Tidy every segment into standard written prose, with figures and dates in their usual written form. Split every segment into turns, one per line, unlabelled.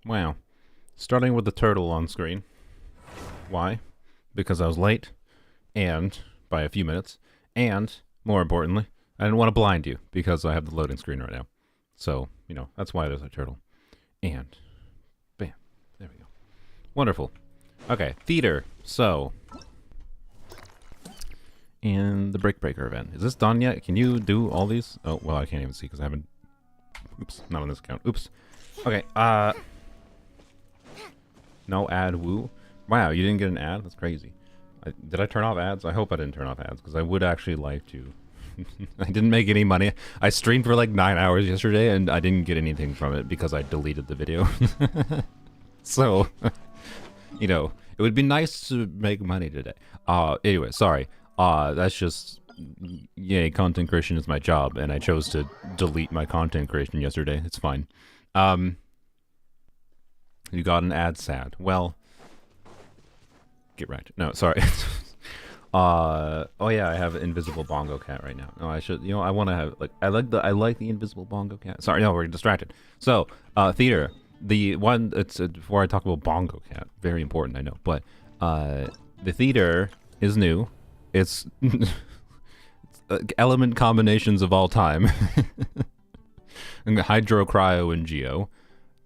Wow. Starting with the turtle on screen. Why? Because I was late, and by a few minutes, and more importantly, I didn't want to blind you because I have the loading screen right now. So, that's why there's a turtle. And, bam, there we go. Wonderful. Okay, theater. So, and the Brick Breaker event. Is this done yet? Can you do all these? Oh, well, I can't even see because I haven't... Oops, not on this account. Oops. Okay, no ad woo. Wow, you didn't get an ad? That's crazy. Did I turn off ads? I hope I didn't turn off ads, because I would actually like to. I didn't make any money. I streamed for like 9 hours yesterday, and I didn't get anything from it because I deleted the video. So, it would be nice to make money today. Anyway, sorry. That's just... Yay, content creation is my job, and I chose to delete my content creation yesterday. It's fine. You got an ad sad. Well... Get right. No, sorry. Oh yeah, I have Invisible Bongo Cat right now. No, I should, I want to have, I like the Invisible Bongo Cat. Sorry, no, we're distracted. So, theater. The one, before I talk about Bongo Cat, very important, I know, but, the theater is new. It's, element combinations of all time. Hydro, Cryo, and Geo.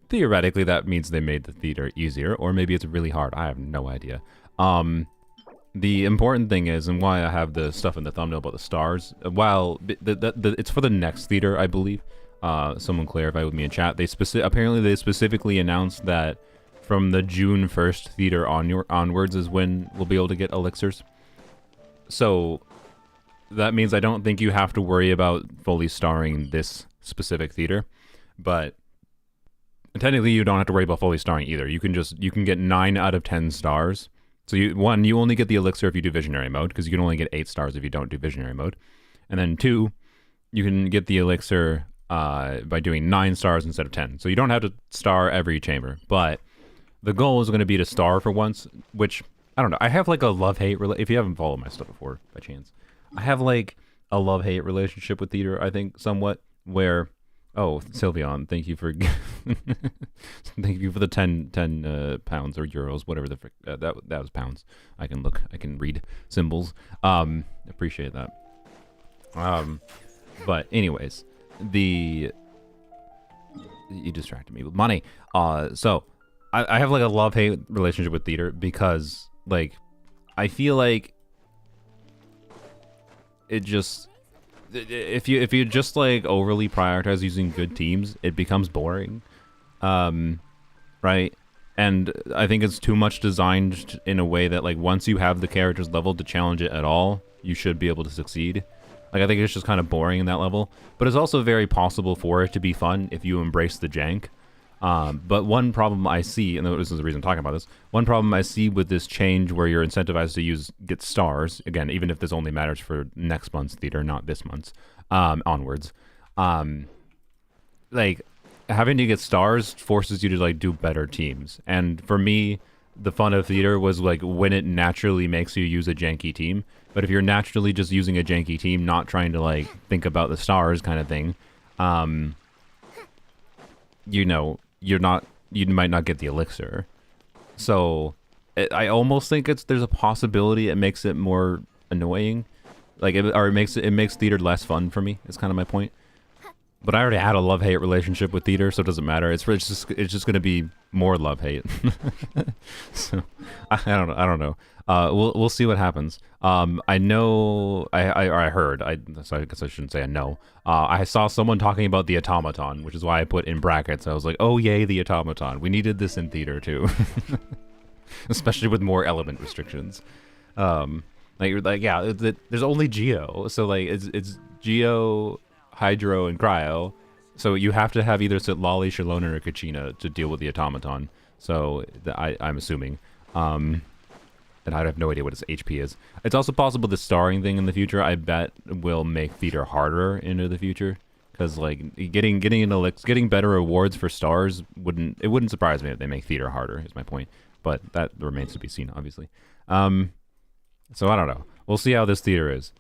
Theoretically, that means they made the theater easier, or maybe it's really hard. I have no idea. The important thing is, and why I have the stuff in the thumbnail about the stars, while it's for the next theater, I believe. Someone clarify with me in chat. Apparently they specifically announced that from the June 1st theater onwards is when we'll be able to get elixirs. So that means I don't think you have to worry about fully starring this specific theater, but technically you don't have to worry about fully starring either. You can get 9 out of 10 stars. So you only get the elixir if you do visionary mode, because you can only get 8 stars if you don't do visionary mode. And then 2, you can get the elixir by doing 9 stars instead of 10. So you don't have to star every chamber, but the goal is going to be to star for once, which, I don't know, I have like a love-hate if you haven't followed my stuff before, by chance. I have like a love-hate relationship with theater, I think, somewhat, where... Oh, Sylveon, thank you for thank you for the 10 pounds or euros, whatever the frick, that was pounds. I can read symbols. Appreciate that. But anyways, you distracted me with money. So I have like a love-hate relationship with theater because like I feel like it just... If you just like overly prioritize using good teams, it becomes boring, right? And I think it's too much designed in a way that like once you have the characters leveled to challenge it at all, you should be able to succeed. Like I think it's just kind of boring in that level, but it's also very possible for it to be fun if you embrace the jank. But one problem I see, and this is the reason I'm talking about this, one problem I see with this change where you're incentivized to get stars, again, even if this only matters for next month's theater, not this month's, onwards, like, having to get stars forces you to, like, do better teams. And for me, the fun of theater was, like, when it naturally makes you use a janky team. But if you're naturally just using a janky team, not trying to, like, think about the stars kind of thing, you might not get the elixir. So I almost think there's a possibility it makes it more annoying, it makes theater less fun for me. Is kind of my point. But I already had a love-hate relationship with theater, so it doesn't matter. It's just going to be more love-hate. So I don't know. We'll see what happens. I know I heard. So I guess I shouldn't say I know. I saw someone talking about the Automaton, which is why I put in brackets. I was like, oh yay, the Automaton. We needed this in theater too, especially with more element restrictions. There's only Geo, so like it's Geo, Hydro, and Cryo. So you have to have either Sitlali, Shalona, or Kachina to deal with the Automaton. So I'm assuming. And I have no idea what its HP is. It's also possible the starring thing in the future, I bet, will make theater harder into the future. Because like getting better rewards for stars wouldn't surprise me if they make theater harder, is my point. But that remains to be seen, obviously. So I don't know. We'll see how this theater is.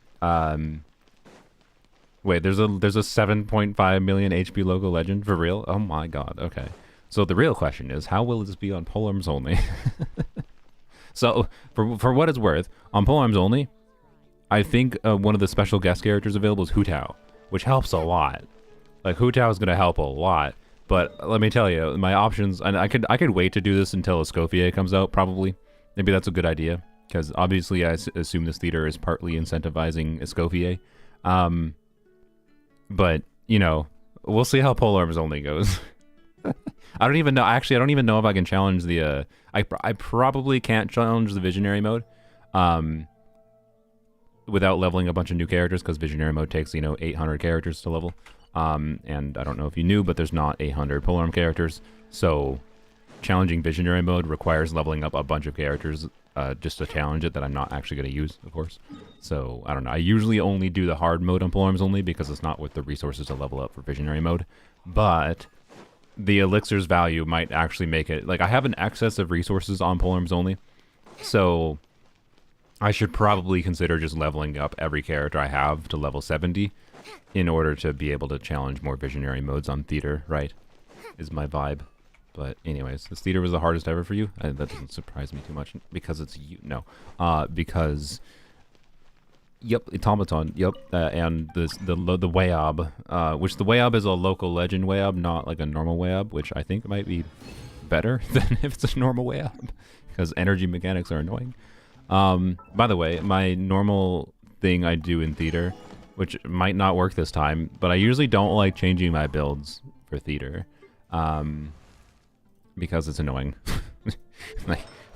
Wait, there's a 7.5 million HP logo legend for real? Oh my god. Okay. So the real question is, how will this be on polearms only? So, for what it's worth, on polearms only, I think one of the special guest characters available is Hu Tao, which helps a lot. Like, Hu Tao is going to help a lot. But let me tell you, my options, and I could wait to do this until Escoffier comes out, probably. Maybe that's a good idea, because obviously I assume this theater is partly incentivizing Escoffier. But, you know, we'll see how polearms only goes. I don't even know. Actually, I don't even know if I can challenge the. I probably can't challenge the Visionary mode, without leveling a bunch of new characters, because Visionary mode takes 800 characters to level. And I don't know if you knew, but there's not 800 polearm characters, so challenging Visionary mode requires leveling up a bunch of characters just to challenge it that I'm not actually going to use, of course. So I don't know. I usually only do the hard mode on polearms only because it's not worth the resources to level up for Visionary mode, but the elixir's value might actually make it, like, I have an excess of resources on polearms only, so I should probably consider just leveling up every character I have to level 70 in order to be able to challenge more Visionary modes on theater, right? Is my vibe. But anyways, this theater was the hardest ever for you? That doesn't surprise me too much, because it's you. No. Because... Yep, Automaton, yep, and the Wayab, which the Wayab is a local legend Wayab, not like a normal Wayab, which I think might be better than if it's a normal Wayab, because energy mechanics are annoying. By the way, my normal thing I do in theater, which might not work this time, but I usually don't like changing my builds for theater, because it's annoying.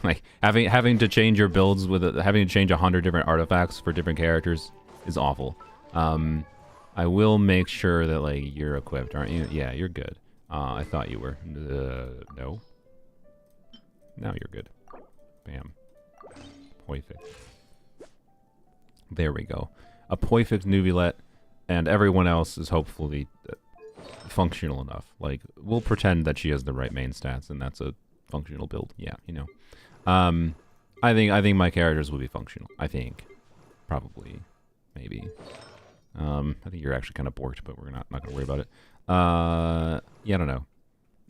Like having to change your builds with having to change 100 different artifacts for different characters is awful. I will make sure that, like, you're equipped, aren't you? Yeah, you're good. I thought you were. No. Now you're good. Bam. Perfect. There we go. A perfect Nuvilet, and everyone else is hopefully functional enough. Like, we'll pretend that she has the right main stats, and that's a functional build. Yeah, I think my characters will be functional. I think, probably, maybe. I think you're actually kind of borked, but we're not gonna worry about it. Yeah, I don't know.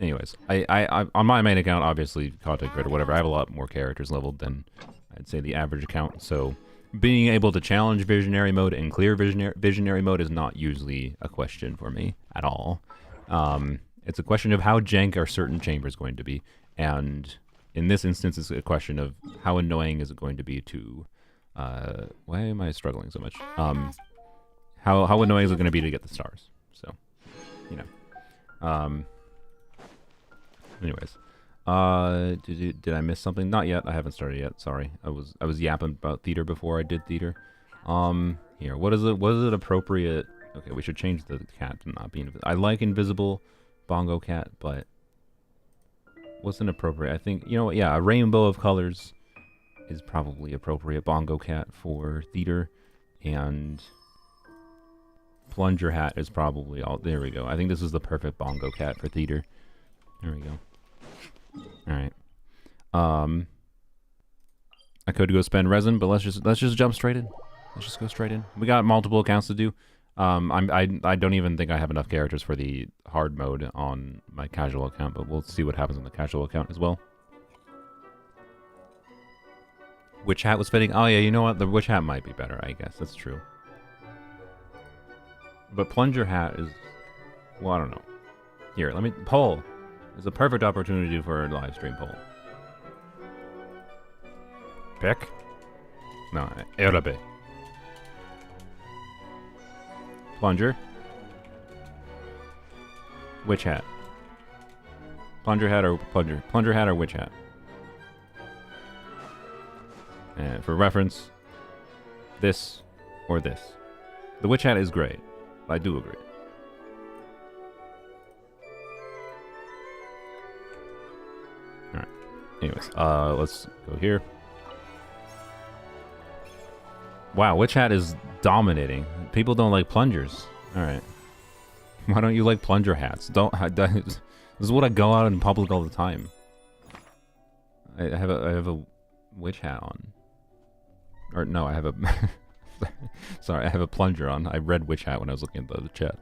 Anyways, I on my main account, obviously, content grid or whatever, I have a lot more characters leveled than I'd say the average account. So being able to challenge Visionary mode and clear Visionary mode is not usually a question for me at all. It's a question of how jank are certain chambers going to be, and in this instance, it's a question of how annoying is it going to be to... why am I struggling so much? How annoying is it going to be to get the stars? So, anyways. Did I miss something? Not yet. I haven't started yet. Sorry. I was yapping about theater before I did theater. Here. What is it appropriate... Okay, we should change the cat to not be invisible. I like invisible Bongo cat, but... What's an appropriate? I think, yeah, a rainbow of colors is probably appropriate Bongo cat for theater, and plunger hat is probably all. There we go. I think this is the perfect Bongo cat for theater. There we go. All right. I could go spend resin, but let's just jump straight in. Let's just go straight in. We got multiple accounts to do. I don't even think I have enough characters for the hard mode on my casual account, but we'll see what happens on the casual account as well. Witch hat was fitting. Oh yeah, you know what? The witch hat might be better, I guess. That's true. But plunger hat is... Well, I don't know. Here, let me... Poll. It's a perfect opportunity for a live stream poll. Pick? No, Erabe. Plunger. Witch hat. Plunger hat or plunger? Plunger hat or witch hat? And for reference, this or this. The witch hat is great. I do agree. Alright. Anyways, let's go here. Wow, witch hat is dominating. People don't like plungers. Alright. Why don't you like plunger hats? This is what I go out in public all the time. I have a witch hat on. Or no, I have a sorry, I have a plunger on. I read witch hat when I was looking at the chat.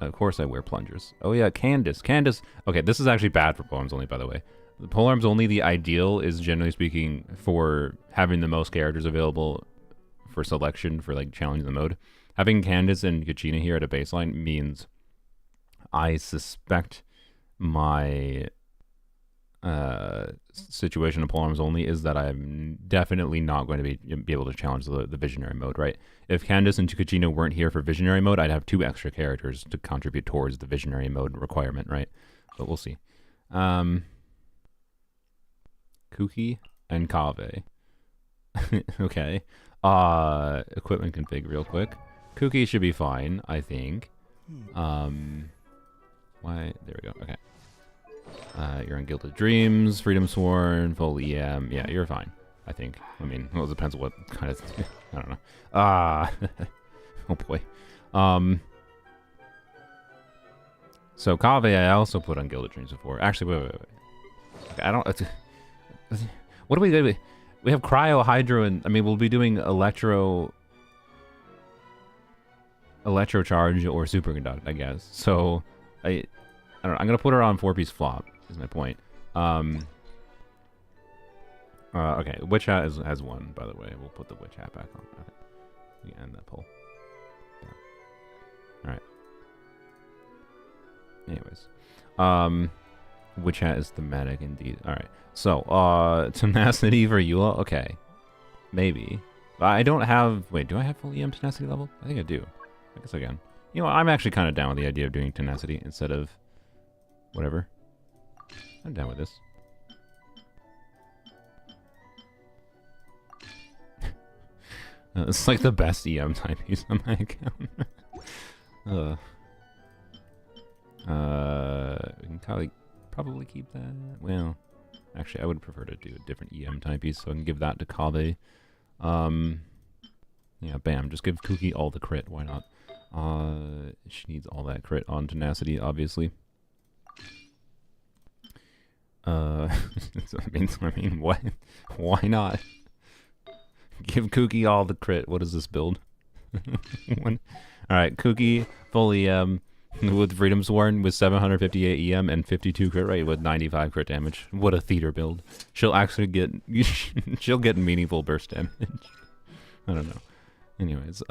Of course I wear plungers. Oh yeah, Candace. Candace. Okay, this is actually bad for polearms only, by the way. The polearms only, the ideal is generally speaking for having the most characters available for selection for like challenging the mode. Having Candace and Kachina here at a baseline means I suspect my situation of polearms only is that I'm definitely not going to be able to challenge the visionary mode, right? If Candace and Kachina weren't here for visionary mode, I'd have 2 extra characters to contribute towards the visionary mode requirement, right? But we'll see. Kuki and Kave. Okay. Equipment config real quick. Kuki should be fine, I think. Why? There we go. Okay. You're on Gilded Dreams, Freedom Sworn, full EM. Yeah, you're fine, I think. I mean, well, it depends what kind of... I don't know. Oh boy. So Kave I also put on Gilded Dreams before. Actually, wait. Okay, I don't... What do we do? We have Cryo, Hydro, and... I mean, we'll be doing Electro Charge or Superconduct, I guess. So, I don't know. I'm going to put her on 4-piece flop, is my point. Okay, Witch Hat has 1, by the way. We'll put the Witch Hat back on. Okay. We end that poll. Yeah. Alright. Anyways. Witch Hat is thematic indeed. Alright. So, Tenacity for Eula? Okay. Maybe. I don't have... Wait, do I have full EM Tenacity level? I think I do. I guess I can. You know, I'm actually kind of down with the idea of doing Tenacity instead of... whatever. I'm down with this. It's like the best EM type use on my account. We can probably keep that. Well, actually, I would prefer to do a different EM type piece, so I can give that to Kave. Yeah, bam. Just give Kuki all the crit. Why not? She needs all that crit on Tenacity, obviously. I mean, what? Why not? Give Kuki all the crit. What is this build? Alright, Kuki, full EM, with Freedom Sworn, with 758 EM and 52 crit rate with 95 crit damage. What a theater build. She'll actually get... she'll get meaningful burst damage. I don't know. Anyways,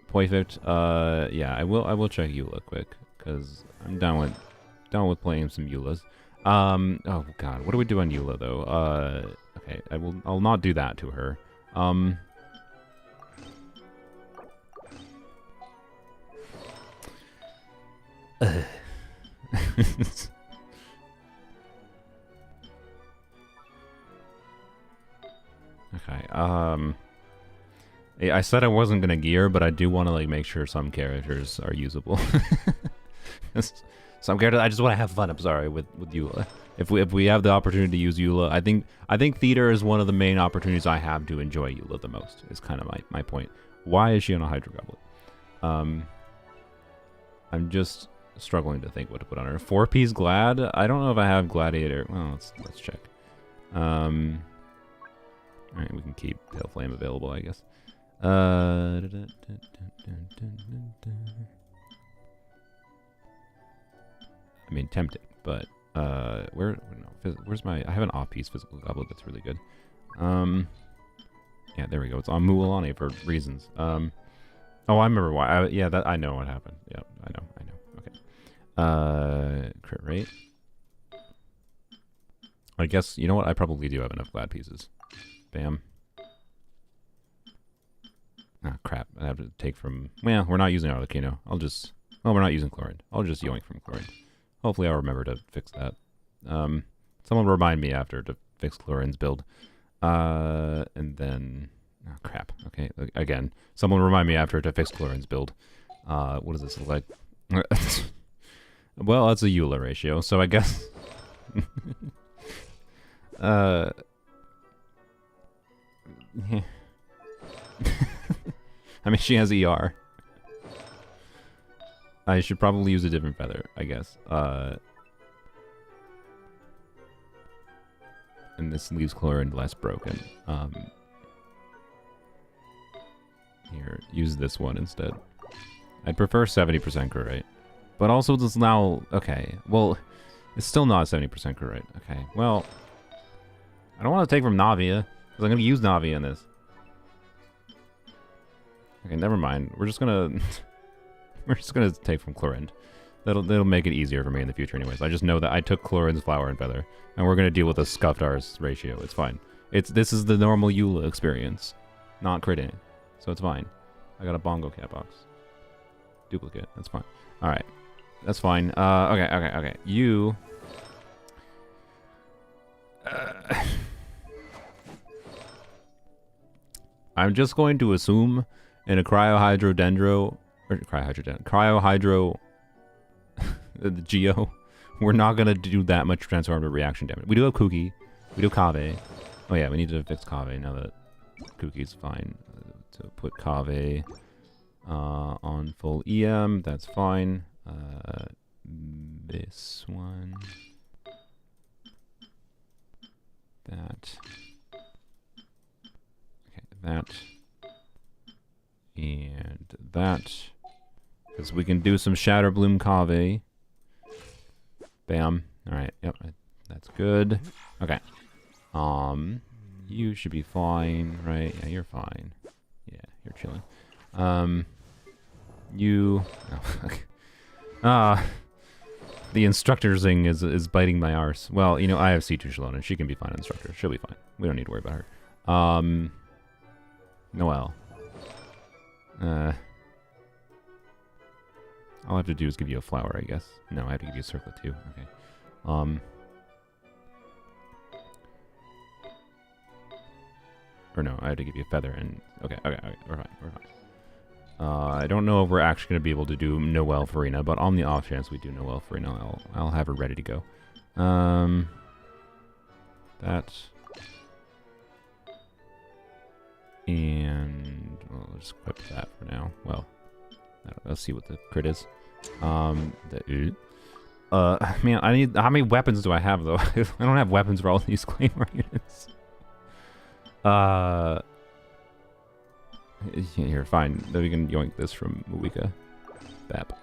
Perfect. Yeah, I will check Eula quick, because I'm down with playing some Eulas. Oh god, what do we do on Eula though? Okay, I'll not do that to her. Okay, I said I wasn't gonna gear, but I do want to like make sure some characters are usable. Some characters, I just want to have fun. I'm sorry with Eula. If we have the opportunity to use Eula, I think theater is one of the main opportunities I have to enjoy Eula the most. Is kind of my point. Why is she on a Hydro Goblet? I'm just struggling to think what to put on her. 4-piece Glad. I don't know if I have Gladiator. Well, let's check. All right, we can keep Pale Flame available, I guess. I mean, tempting, but where's my... I have an off-piece Physical Goblet that's really good. Yeah, there we go. It's on Mualani for reasons. Oh, I remember why. Yeah, that I know what happened. Yeah, I know. Okay. Crit rate. I guess, you know what? I probably do have enough Glad pieces. Bam. Ah, crap. I have to take from... Well, we're not using Arlecchino. I'll just... Well, we're not using Chlorine. I'll just yoink from Chlorine. Hopefully I'll remember to fix that. Someone remind me after to fix Chlorine's build. And then... Oh, crap. Okay, again. Someone remind me after to fix Chlorine's build. What does this look like? Well, that's a Eula ratio, so I guess... Yeah. I mean, she has ER. I should probably use a different feather, I guess. And this leaves Chlorine less broken. Here, use this one instead. I'd prefer 70% crit rate. But also it's now... Okay, well, it's still not 70% crit rate. Okay, well... I don't want to take from Navia, because I'm going to use Navia in this. Okay, never mind. We're just going to... we're just going to take from Chlorinde. That'll make it easier for me in the future anyways. I just know that I took Chlorinde's Flower and Feather, and we're going to deal with a Scuffed Rs ratio. It's fine. This is the normal Eula experience, not critting. So it's fine. I got a Bongo cat box. Duplicate. That's fine. Alright. That's fine. Okay. You... I'm just going to assume in a Cryohydro... the Geo, we're not going to do that much transformative reaction damage. We do have Kuki. We do Kave. Oh yeah, we need to fix Kave now that Kuki's fine. To put Kave on full EM, that's fine. This one. That. Okay, that. And that. Because we can do some Shatter Bloom Kave. Bam. Alright, yep, that's good. Okay. You should be fine, right? Yeah, you're fine. Yeah, you're chilling. You... Oh, the instructor zing is biting my arse. Well, you know, I have C2 Shalon, and she can be fine instructor. She'll be fine. We don't need to worry about her. Noelle. All I have to do is give you a flower, I guess. No, I have to give you a circlet too. Okay. Or no, I have to give you a feather and... Okay, we're fine. I don't know if we're actually going to be able to do Noelle Farina, but on the off chance we do Noelle Farina, I'll have her ready to go. That... And... Well, let's just equip that for now. Well... Let's see what the crit is. Man, I need... How many weapons do I have, though? I don't have weapons for all these Claymore units. Here, fine. Then we can yoink this from Muika. Bap.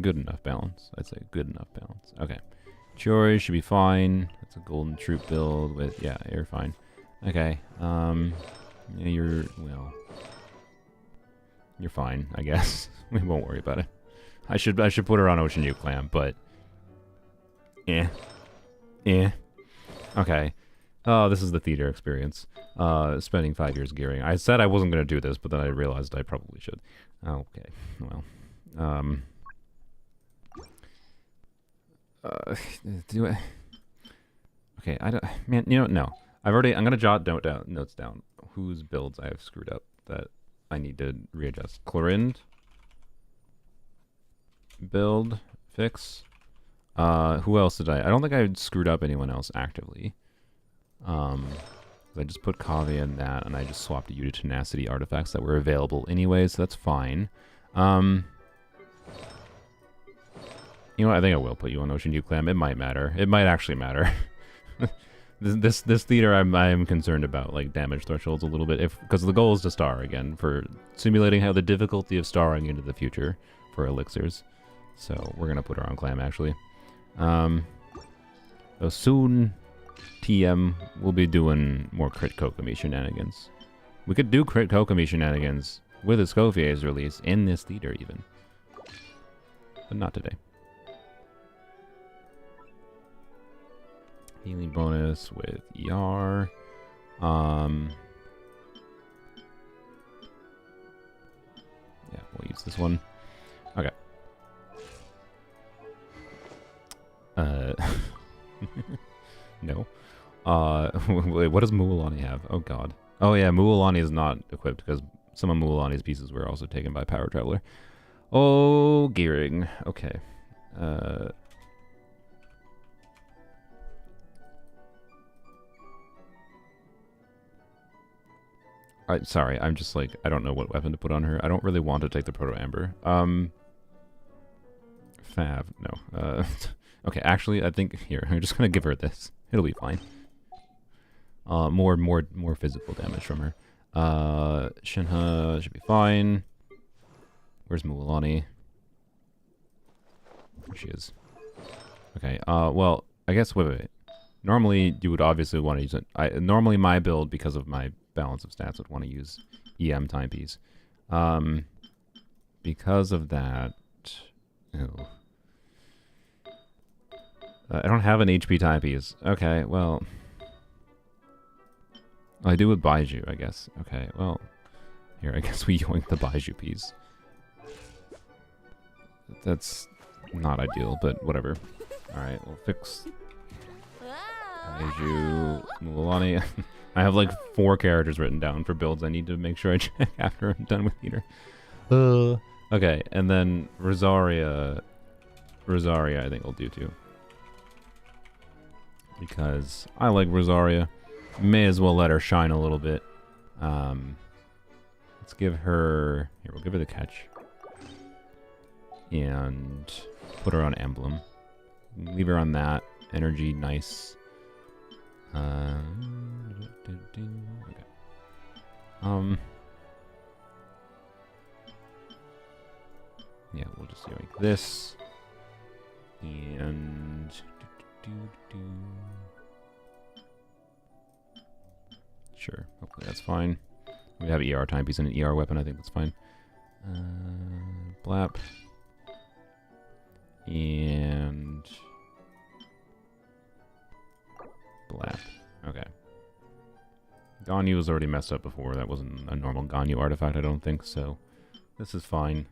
Good enough balance. I'd say good enough balance. Okay. Chori should be fine. That's a golden troop build with... Yeah, you're fine. Okay. Yeah, well, you're fine, I guess. We won't worry about it. I should put her on Ocean U Clam, but okay. Oh, this is the theater experience. Spending 5 years gearing. I said I wasn't gonna do this, but then I realized I probably should. Okay, well, do I? Okay, I don't. Man, you know, no. I'm gonna jot notes down. Whose builds I have screwed up that I need to readjust. Chlorinde. Build. Fix. Who else did I don't think I screwed up anyone else actively. I just put Kave in that, and I just swapped you to Tenacity artifacts that were available anyway, so that's fine. You know what, I think I will put you on Ocean U Clam. It might matter. It might actually matter. This theater I'm concerned about, like, damage thresholds a little bit, because the goal is to star again, for simulating how the difficulty of starring into the future for elixirs. So we're gonna put her on Clam actually. So soon TM will be doing more Crit Kokomi shenanigans. We could do Crit Kokomi shenanigans with Escoffier's release in this theater even. But not today. Healing bonus with ER. Yeah, we'll use this one. Okay. No. Wait, what does Mualani have? Oh god. Oh yeah, Mualani is not equipped because some of Mualani's pieces were also taken by Power Traveler. Oh, gearing. Okay. Sorry, I'm just like, I don't know what weapon to put on her. I don't really want to take the Proto Amber. Fav, no. Okay, actually, I think, here, I'm just gonna give her this. It'll be fine. More physical damage from her. Shinha should be fine. Where's Mualani? There she is. Okay, well, I guess, wait. Normally, you would obviously want to use it. Normally, my build, because of my balance of stats, would want to use EM timepiece. Because of that... Ew. I don't have an HP timepiece. Okay, well... I do with Baiju, I guess. Okay, well... Here, I guess we yoink the Baiju piece. That's not ideal, but whatever. Alright, we'll fix... Baiju... Mualani... I have like 4 characters written down for builds I need to make sure I check after I'm done with Theater. Okay, and then Rosaria... Rosaria I think will do too. Because I like Rosaria. May as well let her shine a little bit. Let's give her... Here, we'll give her the catch. And put her on Emblem. Leave her on that. Energy, nice. Okay. Yeah, we'll just do like this. And... Sure, hopefully that's fine. We have ER timepiece and an ER weapon, I think that's fine. Blap. And... Blap. Okay. Ganyu was already messed up before. That wasn't a normal Ganyu artifact, I don't think, so... This is fine.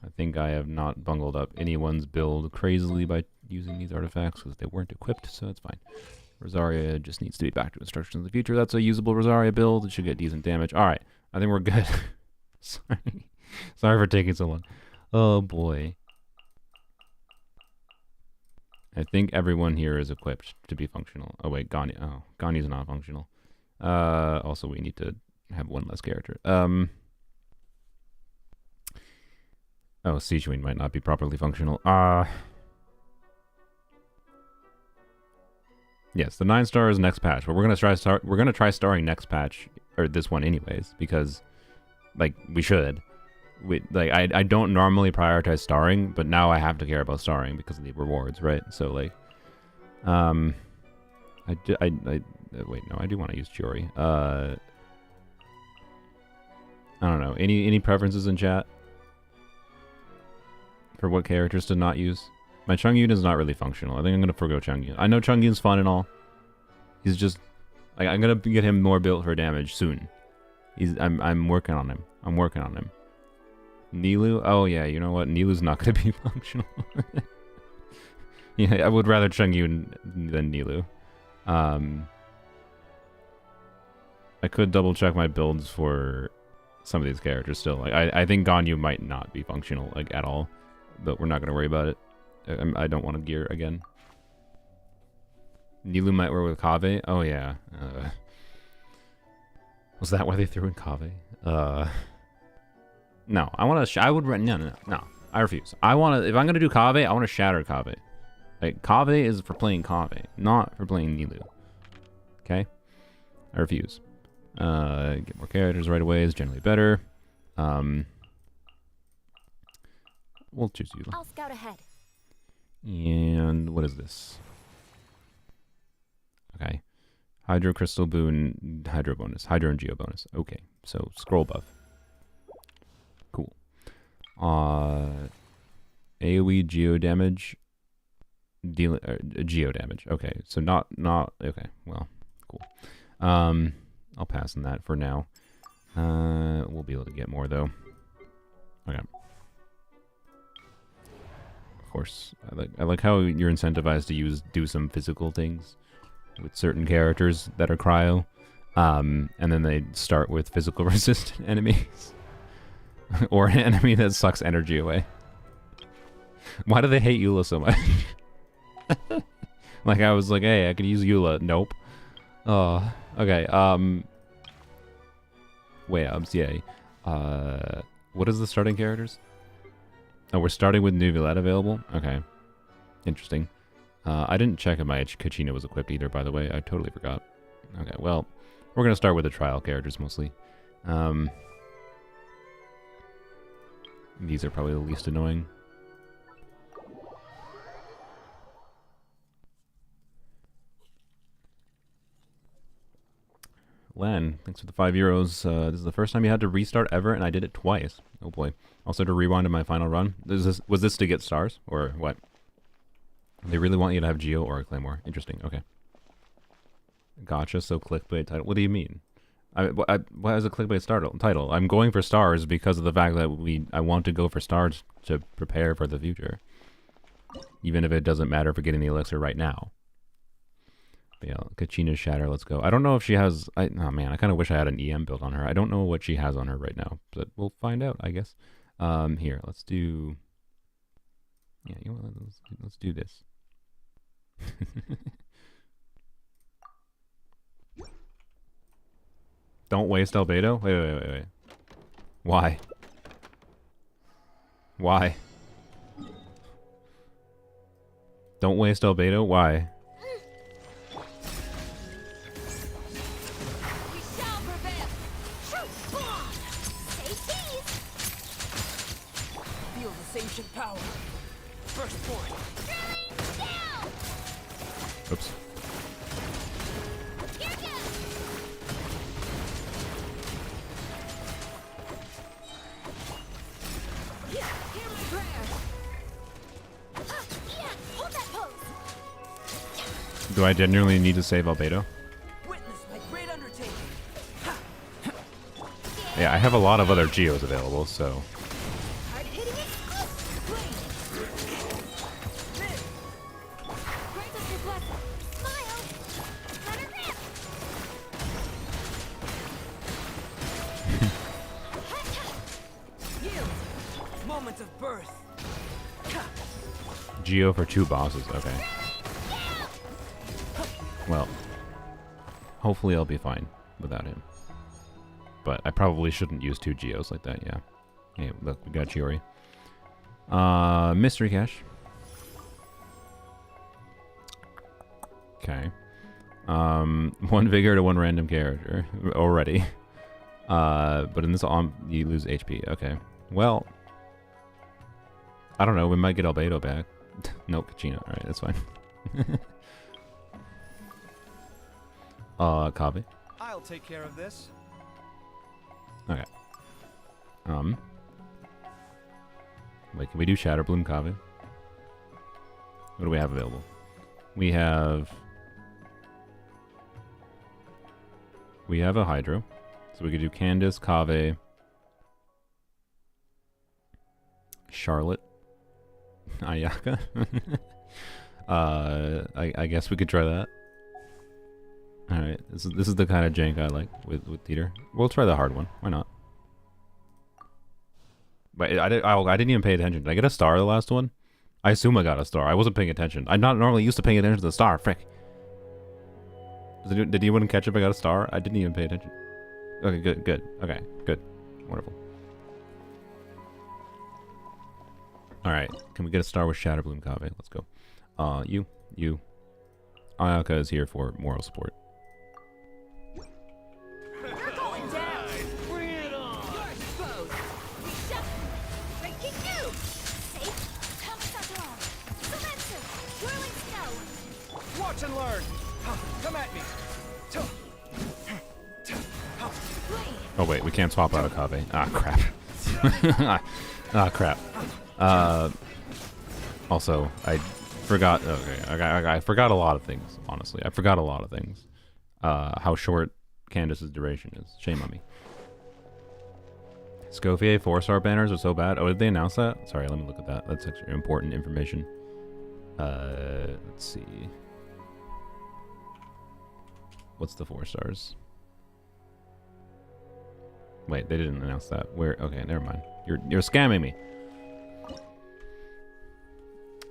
I think I have not bungled up anyone's build crazily by using these artifacts, because they weren't equipped, so that's fine. Rosaria just needs to be back to instructions in the future. That's a usable Rosaria build. It should get decent damage. Alright, I think we're good. Sorry. Sorry for taking so long. Oh boy. I think everyone here is equipped to be functional. Oh wait, Ganyu. Oh, Ganyu's not functional. Also we need to have one less character. Oh, Sichuan might not be properly functional. Yes, the 9-star is next patch, but we're gonna try starring next patch, or this one anyways, because like we should. I don't normally prioritize starring, but now I have to care about starring because of the rewards, right? So like, wait, no, I do want to use Chiori. I don't know. Any preferences in chat for what characters to not use? My Chungyun is not really functional. I think I'm gonna forgo Chungyun. I know Chungyun's fun and all. He's just like, I'm gonna get him more built for damage soon. I'm working on him. I'm working on him. Nilu? Oh yeah, you know what? Nilu's not gonna be functional. Yeah, I would rather Chungyun than Nilu. I could double check my builds for some of these characters still. Like I think Ganyu might not be functional like at all, but we're not gonna worry about it. I don't want to gear again. Nilu might work with Kave. Oh yeah. Was that why they threw in Kave? No, I want to. I would. No. I refuse. I want to. If I'm gonna do Kave, I want to shatter Kave. Like Kave is for playing Kave, not for playing Nilu. Okay. I refuse. Get more characters right away is generally better. We'll choose you.
I'll scout ahead.
And what is this? Okay. Hydro Crystal Boon, Hydro Bonus. Hydro and Geo Bonus. Okay. So, scroll buff. Cool. AoE Geo damage. Geo damage. Okay. So, not... Okay. Well, cool. I'll pass on that for now. We'll be able to get more, though. Okay. Of course, I like how you're incentivized to do some physical things with certain characters that are cryo, and then they start with physical resistant enemies, or an enemy that sucks energy away. Why do they hate Eula so much? Like I was like, hey, I could use Eula. Nope. Oh, okay. Wait, yay. What is the starting characters? Oh, we're starting with Neuvillette available? Okay. Interesting. I didn't check if my Kachina was equipped either, by the way. I totally forgot. Okay, well, we're going to start with the trial characters mostly. These are probably the least annoying. Len, thanks for the €5. This is the first time you had to restart ever, and I did it twice. Oh boy. Also to rewind to my final run. Was this to get stars, or what? They really want you to have Geo or a Claymore. Interesting, okay. Gotcha, so clickbait title. What do you mean? Why is a clickbait title? I'm going for stars because of the fact that I want to go for stars to prepare for the future. Even if it doesn't matter for getting the elixir right now. But yeah, Kachina's Shatter, let's go. I don't know if she has... oh man, I kind of wish I had an EM build on her. I don't know what she has on her right now, but we'll find out, I guess. Here, let's do... Yeah, you know what, let's do this. Don't waste Albedo? Wait. Why? Why? Don't waste Albedo? Why?
Feel this ancient power. First point.
Oops. Do I genuinely need to save Albedo? Yeah, I have a lot of other Geos available, so... Geo for 2 bosses, okay. Well, hopefully I'll be fine without him. But I probably shouldn't use 2 Geos like that, yeah. Hey, look, we got Chiori. Mystery Cache. Okay. 1 Vigor to 1 random character already. But in this you lose HP, okay. Well, I don't know, we might get Albedo back. No, Kachina, alright, that's fine. Kave.
I'll take care of this.
Okay. Wait, can we do Shatter Bloom Kave? What do we have available? We have a Hydro. So we could do Candace, Kave, Charlotte, Ayaka. I guess we could try that. Alright, this is the kind of jank I like with theater. We'll try the hard one. Why not? But I didn't even pay attention. Did I get a star the last one? I assume I got a star. I wasn't paying attention. I'm not normally used to paying attention to the star. Frick. Did anyone catch if I got a star? I didn't even pay attention. Okay, good. Okay, good. Wonderful. Alright, can we get a star with Shatter Bloom Kave? Let's go. You. Ayaka is here for moral support.
You're going down! Bring it on! You're exposed! Breaking news! Safe! Automaton! Silencer! Whirling snow!
Watch and learn! Come at me!
Oh wait, we can't swap out a Kave. Ah, crap. Ah, crap. Also, I forgot. Okay, I forgot a lot of things. Honestly, I forgot a lot of things. How short Candace's duration is. Shame on me. Scofier 4-star banners are so bad. Oh, did they announce that? Sorry, let me look at that. That's actually important information. Let's see. What's the 4 stars? Wait, they didn't announce that. Where? Okay, never mind. You're scamming me.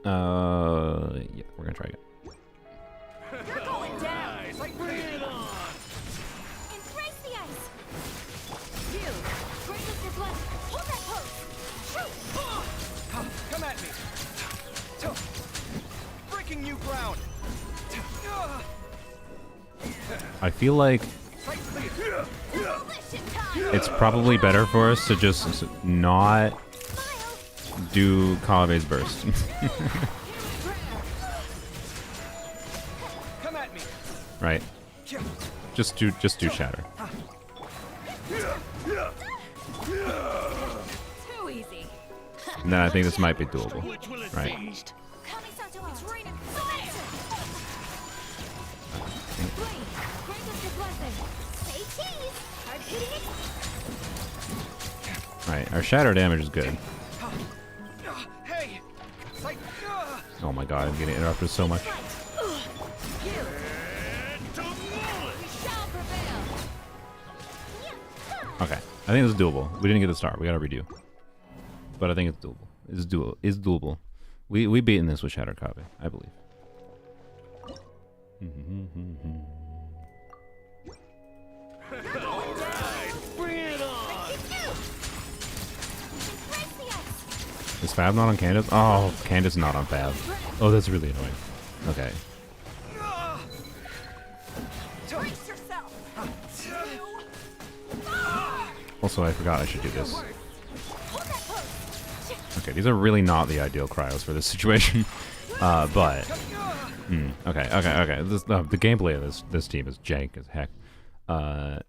Yeah, we're gonna try again.
You're going down!
Bring it on!
Embrace the ice! You! Break up your blood! Hold that pose! Shoot!
Come at me! Breaking new ground!
I feel like
Delicious!
it's probably better for us to just not do Kave's burst.
Come at me.
Right? Just do Shatter.
Too easy.
And then I think this might be doable. Right.
It's raining fire. Blade, grant us your blessing. Say cheese. Hard hitting it.
Right. Our Shatter damage is good.
Hey. Psych.
Oh my god, I'm getting interrupted so much.
We shall prevail.
Okay. I think this is doable. We didn't get the star. We gotta redo. But I think it's doable. It's doable. We beaten this with Shatter Kave, I believe.
Bring it on.
Embrace the ice.
Is Fab not on Candace? Oh, Candace not on Fab. Oh, that's really annoying. Okay.
Brace yourself.
Also, I forgot I should do this.
Hold that pose.
Okay, these are really not the ideal cryos for this situation. But... okay. This, the gameplay of this team is jank as heck. Okay.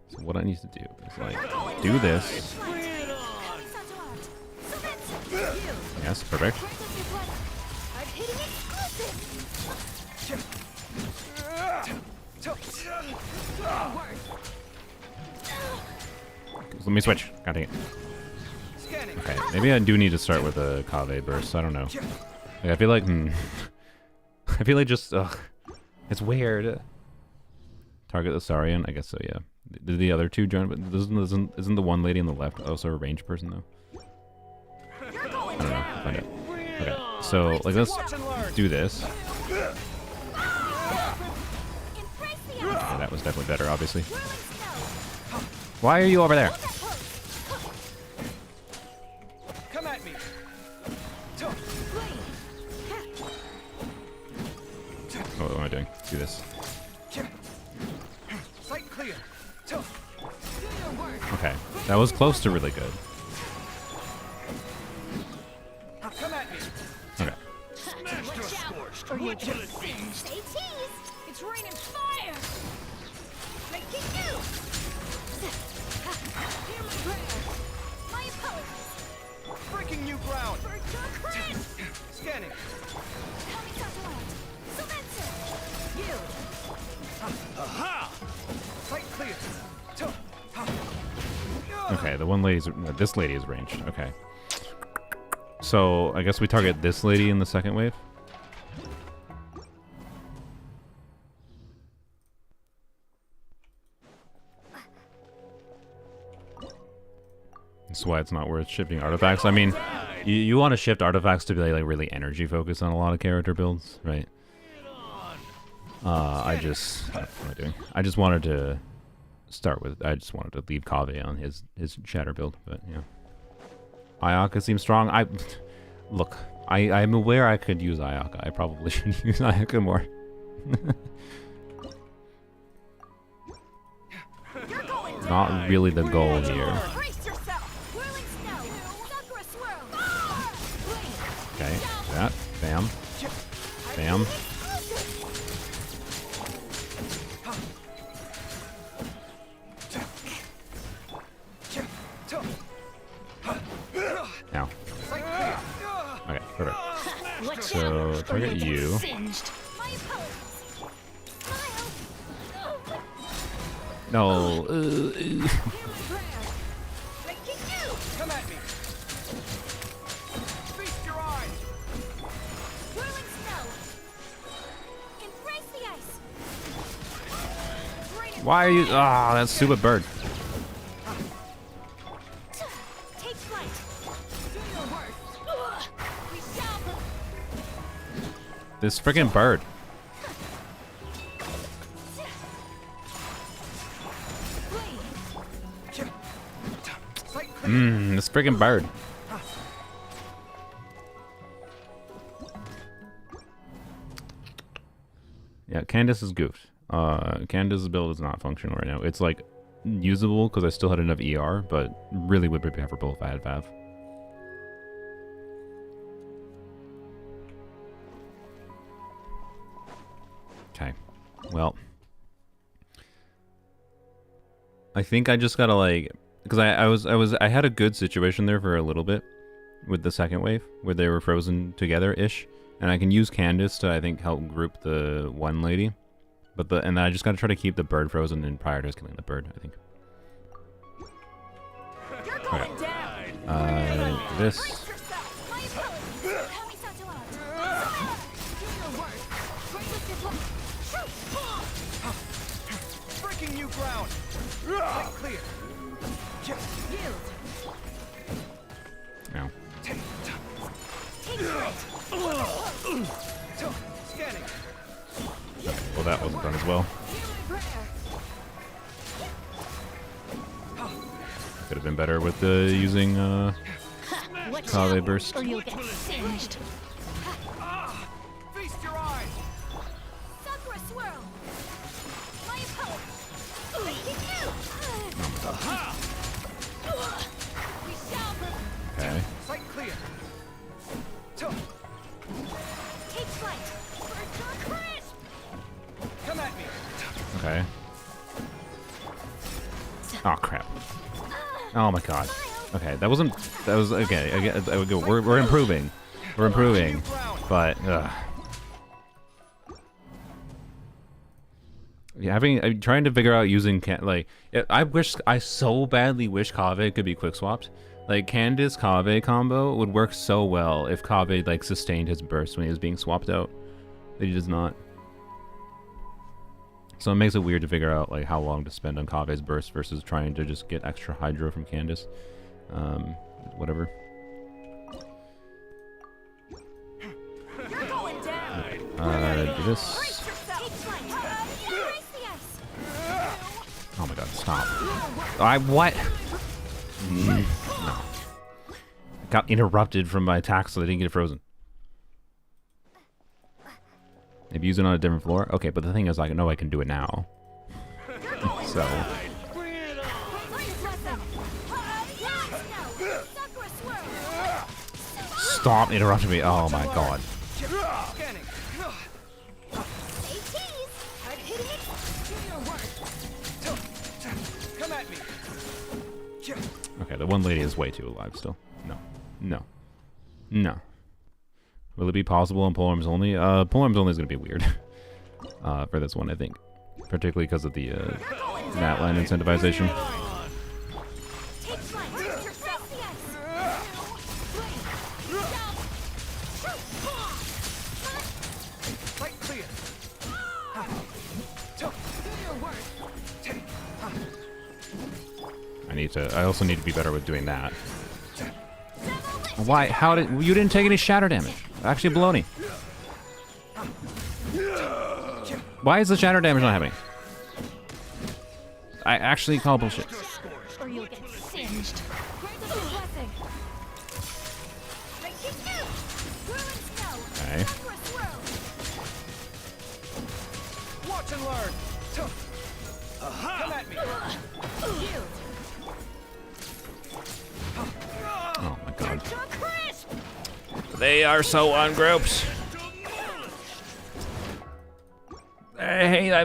So what I need to do is, like, do this. Yes, perfect. Let me switch. God dang it.
Scanning.
Okay, maybe I do need to start with a Kave burst. I don't know. Like, I feel like, I feel like just, it's weird. Target the Saurian? I guess so, yeah. Did the other two join? But isn't the one lady on the left also a ranged person, though? I don't know. I'll find out. Okay, so, like, let's do this. Yeah, that was definitely better, obviously. Why are you over there?
Come at me.
Oh, what am I doing? Do this.
Sight clear.
Okay, that was close to really good.
Come at me.
Okay.
Say cheese. It's raining fire. Make it do. Hear my prayer. My apologies.
Breaking new ground.
For your credit.
Scanning.
Coming out loud. So that's it. You.
Aha! Sight clear.
Okay, the one lady's... this lady is ranged. Okay. So, I guess we target this lady in the second wave? That's why it's not worth shifting artifacts. I mean, you want to shift artifacts to be like really energy focused on a lot of character builds, right? What am I doing? I just wanted to start with... I just wanted to leave Kave on his Shatter build, but yeah. Ayaka seems strong. Look, I'm aware I could use Ayaka. I probably should use Ayaka more. Not really the goal here.
Brace yourself. Whirling snow. Sakura swirl.
Okay, that. Bam. Bam. Now. Okay, perfect. So, target you.
My apologies. Smile.
No.
Hear my prayer. Make it do.
Come at me. Feast your eyes.
Whirling snow. Embrace the ice. Raining
Why are you... Ah, that stupid bird.
Take flight. Do your worst. We shall.
This freaking bird. This freaking bird. Yeah, Candace is goofed. Candace's build is not functional right now. It's like usable because I still had enough ER, but really would be preferable if I had Vav. Okay, well, I think I just gotta like, because I had a good situation there for a little bit with the second wave where they were frozen together ish, and I can use Candace to I think help group the one lady, but and then I just gotta try to keep the bird frozen and prioritize killing the bird. I think. Okay. This.
Breaking new ground. Clear.
No.
Scanning.
Well, that wasn't done as well. Could have been better with using Kave burst.
Or you'll get singed.
Feast your eyes.
Sakura swirl. My opponent. We shall
Okay.
Sight clear.
take flight. For your crisp.
Come at me.
Okay. Oh crap. Oh my god. Okay, that wasn't. That was okay. We're improving. We're improving. But yeah, I'm trying to figure out using I so badly wish Kave could be quick swapped. Like Candace Kave combo would work so well if Kave like sustained his burst when he was being swapped out. But he does not. So it makes it weird to figure out like how long to spend on Kave's burst versus trying to just get extra hydro from Candace. Whatever.
You're going down.
Do this. Oh my god, stop. What? No. Got interrupted from my attack so they didn't get frozen. Maybe use it on a different floor? Okay, but the thing is, I know I can do it now. So. Stop interrupting me. Oh my god.
Scanning. Come at me.
Okay, the one lady is way too alive still. No. No. No. Will it be possible on polearms only? Polearms only is going to be weird. For this one, I think. Particularly because of the nat line incentivization.
Sight clear.
I also need to be better with doing that. Why? How did you didn't take any shatter damage? Actually, baloney. Why is the shatter damage not happening? I actually call bullshit.
Or you'll get singed.
Okay.
Watch and learn. Come at me.
Oh my god. They are so ungrouped. Why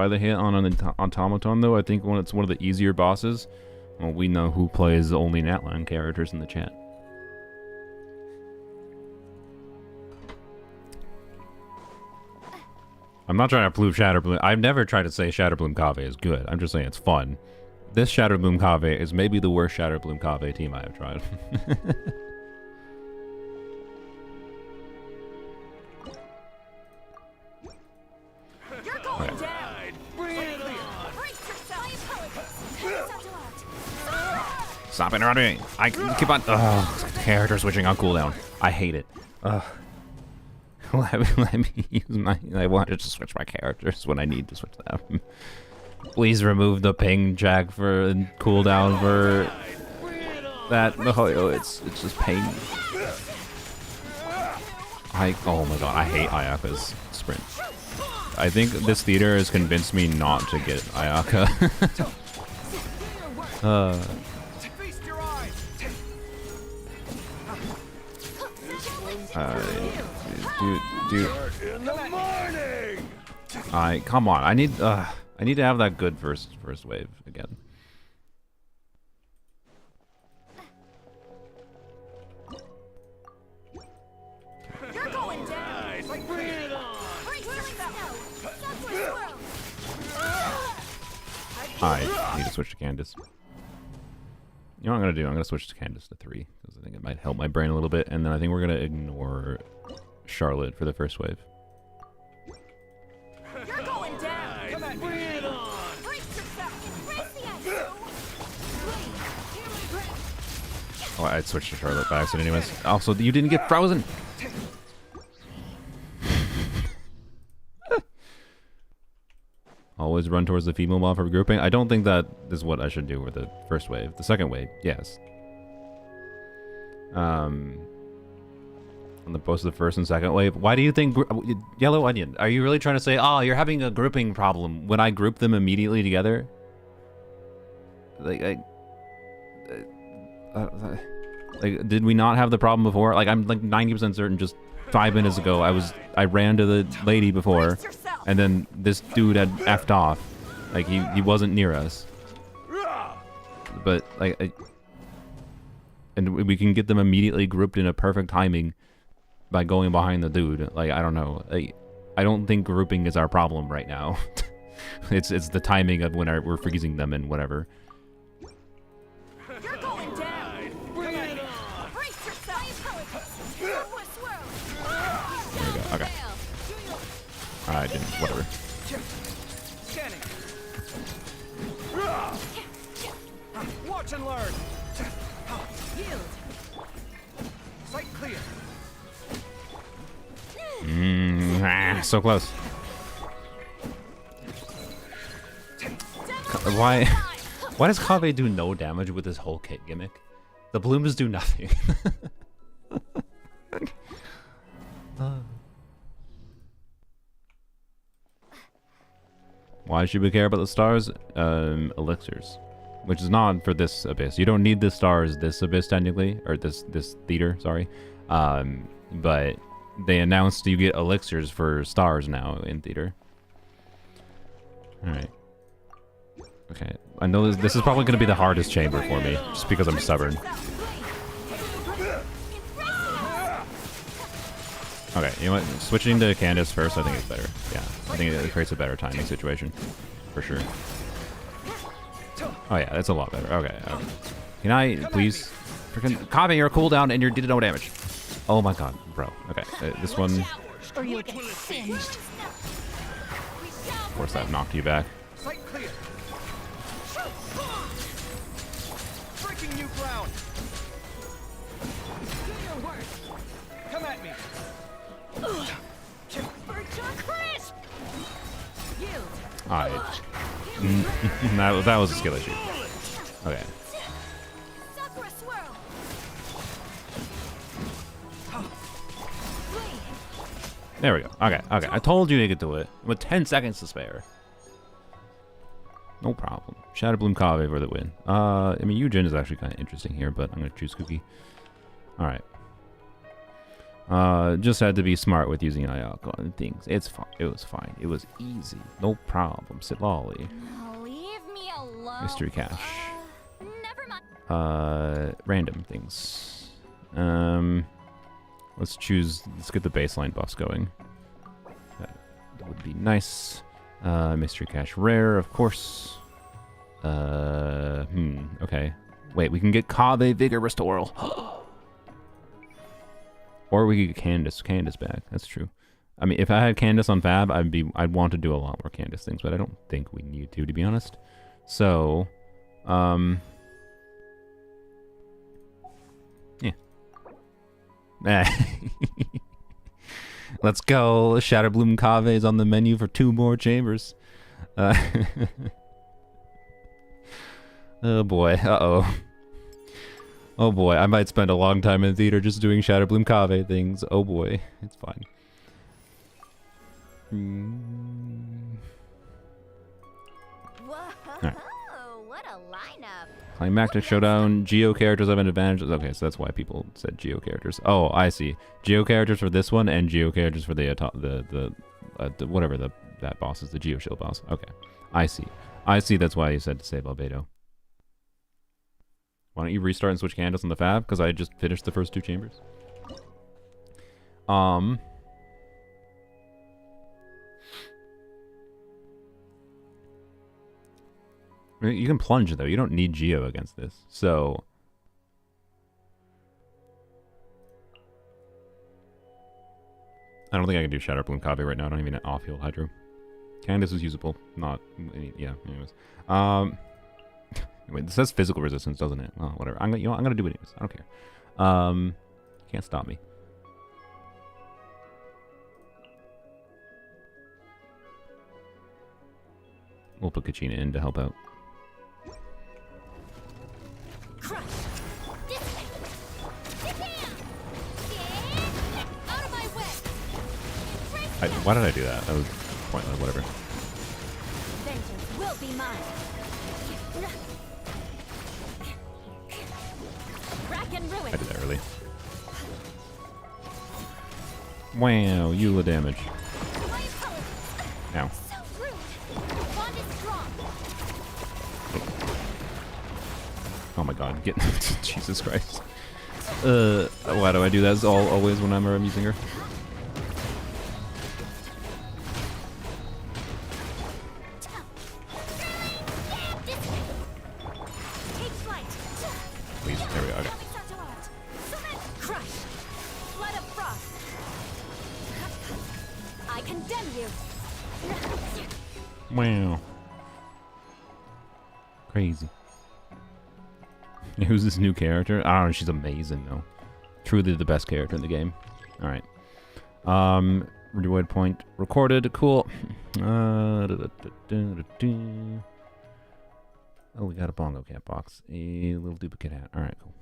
they hit on an automaton though? I think when it's one of the easier bosses. Well, we know who plays only Natline characters in the chat. I'm not trying to prove Shatter Bloom. I've never tried to say Shatter Bloom Kave is good. I'm just saying it's fun. This Shatter Bloom Kave is maybe the worst Shatter Bloom Kave team I have tried.
You're going down. Bring it on. Brace yourself.
Stop interrupting me. I keep on character switching on cooldown. I hate it. Let me use my. I wanted to switch my characters when I need to switch them. Please remove the ping jack for cooldown for that. Oh, it's just pain. Oh my god, I hate Ayaka's sprint. I think this theater has convinced me not to get Ayaka.
Feast your eyes.
Dude.
In the morning.
Come on. I need to have that good first wave again.
You're going down.
Bring it on.
Brace yourself. Sucker swirl.
I need to switch to Candace. You know what I'm going to do? I'm going to switch to Candace to 3, because I think it might help my brain a little bit, and then I think we're going to ignore Charlotte for the first wave.
You're going down.
Come at me. Bring it on.
Brace yourself. Embrace the ice.
Oh, I'd switched to Charlotte by accident anyways. Also, you didn't get frozen! Always run towards the female mob for grouping. I don't think that is what I should do with the first wave. The second wave, yes. On the both of the first and second wave. Why do you think Yellow Onion? Are you really trying to say, oh, you're having a grouping problem when I group them immediately together? Like, did we not have the problem before? Like, I'm like 90% certain just 5 minutes ago I ran to the lady before, and then this dude had effed off. Like, he wasn't near us. But like, and we can get them immediately grouped in a perfect timing by going behind the dude. Like, I don't know. I don't think grouping is our problem right now. it's the timing of when we're freezing them and whatever.
You're going down.
Bring it on.
Brace yourself. Sucker swirl.
There we go. Okay. I didn't. Whatever.
Scanning. Watch and learn.
Yield.
Sight clear.
So close. Why does Kave do no damage with his whole kit gimmick? The blooms do nothing. Why should we care about the stars? Elixirs. Which is not for this abyss. You don't need the stars this abyss technically, or this theater, sorry. But they announced you get elixirs for stars now in theater. Alright. Okay, I know this is probably going to be the hardest chamber for me, just because I'm stubborn. Okay, you know what? Switching to Candace first, I think is better. Yeah, I think it creates a better timing situation, for sure. Oh yeah, that's a lot better. Okay, can I please, freaking Kave, your cooldown and you did no damage. Oh my god, bro. Okay, this one.
Or you'll get singed.
Of course, that knocked you back.
Sight clear. Breaking new ground.
Do your work.
Come at me.
Crisp. Yield.
Alright. that was a skill issue. Okay.
Sucker swirl.
There we go. Okay. I told you could do it. With 10 seconds to spare. No problem. Shatter Bloom Kave for the win. I mean, Eugen is actually kind of interesting here, but I'm going to choose Cookie. Alright. Just had to be smart with using Ayaka and things. It's fine. It was fine. It was easy. No problem. Sit lolly.
Leave me alone.
Mystery cache.
Never mind.
Random things. Let's get the baseline buffs going. That would be nice. Mystery cache rare, of course. Okay. Wait, we can get Kave Vigor Restoral. Or we could get Candace back. That's true. I mean, if I had Candace on Fab, I'd want to do a lot more Candace things, but I don't think we need to be honest. So, yeah. Let's go. Shatter Bloom Kave is on the menu for 2 more chambers. Oh boy. Uh-oh. Oh boy, I might spend a long time in the theater just doing Shatter Bloom Cave things. Oh boy, it's fine.
Whoa, what a lineup.
Climactic Showdown. Geo characters have an advantage. Okay, so that's why people said Geo characters. Oh, I see. Geo characters for this one and Geo characters for the whatever that boss is, the Geo Shield boss. Okay, I see. I see. That's why you said to save Albedo. Why don't you restart and switch candles on the fab? Because I just finished the first 2 chambers. You can plunge though. You don't need Geo against this. So I don't think I can do Shatter Bloom Cave right now. I don't even have off-heal Hydro. Candace is usable. Not yeah, anyways. Wait, this says physical resistance, doesn't it? Oh, whatever. I'm gonna do it anyways. I don't care. Can't stop me. We'll put Kachina in to help out.
Crush. This way. Get down. Get out of my way.
Why did I do that? That was pointless. Whatever.
Vengeance will be mine. Rack and ruin.
I did that early. Wow, Eula damage.
My apologies.
Ow.
So rude. Bond is strong.
Oh my god, get Jesus Christ. Why do I do that always whenever I'm using her?
Take flight.
Please, there we go. Okay.
Crush. Flood of frost. I condemn you.
Wow. Crazy. Who's this new character? I don't know, she's amazing though. Truly the best character in the game. Alright. Reward point recorded. Cool. Oh, we got a Bongo cat box. A little duplicate hat. Alright, cool.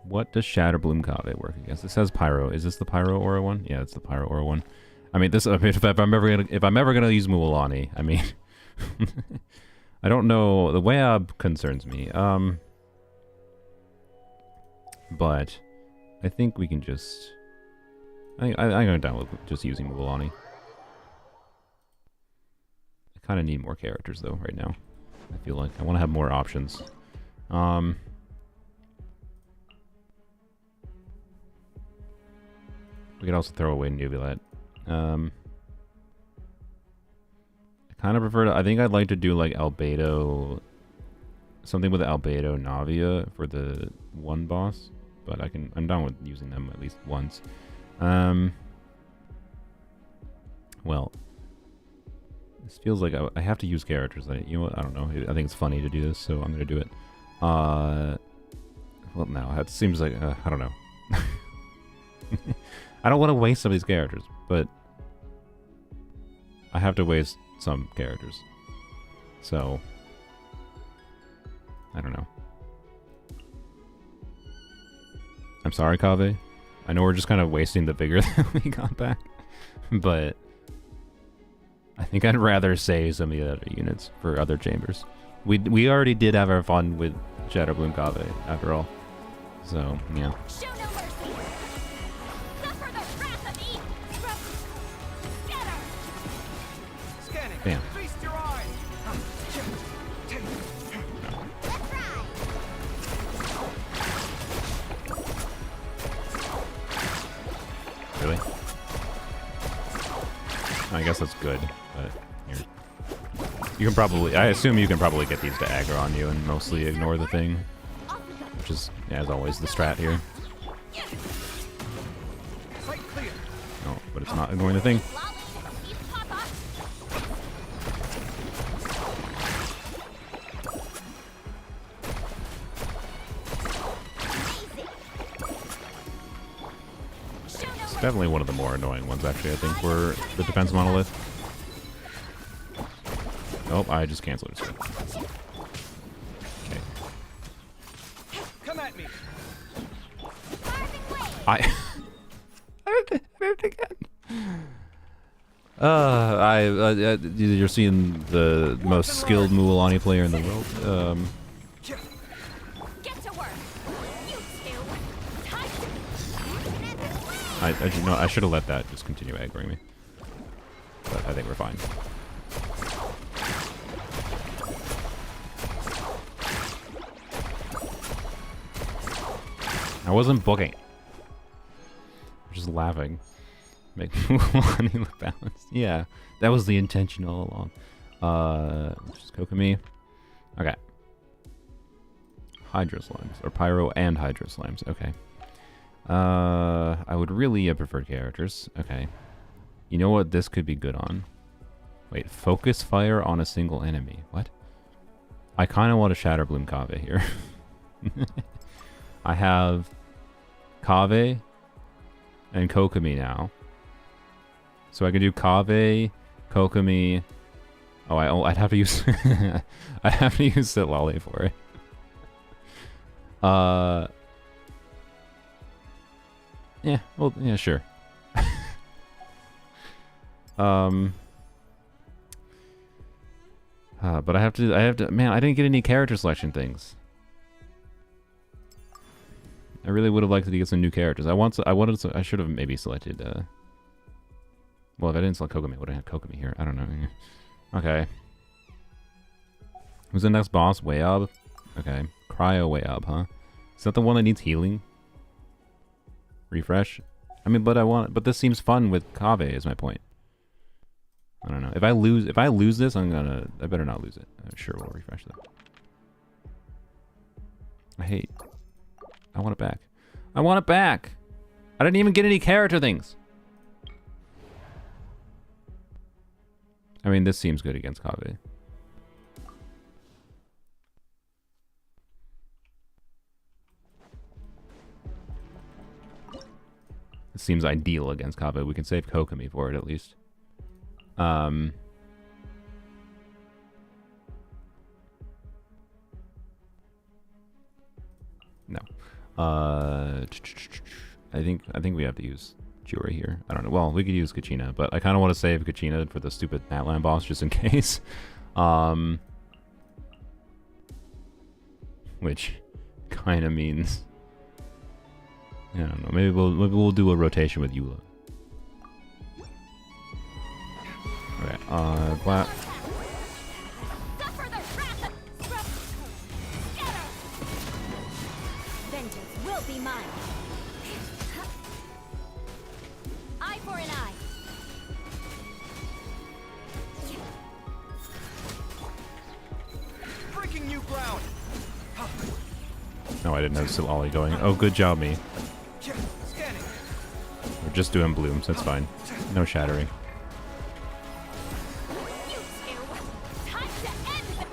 What does Shatter Bloom Cave work against? It says Pyro. Is this the Pyro Aura one? Yeah, it's the Pyro Aura one. I mean, this. I mean, if I'm ever gonna use Mualani, I mean, I don't know. The Wayab concerns me. But I think we can just. I'm going down with just using Mualani. I kind of need more characters though right now. I feel like I want to have more options. We could also throw away Nubilet. I kind of prefer to. I think I'd like to do like Albedo, something with Albedo Navia for the one boss, but I'm down with using them at least once. Well, this feels like I have to use characters. You know what? I don't know. I think it's funny to do this, so I'm gonna do it. Well, no, it seems like I don't know. I don't want to waste some of these characters, but I have to waste some characters. So, I don't know. I'm sorry, Kave. I know we're just kind of wasting the vigor that we got back, but I think I'd rather save some of the other units for other chambers. We already did have our fun with Shatter Bloom Cave, after all. So, yeah.
Show no mercy. Suffer the wrath of Eve. Scatter.
Scanning.
Bam.
Feast your eyes.
Let's ride.
Really? I guess that's good, but here. You can probably, I assume you can probably get these to aggro on you and mostly ignore the thing, which is, as always, the strat here.
Sight clear.
No, but it's not ignoring the thing. It's definitely one of the more annoying ones, actually, I think, for the defense monolith. Oh, I just canceled it. Okay,
me.
Carving way.
I did it again. You're seeing the most skilled Mualani player in the world.
Get to work. You two. Time to...
You know, I should have let that just continue aggroing me. But I think we're fine. I wasn't booking. I'm just laughing. Make Mualani look balanced. Yeah, that was the intention all along. Just Kokomi. Okay. Hydro Slimes. Or Pyro and Hydro Slimes. Okay. I would really have preferred characters. Okay. You know what this could be good on? Wait, focus fire on a single enemy. What? I kind of want to Shatter Bloom Kave here. I have Kave and Kokomi now. So I can do Kave, Kokomi. Oh, I'd have to use I'd have to use Sitlali for it. Yeah, well, yeah, sure. But I have to, man, I didn't get any character selection things. I really would have liked to get some new characters. I should have maybe selected, well, if I didn't select Kokomi, I would have had Kokomi here. I don't know. Okay. Who's the next boss? Wayab? Okay. Cryo Wayab, huh? Is that the one that needs healing? Refresh? I mean, but this seems fun with Kave is my point. I don't know. If I lose this, I better not lose it. I'm sure we'll refresh though. I want it back. I want it back! I didn't even get any character things! I mean, this seems good against Kave. It seems ideal against Kave. We can save Kokomi for it at least. No. I think we have to use Jura here. I don't know. Well, we could use Kachina, but I kind of want to save Kachina for the stupid Matland boss just in case. Which kind of means, I don't know. Maybe we'll do a rotation with Eula. Okay. Black.
Suffer the wrath of... Shatter. Vengeance will be mine. Eye for an eye.
Breaking new ground.
No, I didn't have Silali going. Oh, good job, me.
Scanning.
We're just doing blooms. That's fine. No shattering.
You two. Time to end this.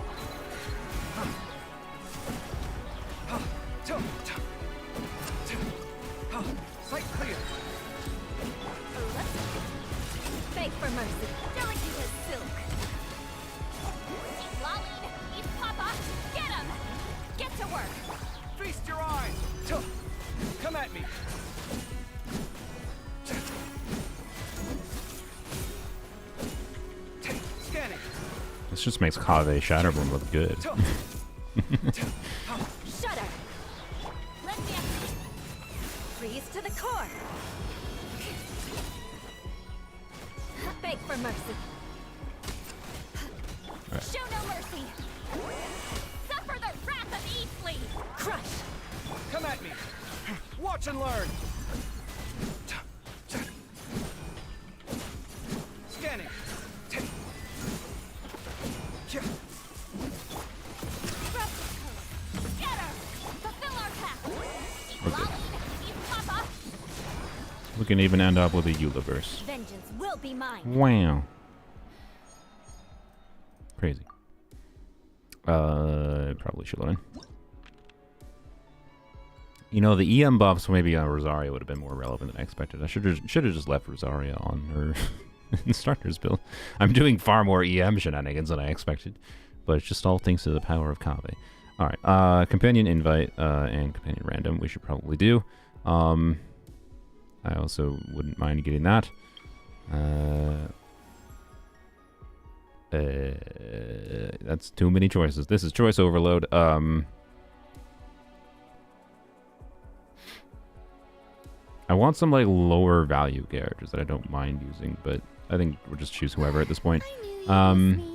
Sight clear.
Beg for mercy. Delicate as silk. Lolly, eat Papa. Get him. Get to work.
Feast your eyes. Come at me. Scanning.
This just makes Kave Shatterbloom look good.
Shatter. Let me freeze to the core. Beg for mercy.
Right.
Show no mercy. Suffer the wrath of Eastleigh. Crush.
Come at me. Watch and learn. Scanning.
Shatter. Fulfill our path.
Okay.
Lolly, eat Papa.
We can even end up with a Eulaverse.
Vengeance will be mine.
Wow. Crazy. Probably should let in. You know, the EM buffs maybe on Rosaria would have been more relevant than I expected. I should have just left Rosaria on her starter's build. I'm doing far more EM shenanigans than I expected, but it's just all thanks to the power of Kave. Alright, companion invite and companion random we should probably do. I also wouldn't mind getting that. That's too many choices. This is choice overload. I want some like lower value characters that I don't mind using, but I think we'll just choose whoever at this point.
I knew you'd miss me.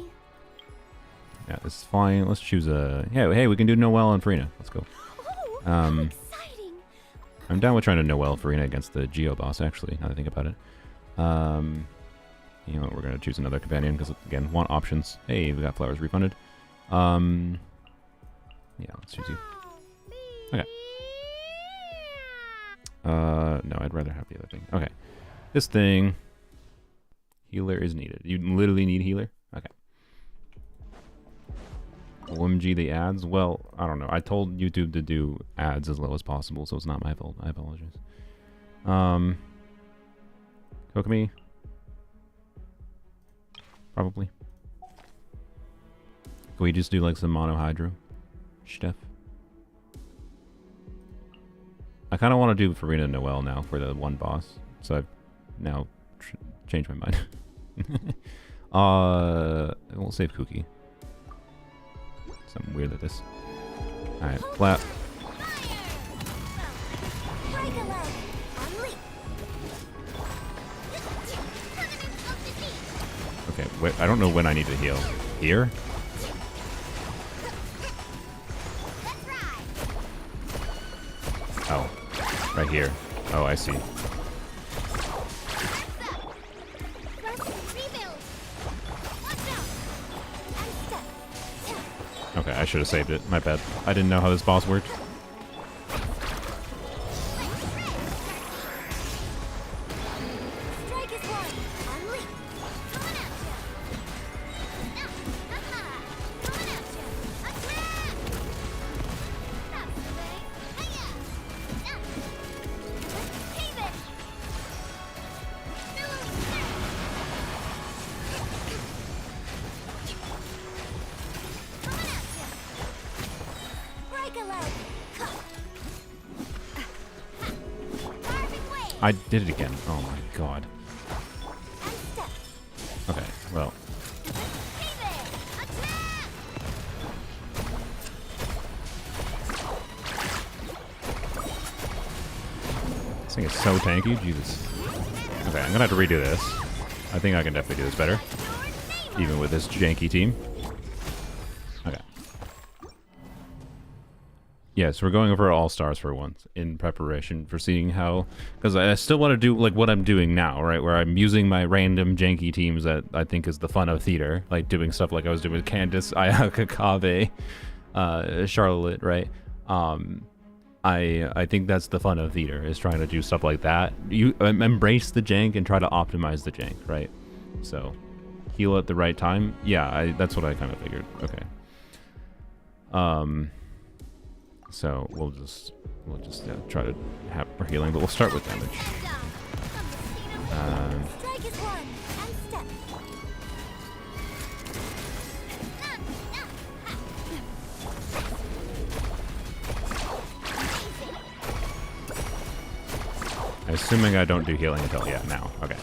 Yeah, this is fine. Let's choose a... Hey, we can do Noelle and Farina. Let's go.
Oh, how exciting!
I'm down with trying to Noelle Farina against the Geo boss, actually, now that I think about it. You know what, we're going to choose another companion, because, again, want options. Hey, we got flowers refunded. Yeah, let's choose you. Okay. No, I'd rather have the other thing. Okay. This thing... Healer is needed. You literally need healer? Okay. OMG, the ads? Well, I don't know. I told YouTube to do ads as low as possible, so it's not my fault. I apologize. Kokomi? Probably. Can we just do like some mono hydro stuff? I kind of want to do Farina and Noelle now for the one boss, so I've now changed my mind. We'll save Cookie. Something weird like this. Alright, clap. Okay, wait, I don't know when I need to heal. Here? Oh, right here. Oh, I see. Okay, I should have saved it. My bad. I didn't know how this boss worked. I did it again. Oh my god. Okay, well. This thing is so tanky, Jesus. Okay, I'm gonna have to redo this. I think I can definitely do this better. Even with this janky team. Okay. Yes, we're going over all-stars for once in preparation for seeing how... Because I still want to do like what I'm doing now, right? Where I'm using my random janky teams that I think is the fun of theater. Like doing stuff like I was doing with Candace, Ayaka, Kave, Charlotte, right? I think that's the fun of theater, is trying to do stuff like that. You embrace the jank and try to optimize the jank, right? So, heal at the right time. Yeah, that's what I kind of figured. Okay. So we'll just try to have for healing, but we'll start with damage. Assuming I don't do healing until now. Okay.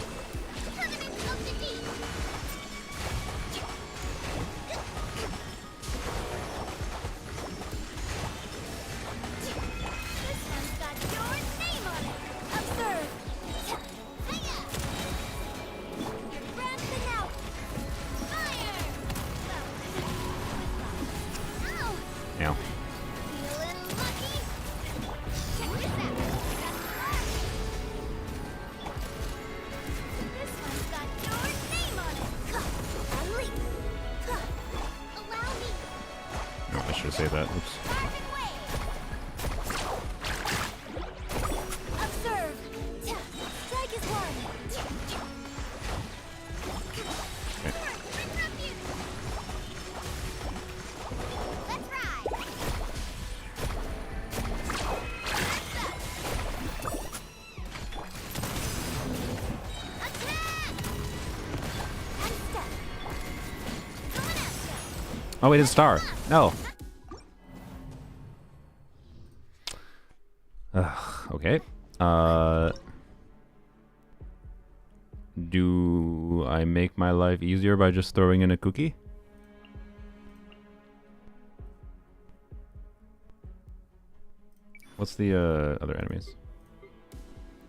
Oh, wait, it's star. No. Okay. Do I make my life easier by just throwing in a cookie? What's the other enemies?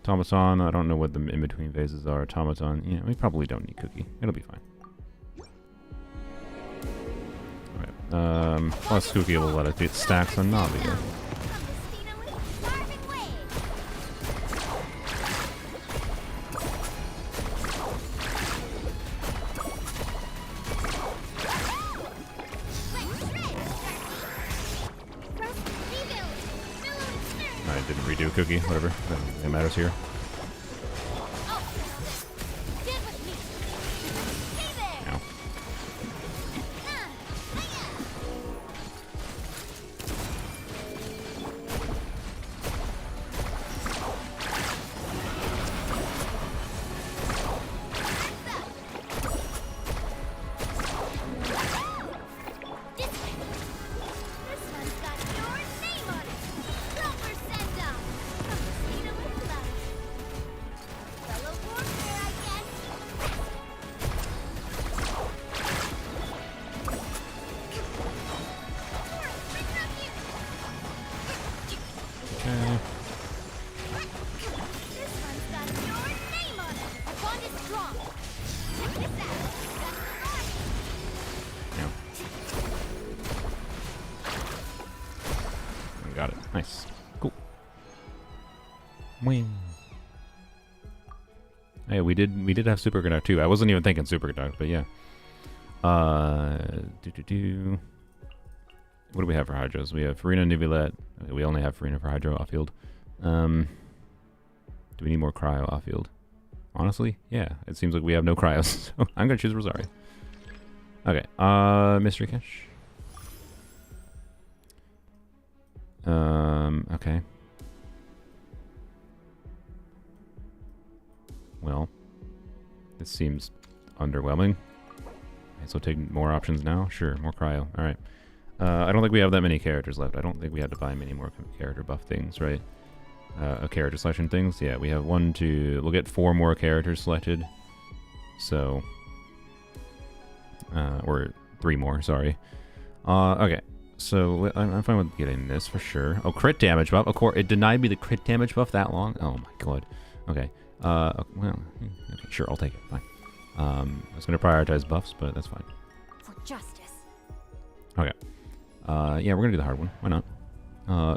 Automaton, I don't know what the in-between phases are. Automaton, yeah, we probably don't need cookie. It'll be fine. Alright, plus cookie will let us get stacks on Navi. I didn't redo cookie, whatever. That matters here. Ow. Got it. Nice. Cool. Wing. Hey, we did have super conduct too. I wasn't even thinking super conduct, but yeah. What do we have for hydros? We have Farina, Nivulette. Okay, we only have Farina for hydro off field. Do we need more cryo off field? Honestly, yeah. It seems like we have no cryos, so I'm gonna choose Rosaria. Okay. Mystery Cache. Okay. Well, this seems underwhelming. Okay, so take more options now? Sure, more cryo. Alright. I don't think we have that many characters left. I don't think we had to buy many more character buff things, right? Character selection things? Yeah, we have 1, 2... We'll get 4 more characters selected. So... or 3 more, sorry. Okay. So, I'm fine with getting this for sure. Oh, crit damage buff. Of course, it denied me the crit damage buff that long? Oh my god. Okay. Well, okay, sure, I'll take it. Fine. I was going to prioritize buffs, but that's fine.
For justice.
Okay. Yeah, we're going to do the hard one. Why not?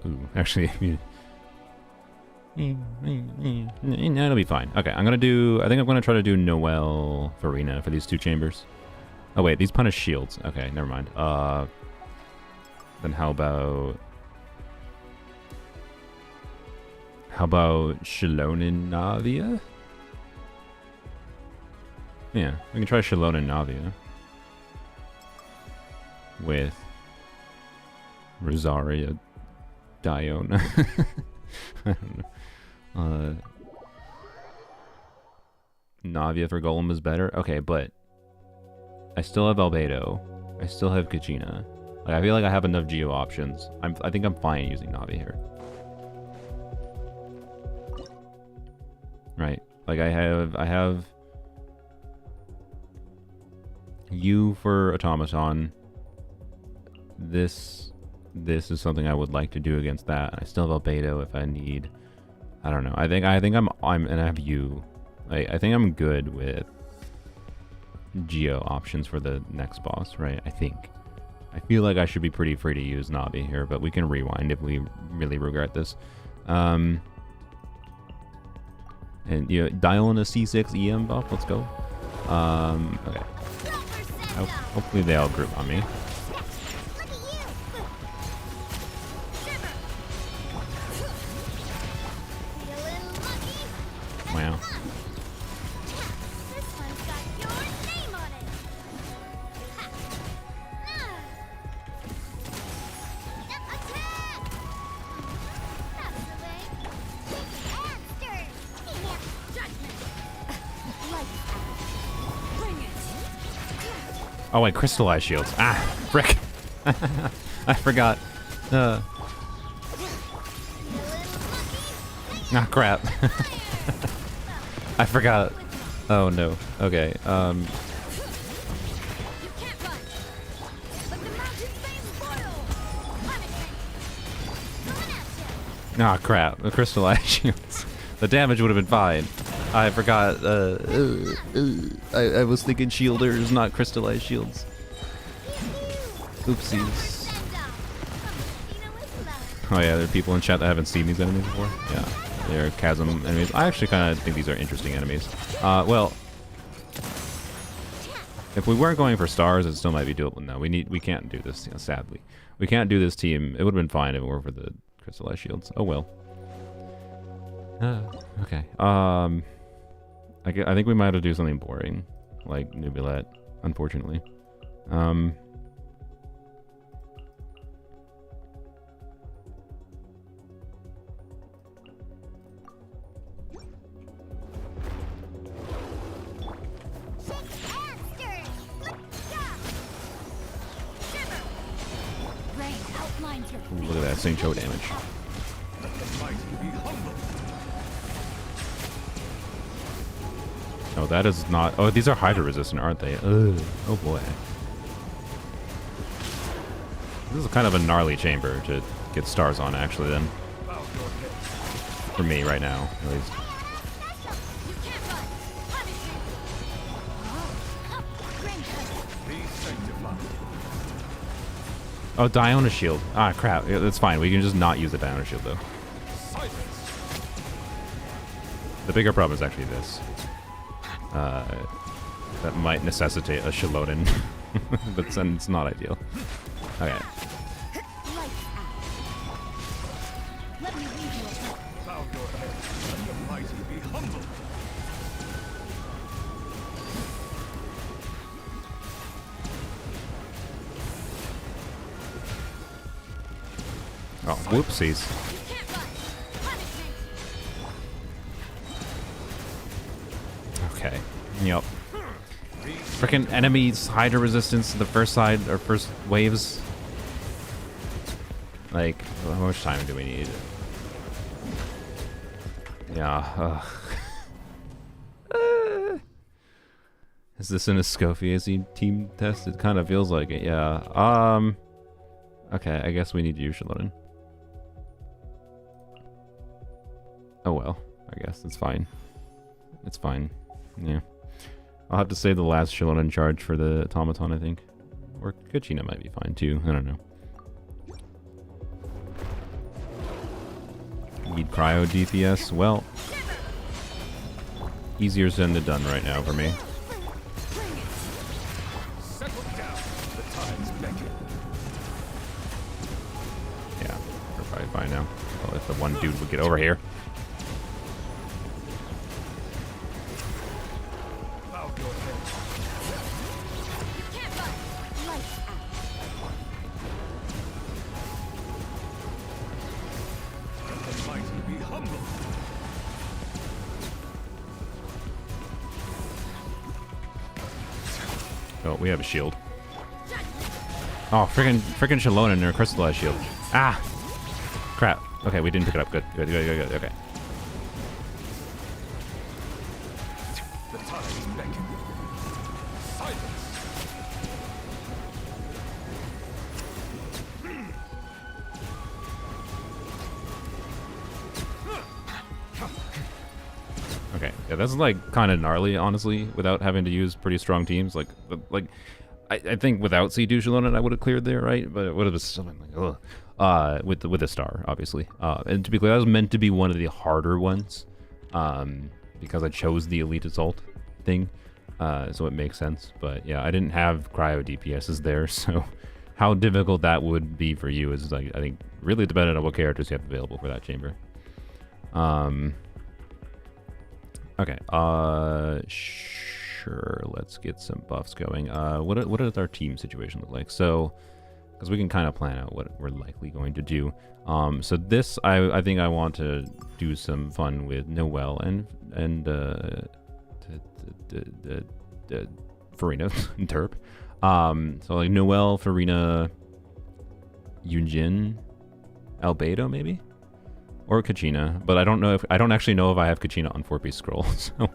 Ooh, actually, it'll be fine. Okay, I think I'm going to try to do Noelle Farina for these 2 chambers. Oh, wait, these punish shields. Okay, never mind. Then how about Shalon and Navia? Yeah, we can try Shalon and Navia with Rosaria Dione. I don't know. Navia for Golem is better. Okay, but I still have Albedo. I still have Kachina. Like, I feel like I have enough geo options. I think I'm fine using Navi here. Right. Like I have you for Automaton. This is something I would like to do against that. I still have Albedo if I need. I don't know. I think I'm and I have you. I think I'm good with geo options for the next boss, right? I think. I feel like I should be pretty free to use Navi here, but we can rewind if we really regret this. And you know, dial in a C6 EM buff. Let's go. Okay. Hopefully they all group on me. Wow. Oh, wait, crystallized shields. Ah, frick. I forgot. Ah, crap. I forgot. Oh, no. Okay,
You can't run. Let the mountain flames boil. Punishment. Coming at ya.
Ah, crap. The crystallized shields. The damage would have been fine. I forgot. I was thinking shielders, not crystallized shields. Oopsies.
Send off. Come with love.
Oh yeah, there are people in chat that haven't seen these enemies before. Yeah, they're chasm enemies. I actually kind of think these are interesting enemies. Well, if we weren't going for stars, it still might be doable. No, we can't do this. You know, sadly, we can't do this team. It would have been fine if it were for the crystallized shields. Oh well. Okay. I think we might have to do something boring, like Nubilette, unfortunately. Ooh, look at that, Saint Cho damage. Oh, that is not... Oh, these are Hydra resistant, aren't they? Ugh. Oh boy. This is kind of a gnarly chamber to get stars on, actually, then. For me, right now, at least. Oh, Diona shield. Ah, crap. Yeah, that's fine. We can just not use the Diona shield, though. The bigger problem is actually this. That might necessitate a Shiloden. But then it's not ideal. Okay. Oh, whoopsies. Okay. Yep. Frickin' enemies Hydra resistance to the first side or first waves. Like, how much time do we need? Yeah. Is this an Escophiacy team test? It kind of feels like it. Yeah. Okay. I guess we need to use Shiloden. Oh well. I guess it's fine. It's fine. Yeah. I'll have to save the last Shiloden charge for the Automaton, I think. Or Kachina might be fine too. I don't know. Need cryo DPS? Well, easier said than done right now for me. Yeah, we're probably fine now. Well, if the one dude would get over here. Oh, we have a shield. Oh, freaking Shiloden or crystallized shield. Ah! Crap. Okay, we didn't pick it up. Good. Okay. Okay, yeah, that's like kind of gnarly, honestly, without having to use pretty strong teams. Like I think without C2 Shiloden, I would have cleared there, right? But it would have been something like, ugh. With a star, obviously. And to be clear, that was meant to be one of the harder ones, because I chose the Elite Assault thing, so it makes sense. But yeah, I didn't have cryo DPSs there, so how difficult that would be for you is, like, I think, really dependent on what characters you have available for that chamber. Okay, sure, let's get some buffs going. What does our team situation look like? So, because we can kind of plan out what we're likely going to do. So this, I think I want to do some fun with Noelle and Farina and Terp. So like Noelle, Farina, Yunjin, Albedo maybe? or Kachina, but I don't actually know if I have Kachina on 4-piece scroll, so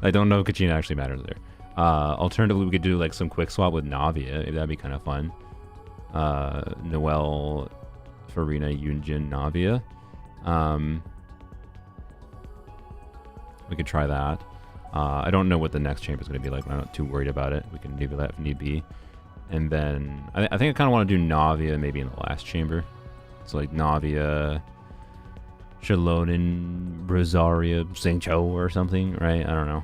I don't know if Kachina actually matters there. Alternatively, we could do like some quick swap with Navia. Maybe that'd be kind of fun. Noelle, Farina, Yunjin, Navia. We could try that. I don't know what the next chamber is going to be like. I'm not too worried about it. We can maybe that if need be. And then I think I kind of want to do Navia maybe in the last chamber. So like Navia, Shalonin, Rosaria, Singcho or something, right? I don't know.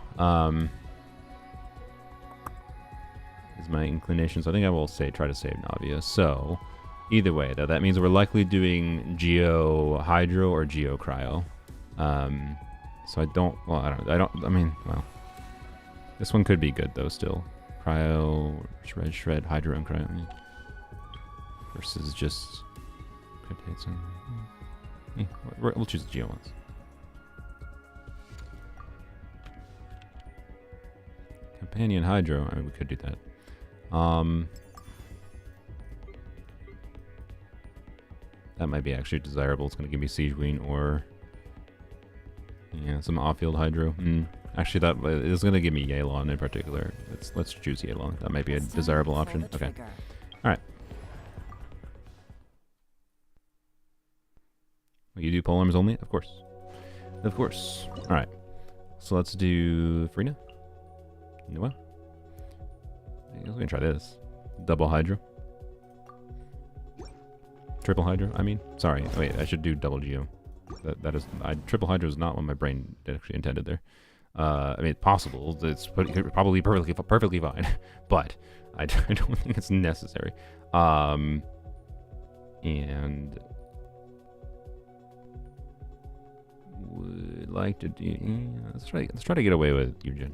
Is my inclination. So I think I will try to save Navia. So either way, though, that means we're likely doing Geo Hydro or Geo Cryo. So I mean, well, this one could be good though still. Cryo, Shred, Hydro, and Cryo. Versus just... We'll choose the Geo ones. Companion Hydro, I mean, we could do that. That might be actually desirable. It's going to give me Siege Queen or... Yeah, some off-field Hydro. Actually, that is going to give me Yelan in particular. Let's choose Yelan. That might be a desirable option. Okay. All right. Will you do polearms only? Of course. Of course. All right. So let's do Farina. Well, I guess we can try this. Double Hydro. Triple Hydro, I mean. Sorry. Wait, I should do double Geo. Triple Hydro is not what my brain actually intended there. I mean, it's possible. It's probably perfectly fine, but I don't think it's necessary. And would like to do. Yeah, let's try to get away with Yujin,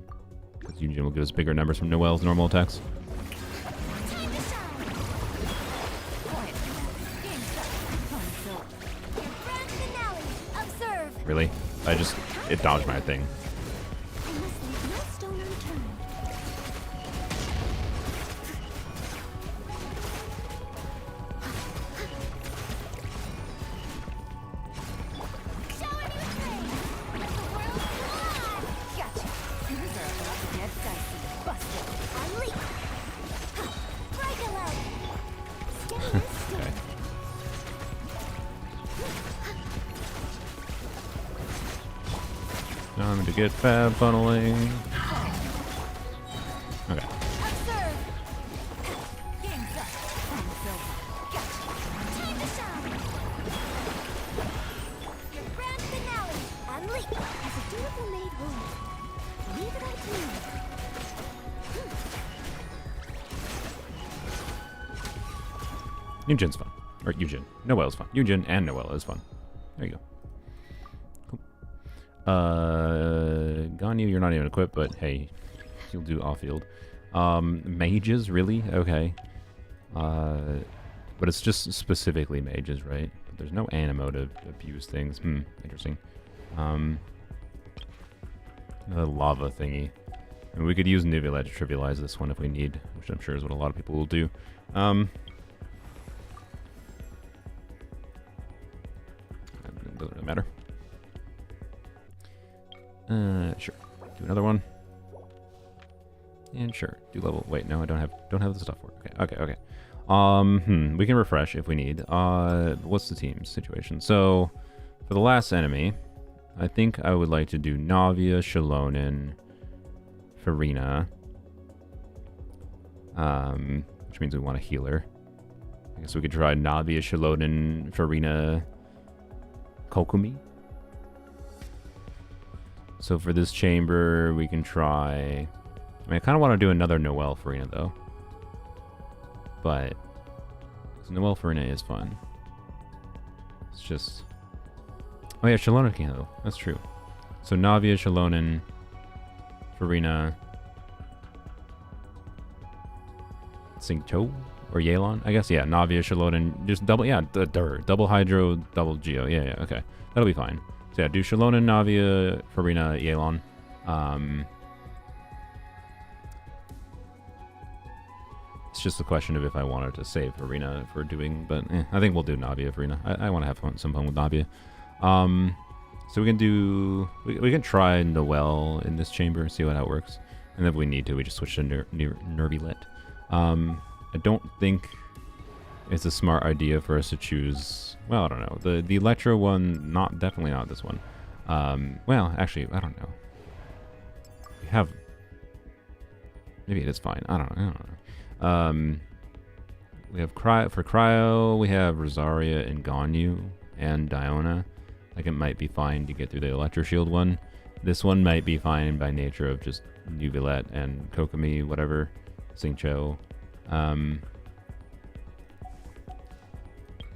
because Yujin will give us bigger numbers from Noelle's normal attacks. Really? It dodged my thing. Time to get fab funneling. Okay. Yujin's fun. Or Yujin. Noelle's fun. Yujin and Noelle is fun. There you go. Ganyu, you're not even equipped, but hey, you'll do off-field. Mages, really? Okay. But it's just specifically mages, right? But there's no animo to abuse things. Interesting. Another lava thingy. And we could use Nivela to trivialize this one if we need, which I'm sure is what a lot of people will do. It doesn't really matter. Sure. Do another one. And sure. Do level. Wait, no, I don't have the stuff for it. Okay. We can refresh if we need. What's the team's situation? So, for the last enemy, I think I would like to do Navia, Shalonin, Farina. Which means we want a healer. I guess we could try Navia, Shalonin, Farina, Kokumi. So for this chamber, we can try... I mean, I kind of want to do another Noelle Farina, though. But... Noelle Farina is fun. It's just... Oh yeah, Shalonin can handle. That's true. So Navia, Shalonin, Farina... Singcho? Or Yelan? I guess, yeah. Navia, Shalonin... Just double... Yeah, double Hydro, double Geo. Yeah, okay. That'll be fine. So yeah, do Shalonin, Navia, Farina, Yelan. It's just a question of if I wanted to save Arena for doing, but I think we'll do Navia for Arena. I want to have some fun with Navia. So we can do, we can try Noelle in this chamber, see how it works. And if we need to, we just switch to Nervilet. I don't think it's a smart idea for us to choose, well, I don't know. The Electro one, definitely not this one. Well, actually, I don't know. We have, maybe it is fine. I don't know. We have for Cryo, we have Rosaria and Ganyu and Diona. Like, it might be fine to get through the Electro Shield one. This one might be fine by nature of just Nuvilet and Kokomi, whatever. Xingqiu.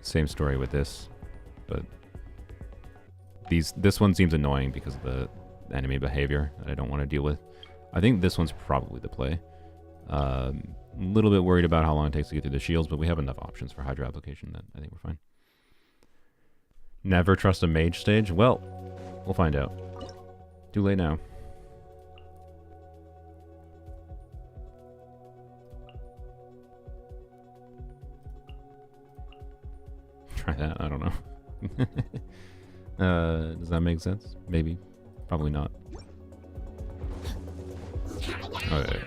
Same story with this, but this one seems annoying because of the enemy behavior that I don't want to deal with. I think this one's probably the play. A little bit worried about how long it takes to get through the shields, but we have enough options for Hydra application that I think we're fine. Never trust a mage stage? Well, we'll find out. Too late now. Try that? I don't know. Does that make sense? Maybe. Probably not. Okay,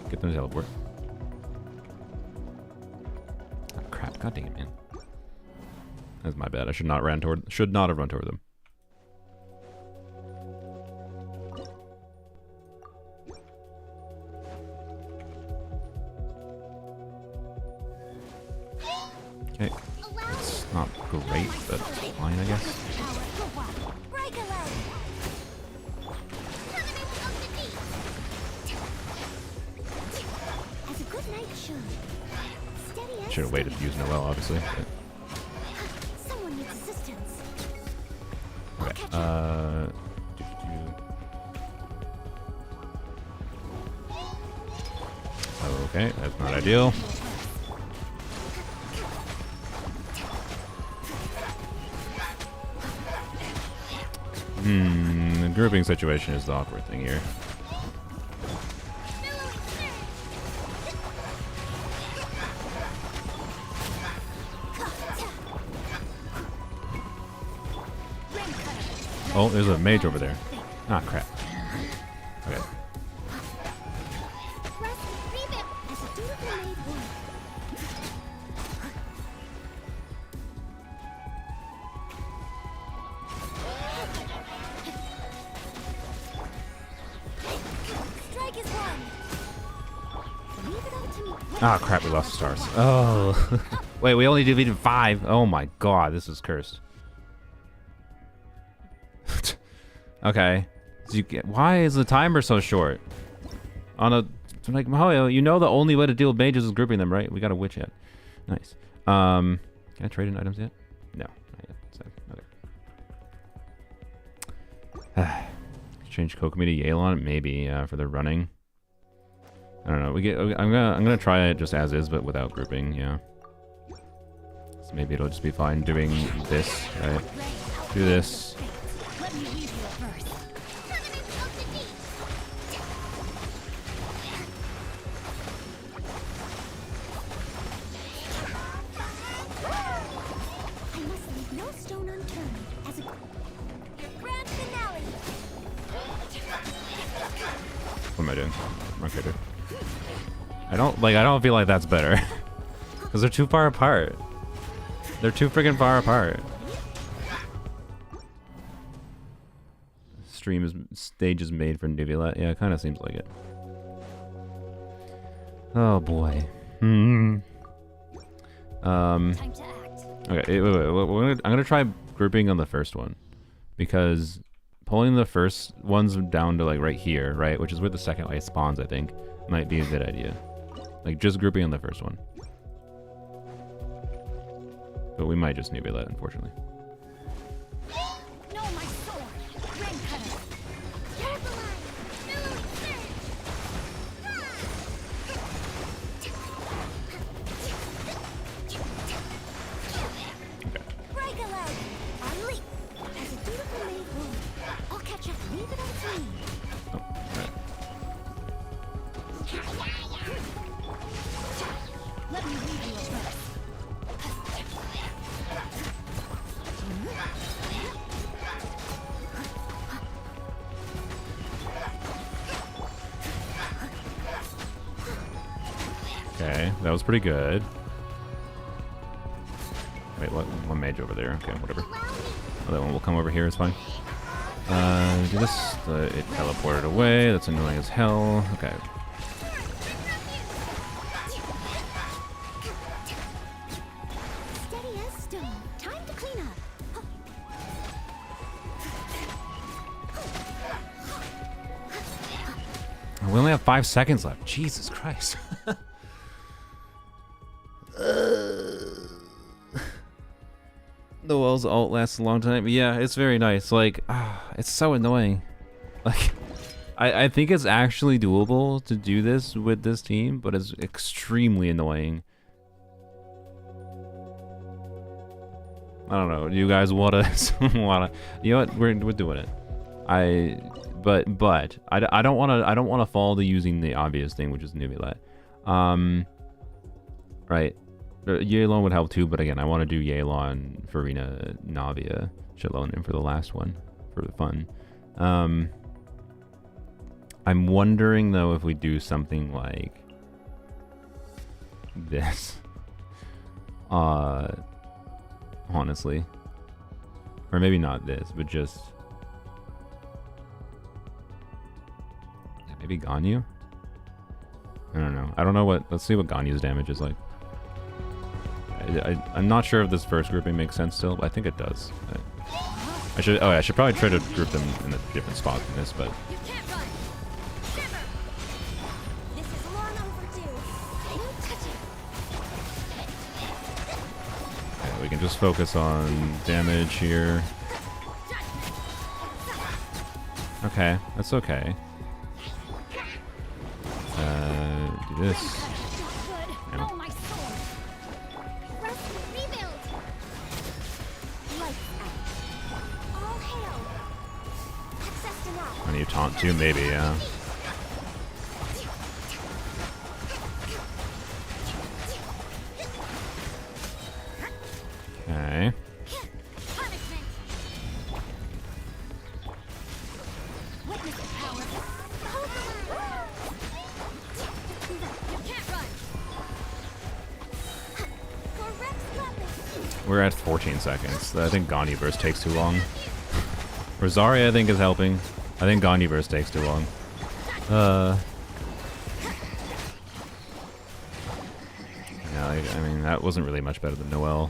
get them to teleport. Oh, crap. God dang it, man. That's my bad. I should not have run toward them. Okay. It's not great, but it's fine, I guess. Should have waited to use Noelle, obviously. But... Okay. Okay, that's not ideal. The grouping situation is the awkward thing here. Oh, there's a mage over there. Ah, crap. Okay. Ah, crap, we lost the stars. Oh. Wait, we only defeated 5. Oh my god, this is cursed. Okay. So why is the timer so short? On a... Like, Mahoyo, you know the only way to deal with mages is grouping them, right? We got a witch yet. Nice. Can I trade in items yet? No, not yet. So, okay. Change Kokomi to Yelan? Maybe, for the running. I don't know. I'm gonna try it just as is, but without grouping. Yeah. So maybe it'll just be fine doing this. Right? Do this. What am I doing? Okay, dude. I don't feel like that's better. Because they're too far apart. They're too freaking far apart. Stage is made for Nuvilet. Yeah, it kind of seems like it. Oh boy.
Time to act.
Okay, wait. I'm gonna try grouping on the first one, because pulling the first ones down to like right here, right, which is where the second light spawns, I think, might be a good idea. Like just grouping on the first one. But we might just Nuvilet, unfortunately.
No, my sword. Red cutter. Here's the line. Billowing surge.
Okay.
Break aloud. On leap. As a dutiful maid would. I'll catch up. Leave it on me.
Oh, alright. that was pretty good. Wait, what? One mage over there. Okay, whatever. Oh, that one will come over here. It's fine. Do this. It teleported away. That's annoying as hell. Okay.
Steady as stone. Time to clean up.
We only have 5 seconds left. Jesus Christ. Noel's ult lasts a long time. Yeah, it's very nice. Like, it's so annoying. Like, I think it's actually doable to do this with this team, but it's extremely annoying. I don't know. Do you guys wanna You know what? We're doing it. But I don't wanna fall to using the obvious thing, which is Nubulette. Right. Yealon would help too, but again, I want to do Yealon, Farina, Navia, Shallonen for the last one, for the fun. I'm wondering though if we do something like this. Honestly. Or maybe not this, but just... maybe Ganyu? I don't know. I don't know what... Let's see what Ganyu's damage is like. I'm not sure if this first grouping makes sense still, but I think it does. I should probably try to group them in a different spot than this, but...
You can't run. Shiver. This is long overdue. Don't touch it.
Yeah, we can just focus on damage here. Okay, that's okay. Do this.
Good.
Yeah.
Oh, my sword. Rest, rebuild. Lights out. All hail. Access denied.
I need taunt too, maybe, yeah. Okay.
Punishment. Witness the power. Hold the line. You can't run. For Rex weapon.
We're at 14 seconds. I think Ganyverse takes too long. Rosaria, I think, is helping. I think Ganyverse takes too long. Yeah, I mean, that wasn't really much better than Noel.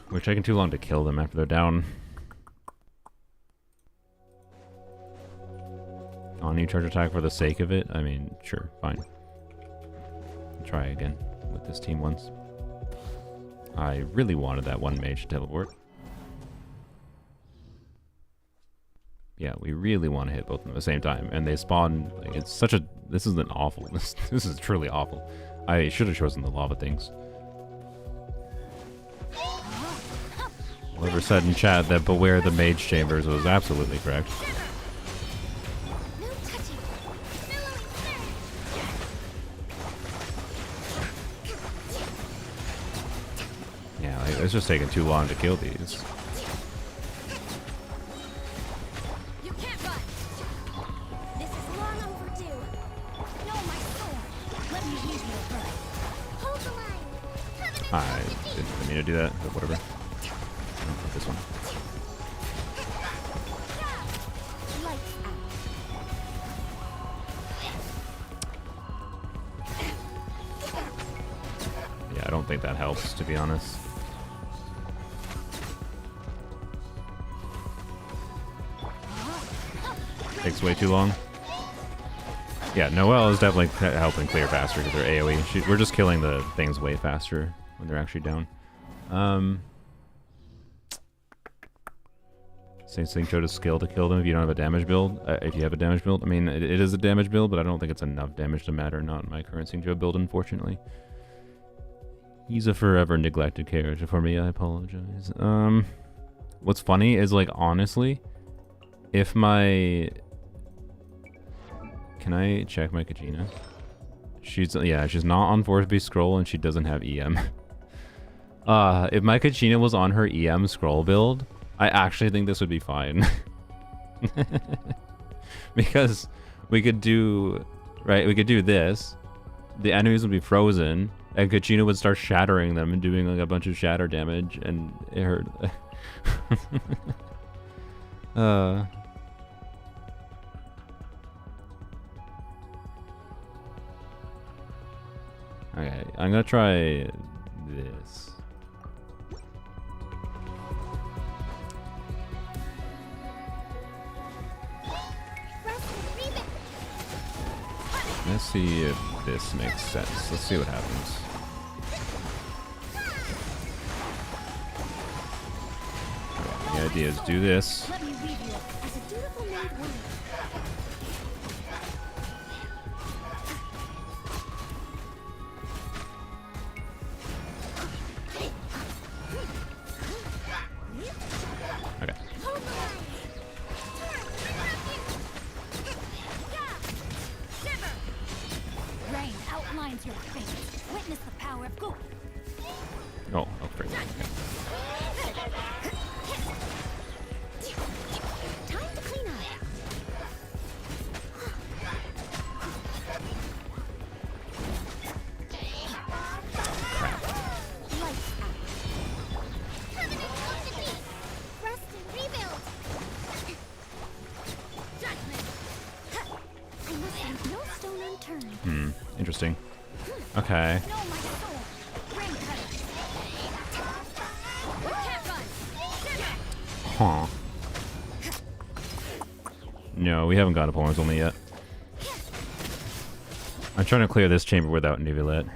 We're taking too long to kill them after they're down. Ganyu charge attack for the sake of it? I mean, sure, fine. Try again with this team once. I really wanted that one mage to teleport. Yeah, we really want to hit both of them at the same time, and they spawn. Like, it's such a. This is an awful. This is truly awful. I should have chosen the lava things. Whoever said in chat that beware the mage chambers was absolutely correct.
No touching.
Yeah, like, it's just taking too long to kill these.
You can't run. This is long overdue. No, my sword. Let me use your bird. Hold the line.
I didn't mean to do that, but whatever. This one.
Lights out.
Yeah, I don't think that helps, to be honest. Takes way too long. Yeah, Noelle is definitely helping clear faster because they're AoE. We're just killing the things way faster when they're actually down. Same show to skill to kill them if you don't have a damage build. If you have a damage build, I mean, it is a damage build, but I don't think it's enough damage to matter. Not in my current Singjo build, unfortunately. He's a forever neglected character for me. I apologize. What's funny is, like, honestly, if my... Can I check my Kajina? She's not on 4-beat scroll and she doesn't have EM. If my Kachina was on her EM scroll build, I actually think this would be fine. Because we could do, right, we could do this, the enemies would be frozen, and Kachina would start shattering them and doing like a bunch of shatter damage, and it hurt. Okay, I'm gonna try this. Let's see if this makes sense. Let's see what happens. Okay, the idea is do this.
Let me leave you as a dutiful maid woman.
Okay.
Hold the line. Shiver. Rain outlines your fate. Witness the power of Goop.
Oh, great. Okay.
Time to clean up. Lights out. Rest and rebuild. Judgment. I must leave no stone unturned.
Interesting. Okay.
No, my soul. Rain cutter. Can't run. Shiver.
Huh. No, we haven't got a Polar's Only yet. I'm trying to clear this chamber without Nivelet.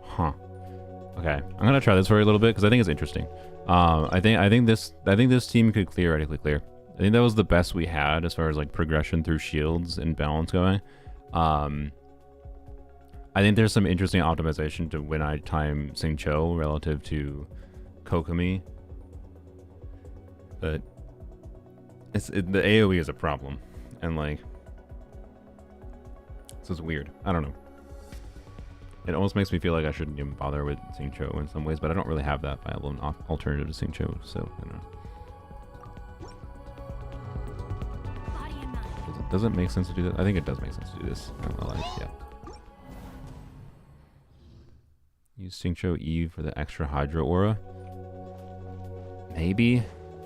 Huh. Okay, I'm gonna try this for a little bit because I think it's interesting. I think this team could theoretically clear. I think that was the best we had as far as like progression through shields and balance going. I think there's some interesting optimization to when I time Xingqiu relative to Kokomi. But the AoE is a problem, and like this is weird. I don't know. It almost makes me feel like I shouldn't even bother with Xingqiu in some ways, but I don't really have that viable alternative to Xingqiu, so I don't know.
Body and mind.
Does it make sense to do that? I think it does make sense to do this. I don't know, like, yeah. Use Xingqiu E for the extra Hydro Aura. Maybe.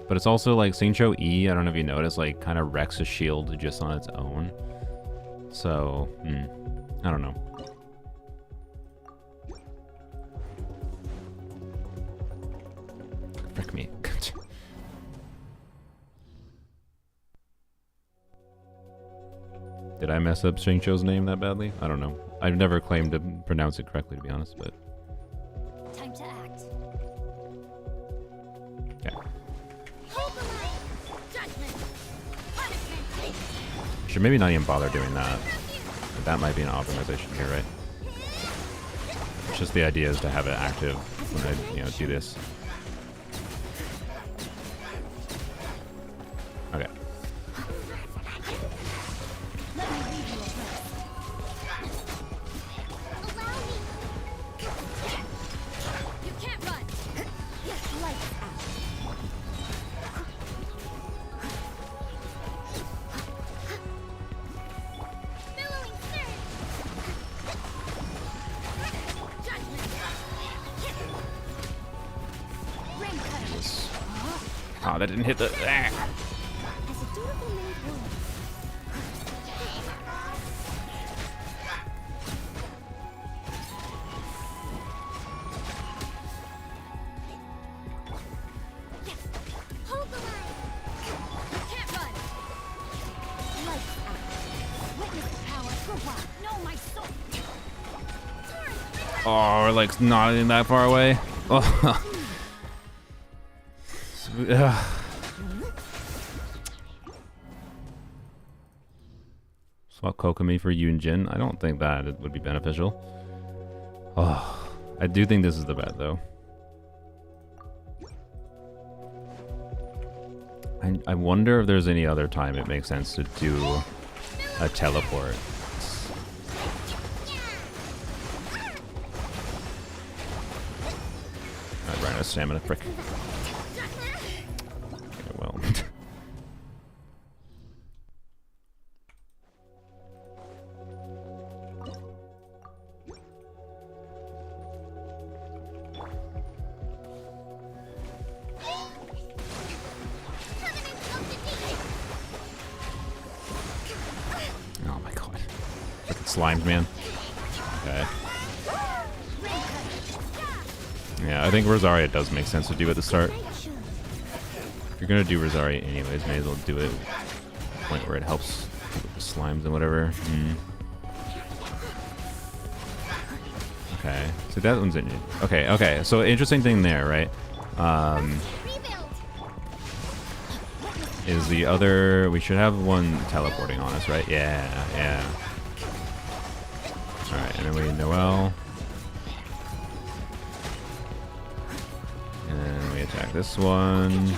But it's also like Xingqiu E, I don't know if you noticed, like kind of wrecks a shield just on its own. So, I don't know. Frick me. Did I mess up Xingqiu's name that badly? I don't know. I've never claimed to pronounce it correctly, to be honest, but...
Time to act.
Okay.
Hold the line. Judgment. Punishment.
Should maybe not even bother doing that. But that might be an optimization here, right? It's just the idea is to have it active when I, do this. Okay.
Let me leave you abreast. Allow me. You can't run. Lights out. Billowing surge. Judgment. Rain cutter.
Oh, that didn't hit the...
As a dutiful maid woman. Hold the line. You can't run. Lights out. Witness the power for what? No, my soul.
Oh, we're like not even that far away. Oh. Swap Kokomi for Yunjin. I don't think that it would be beneficial. Oh, I do think this is the bet though. I wonder if there's any other time it makes sense to do a teleport. I ran out of stamina, frick. Okay, well. slimed man. Okay. Yeah, I think Rosaria does make sense to do at the start. If you're gonna do Rosaria anyways, may as well do it at the point where it helps with the slimes and whatever. Okay, so that one's in. Okay. So interesting thing there, right? Is the other? We should have one teleporting on us, right? Yeah. All right, and then we Noel. And then we attack this one.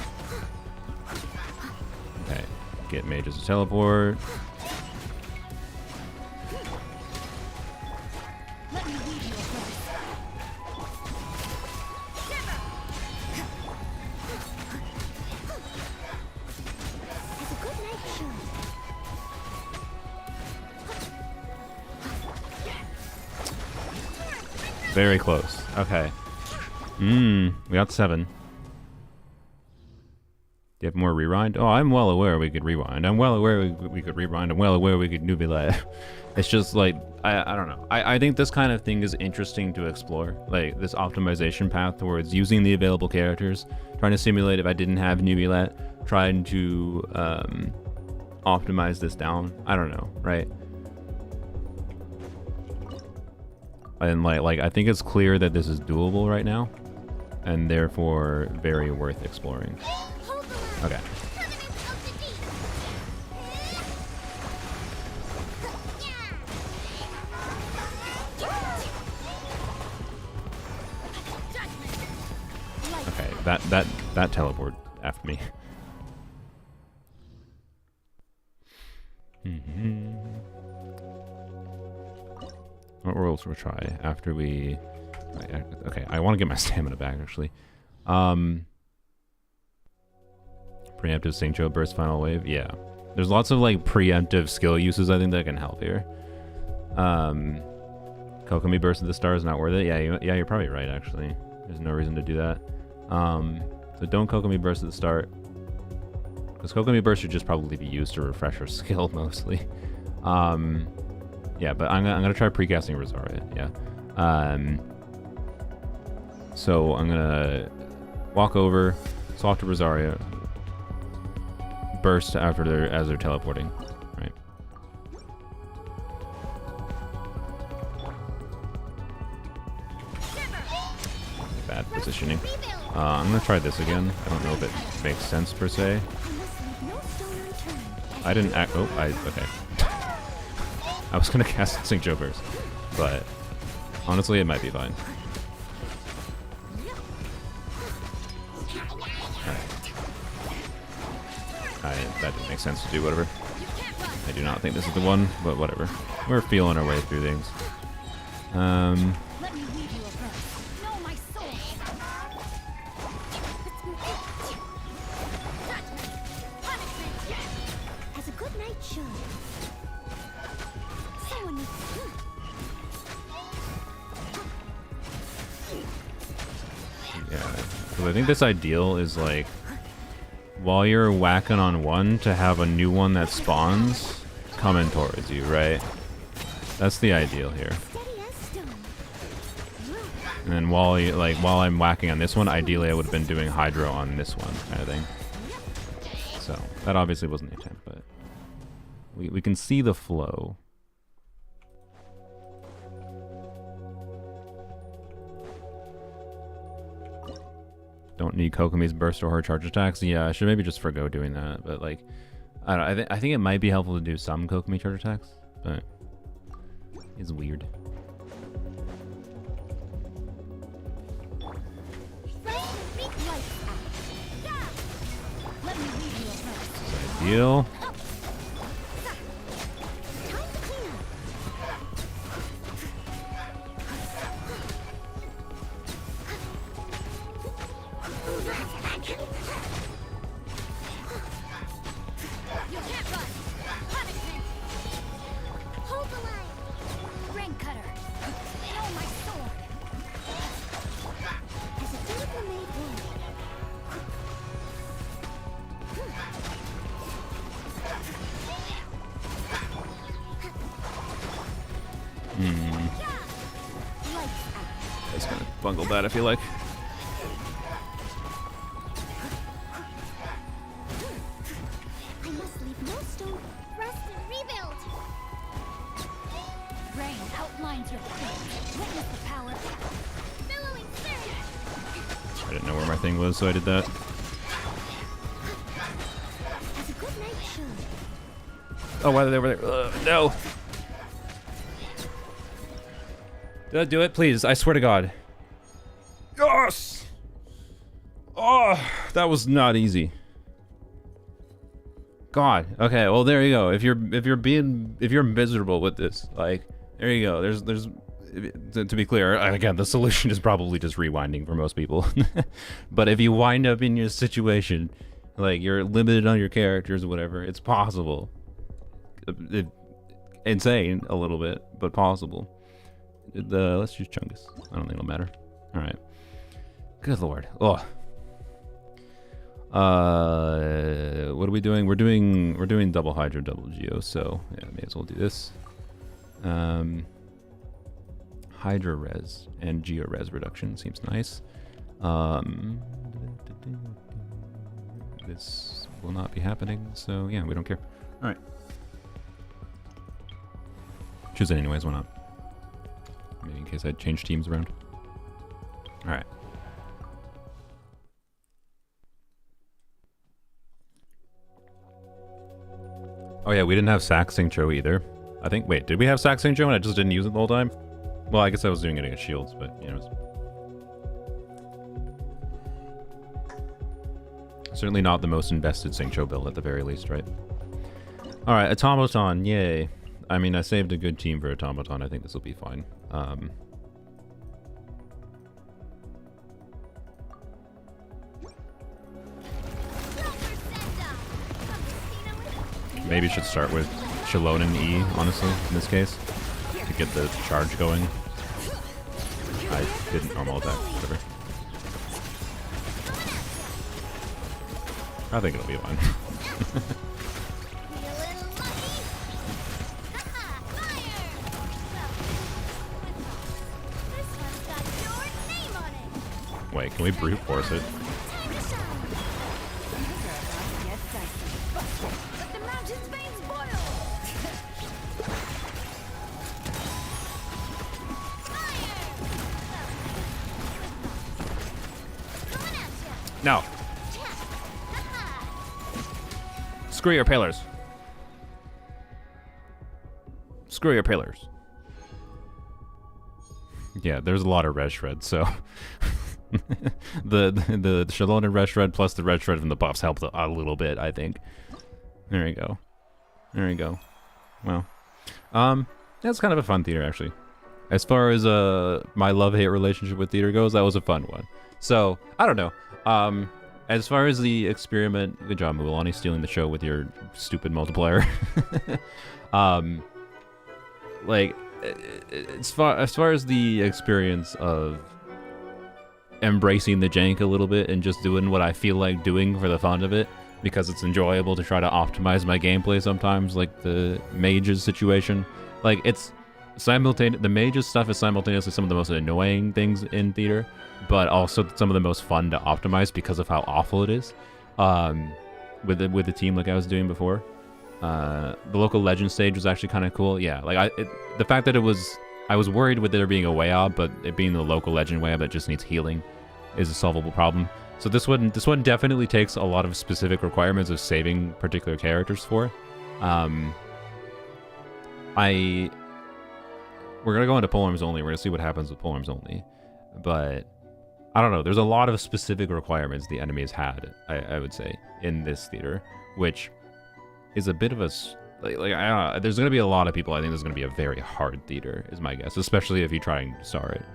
Okay, get mages to teleport. Very close. Okay. We got 7. Do you have more rewind? Oh, I'm well aware we could rewind. I'm well aware we could rewind. I'm well aware we could nubilate. It's just like, I don't know. I think this kind of thing is interesting to explore. Like, this optimization path towards using the available characters, trying to simulate if I didn't have nubilate, trying to optimize this down. I don't know, right? And like I think it's clear that this is doable right now, and therefore very worth exploring. Okay. Okay, that teleport after me. What rolls will we try after we... Okay, I want to get my stamina back, actually. Preemptive St. Joe Burst Final Wave. Yeah. There's lots of, like, preemptive skill uses, I think, that can help here. Kokomi Burst of the Stars not worth it. Yeah, you're probably right, actually. There's no reason to do that. So don't Kokomi Burst at the start. Because Kokomi Burst should just probably be used to refresh her skill, mostly. Yeah, but I'm gonna try precasting Rosaria. Yeah. So I'm gonna walk over, swap to Rosaria, burst after as they're teleporting. Right. Bad positioning. I'm gonna try this again. I don't know if it makes sense per se. I didn't act. Oh, okay. I was gonna cast St. Joe Burst, but honestly, it might be fine. Alright. That didn't make sense to do, whatever. I do not think this is the one, but whatever. We're feeling our way through things. I think this ideal is like while you're whacking on one to have a new one that spawns coming towards you, right? That's the ideal here. And then while I'm whacking on this one, ideally I would have been doing hydro on this one, kind of thing. So that obviously wasn't the intent, but we can see the flow. Don't need Kokomi's burst or her charge attacks. Yeah, I should maybe just forgo doing that. But like, I don't know. I think it might be helpful to do some Kokomi charge attacks, but it's weird. This is ideal. That's gonna bungle that, I feel like.
I must leave no stone. Rest and rebuild. Rain outlines your fate. Witness the power. Billowing surge.
I didn't know where my thing was, so I did that.
As a good night should.
Oh, why are they over there? No! Did I do it? Please, I swear to God. Yes! Oh, that was not easy. God. Okay, well there you go. If you're miserable with this, like, there you go. There's to be clear, again, the solution is probably just rewinding for most people. But if you wind up in your situation, like you're limited on your characters or whatever, it's possible. Insane a little bit, but possible. Let's use Chungus. I don't think it'll matter. All right. Good lord. Oh. What are we doing? We're doing double Hydro, double Geo. So yeah, may as well do this. Hydro res and Geo res reduction seems nice. This will not be happening. So yeah, we don't care. All right. Choose it anyways. Why not? Maybe in case I change teams around. All right. Oh yeah, we didn't have Sac Sing Cho either. I think. Wait, did we have Sac Sing Cho and I just didn't use it the whole time? Well, I guess I was doing it against shields, but you know. Certainly not the most invested Sing Cho build at the very least, right? All right, Automaton, yay. I mean, I saved a good team for Automaton. I think this will be fine. Maybe should start with Shalon and E, honestly, in this case, to get the charge going. I didn't normal attack, whatever. I think it'll be fine. Wait, can we brute force it? No. Screw your pillars. Screw your pillars. Yeah, there's a lot of red shred, so the Shalon and red shred plus the red shred from the buffs helped a little bit, I think. There you go. There you go. Well, that's kind of a fun theater actually. As far as my love-hate relationship with theater goes, that was a fun one. So I don't know. As far as the experiment, good job, Mulan, stealing the show with your stupid multiplier. Like, as far as the experience of embracing the jank a little bit and just doing what I feel like doing for the fun of it, because it's enjoyable to try to optimize my gameplay sometimes, like the mages situation. Like, it's simultaneous. The mages stuff is simultaneously some of the most annoying things in theater, but also some of the most fun to optimize because of how awful it is. With the team like I was doing before. The local legend stage was actually kind of cool. Yeah, like the fact that I was worried with there being a way out, but it being the local legend way out that just needs healing is a solvable problem. So this one definitely takes a lot of specific requirements of saving particular characters for. We're gonna go into polearms only. We're gonna see what happens with polearms only, but I don't know. There's a lot of specific requirements the enemy has had, I would say, in this theater, which is a bit of a like I don't know. There's gonna be a lot of people. I think there's gonna be a very hard theater, is my guess, especially if you try and star it.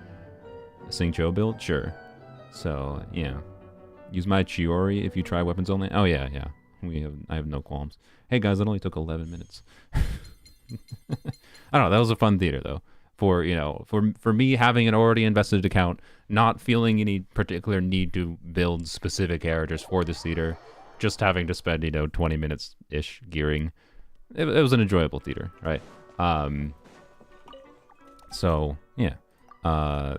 A Sing Cho build, sure. So yeah, use my Chiori if you try weapons only. Oh yeah. I have no qualms. Hey guys, that only took 11 minutes. I don't know. That was a fun theater though. For me having an already invested account, not feeling any particular need to build specific characters for this theater, just having to spend 20 minutes ish gearing, it was an enjoyable theater, right? So, yeah.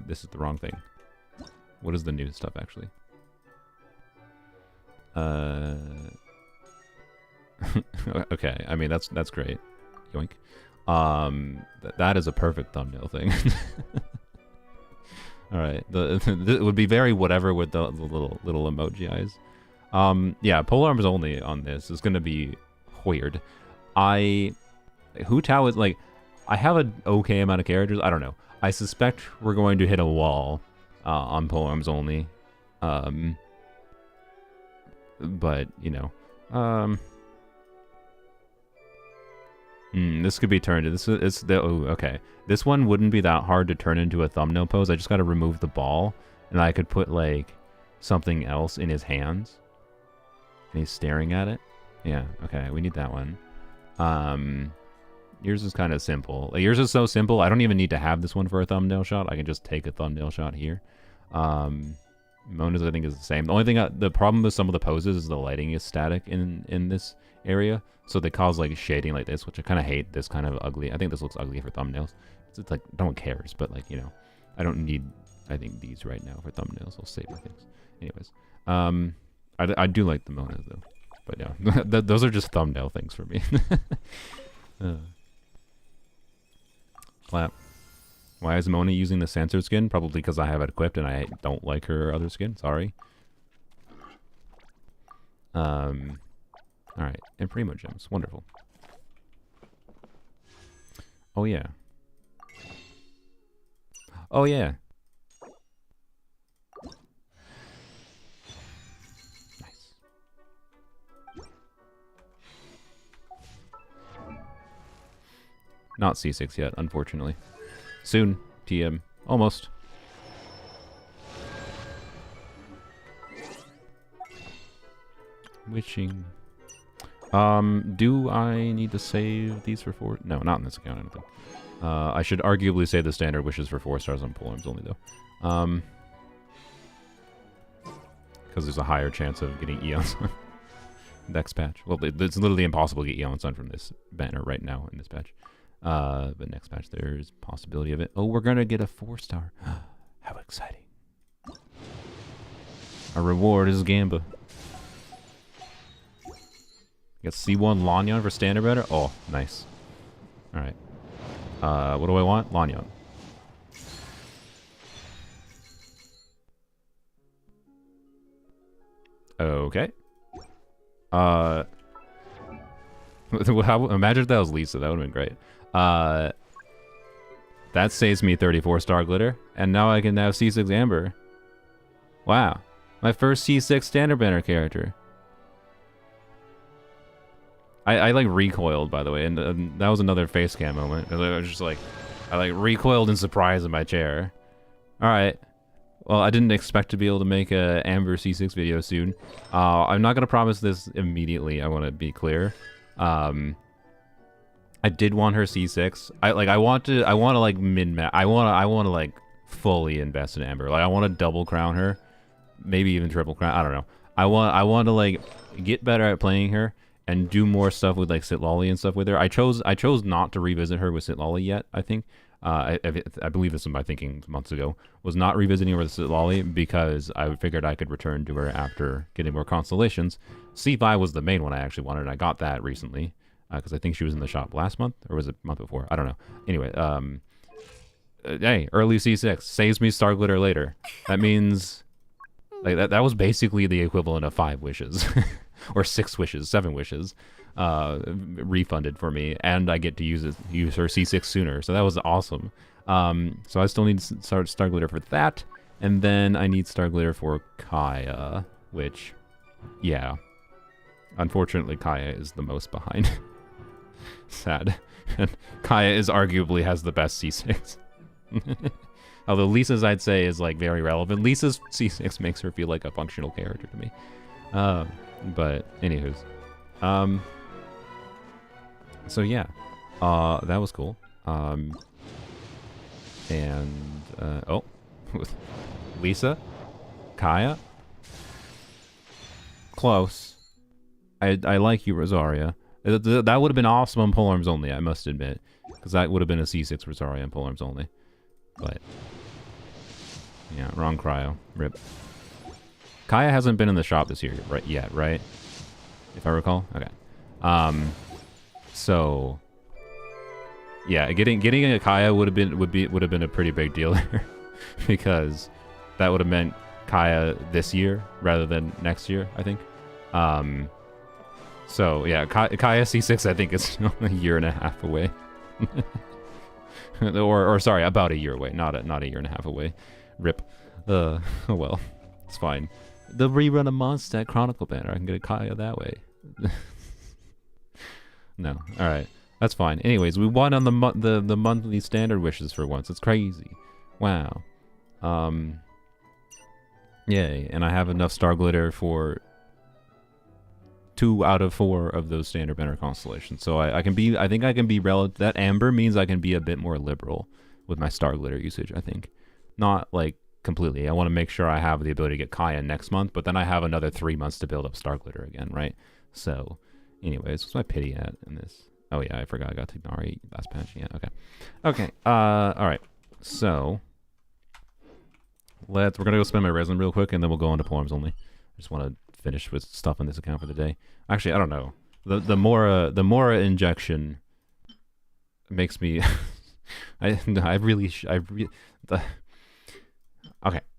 This is the wrong thing. What is the new stuff, actually? Okay, I mean, that's great. Yoink. That is a perfect thumbnail thing. Alright, it would be very whatever with the little emoji eyes. Yeah, polearms only on this is gonna be weird. Hu Tao is like, I have an okay amount of characters. I don't know. I suspect we're going to hit a wall on polearms only. But you know, this could be turned. Okay. This one wouldn't be that hard to turn into a thumbnail pose. I just got to remove the ball, and I could put like something else in his hands, and he's staring at it. Yeah. Okay. We need that one. Yours is kind of simple. Like, yours is so simple. I don't even need to have this one for a thumbnail shot. I can just take a thumbnail shot here. Mona's, I think, is the same. The only thing, the problem with some of the poses is the lighting is static in this area, so they cause like shading like this, which I kind of hate. This kind of ugly. I think this looks ugly for thumbnails. It's like, no one cares, but like, you know, I don't need, I think, these right now for thumbnails. I'll save my things. Anyways, I do like the Monas though, but yeah, those are just thumbnail things for me. Clap. Why is Mona using the censored skin? Probably because I have it equipped and I don't like her other skin. Sorry. Alright. And Primo Gems. Wonderful. Oh, yeah. Oh, yeah. Nice. Not C6 yet, unfortunately. Soon, TM. Almost. Wishing. Do I need to save these for 4? No, not in this account, I don't think. I should arguably save the standard wishes for 4 stars on polearms only, though. Because there's a higher chance of getting Eon Sun. Next patch. Well, it's literally impossible to get Eon Sun from this banner right now in this patch. But next patch there's possibility of it. Oh, we're gonna get a 4-star. How exciting. Our reward is Gamba. Got C1 Lanyon for standard banner. Oh, nice. Alright. What do I want? Lanyon. Okay. Imagine if that was Lisa. That would have been great. That saves me 34-star glitter, and now I can have C6 Amber. Wow. My first C6 standard banner character. I like recoiled, by the way, and that was another face cam moment. I was just like, I like recoiled in surprise in my chair. Alright. Well, I didn't expect to be able to make a Amber C6 video soon. I'm not gonna promise this immediately, I want to be clear. I did want her C6. I want to like min-max. I want to like fully invest in Amber. Like I want to double crown her, maybe even triple crown. I don't know. I want to like get better at playing her and do more stuff with like Sitlolly and stuff with her. I chose not to revisit her with Sitlolly yet. I think I believe this was my thinking months ago. Was not revisiting her with Sitlolly because I figured I could return to her after getting more constellations. C5 was the main one I actually wanted, and I got that recently. Because I think she was in the shop last month, or was it month before? I don't know. Anyway, hey, early C6 saves me star glitter later. That means like that was basically the equivalent of 5 wishes, or 6 wishes, 7 wishes, refunded for me, and I get to use her C6 sooner. So that was awesome. So I still need star glitter for that, and then I need star glitter for Kaya, which, yeah, unfortunately Kaya is the most behind. Sad. And Kaya is arguably has the best C6. Although Lisa's, I'd say, is like very relevant. Lisa's C6 makes her feel like a functional character to me. But anywho's. So yeah. That was cool. Oh. Lisa? Kaya? Close. I like you, Rosaria. That would have been awesome on polearms only, I must admit. Because that would have been a C6 Rosaria on polearms only. But yeah, wrong cryo. Rip. Kaya hasn't been in the shop this year yet, right? If I recall. Okay. So yeah, getting a Kaya would have been a pretty big deal there because that would have meant Kaya this year rather than next year, I think. So yeah, Kaya C6 I think is still a year and a half away. or sorry, about a year away, not a year and a half away. Rip. Oh well, it's fine. The rerun of Mondstadt Chronicle banner, I can get a Kaya that way. No, all right, that's fine. Anyways, we won on the monthly standard wishes for once. It's crazy. Wow. Yay! And I have enough star glitter for 2 out of 4 of those standard banner constellations. So I think I can be relative. That amber means I can be a bit more liberal with my star glitter usage. I think, not like completely. I want to make sure I have the ability to get Kaya next month, but then I have another 3 months to build up star glitter again, right? So, anyways, what's my pity at in this? Oh yeah, I forgot I got Tignari last patch. Yeah, okay. All right. So we're gonna go spend my resin real quick, and then we'll go on to poems only. I just want to finish with stuff on this account for the day. Actually, I don't know. The Mora injection makes me. Okay,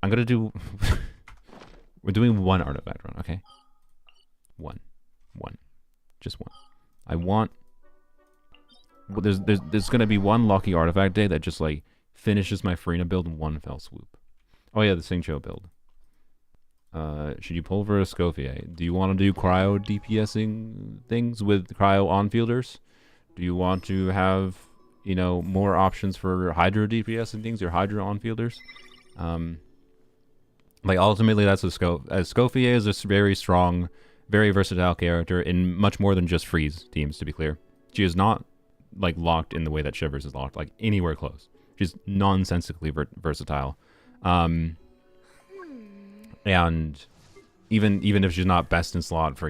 I'm gonna do. We're doing 1 artifact run, okay? One, just 1. I want. There's gonna be 1 lucky artifact day that just like finishes my Farina build in 1 fell swoop. Oh yeah, the Singcho build. Should you pull for a Scofier? Do you want to do cryo DPSing things with cryo on-fielders? Do you want to have, you know, more options for Hydro DPSing things or Hydro on-fielders? Like ultimately that's what Scofier is a very strong, very versatile character in much more than just freeze teams, to be clear. She is not like locked in the way that Shivers is locked, like anywhere close. She's nonsensically versatile. And even if she's not best in slot for,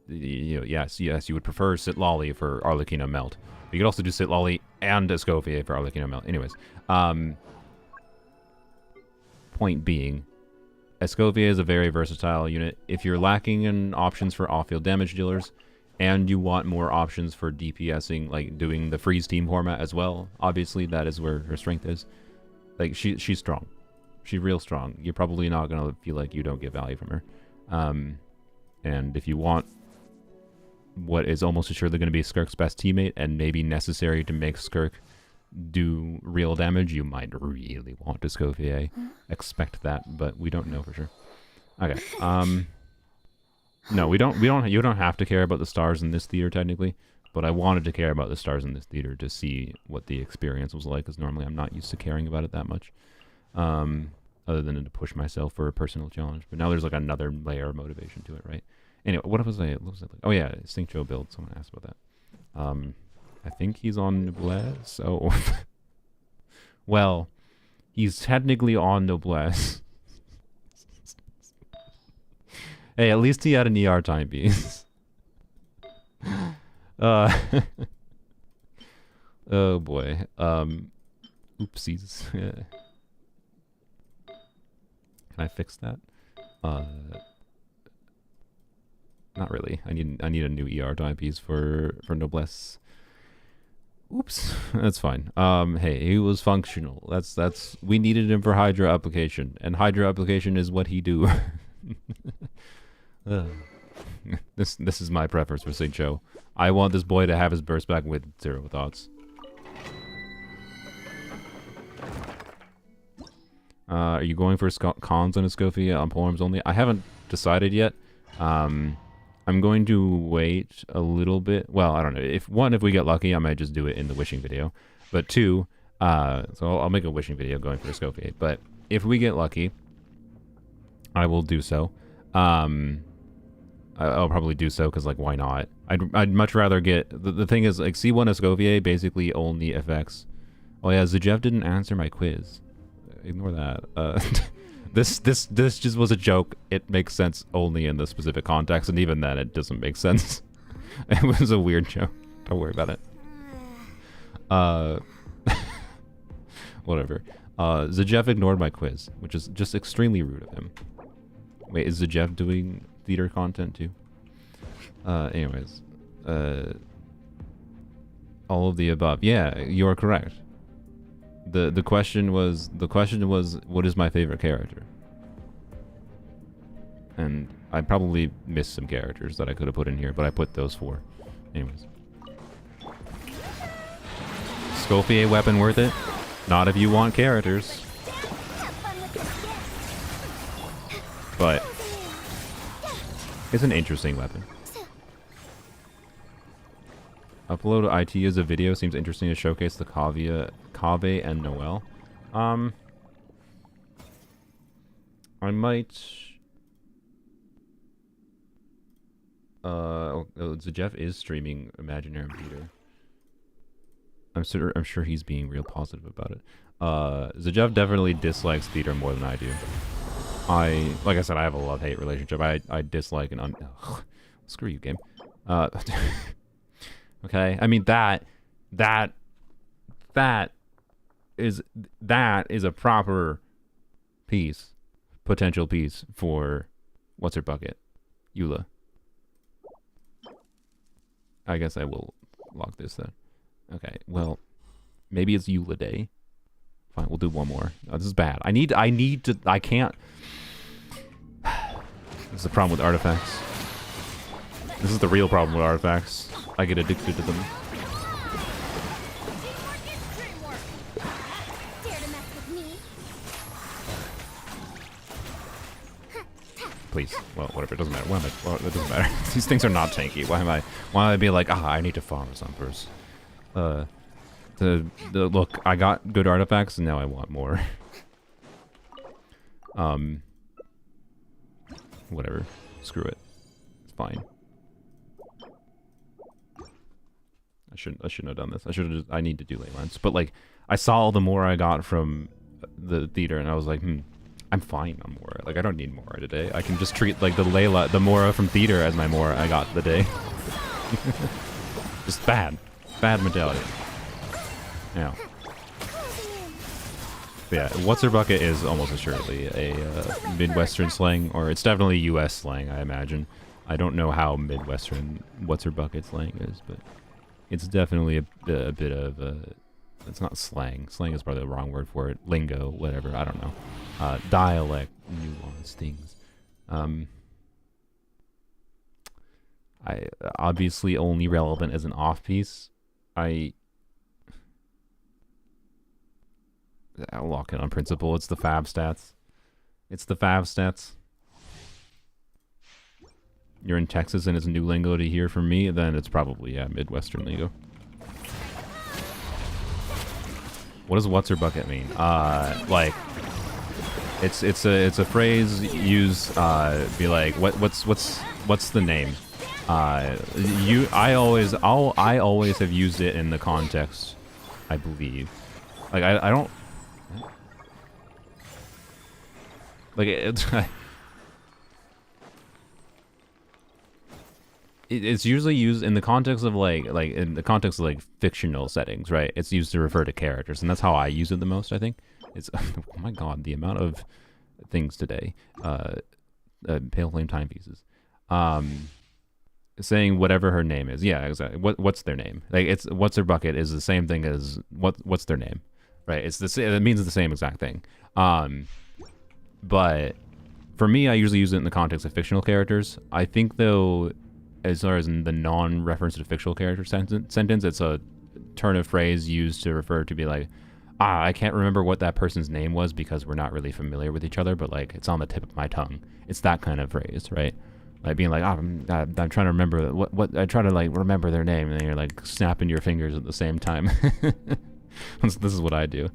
yes, you would prefer Sit Lolly for Arlecchino Melt. But you could also do Sit Lolly and Escoffier for Arlecchino Melt. Anyways, point being, Escoffier is a very versatile unit. If you're lacking in options for off-field damage dealers, and you want more options for DPSing, like doing the freeze team format as well, obviously that is where her strength is. Like she's strong. She's real strong. You're probably not gonna feel like you don't get value from her. And if you want what is almost assuredly going to be Skirk's best teammate and maybe necessary to make Skirk do real damage, you might really want Escoffier. Expect that, but we don't know for sure. Okay. No, you don't have to care about the stars in this theater technically, but I wanted to care about the stars in this theater to see what the experience was like, because normally I'm not used to caring about it that much. Other than to push myself for a personal challenge. But now there's like another layer of motivation to it, right? Anyway, what was I like? Oh yeah, Singcho build. Someone asked about that. I think he's on Noblesse. Oh. Well, he's technically on Noblesse. Hey, at least he had an ER timepiece. Oh boy. Oopsies. Can I fix that? Not really. I need a new ER timepiece for Noblesse. Oops, that's fine. Hey, he was functional. That's we needed him for Hydra application, and Hydra application is what he do. This is my preference for Singcho. I want this boy to have his burst back with 0 thoughts. Are you going for cons on Escoffier on poems only? I haven't decided yet. I'm going to wait a little bit. Well, I don't know. If we get lucky, I might just do it in the wishing video. But 2, so I'll make a wishing video going for Escoffier. But if we get lucky, I will do so. I'll probably do so because, like, why not? I'd much rather get... The thing is, like, C1 Escoffier basically only affects... Oh, yeah, Zajev didn't answer my quiz. Ignore that. This just was a joke. It makes sense only in the specific context, and even then, it doesn't make sense. It was a weird joke. Don't worry about it. Whatever. Zajev ignored my quiz, which is just extremely rude of him. Wait, is Zajev doing theater content too? Anyways. All of the above. Yeah, you're correct. The question was what is my favorite character? And I probably missed some characters that I could have put in here, but I put those 4. Anyways. Scofier weapon worth it? Not if you want characters. But it's an interesting weapon. Upload IT as a video seems interesting to showcase the Kave and Noel. I might... Zajev is streaming Imaginarium Theater. I'm sure he's being real positive about it. Zajev definitely dislikes theater more than I do. Like I said, I have a love-hate relationship. I dislike and screw you, game. Okay, I mean that is a proper potential piece for what's her bucket, Eula. I guess I will lock this then. Okay, well, maybe it's Eula Day. Fine, we'll do one more. Oh, this is bad. I can't. This is the problem with artifacts. This is the real problem with artifacts. I get addicted to them. Please. Well, whatever. It doesn't matter. Well, it doesn't matter. These things are not tanky. Why am I be like, I need to farm some first. Look, I got good artifacts and now I want more. Whatever. Screw it. It's fine. I shouldn't have done this. I need to do ley lines. But like, I saw the more I got from the theater and I was like, I'm fine on Mora. Like, I don't need Mora today. I can just treat like the Mora from theater as my Mora I got the day. Just bad mentality. Yeah. But yeah, what's her bucket is almost assuredly a Midwestern slang, or it's definitely U.S. slang, I imagine. I don't know how Midwestern what's her bucket slang is, but it's definitely a bit of it's not slang. Slang is probably the wrong word for it. Lingo, whatever. I don't know. Dialect, nuance, things. I obviously only relevant as an off piece. I'll lock it on principle. It's the fab stats. You're in Texas and it's new lingo to hear from me, then it's probably, yeah, Midwestern lingo. What does what's her bucket mean? Like, it's a phrase used, be like, what's the name? I always have used it in the context, I believe. Like, I don't... Like, it's usually used in the context of like fictional settings, right? It's used to refer to characters, and that's how I use it the most, I think. It's oh my god, the amount of things today. Pale flame timepieces. Saying whatever her name is. Yeah, exactly. What's their name? Like, it's what's their bucket is the same thing as what's their name, right? It means the same exact thing. But for me, I usually use it in the context of fictional characters. I think though, as far as in the non-reference to fictional character sentence, it's a turn of phrase used to refer to be like, I can't remember what that person's name was because we're not really familiar with each other, but like it's on the tip of my tongue. It's that kind of phrase, right? Like being like, I'm trying to remember what I try to like remember their name, and then you're like snapping your fingers at the same time. This is what I do.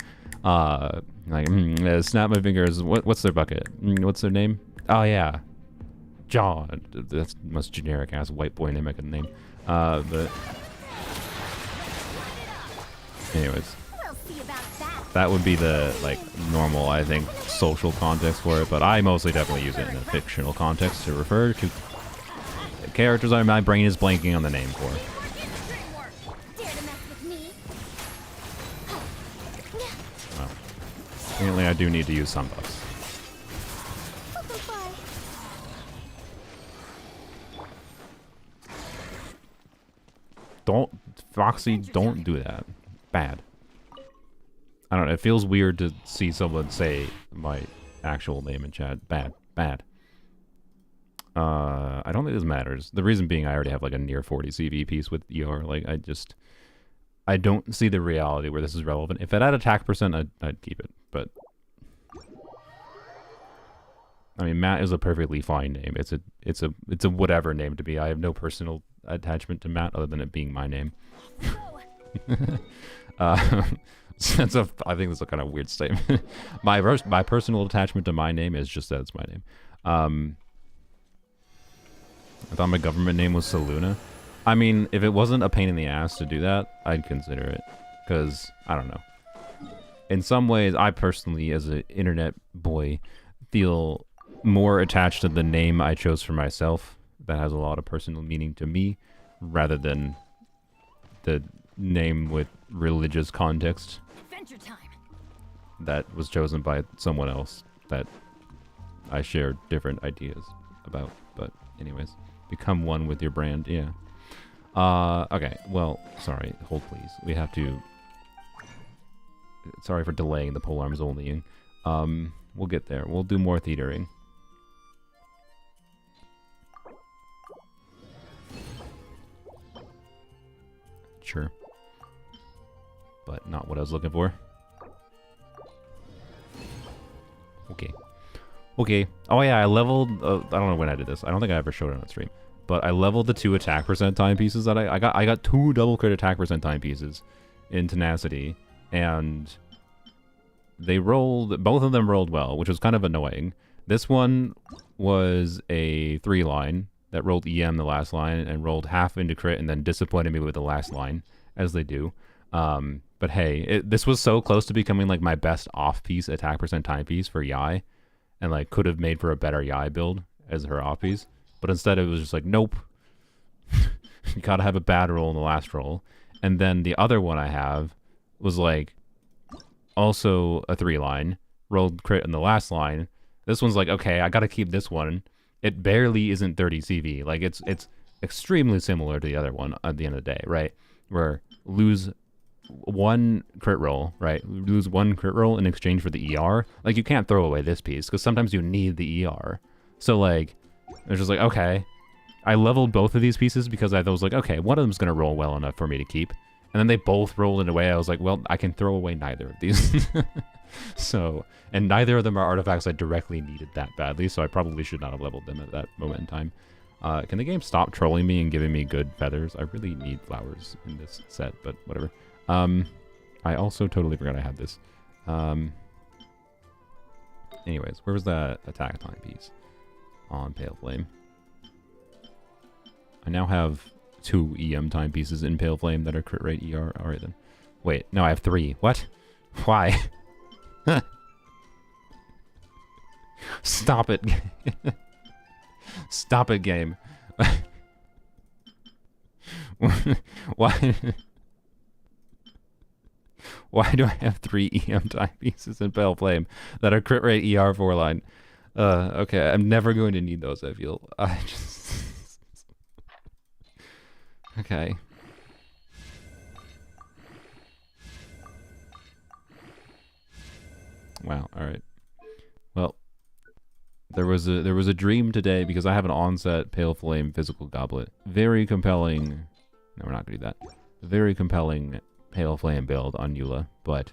Snap my fingers. What's their bucket? What's their name? Oh yeah, John. That's the most generic ass white boy name I could name. But anyways, that would be the like normal, I think, social context for it. But I mostly definitely use it in a fictional context to refer to characters my brain is blanking on the name for. Well, Apparently I do need to use some buffs.
Butterfly.
Don't, Foxy, don't do that. Bad. I don't know, it feels weird to see someone say my actual name in chat. Bad. Bad. I don't think this matters. The reason being I already have like a near 40 CV piece with ER. Like, I don't see the reality where this is relevant. If it had attack percent, I'd keep it. But I mean, Matt is a perfectly fine name. It's a whatever name to me. I have no personal attachment to Matt other than it being my name. I think that's a kind of weird statement. my personal attachment to my name is just that it's my name. I thought my government name was Saluna. I mean, if it wasn't a pain in the ass to do that, I'd consider it. Because, I don't know. In some ways, I personally, as an internet boy, feel more attached to the name I chose for myself that has a lot of personal meaning to me, rather than the name with religious context
Adventure time.
that was chosen by someone else that I share different ideas about. But anyways, become one with your brand, yeah. Okay, well, sorry, hold please. We have to... Sorry for delaying the polearms onlying. We'll get there. We'll do more theatering. Sure. But not what I was looking for. Okay. Okay. Oh yeah, I leveled... I don't know when I did this. I don't think I ever showed it on stream. But I leveled the 2 attack percent timepieces that I got 2 double crit attack percent timepieces in Tenacity. And they rolled... Both of them rolled well, which was kind of annoying. This one was a 3-line that rolled EM the last line and rolled half into crit and then disappointed me with the last line, as they do. But hey, this was so close to becoming like my best off-piece attack percent timepiece for Yai, and like could have made for a better Yai build as her off-piece. But instead it was just like, nope. You gotta have a bad roll in the last roll. And then the other one I have was like also a 3-line, rolled crit in the last line. This one's like, okay, I gotta keep this one. It barely isn't 30 CV. Like, it's extremely similar to the other one at the end of the day, right? Where lose 1 crit roll, right? Lose 1 crit roll in exchange for the ER. Like, you can't throw away this piece, because sometimes you need the ER. So, like, it's just like, okay. I leveled both of these pieces because I was like, okay, one of them's going to roll well enough for me to keep. And then they both rolled in a way I was like, well, I can throw away neither of these. So, and neither of them are artifacts I directly needed that badly, so I probably should not have leveled them at that moment in time. Can the game stop trolling me and giving me good feathers? I really need flowers in this set, but whatever. I also totally forgot I had this. Anyways, where was that attack timepiece on Pale Flame? I now have 2 EM timepieces in Pale Flame that are crit rate ER. Alright then. Wait, no, I have 3. What? Why? Stop it. Stop it, game. Why? Why do I have 3 EM timepieces in Pale Flame that are crit rate ER 4-line? Okay, I'm never going to need those, I feel. I just... Okay. Wow, alright. Well, there was a dream today because I have an onset Pale Flame physical goblet. Very compelling. No, we're not gonna do that. Very compelling Pale Flame build on Eula, but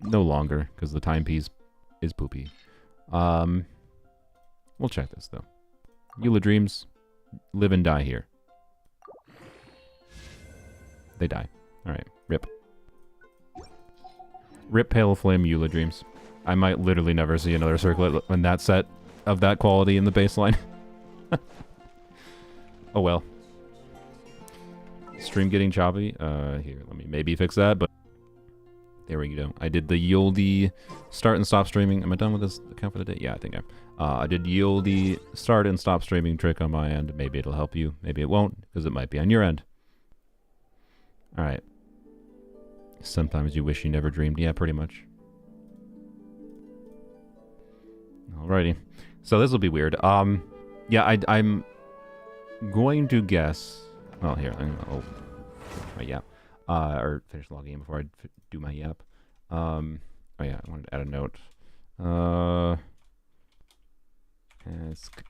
no longer because the timepiece is poopy. We'll check this though. Eula dreams live and die here. They die. Alright, rip. Rip Pale Flame Eula dreams. I might literally never see another circlet in that set of that quality in the baseline. Oh well. Stream getting choppy. Here, let me maybe fix that, but there we go. I did the Yoldi start and stop streaming. Am I done with this account for the day? Yeah, I think I am. I did Yoldi start and stop streaming trick on my end. Maybe it'll help you. Maybe it won't, because it might be on your end. Alright. Sometimes you wish you never dreamed. Yeah, pretty much. Alrighty. So this will be weird. Yeah, I'm going to guess. Well, here, I'll finish my yap. Or finish logging in before I do my yap. Oh yeah, I wanted to add a note. Ask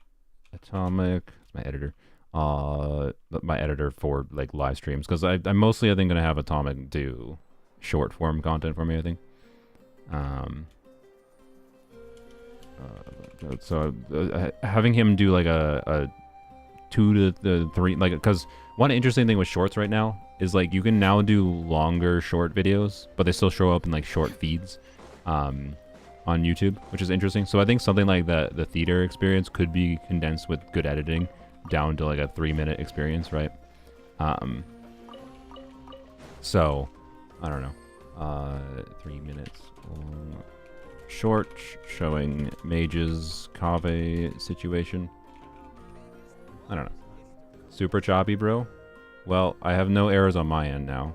Atomic. It's my editor. My editor for like live streams, because I'm mostly, I think, gonna have Atomic do short form content for me, I think. So having him do like a 2 to 3, like, because one interesting thing with shorts right now is like you can now do longer short videos, but they still show up in like short feeds on YouTube, which is interesting. So I think something like the theater experience could be condensed with good editing down to like a 3-minute experience, right? So I don't know, 3 minutes short showing Mage's Kave situation. I don't know. Super choppy, bro. Well, I have no errors on my end now.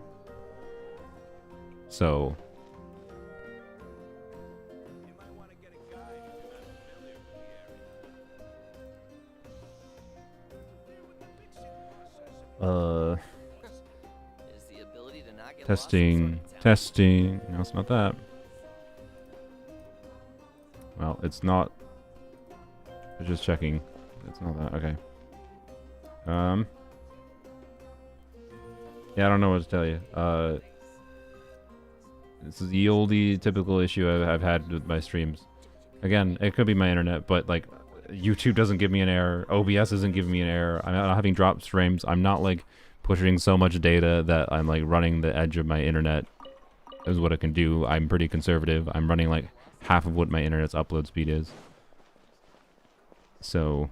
So testing. No, it's not that. Well, it's not. It's just checking. It's not that. Okay. Yeah, I don't know what to tell you. This is the oldie typical issue I've had with my streams. Again, it could be my internet, but like YouTube doesn't give me an error. OBS isn't giving me an error. I'm not having dropped frames. I'm not like pushing so much data that I'm like running the edge of my internet is what it can do. I'm pretty conservative. I'm running like half of what my internet's upload speed is. So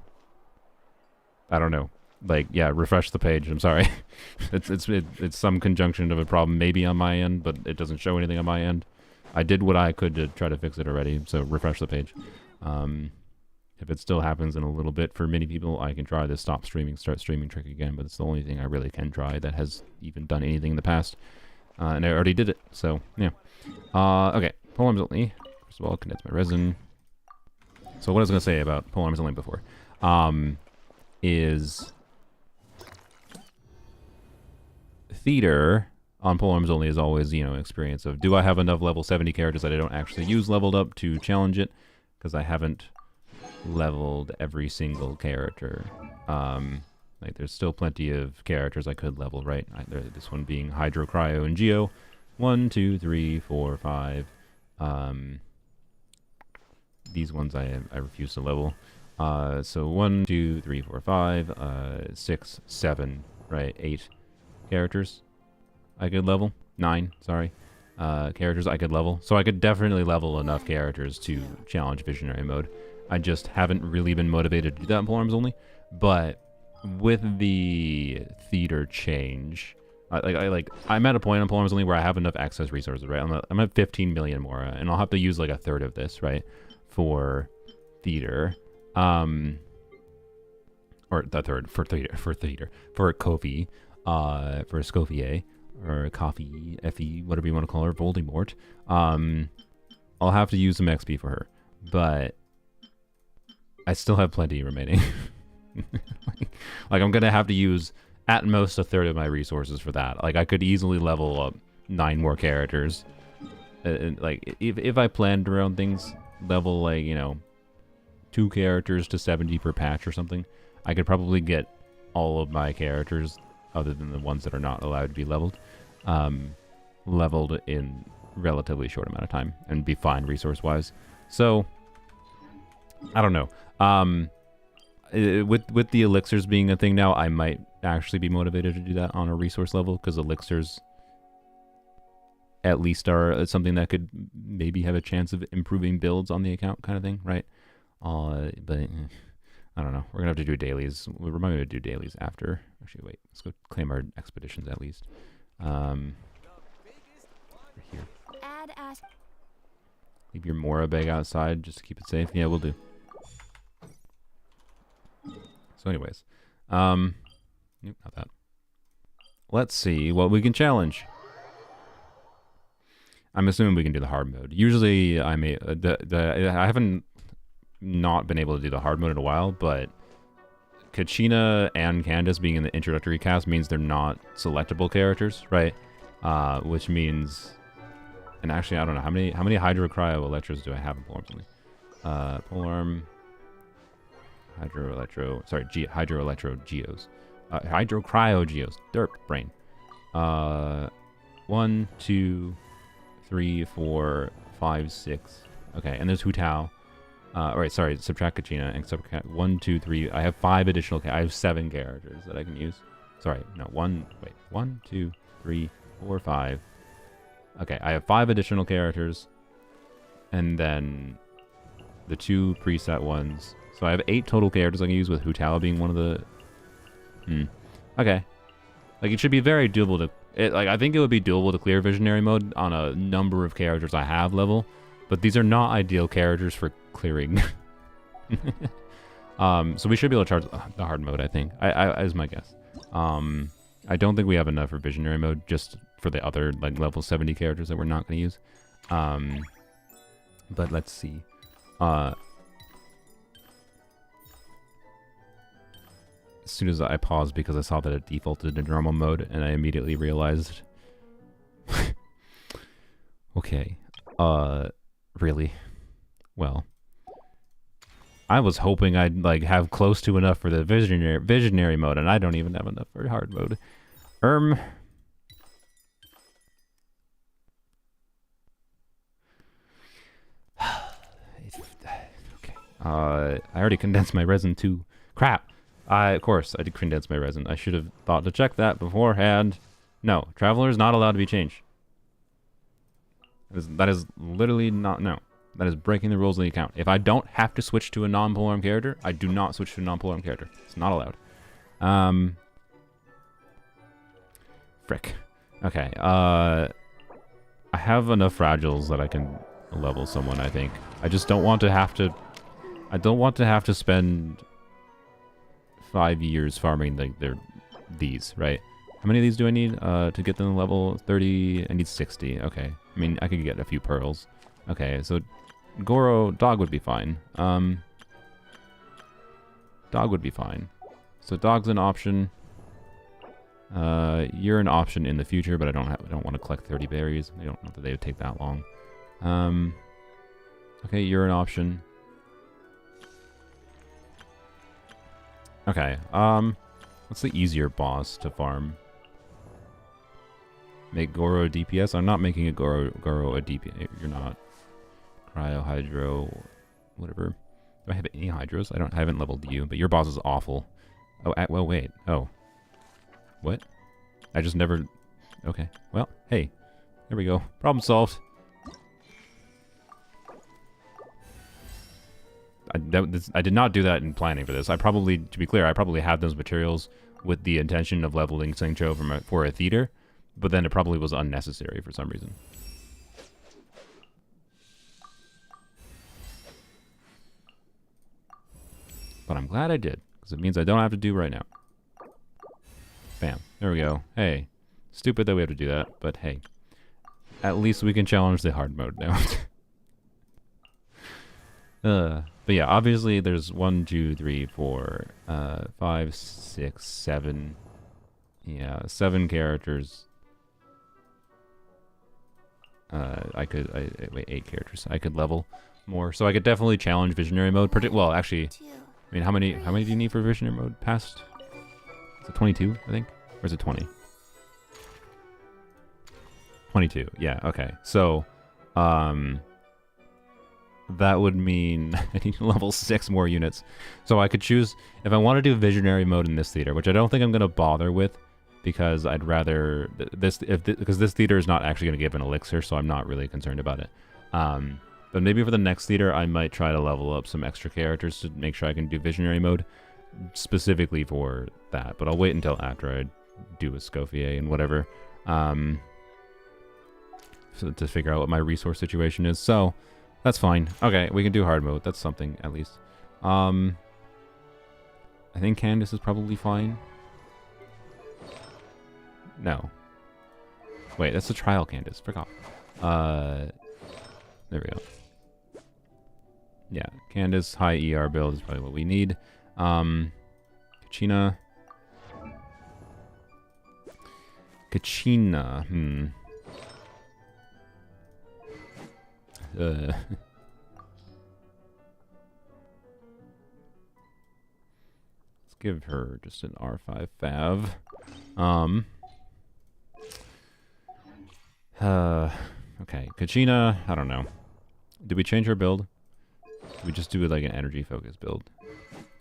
I don't know. Like, yeah, refresh the page. I'm sorry. It's some conjunction of a problem maybe on my end, but it doesn't show anything on my end. I did what I could to try to fix it already, so refresh the page. If it still happens in a little bit for many people, I can try the stop streaming, start streaming trick again, but it's the only thing I really can try that has even done anything in the past. And I already did it, so, yeah. Okay, polearms only. First of all, condense my resin. So what I was going to say about polearms only before, is theater on polearms only is always, you know, experience of, do I have enough level 70 characters that I don't actually use leveled up to challenge it? Because I haven't leveled every single character. Like, there's still plenty of characters I could level, right? This one being Hydro, Cryo, and Geo. 1, 2, 3, 4, 5. These ones I refuse to level. So 1, 2, 3, 4, 5, 6, 7, right? 8 characters I could level. 9, sorry. Characters I could level. So I could definitely level enough characters to challenge Visionary mode. I just haven't really been motivated to do that in polearms only. But with the theater change, I'm at a point in polearms only where I have enough access resources, right? I'm at 15 million more, and I'll have to use like a third of this, right, for theater. Or the third for theater, for Kofi, for Scofier, or Coffee, Effie, whatever you want to call her, Voldemort. I'll have to use some XP for her, but I still have plenty remaining. like I'm gonna have to use at most a third of my resources for that. Like, I could easily level up 9 more characters. Like, if I planned around things, level, like, you know, 2 characters to 70 per patch or something, I could probably get all of my characters, other than the ones that are not allowed to be leveled, leveled in relatively short amount of time and be fine resource-wise. So, I don't know. With the elixirs being a thing now, I might actually be motivated to do that on a resource level, because elixirs at least are something that could maybe have a chance of improving builds on the account, kind of thing, right? But I don't know. We're gonna have to do dailies. We remind me to do dailies after. Actually, wait. Let's go claim our expeditions at least. Here. Leave your Mora bag outside just to keep it safe. Yeah, we'll do. So, anyways, nope, not that. Let's see what we can challenge. I'm assuming we can do the hard mode. Usually, I haven't not been able to do the hard mode in a while, but Kachina and Candace being in the introductory cast means they're not selectable characters, right? Which means, and actually I don't know how many Hydro Cryo Electros do I have in Polearm only. Polearm, Hydro Electro, sorry, Hydro Electro Geos, Hydro Cryo Geos, derp brain. 1, 2, 3, 4, 5, 6. Okay, and there's Hu Tao. Alright, sorry, subtract Kachina and subtract 1, 2, 3. I have 5 additional. I have 7 characters that I can use. Sorry, no, 1, 2, 3, 4, 5. Okay, I have 5 additional characters. And then the 2 preset ones. So I have 8 total characters I can use with Hu Tao being one of the... Okay. Like, it should be very doable to... I think it would be doable to clear Visionary mode on a number of characters I have level. But these are not ideal characters for clearing. So we should be able to charge the hard mode, I think. I is my guess. I don't think we have enough for Visionary mode, just for the other like level 70 characters that we're not going to use. But let's see. As soon as I paused because I saw that it defaulted to normal mode, and I immediately realized... Okay. Really? Well, I was hoping I'd like have close to enough for the visionary mode, and I don't even have enough for hard mode. Okay. I already condensed my resin too. Crap. Of course, I did condense my resin. I should have thought to check that beforehand. No, Traveler is not allowed to be changed. That is literally not... No. That is breaking the rules of the account. If I don't have to switch to a non-polearm character, I do not switch to a non-polearm character. It's not allowed. Frick. Okay. I have enough fragiles that I can level someone, I think. I just don't want to have to... I don't want to have to spend 5 years farming these, right? How many of these do I need to get them to level 30? I need 60. Okay. I mean, I could get a few pearls. Okay, so Goro, dog would be fine. Dog would be fine. So dog's an option. You're an option in the future, but I don't want to collect 30 berries. I don't know that they would take that long. Okay, you're an option. Okay, what's the easier boss to farm? Make Goro a DPS? I'm not making a Goro a DPS. You're not. Cryo, Hydro, whatever. Do I have any Hydros? I haven't leveled you, but your boss is awful. Oh, well, wait. Oh. What? I just never... Okay. Well, hey. There we go. Problem solved. I did not do that in planning for this. I probably, to be clear, I probably had those materials with the intention of leveling Sengcho for a theater, but then it probably was unnecessary for some reason. But I'm glad I did, because it means I don't have to do right now. Bam. There we go. Hey. Stupid that we have to do that, but hey. At least we can challenge the hard mode now. But yeah, obviously there's 1, 2, 3, 4, 5, 6, 7. Yeah, 7 characters. Wait, 8 characters. I could level more, so I could definitely challenge Visionary mode. Well, actually, I mean, how many do you need for Visionary mode? Past? Is it 22? I think, or is it 20? 22. Yeah. Okay. So, that would mean I need to level 6 more units. So I could choose if I want to do Visionary mode in this theater, which I don't think I'm going to bother with, because I'd rather because this theater is not actually going to give an elixir, so I'm not really concerned about it. But maybe for the next theater, I might try to level up some extra characters to make sure I can do Visionary mode specifically for that. But I'll wait until after I do a Escoffier and whatever, so to figure out what my resource situation is. So that's fine. Okay, we can do hard mode. That's something at least. I think Candace is probably fine. No. Wait, that's the trial Candace. Forgot. There we go. Yeah, Candace, high ER build is probably what we need. Kachina. Kachina, Let's give her just an R5 fav. Okay, Kachina, I don't know. Did we change her build? Did we just do it like an energy focus build?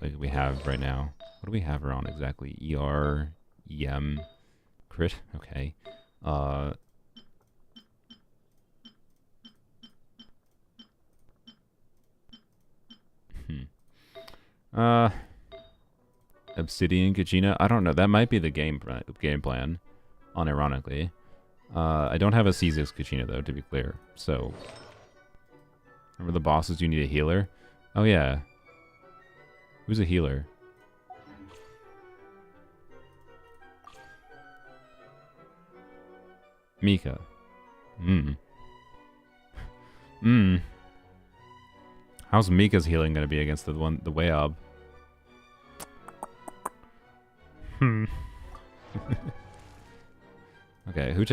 Like we have right now. What do we have her on exactly? ER, EM, crit? Okay. Obsidian Kachina? I don't know. That might be the game plan, unironically. I don't have a C6 Kachina, though, to be clear. So, remember the bosses you need a healer? Oh, yeah. Who's a healer? Mika. How's Mika's healing going to be against the Wayab? Okay, Hu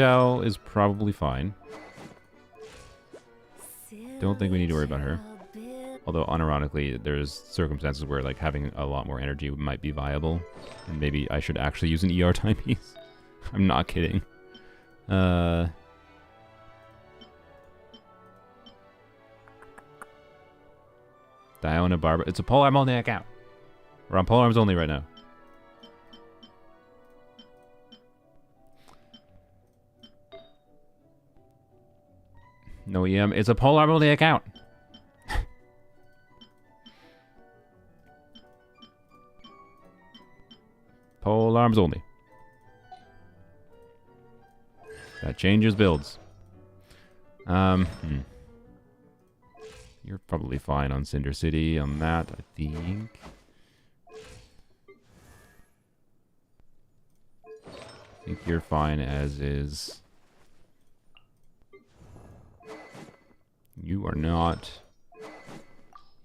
is probably fine. Don't think we need to worry about her. Although, unironically, there's circumstances where, like, having a lot more energy might be viable. And maybe I should actually use an ER timepiece. I'm not kidding. Diona Barber. It's a polearm only account. We're on polearms only right now. No EM. It's a polearm only account. Polearms only. That changes builds. You're probably fine on Cinder City on that, I think. I think you're fine as is. You are not.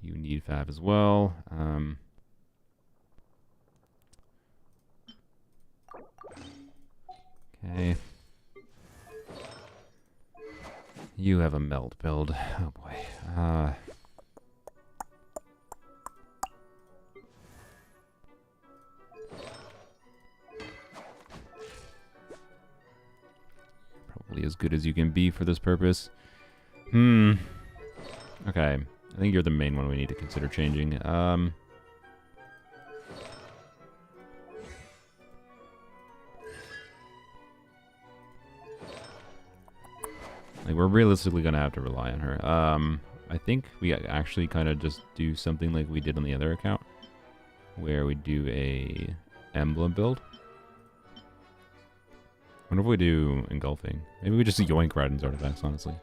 You need Fab as well. Okay. You have a melt build. Oh boy. Probably as good as you can be for this purpose. Okay. I think you're the main one we need to consider changing. Like, we're realistically going to have to rely on her. I think we actually kind of just do something like we did on the other account, where we do a emblem build. I wonder if we do engulfing. Maybe we just yoink Raiden's artifacts, honestly.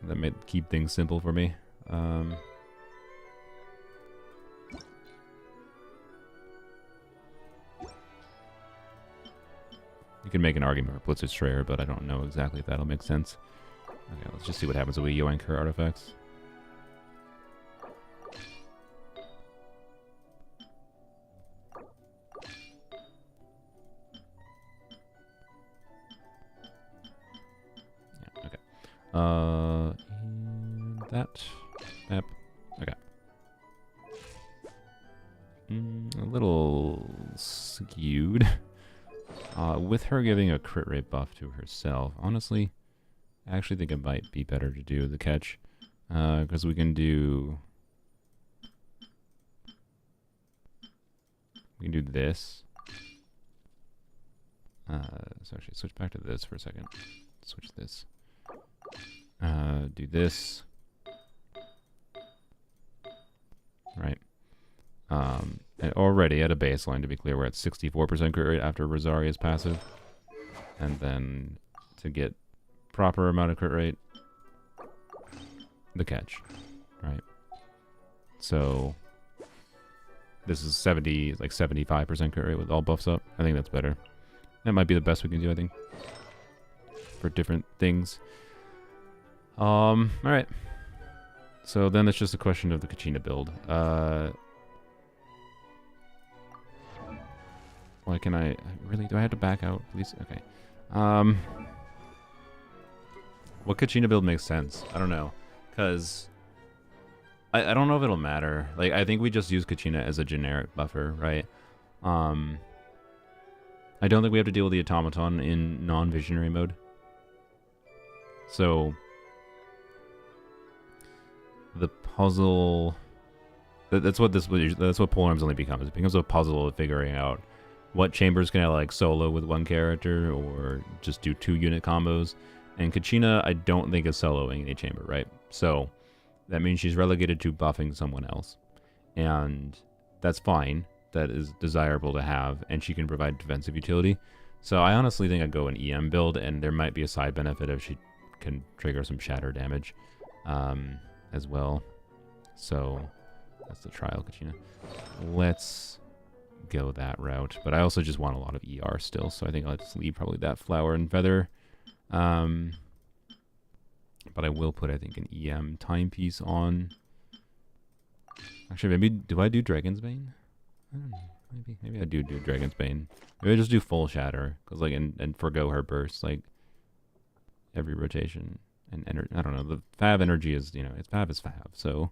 That might keep things simple for me. You can make an argument for Blitz's Strayer, but I don't know exactly if that'll make sense. Okay, let's just see what happens when we yoink her artifacts. Yeah, okay. And that. Yep. Okay. A little skewed. With her giving a crit rate buff to herself, honestly, I actually think it might be better to do the catch. Because we can do... We can do this. So actually, switch back to this for a second. Switch this. Do this. Right. And already at a baseline, to be clear, we're at 64% crit rate after Rosaria's passive. And then to get proper amount of crit rate, the catch, right? So this is 75% crit rate with all buffs up. I think that's better. That might be the best we can do, I think, for different things. All right. So then it's just a question of the Kachina build. Why can I... Really? Do I have to back out, please? Okay. What Kachina build makes sense? I don't know. Because... I don't know if it'll matter. Like, I think we just use Kachina as a generic buffer, right? I don't think we have to deal with the Automaton in non-visionary mode. So... The puzzle... That's what Polearms only becomes. It becomes a puzzle of figuring out what chambers can I like solo with one character or just do 2-unit combos. And Kachina, I don't think is soloing any chamber, right? So that means she's relegated to buffing someone else. And that's fine. That is desirable to have, and she can provide defensive utility. So I honestly think I'd go an EM build, and there might be a side benefit if she can trigger some shatter damage as well. So that's the trial Kachina. Let's go that route. But I also just want a lot of ER still, so I think I'll just leave probably that flower and feather. But I will put, I think, an EM timepiece on. Actually, maybe, do I do Dragon's Bane? I don't know. Maybe I do Dragon's Bane. Maybe I just do full Shatter, cause like and forgo her burst like every rotation and I don't know. The Fab energy is, you know, it's Fab is Fab, so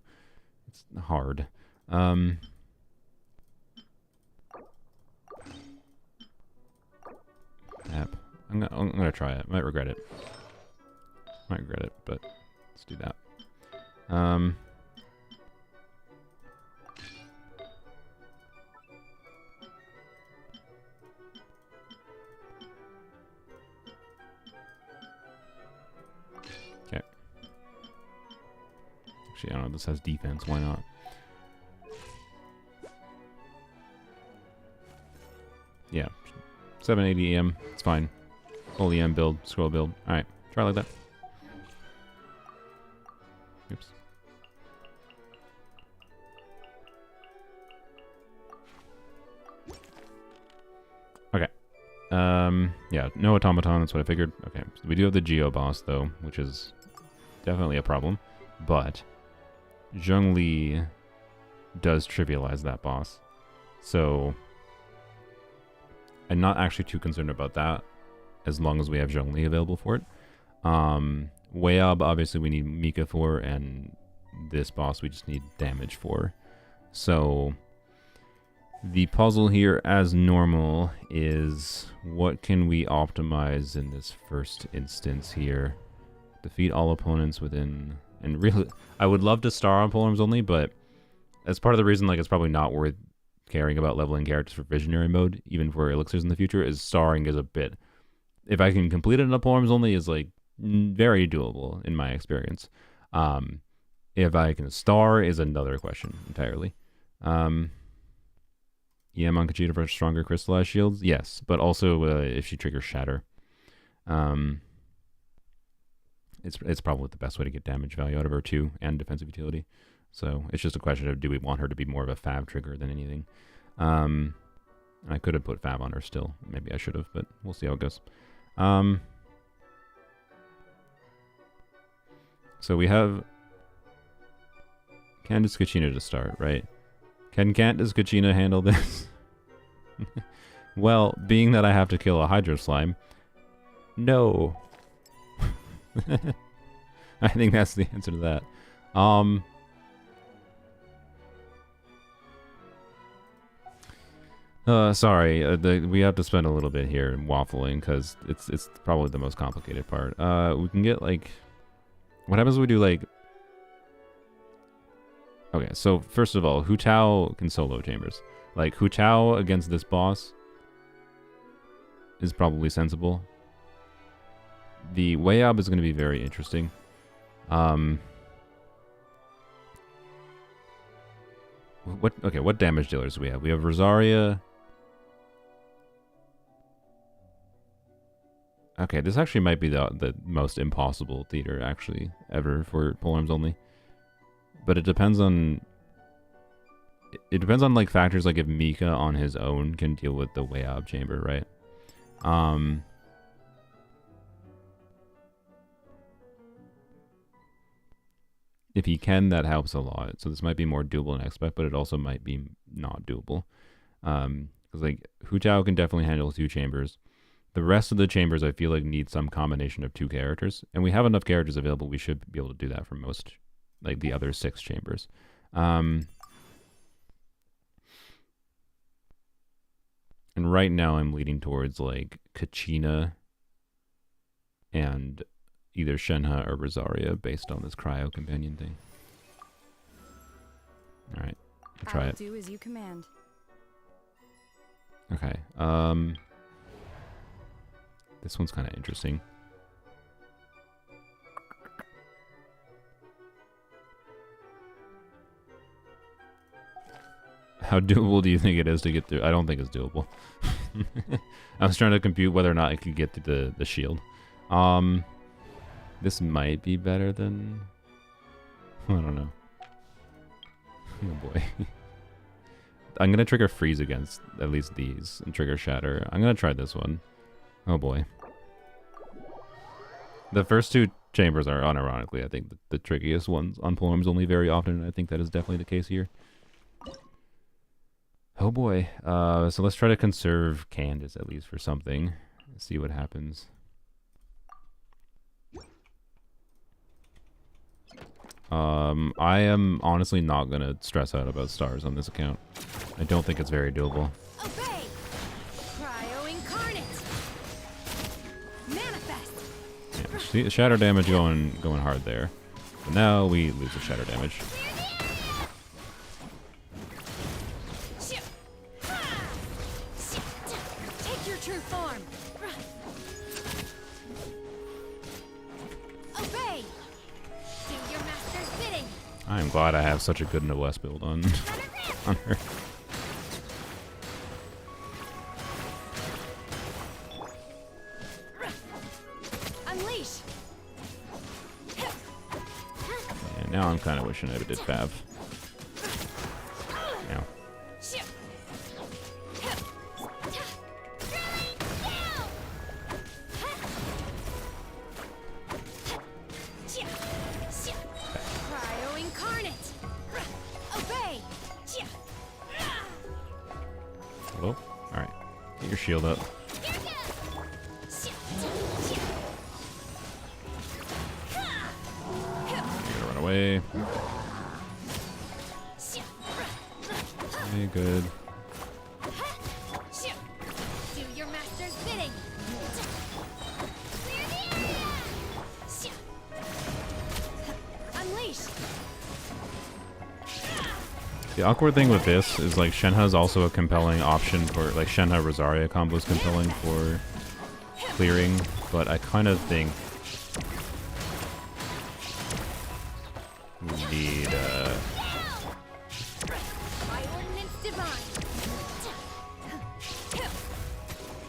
it's hard. Yep. I'm gonna try it. Might regret it. Might regret it, but let's do that. Okay. Actually, I don't know. This has defense. Why not? Yeah. 780 EM. It's fine. Full EM build. Scroll build. Alright. Try like that. Oops. Okay. Yeah, no Automaton, that's what I figured. Okay, so we do have the Geo boss, though, which is definitely a problem. But Zhongli does trivialize that boss. So I'm not actually too concerned about that, as long as we have Zhongli available for it. Weiob, obviously we need Mika for, and this boss we just need damage for. So the puzzle here, as normal, is what can we optimize in this first instance here? Defeat all opponents within... And really, I would love to star on Polearms only, but as part of the reason, like, it's probably not worth caring about leveling characters for Visionary mode, even for Elixirs in the future, is starring is a bit... If I can complete it in a Polearms only, is, like, very doable, in my experience. If I can star is another question, entirely. EM on Kachita for stronger crystallized shields? Yes, but also if she triggers Shatter. It's probably the best way to get damage value out of her too, and defensive utility. So it's just a question of, do we want her to be more of a Fab trigger than anything? I could have put Fab on her still. Maybe I should have, but we'll see how it goes. So we have Candace Kachina to start, right? Can Candace Kachina handle this? Well, being that I have to kill a Hydro Slime, no. I think that's the answer to that. Sorry, we have to spend a little bit here waffling because it's probably the most complicated part. We can get like, what happens if we do like? Okay, so first of all, Hu Tao can solo chambers. Like Hu Tao against this boss is probably sensible. The Weiob is going to be very interesting. What damage dealers do we have? We have Rosaria. Okay, this actually might be the most impossible theater actually ever for Polearms only. But it depends on like factors like if Mika on his own can deal with the Weiob chamber, right? If he can, that helps a lot. So this might be more doable than I expect, but it also might be not doable. Because like Hu Tao can definitely handle 2 chambers. The rest of the chambers I feel like need some combination of 2 characters, and we have enough characters available. We should be able to do that for most, like the other 6 chambers. And right now I'm leaning towards like Kachina and either Shenhe or Rosaria based on this cryo companion thing. All right, we'll try it.
Do as you command.
Okay. This one's kind of interesting. How doable do you think it is to get through? I don't think it's doable. I was trying to compute whether or not I could get through the shield. This might be better than... I don't know. Oh boy. I'm going to trigger freeze against at least these and trigger shatter. I'm going to try this one. Oh boy. The first 2 chambers are unironically, I think, the trickiest ones on poems only very often, and I think that is definitely the case here. Oh boy. So let's try to conserve Candace at least for something. See what happens. I am honestly not gonna stress out about stars on this account. I don't think it's very doable.
Obey! Cryo incarnate! Manifest!
Yeah, see, shatter damage going hard there. But now we lose the shatter damage.
Take your true form! Obey! Do your master's bidding!
I am glad I have such a good Noblesse build on her.
Unleash!
Yeah, now I'm kind of wishing I did Fav. Now.
Cryo incarnate! Obey!
Hello? Alright. Get your shield up. You're gonna run away. Okay, good.
Do your master's bidding! Unleash!
The awkward thing with this is like Shenhe is also a compelling option for like Shenhe Rosaria combo is compelling for clearing, but I kind of think we need
By ordinance divine!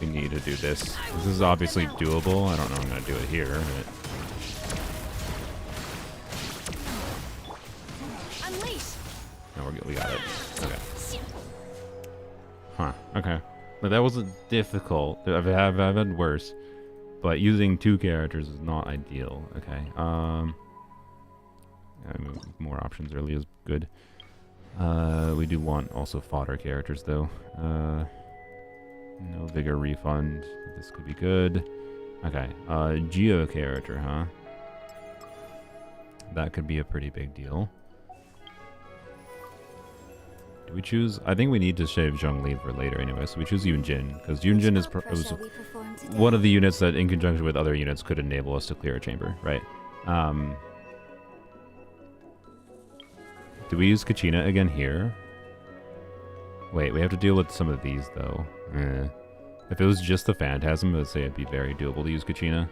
we need to do this. This is obviously doable. I don't know I'm gonna do it here, but
Unleash!
no, we got it. Okay. Huh. Okay. But that wasn't difficult. I've had worse. But using 2 characters is not ideal. Okay. I mean, more options early is good. We do want also fodder characters though. No vigor refund. This could be good. Okay. Geo character, huh? That could be a pretty big deal. Do we choose? I think we need to save Zhongli for later anyway, so we choose Yunjin, because Yunjin is one of the units that, in conjunction with other units, could enable us to clear a chamber, right? Do we use Kachina again here? Wait, we have to deal with some of these, though. If it was just the Phantasm, I'd say it'd be very doable to use Kachina.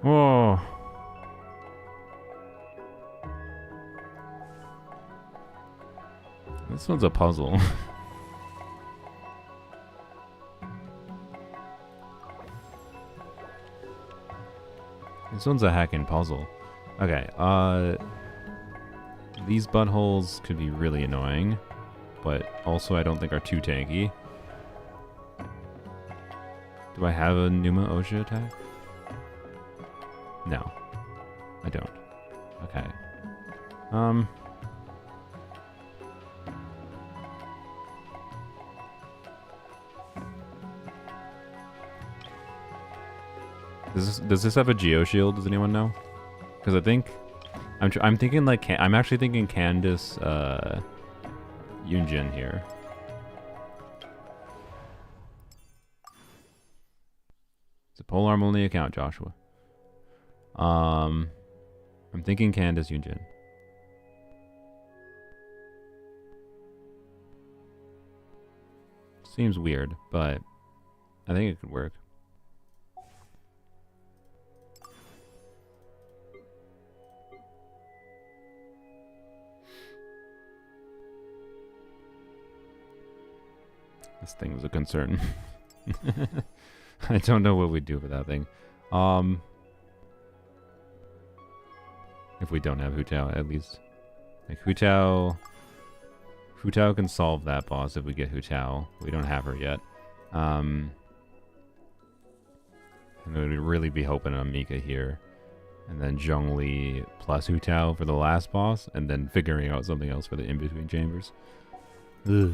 Whoa. This one's a puzzle. This one's a hacking puzzle. Okay, these buttholes could be really annoying, but also I don't think are too tanky. Do I have a Numa Osha attack? No. I don't. Okay. Does this have a Geo Shield? Does anyone know? Because I think I'm thinking like I'm actually thinking Candace Yunjin here. It's a polearm only account, Joshua. I'm thinking Candace Yunjin. Seems weird, but I think it could work. This thing's a concern. I don't know what we'd do for that thing. If we don't have Hu Tao, at least. Like Hu Tao can solve that boss if we get Hu Tao. We don't have her yet. And we'd really be hoping on Mika here. And then Zhongli plus Hu Tao for the last boss, and then figuring out something else for the in-between chambers. Ugh.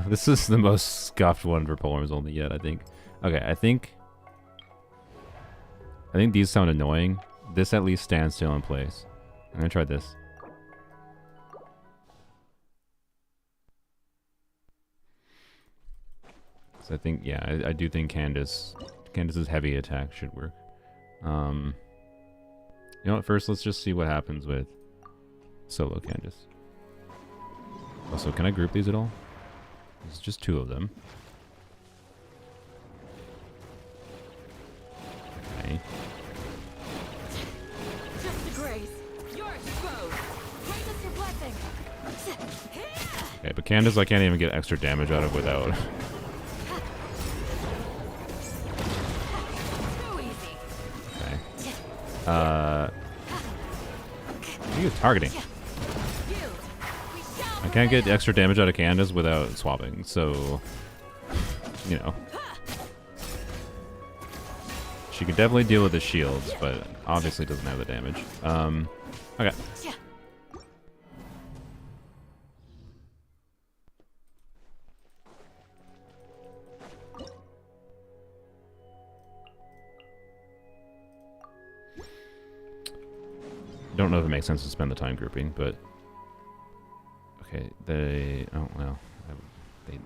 This is the most scuffed one for polearms only yet, I think. Okay, I think these sound annoying. This at least stands still in place. I'm gonna try this. So I think, yeah, I do think Candace's heavy attack should work. You know what? First, let's just see what happens with solo Candace. Also, can I group these at all? There's just two of them. Okay.
Just a grace. You're exposed. Grant us your blessing.
Okay, but Candace I can't even get extra damage out of without.
Too easy.
Okay. He was targeting. I can't get extra damage out of Candace without swapping, so you know. She can definitely deal with the shields, but obviously doesn't have the damage. Okay. Don't know if it makes sense to spend the time grouping, but okay, oh well,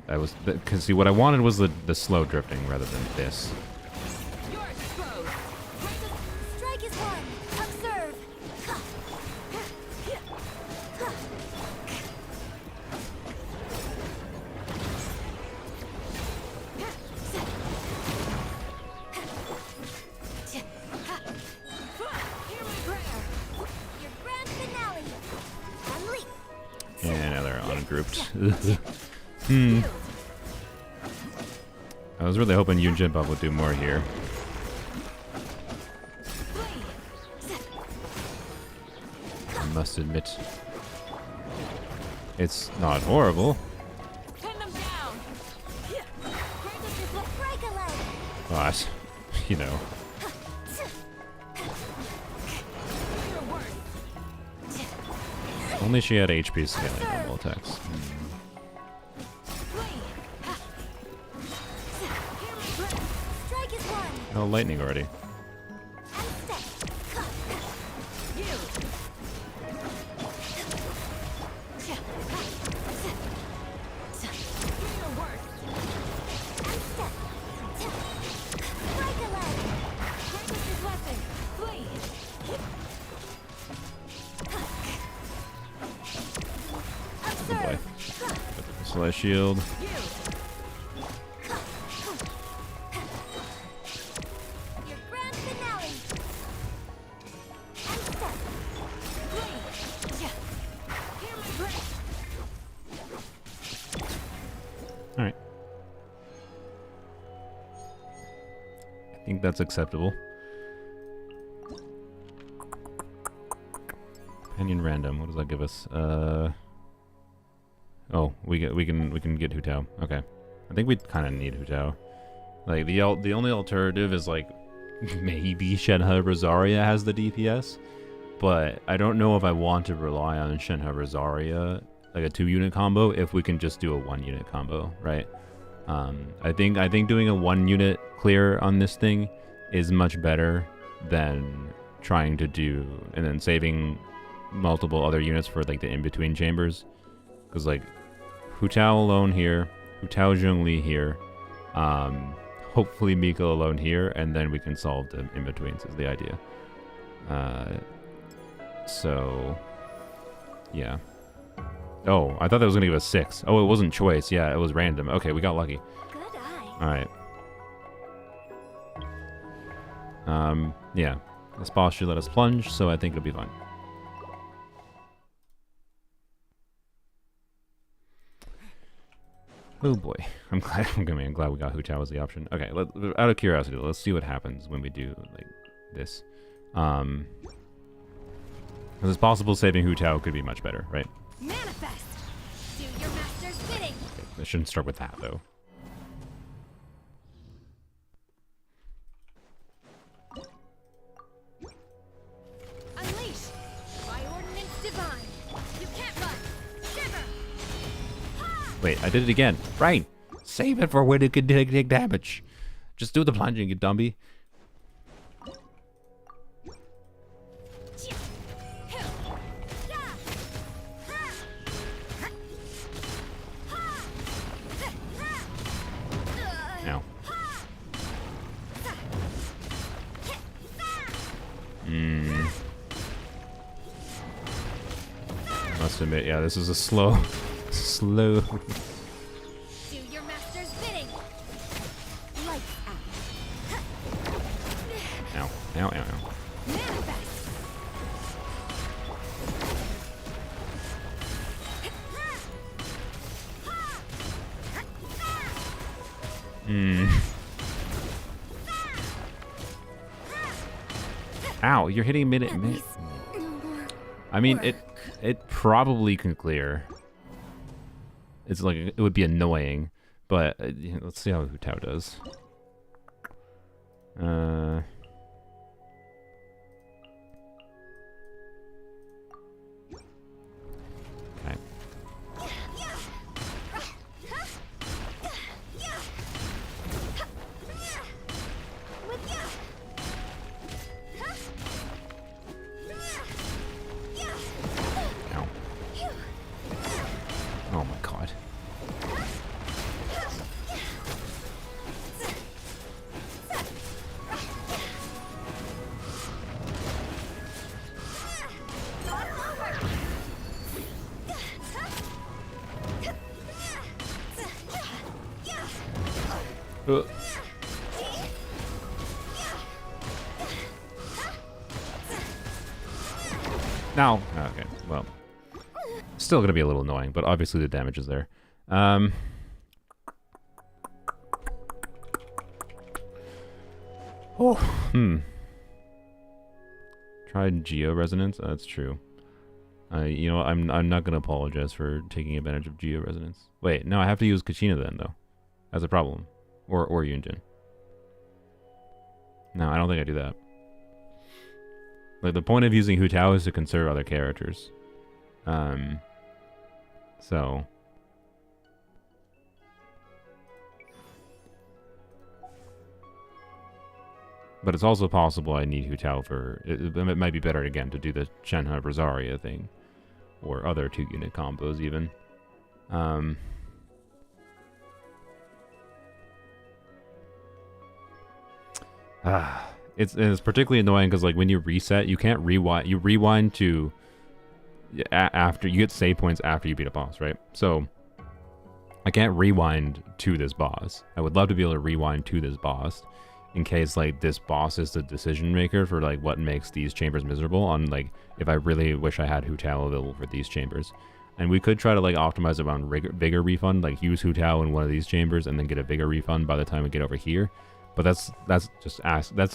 I was because see what I wanted was the slow drifting rather than this.
You're exposed. Strike is one. Observe. Hear my prayer. Your grand finale. Unleash.
And now they're ungrouped. I was really hoping Yunjin Buff would do more here. I must admit, it's not horrible.
Pin them down. Break a leg.
But, you know. Only she had HP scaling normal attacks.
Strike is one.
Oh, lightning already. Oh boy. Slash shield. Alright. I think that's acceptable. Companion random. What does that give us? Oh, we can get Hu Tao. Okay. I think we kind of need Hu Tao. Like, the only alternative is, like, maybe Shenhe Rosaria has the DPS, but I don't know if I want to rely on Shenhe Rosaria, like a 2-unit combo, if we can just do a 1-unit combo, right? I think doing a 1-unit clear on this thing is much better than trying to do, and then saving multiple other units for, like, the in-between chambers. Because, like, Hu Tao alone here, Hu Tao Zhongli here, hopefully Miko alone here, and then we can solve the in-betweens is the idea. So, yeah. Oh, I thought that was going to give us 6. Oh, it wasn't choice. Yeah, it was random. Okay, we got lucky.
Good eye.
Alright. Yeah. This boss should let us plunge, so I think it'll be fun. Oh boy. I'm glad we got Hu Tao as the option. Okay, out of curiosity, let's see what happens when we do, like, this. Because it's possible saving Hu Tao could be much better, right?
Manifest. Do your master's bidding.
Okay, I shouldn't start with that, though.
Unleash. By ordinance divine. You can't run. Shiver. Ha!
Wait, I did it again. Right. Save it for when it can take damage. Just do the plunging, you dummy. Ow. Must admit, yeah, this is a slow.
Do your master's bidding. Lights out.
Ow. Ow, ow, ow.
Manifest.
Ow, you're hitting mid.
No more.
I mean, it probably can clear. It's like, it would be annoying, but let's see how Hu Tao does. Okay. Ow. Oh my god. Now, okay, well, still gonna be a little annoying, but obviously the damage is there. Tried Geo Resonance. That's true. You know, I'm not gonna apologize for taking advantage of Geo Resonance. Wait, no, I have to use Kachina then though. That's a problem. Or Yunjin. No, I don't think I do that. Like, the point of using Hu Tao is to conserve other characters. So. But it's also possible I need Hu Tao for... It might be better, again, to do the Shenhe Rosaria thing. Or other 2-unit combos, even. It's particularly annoying because, like, when you reset, you can't rewind. You rewind to after you get save points after you beat a boss, right? So I can't rewind to this boss. I would love to be able to rewind to this boss in case, like, this boss is the decision maker for, like, what makes these chambers miserable. On, like, if I really wish I had Hu Tao available for these chambers. And we could try to, like, optimize around bigger refund, like use Hu Tao in one of these chambers and then get a bigger refund by the time we get over here. But that's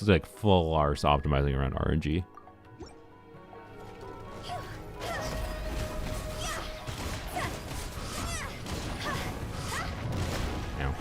like full arse optimizing around RNG. Ow.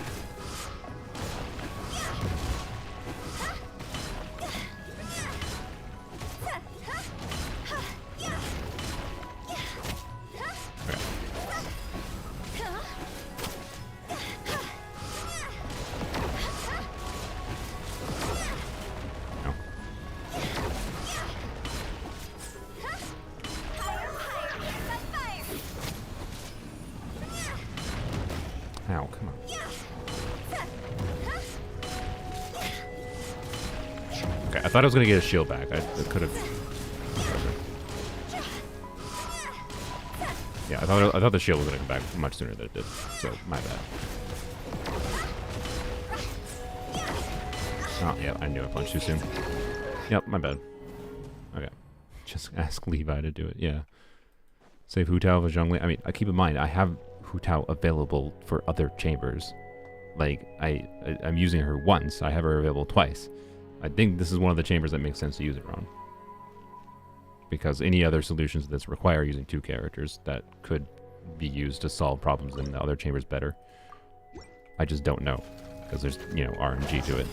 Okay, I thought I was gonna get a shield back. I could have. Yeah, I thought the shield was gonna come back much sooner than it did. So my bad. Oh yeah, I knew I punched too soon. Yep, my bad. Okay, just ask Levi to do it. Yeah. Save Hu Tao for Zhongli. I mean, I keep in mind I have Hu Tao available for other chambers. Like I'm using her once. I have her available twice. I think this is one of the chambers that makes sense to use it on. Because any other solutions that require using 2 characters that could be used to solve problems in the other chambers better. I just don't know. Because there's, you know, RNG to it.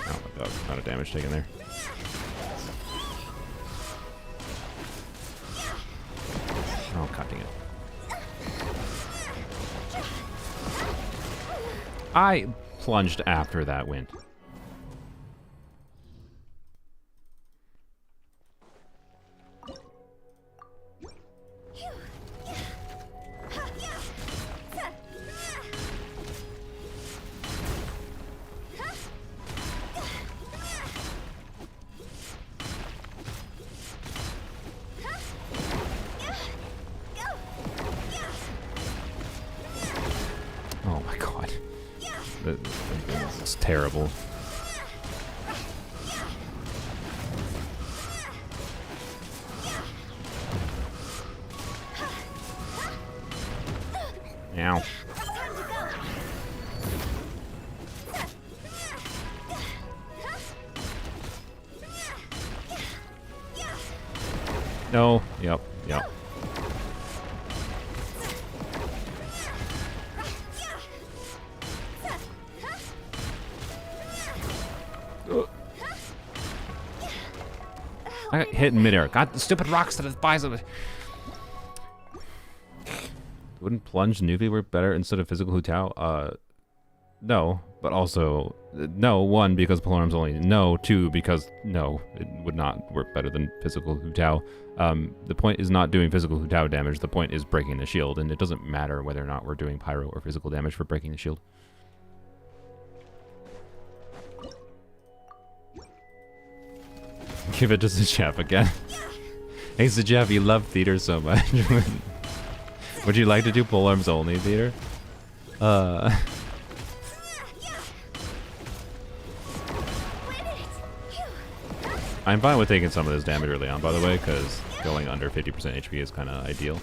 Oh my god, amount of damage taken there. Oh, god dang it. I plunged after that went. Oh my god. It's terrible. Ow. No. Yep. Yep. I got hit in midair. God, the stupid rocks that it buys of. Wouldn't plunge Nuvi work better instead of physical Hu Tao? No, but also no. 1, because Polarum's only no. 2, because no, it would not work better than physical Hu Tao. The point is not doing physical Hu Tao damage. The point is breaking the shield, and it doesn't matter whether or not we're doing pyro or physical damage for breaking the shield. Give it to Zajeff again. Hey Zajeff, you love theater so much. Would you like to do polearms only theater? I'm fine with taking some of this damage early on, by the way, because going under 50% HP is kind of ideal.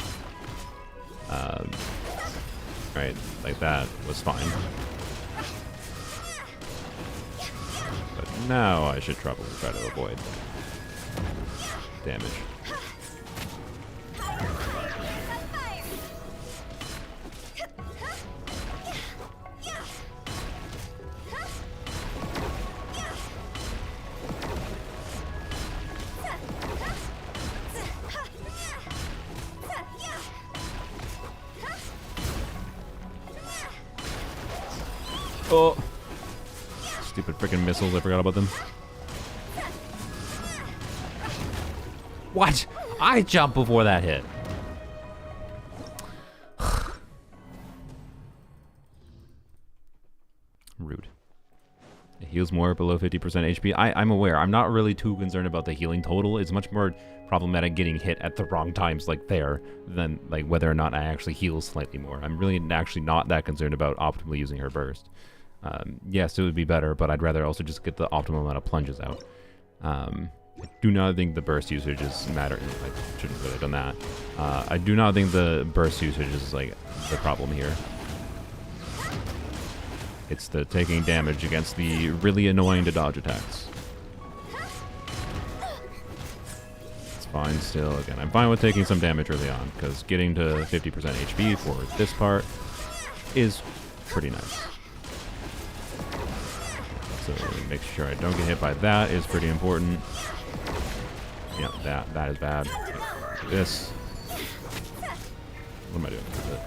Right, like that was fine. But now I should probably try to avoid damage. Oh! Stupid freaking missiles, I forgot about them. What? I jumped before that hit. Rude. It heals more below 50% HP. I'm aware. I'm not really too concerned about the healing total. It's much more problematic getting hit at the wrong times like there than like whether or not I actually heal slightly more. I'm really actually not that concerned about optimally using her burst. Yes, it would be better, but I'd rather also just get the optimal amount of plunges out. I do not think the burst usage is matter. I shouldn't have really done that. I do not think the burst usage is like the problem here. It's the taking damage against the really annoying to dodge attacks. It's fine still. Again, I'm fine with taking some damage early on, because getting to 50% HP for this part is pretty nice. So make sure I don't get hit by that is pretty important. Yep, that is bad. This. What am I doing with it?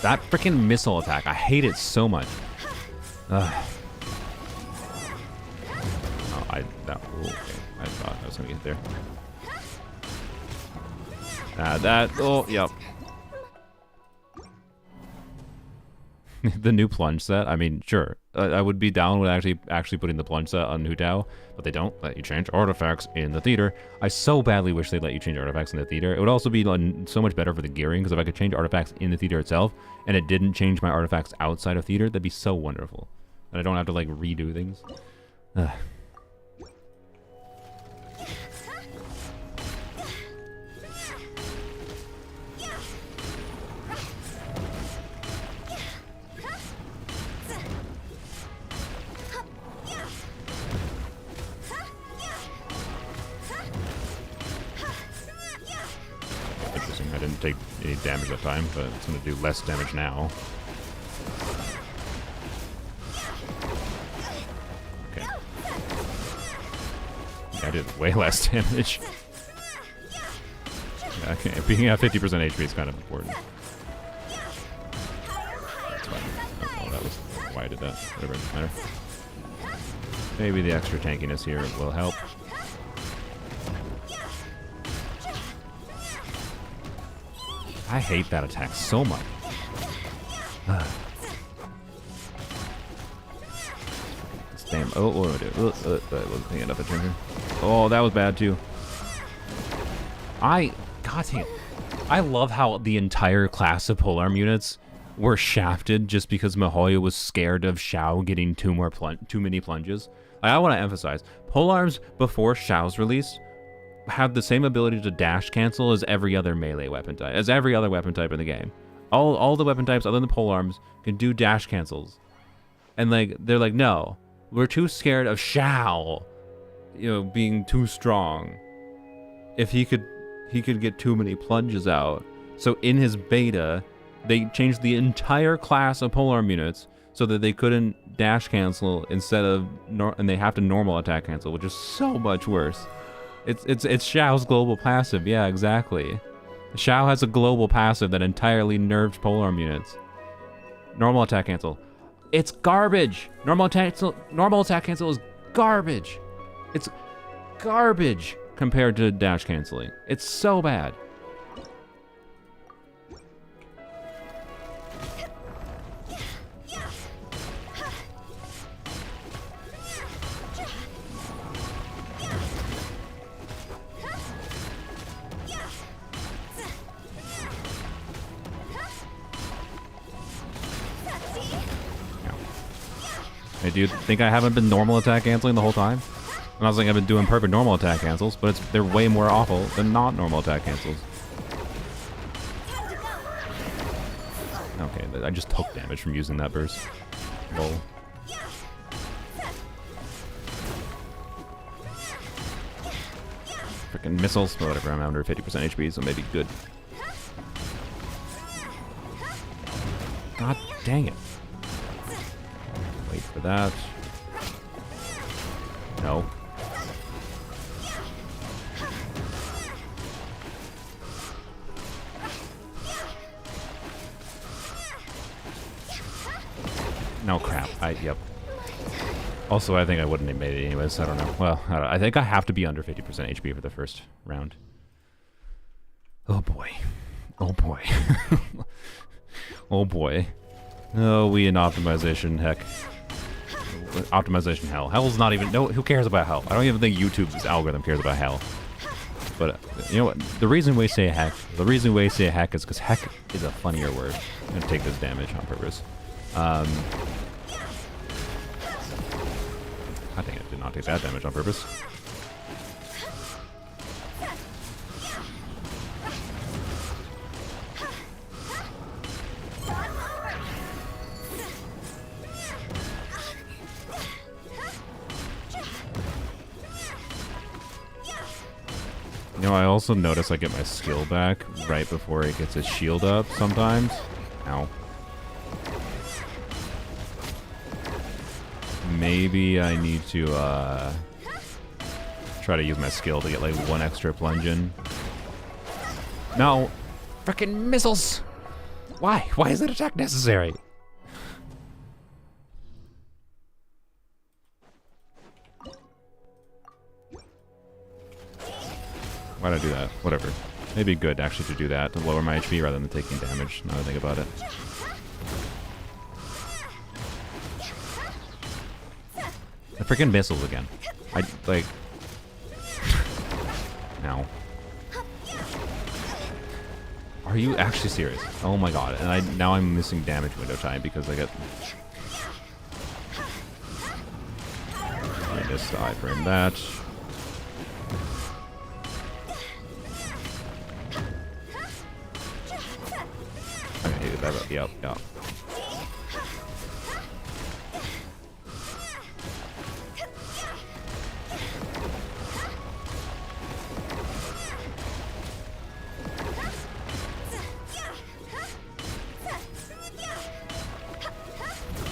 That freaking missile attack. I hate it so much. Ugh. Ooh, okay. I thought I was gonna get there. Oh, yep. The new plunge set. I mean, sure. I would be down with actually putting the plunge set on Hu Tao, but they don't let you change artifacts in the theater. I so badly wish they'd let you change artifacts in the theater. It would also be so much better for the gearing, because if I could change artifacts in the theater itself, and it didn't change my artifacts outside of theater, that'd be so wonderful. And I don't have to, like, redo things. Ugh. Interesting, I didn't take any damage that time, but it's going to do less damage now. Okay. I did way less damage. Yeah, okay, being at 50% HP is kind of important. That's fine. Oh, that was why I did that. Whatever, it doesn't matter. Maybe the extra tankiness here will help. I hate that attack so much. Damn. Oh, what do I do? That wasn't paying enough attention. Oh, that was bad too. God damn. I love how the entire class of polearm units were shafted just because Mihoyo was scared of Xiao getting too many plunges. I want to emphasize, polearms before Xiao's release have the same ability to dash cancel as every other melee weapon type, as every other weapon type in the game. All the weapon types other than polearms can do dash cancels. And like they're like, no, we're too scared of Xiao, being too strong. If he could get too many plunges out. So in his beta, they changed the entire class of polearm units so that they couldn't dash cancel instead of and they have to normal attack cancel, which is so much worse. It's Xiao's global passive. Yeah, exactly. Xiao has a global passive that entirely nerfs polearm units. Normal attack cancel. It's garbage. Normal attack cancel is garbage. It's garbage compared to dash canceling. It's so bad. Hey, do you think I haven't been normal attack canceling the whole time? And I was like, I've been doing perfect normal attack cancels, but they're way more awful than not normal attack cancels. Okay, I just took damage from using that burst. Lol. Freaking missiles, but whatever, I'm under 50% HP, so maybe good. God dang it. Wait for that. No. No crap. Yep. Also, I think I wouldn't have made it anyways. I don't know. Well, I think I have to be under 50% HP for the first round. Oh boy. Oh boy. Oh boy. Oh, we in optimization heck. Optimization hell. Hell's not even... No, who cares about hell? I don't even think YouTube's algorithm cares about hell. But, you know what? The reason we say heck is because heck is a funnier word. I'm going to take this damage on purpose. God dang it, did not take that damage on purpose. I also notice I get my skill back right before it gets its shield up sometimes. Ow. Maybe I need to try to use my skill to get like one extra plunge in. No! Frickin' missiles! Why? Why is that attack necessary? Why'd I do that? Whatever. Maybe good actually to do that, to lower my HP rather than taking damage, now that I think about it. The freaking missiles again. I, like... Now. Are you actually serious? Oh my god. And now I'm missing damage window time because I get... I missed the iframe that. Okay, that, yep.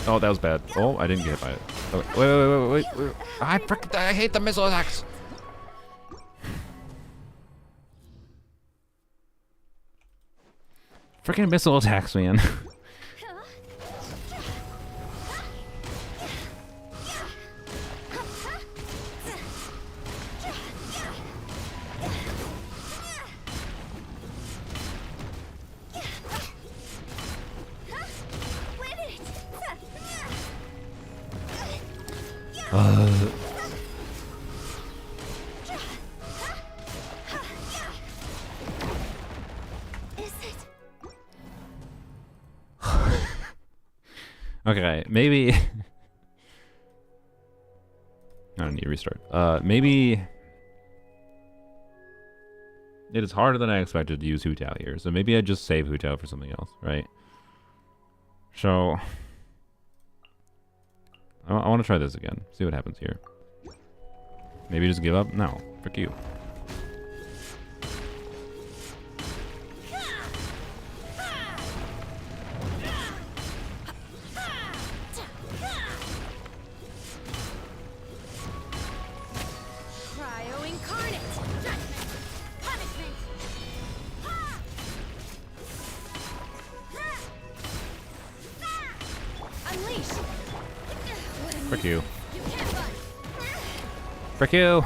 Oh, that was bad. Oh, I didn't get hit by it. Oh, wait. I hate the missile attacks. Freaking missile attacks, man. Okay, maybe... I don't need to restart. Maybe... It is harder than I expected to use Hu Tao here, so maybe I just save Hu Tao for something else, right? So... I want to try this again. See what happens here. Maybe just give up? No. Frick you. Frick you. Frick you.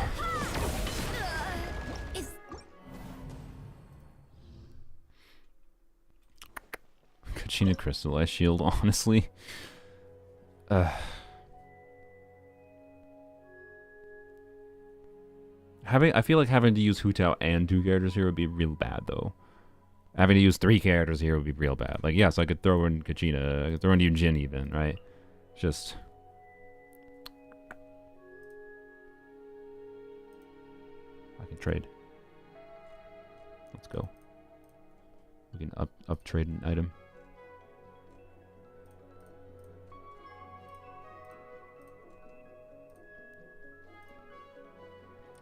Kachina crystallized shield, honestly. I feel like having to use Hu Tao and 2 characters here would be real bad, though. Having to use 3 characters here would be real bad. Like, yes, I could throw in Kachina, I could throw in Yujin even, right? Just... I can trade. Let's go. We can up trade an item.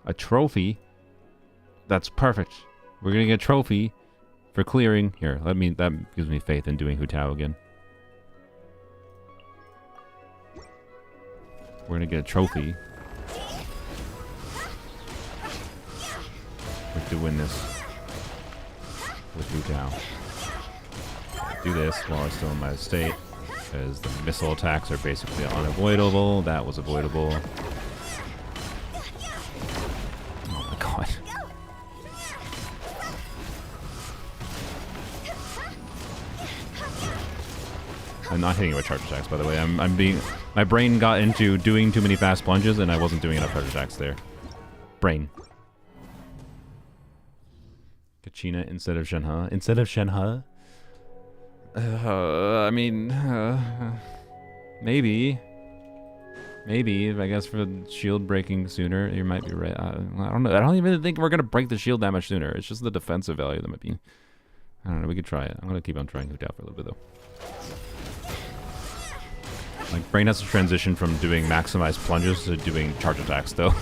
A trophy? That's perfect. We're gonna get a trophy for clearing. Here, that gives me faith in doing Hu Tao again. We're gonna get a trophy. To win this with Hu Tao. Do this while I'm still in my state, because the missile attacks are basically unavoidable. That was avoidable. Oh my god. I'm not hitting it with charge attacks, by the way. My brain got into doing too many fast plunges, and I wasn't doing enough charge attacks there. Brain. Kachina instead of Shenhe. Instead of Shenhe? I mean... maybe. Maybe, I guess for shield breaking sooner, you might be right. I don't know. I don't even think we're going to break the shield that much sooner. It's just the defensive value that might be... I don't know, we could try it. I'm going to keep on trying Hu Tao for a little bit, though. Like, brain has to transition from doing maximized plunges to doing charge attacks, though.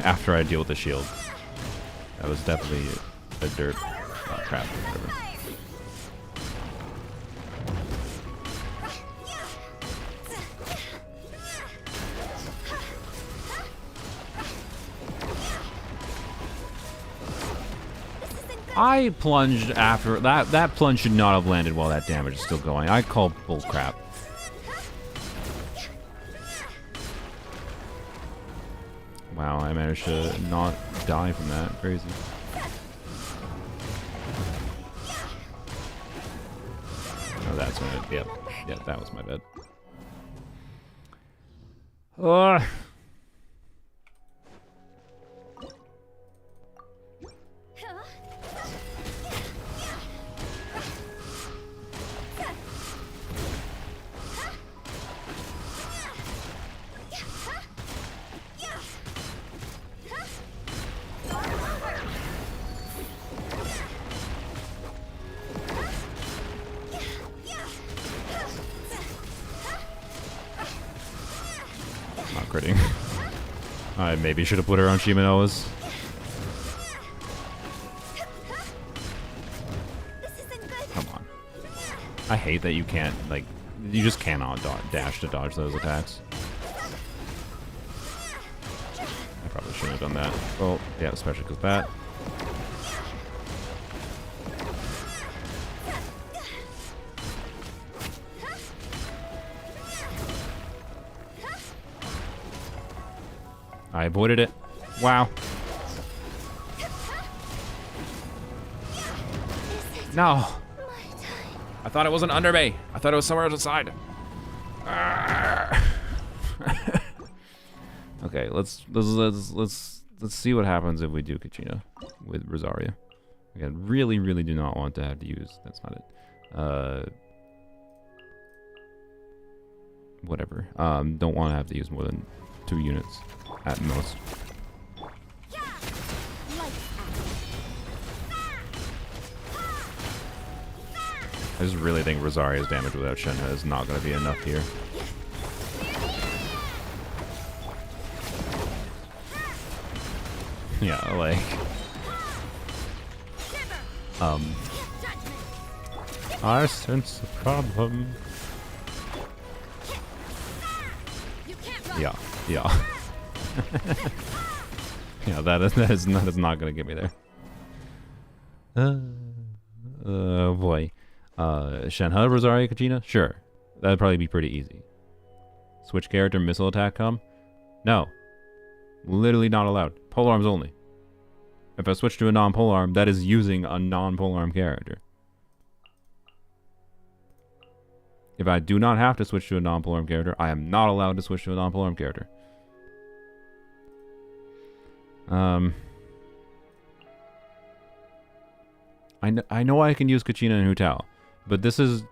After I deal with the shield. That was definitely... a dirt. Oh, crap. Whatever. I plunged after that. That plunge should not have landed while that damage is still going. I call bull crap. Wow, I managed to not die from that. Crazy. that's gonna. Yeah, that was my bad. Oh. Not critting. I maybe should have put her on Shimanoa's. Come on. I hate that you can't, like, you just cannot dash to dodge those attacks. I probably shouldn't have done that. Well, yeah, especially because that. I avoided it. Wow. No. I thought it wasn't under me. I thought it was somewhere else side. Okay, let's see what happens if we do Kachina with Rosaria. Again, really do not want to have to use. That's not it. Whatever. Don't want to have to use more than 2 units at most. I just really think Rosaria's damage without Shenhe is not going to be enough here. Yeah, like... I sense a problem. Yeah. Yeah, that is not going to get me there. Boy. Shenhe, Rosaria, Kachina? Sure. That'd probably be pretty easy. Switch character, missile attack come? No. Literally not allowed. Polearms only. If I switch to a non-polearm, that is using a non-polearm character. If I do not have to switch to a non-polearm character, I am not allowed to switch to a non-polearm character. I know I can use Kachina and Hu Tao, but this is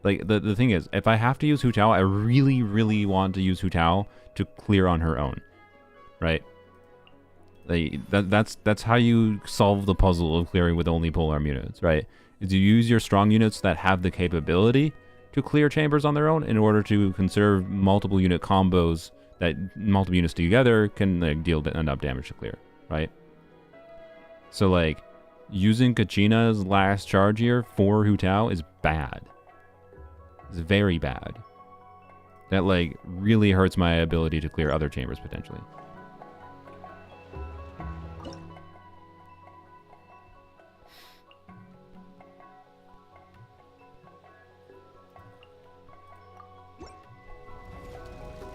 like the thing is, if I have to use Hu Tao, I really want to use Hu Tao to clear on her own, right? Like that's how you solve the puzzle of clearing with only polearm units, right? Is you use your strong units that have the capability to clear chambers on their own in order to conserve multiple unit combos that multiple units together can like deal enough damage to clear, right? So like using Kachina's last charge here for Hu Tao is bad. It's very bad. That like really hurts my ability to clear other chambers potentially.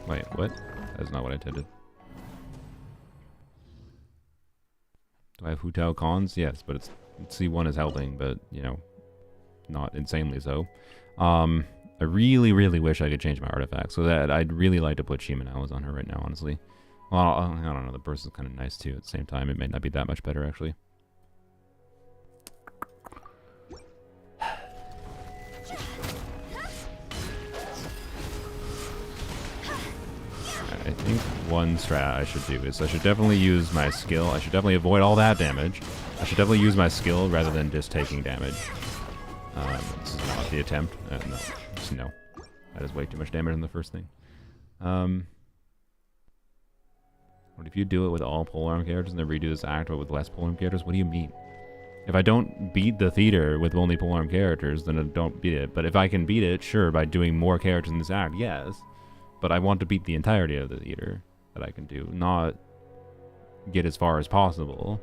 Wait, what? That's not what I intended. Do I have Hu Tao cons? Yes, but it's C1 is helping, but, you know, not insanely so. I really wish I could change my artifact, so that I'd really like to put Shimanoa's on her right now, honestly. Well, I don't know, the burst is kind of nice too at the same time. It may not be that much better, actually. I think one strat I should do is I should definitely use my skill. I should definitely avoid all that damage. I should definitely use my skill rather than just taking damage. This is not the attempt. No. Just no. That is way too much damage in the first thing. What if you do it with all polearm characters and then redo this act but with less polearm characters? What do you mean? If I don't beat the theater with only polearm characters, then I don't beat it. But if I can beat it, sure, by doing more characters in this act, yes. But I want to beat the entirety of the theater that I can do, not get as far as possible.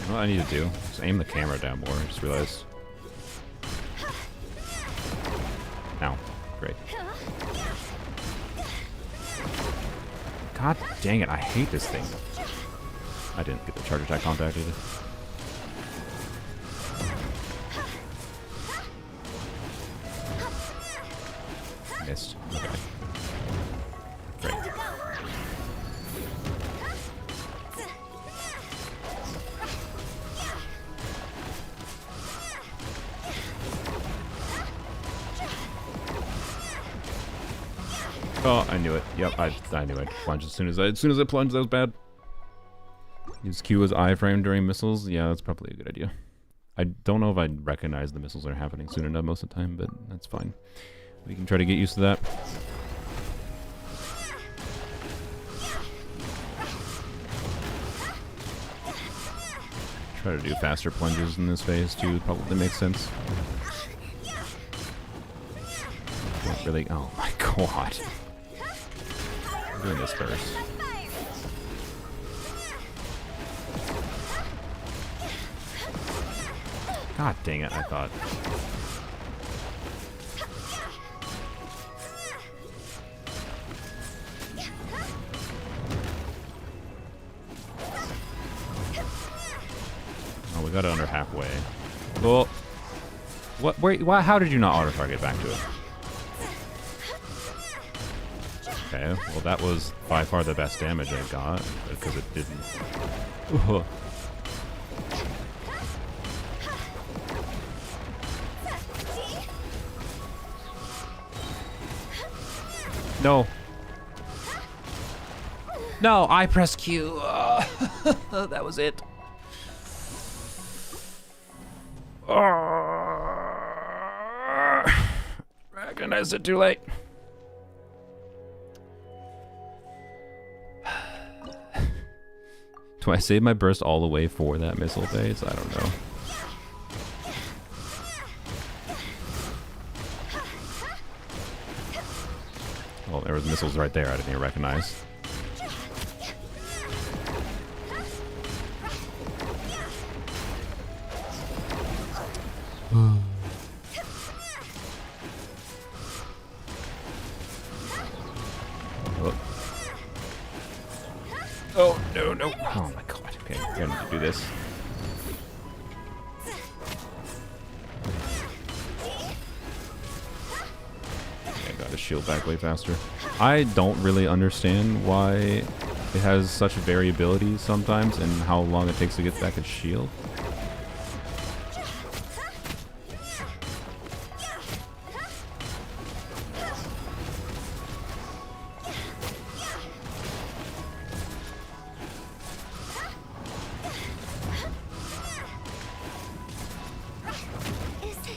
What I need to do is aim the camera down more. I just realized. Great. God dang it, I hate this thing. I didn't get the charge attack contact either. Missed. Okay. Great. Oh, I knew it. Yep, I knew I'd plunge as soon as I plunged. That was bad. Use Q as iframe during missiles. Yeah, that's probably a good idea. I don't know if I'd recognize the missiles are happening soon enough most of the time, but that's fine. We can try to get used to that. Try to do faster plunges in this phase too. Probably makes sense. Don't really. Oh my god. I'm doing this first. God dang it, I thought. Oh, we got it under halfway. Well, what? Wait, why? How did you not auto target back to it? Okay, well that was by far the best damage I got because it didn't. Ugh. No. No, I pressed Q. That was it. Recognized it too late. Do I save my burst all the way for that missile phase? I don't know. Oh, there was missiles right there I didn't even recognize. Oh, no, no. Oh my god. Okay, I need to do this. Okay, I got his shield back way faster. I don't really understand why it has such variability sometimes and how long it takes to get back its shield.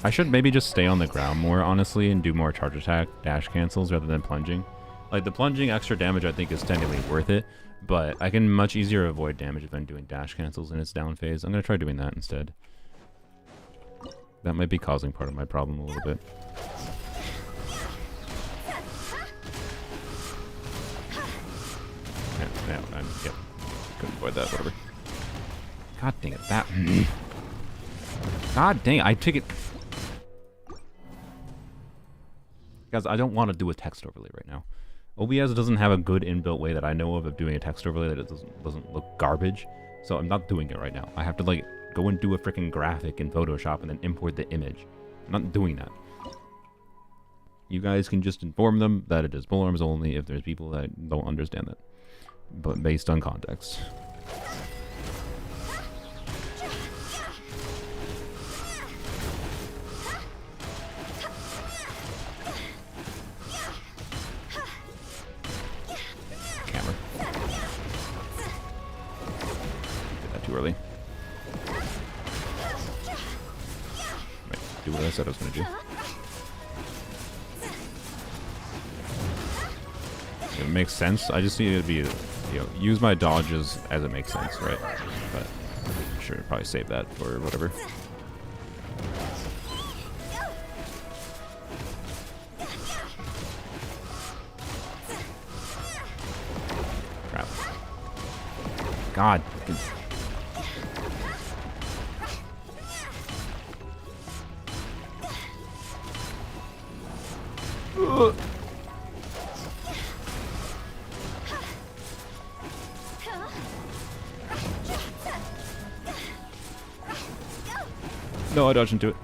I should maybe just stay on the ground more, honestly, and do more charge attack dash cancels rather than plunging. Like, the plunging extra damage I think is technically worth it, but I can much easier avoid damage if I'm doing dash cancels in its down phase. I'm going to try doing that instead. That might be causing part of my problem a little bit. Yep. Couldn't avoid that, whatever. God dang it, that... God dang it, I took it... Guys, I don't want to do a text overlay right now. OBS doesn't have a good inbuilt way that I know of doing a text overlay that it doesn't look garbage. So I'm not doing it right now. I have to like go and do a freaking graphic in Photoshop and then import the image. I'm not doing that. You guys can just inform them that it is polearms only if there's people that don't understand that. But based on context. Too early. Right, do what I said I was going to do. It makes sense. I just need to be, you know, use my dodges as it makes sense, right? But I'm sure probably save that for whatever. Crap. God. No, I dodged into it.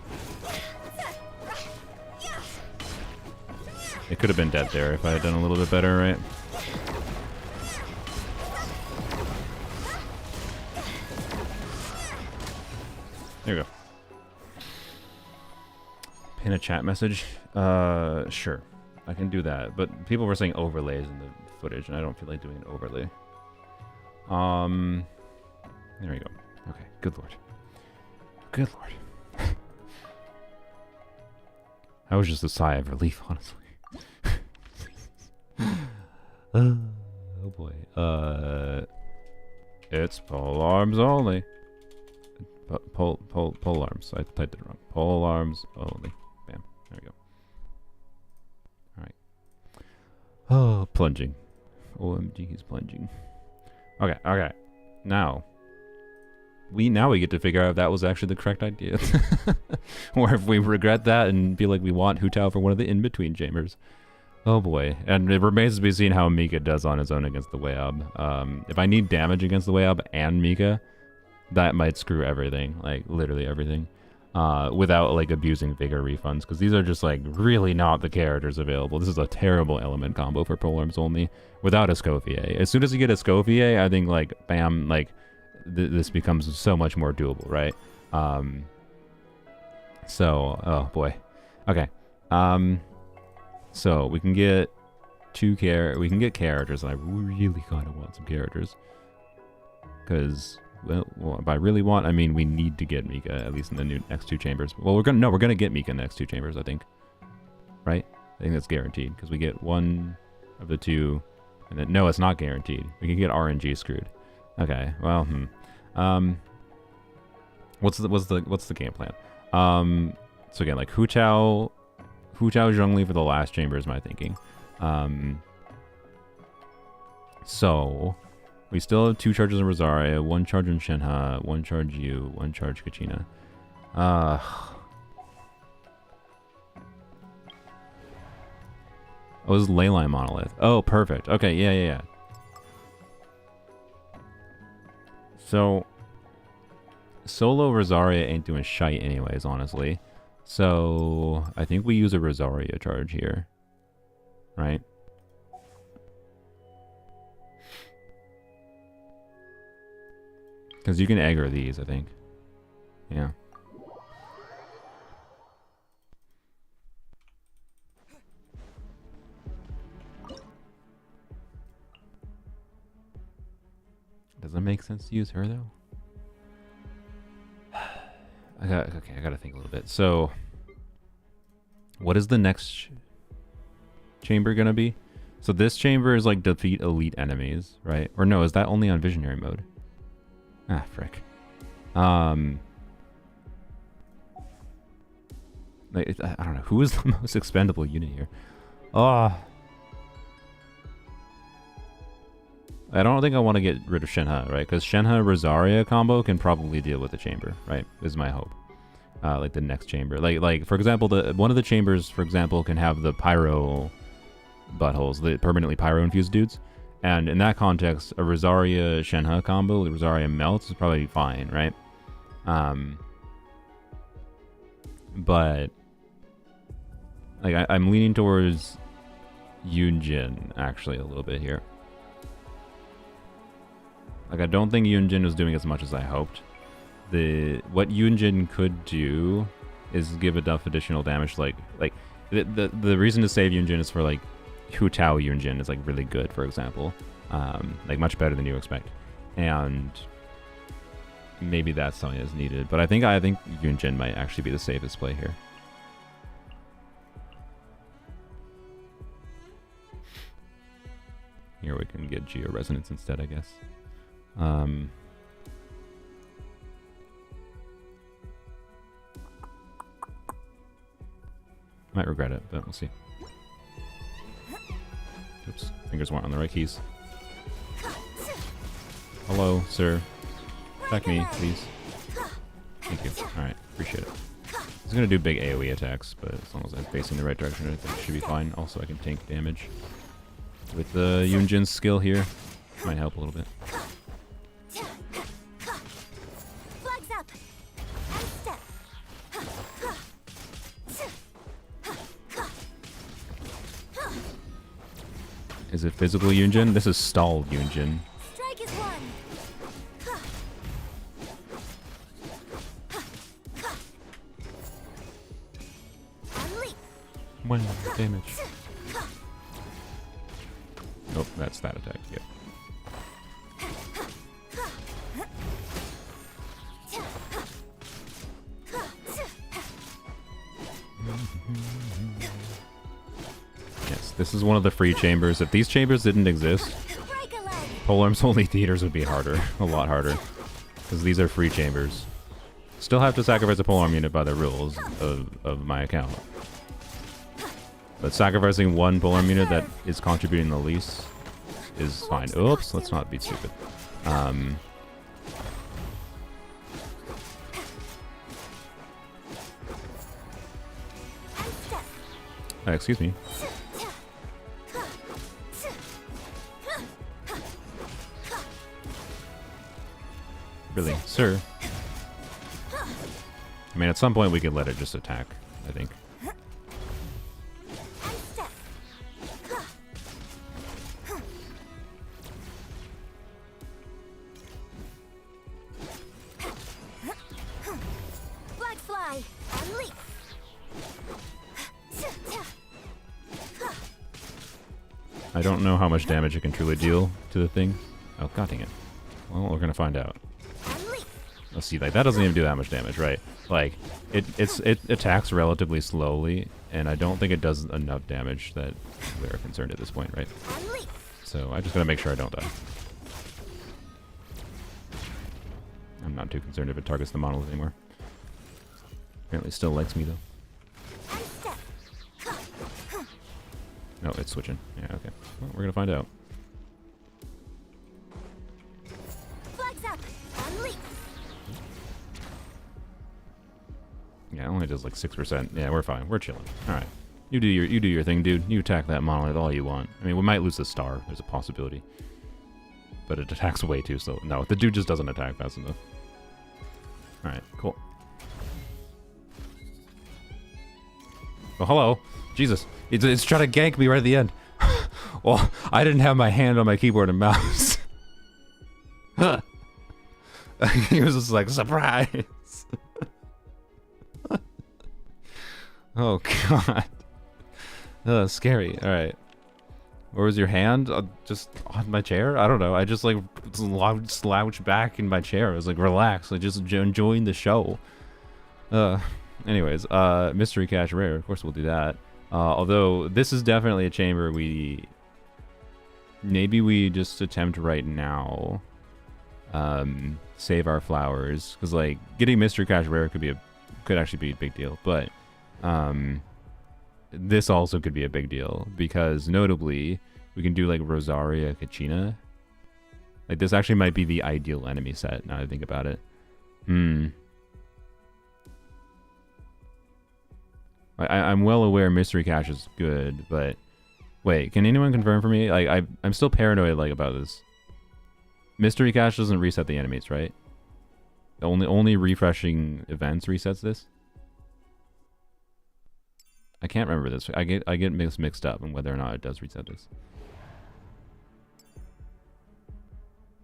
It could have been dead there if I had done a little bit better, right? There you go. Pin a chat message? Sure. I can do that. But people were saying overlays in the footage, and I don't feel like doing an overlay. There we go. Okay, good lord. Good lord. That was just a sigh of relief, honestly. Oh boy. It's pole arms only. Pole arms. I typed it wrong. Pole arms only. Bam. There we go. Alright. Oh, plunging. OMG, he's plunging. Okay, okay. Now we get to figure out if that was actually the correct idea. Or if we regret that and feel like we want Hu Tao for one of the in-between chambers. Oh boy. And it remains to be seen how Mika does on his own against the Weab. If I need damage against the Weab and Mika, that might screw everything. Like, literally everything. Without, like, abusing Vigor refunds. Because these are just, like, really not the characters available. This is a terrible element combo for Polearms only. Without Escoffier. As soon as you get Escoffier, I think, like, bam, like, this becomes so much more doable, right? So, oh boy. Okay. So we can get we can get characters, and I really kind of want some characters. Because, well, if I really want, I mean, we need to get Mika, at least in the next two chambers. Well, we're gonna get Mika in the next two chambers, I think. Right? I think that's guaranteed, because we get one of the two, and then, no, it's not guaranteed. We can get RNG screwed. Okay, well, what's the game plan? So again, like Hu Tao Zhongli for the last chamber is my thinking. So we still have 2 charges in Rosaria, 1 charge in Shenhe, 1 charge Yu, 1 charge Kachina. Oh, this is Leyline Monolith. Oh, perfect. Okay, yeah. So, solo Rosaria ain't doing shite anyways, honestly. So, I think we use a Rosaria charge here. Right? Because you can aggro these, I think. Yeah. Does it make sense to use her, though? I gotta think a little bit. So, what is the next chamber gonna be? So this chamber is like defeat elite enemies, right? Or no, is that only on visionary mode? Ah, frick. Like, I don't know. Who is the most expendable unit here? Oh. I don't think I want to get rid of Shenhe, right? Because Shenhe Rosaria combo can probably deal with the chamber, right? Is my hope. Like the next chamber. Like for example, one of the chambers, for example, can have the pyro buttholes, the permanently pyro infused dudes. And in that context, a Rosaria Shenhe combo, the Rosaria melts, is probably fine, right? But like I'm leaning towards Yunjin actually a little bit here. Like, I don't think Yunjin was doing as much as I hoped. What Yunjin could do is give enough additional damage. Like the reason to save Yunjin is for like Hu Tao Yunjin is like really good, for example, like much better than you expect, and maybe that's something that's needed. But I think Yunjin might actually be the safest play here. Here we can get Geo Resonance instead, I guess. Might regret it, but we'll see. Oops, fingers weren't on the right keys. Hello, sir. Attack me, please. Thank you. Alright, appreciate it. He's gonna do big AoE attacks, but as long as I'm facing the right direction, I think it should be fine. Also, I can tank damage with the Yunjin's skill here. Might help a little bit.
Flags up. And step.
Is it physical Yunjin? This is stalled Yunjin.
Strike is one. And leap.
1 damage. Nope, that's that attack. Yep. Yes, this is one of the free chambers. If these chambers didn't exist,
Break a leg.
Polearm's only theaters would be harder. A lot harder. Because these are free chambers. Still have to sacrifice a polearm unit by the rules of my account. But sacrificing one polearm unit that is contributing the least is fine. Oops, let's not be stupid. Excuse me. Really, sir? I mean, at some point we could let it just attack, I think.
Flag fly and leap.
I don't know how much damage it can truly deal to the thing. Oh, god dang it. Well, we're gonna find out.
And leap.
Let's see, like, that doesn't even do that much damage, right? Like, it attacks relatively slowly, and I don't think it does enough damage that we're concerned at this point, right?
And leap.
So I just gotta make sure I don't die. I'm not too concerned if it targets the monolith anymore. Apparently still likes me, though.
And step.
No, it's switching. Yeah, okay. Well, we're gonna find out.
Flags up and leap.
Yeah, it only does like 6%. Yeah, we're fine. We're chilling. Alright. You do your thing, dude. You attack that monolith all you want. I mean, we might lose the star. There's a possibility. But it attacks way too slow. No, the dude just doesn't attack fast enough. Alright, cool. Oh, hello. Jesus. It's trying to gank me right at the end. Well, I didn't have my hand on my keyboard and mouse. He was just like, surprise! Oh, God. Scary. Alright. Where was your hand? Just on my chair? I don't know. I just, like, slouched back in my chair. I was like, relax. I just enjoying the show. Anyways, Mystery Cache Rare. Of course, we'll do that. Although, this is definitely a chamber maybe we just attempt right now. Save our flowers. Because, like, getting Mystery Cache Rare could actually be a big deal. But, this also could be a big deal. Because, notably, we can do, like, Rosaria Kachina. Like, this actually might be the ideal enemy set, now that I think about it. I'm well aware Mystery Cache is good, but wait, can anyone confirm for me? Like, I'm still paranoid like about this. Mystery Cache doesn't reset the enemies, right? Only refreshing events resets this. I can't remember this. I get mixed up on whether or not it does reset this.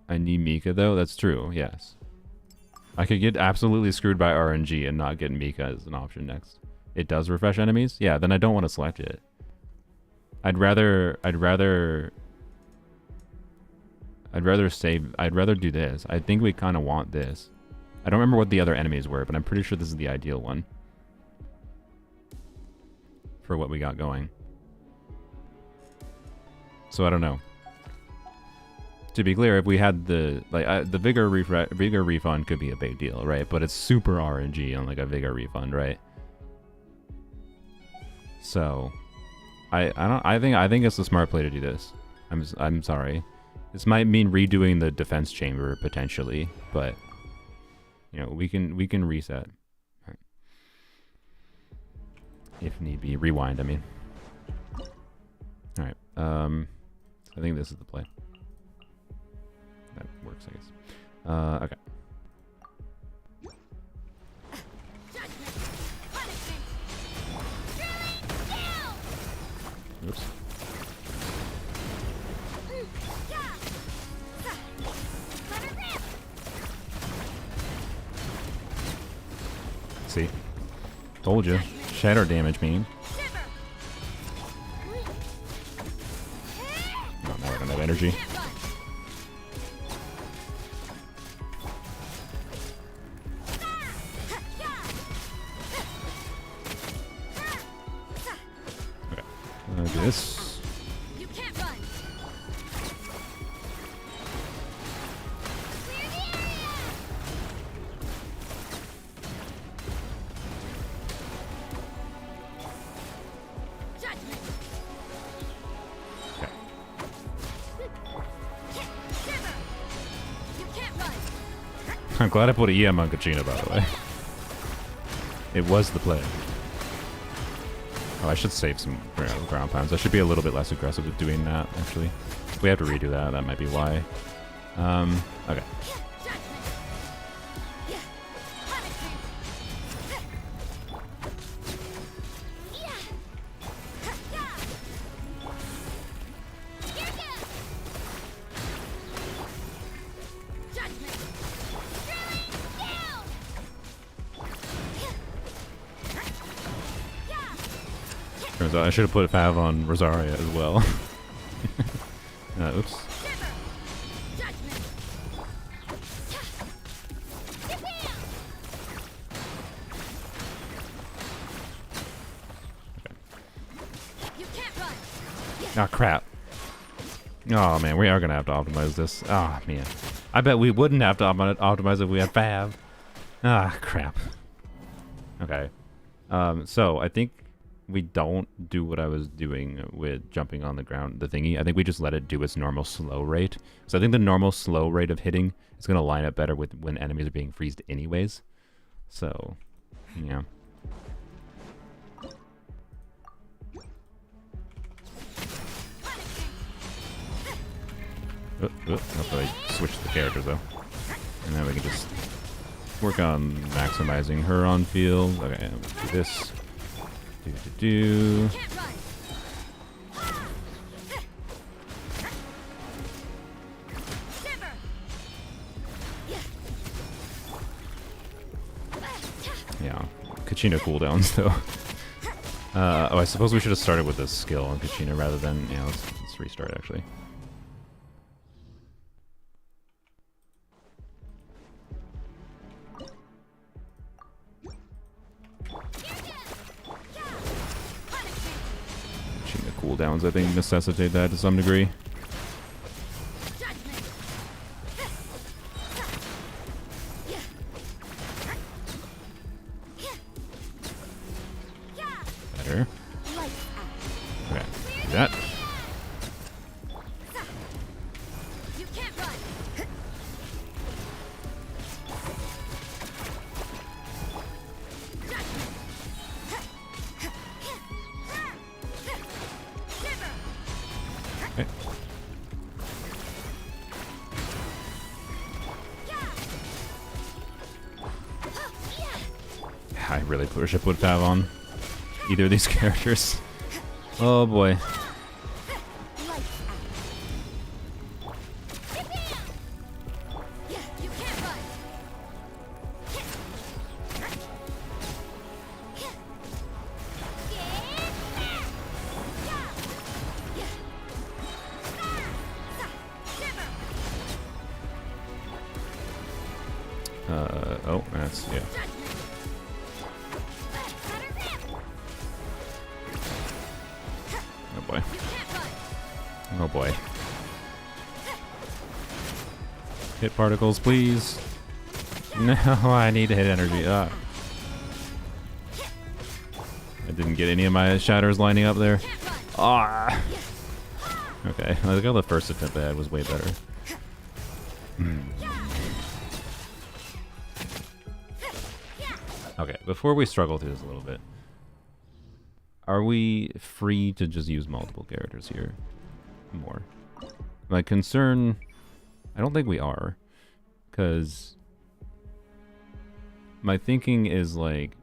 I need Mika though. That's true. Yes, I could get absolutely screwed by RNG and not get Mika as an option next. It does refresh enemies? Yeah, then I don't want to select it. I'd rather do this. I think we kind of want this. I don't remember what the other enemies were, but I'm pretty sure this is the ideal one for what we got going. So I don't know. To be clear, if we had the vigor refund could be a big deal, right? But it's super RNG on like a vigor refund, right? So, I think it's the smart play to do this. I'm sorry. This might mean redoing the defense chamber potentially, but you know we can reset. If need be. Rewind, I mean. Alright. I think this is the play. That works, I guess. Okay. Oops. See? Told you. Shatter damage, mean. Oh, now I don't have energy. Okay. This.
You can't run. Clear the area. Judgment.
Okay.
Shiver. You can't run.
I'm glad I put an EM on Kachina, by the way. It was the play. Oh, I should save some ground pounds. I should be a little bit less aggressive with doing that, actually. We have to redo that. That might be why. Okay. Turns out I should have put Fav on Rosaria as well. Oops. Ah, crap. Oh, man, we are going to have to optimize this. Ah, man. I bet we wouldn't have to optimize if we had Fav. Ah, crap. Okay. So, I think we don't do what I was doing with jumping on the ground, the thingy. I think we just let it do its normal slow rate. So I think the normal slow rate of hitting is going to line up better with when enemies are being freezed anyways. So, yeah. Hopefully I switched the characters though. And then we can just work on maximizing her on field. Okay, let's do this. Do. Yeah, Kachina cooldowns though. Oh, I suppose we should have started with this skill on Kachina rather than, yeah, let's restart actually. Cooldowns, I think, necessitate that to some degree. Better. Okay, do that.
You can't run.
Okay. I really should put Fav on either of these characters. Oh boy. Oh, that's, yeah. Oh boy. Oh boy. Hit particles, please. No, I need to hit energy. I didn't get any of my shatters lining up there. Ah. Okay, I think the first attempt I had was way better. Okay, before we struggle through this a little bit, Are we free to just use multiple characters here? More. My concern... I don't think we are. Because... my thinking is like...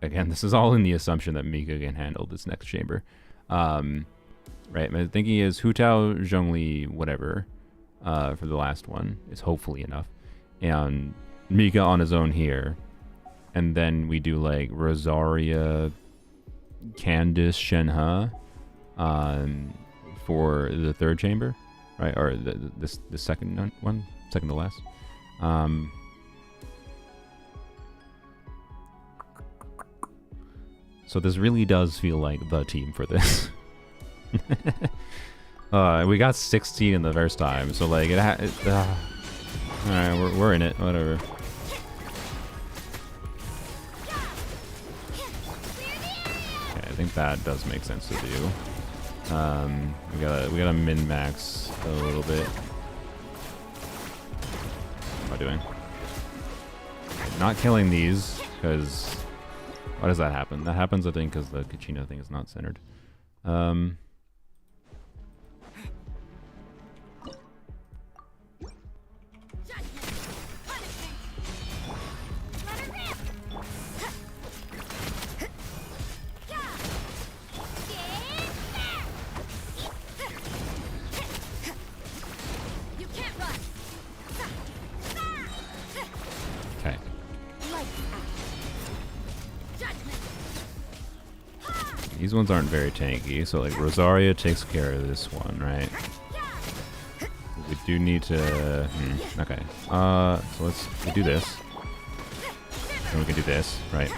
again, this is all in the assumption that Mika can handle this next chamber. Right, my thinking is Hu Tao, Zhongli, whatever, for the last one is hopefully enough. And Mika on his own here. And then we do like Rosaria, Candice, Shenhe for the third chamber, right? Or the second one, second to last. So this really does feel like the team for this. We got 16 in the first time, so like alright, we're in it, whatever. Okay, I think that does make sense to do. We gotta min-max a little bit. What am I doing? Okay, not killing these, because why does that happen? That happens, I think, because the Kachina thing is not centered. Okay. These ones aren't very tanky, so like Rosaria takes care of this one, right? We do need to... okay. So we do this. And we can do this, right?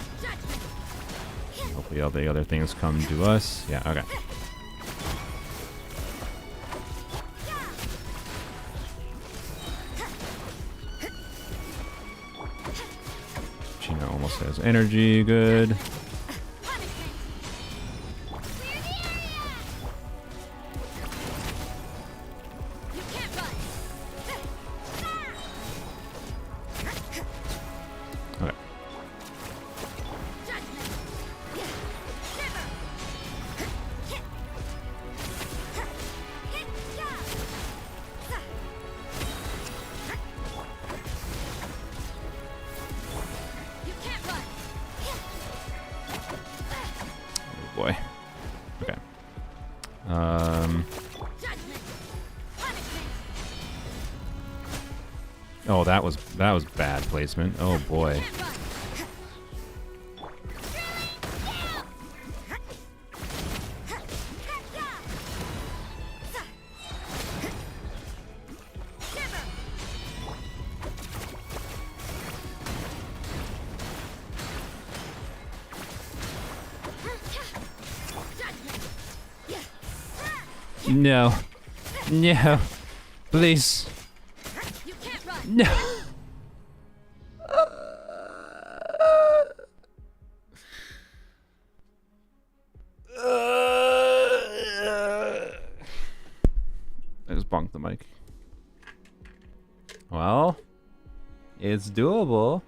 Hopefully all the other things come to us. Yeah, okay. Chino almost has energy, good. Boy. Okay. Oh, that was bad placement. Oh boy. No. No. Please. No. I just bonked the mic. Well, it's doable.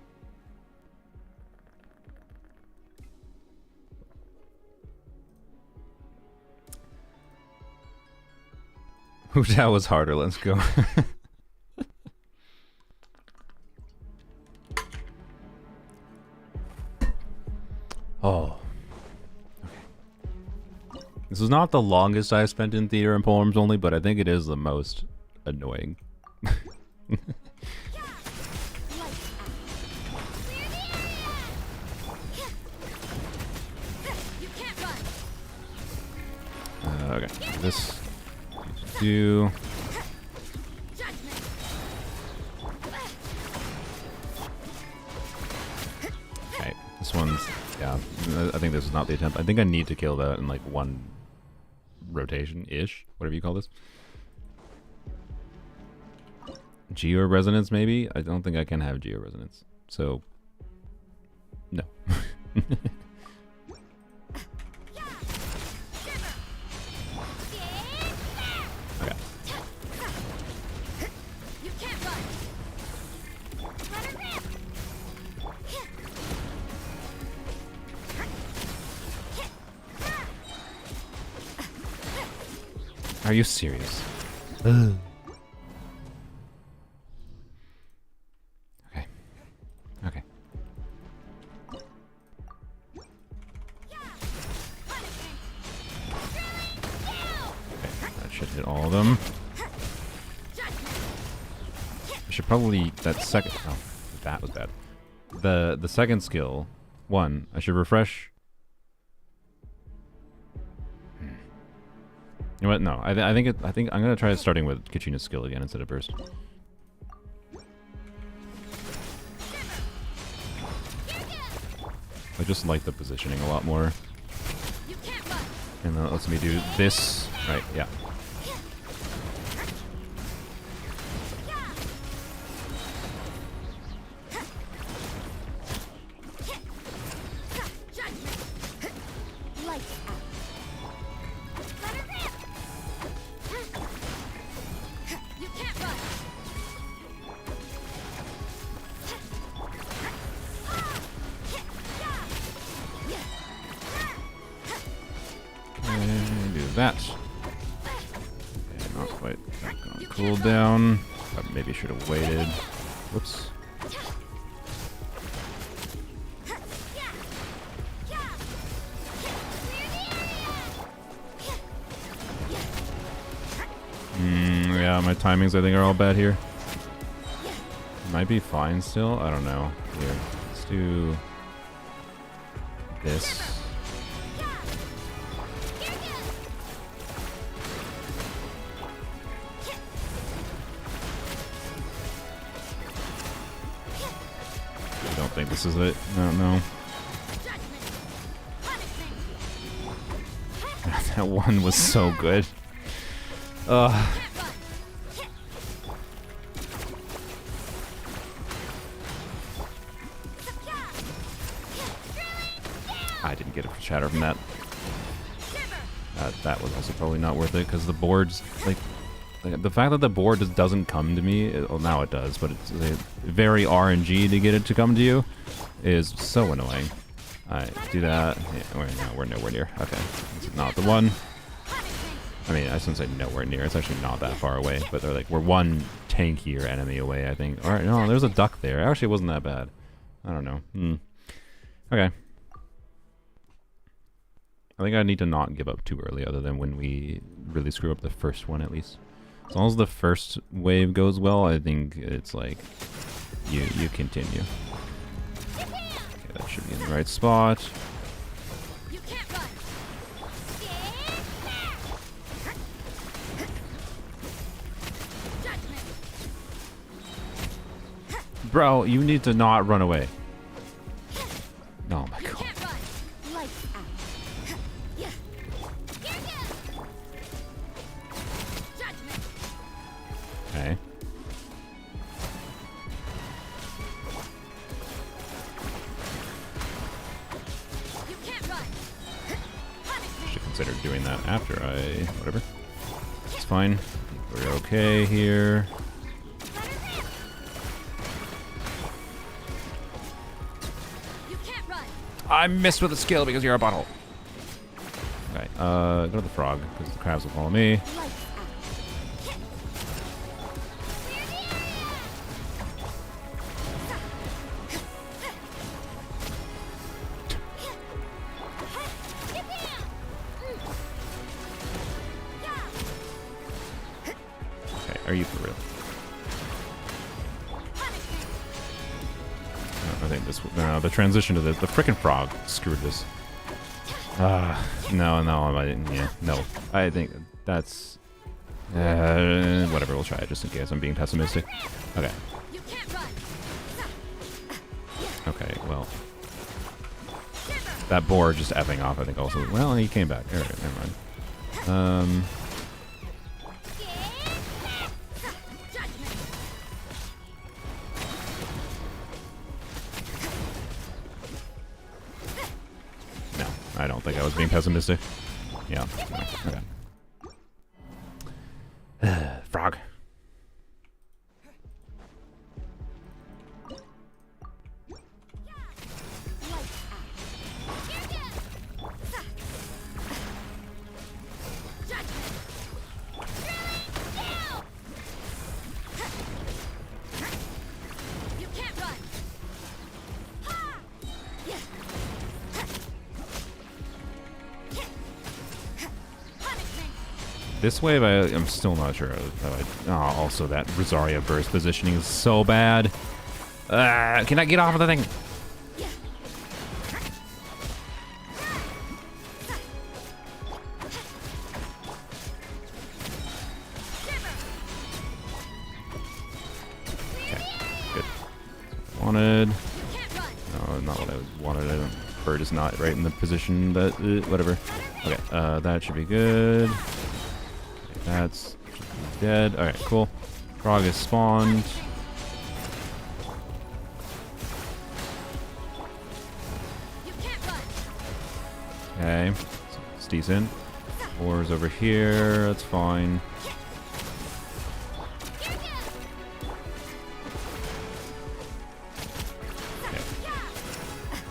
That was harder, let's go. Oh. Okay. This is not the longest I've spent in theater and poems only, but I think it is the most annoying. Okay, this do. Okay, this one's, yeah, I think this is not the attempt. I think I need to kill that in like one rotation-ish, whatever you call this. Geo resonance, maybe? I don't think I can have geo resonance, so no. Are you serious? Okay. Okay. Okay, that should hit all of them. I should probably that second. Oh, that was bad. The second skill, one. I should refresh. You know what? No, I think I'm gonna try starting with Kachina's skill again instead of burst. I just like the positioning a lot more. And then it lets me do this. Right, yeah. That. Okay, not quite. Cool down. Maybe should have waited. Whoops. Yeah, my timings I think are all bad here. Might be fine still. I don't know. Here, let's do this. I think this is it. No. That one was so good. I didn't get a shatter from that. That was also probably not worth it because the boards, like the fact that the board just doesn't come to me, well now it does, but it's very RNG to get it to come to you, is so annoying. Alright, do that. Yeah, we're nowhere near. Okay, this is not the one. I mean, I shouldn't say nowhere near, it's actually not that far away, but they're like, we're one tankier enemy away, I think. Alright, no, there's a duck there. Actually, it wasn't that bad. I don't know. Okay. I think I need to not give up too early, other than when we really screw up the first one, at least. As long as the first wave goes well, I think it's like you continue. Okay, that should be in the right spot. Bro, you need to not run away. Oh my god. Okay. Should consider doing that after I... whatever. It's fine. We're okay here. I missed with a skill because you're a bottle. Okay, go to the frog, because the crabs will follow me. Are you for real? I think this. No, the transition to the frickin' frog screwed this. No, I didn't. Yeah, no. I think that's. Whatever. We'll try it just in case I'm being pessimistic. Okay. Okay. Well, that board just effing off. I think also. Well, he came back. Alright, never mind. I don't think I was being pessimistic. Yeah. Okay. Frog. This wave, I'm still not sure how also, that Rosaria burst positioning is so bad. Can I get off of the thing? Okay, good. Wanted. No, not what I wanted. Bird is not right in the position that... whatever. Okay, that should be good. Okay, that's dead. Alright, cool. Frog is spawned. Okay, it's decent. War's over here, that's fine. Okay.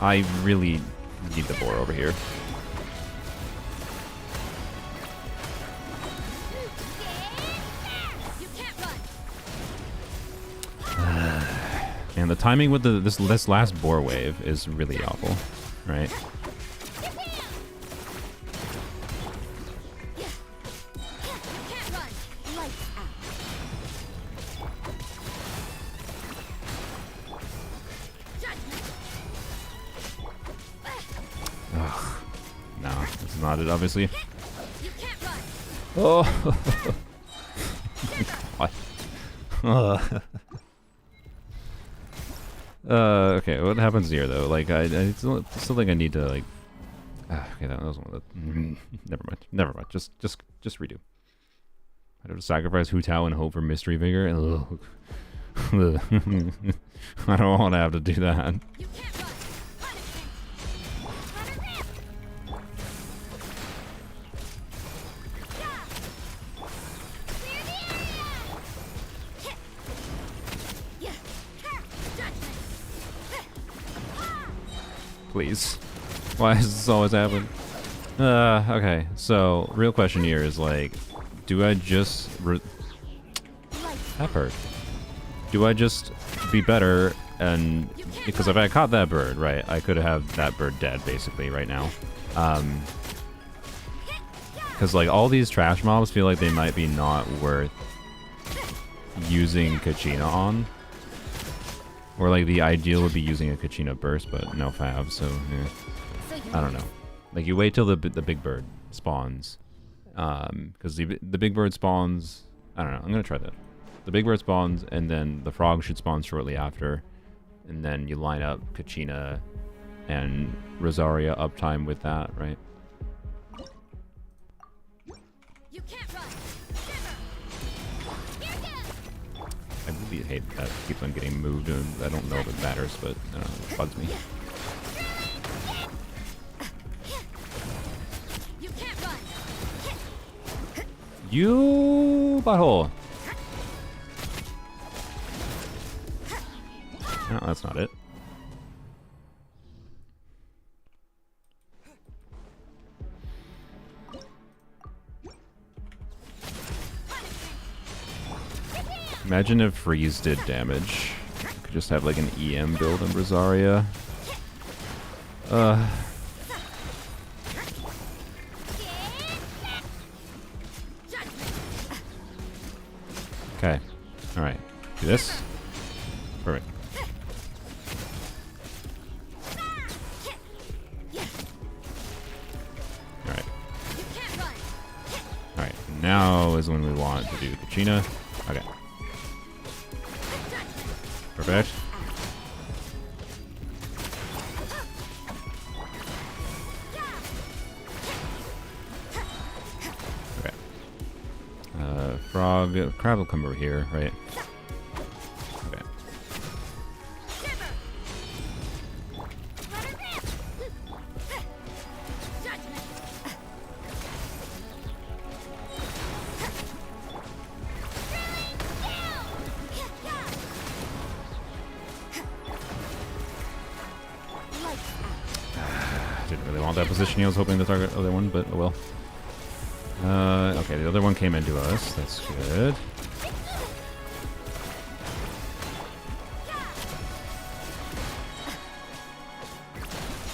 I really need the boar over here. And the timing with this last boar wave is really awful, right? Ugh. No, this is not it, obviously. Oh, God. Okay, what happens here though? Like, I still think I need to like. Okay, that was one of the. Never mind. Just redo. I have to sacrifice Hu Tao and hope for Mystery Vigor. Ugh. I don't want to have to do that. Please. Why does this always happen? Okay, so real question here is like, do I just that bird? Do I just be better and because if I caught that bird, right, I could have that bird dead basically right now. Because like all these trash mobs feel like they might be not worth using Kachina on. Or like the ideal would be using a Kachina burst, but no fav, so I don't know. Like you wait till the big bird spawns, because the big bird spawns. I don't know. I'm gonna try that. The big bird spawns, and then the frog should spawn shortly after, and then you line up Kachina and Rosaria uptime with that, right?
You can't run.
I really hate that it keeps on getting moved, and I don't know if it matters, but I don't know, it bugs me.
You can't run.
You butthole! No, that's not it. Imagine if Freeze did damage. Could just have like an EM build in Rosaria. Okay. Alright. Do this. Perfect. Alright. Alright. Now is when we want to do Kachina. Okay. Perfect. Okay. Frog. Crab will come over here, right? Okay. Didn't really want that position. I was hoping to target the other one, but oh well. Okay, the other one came into us. That's good.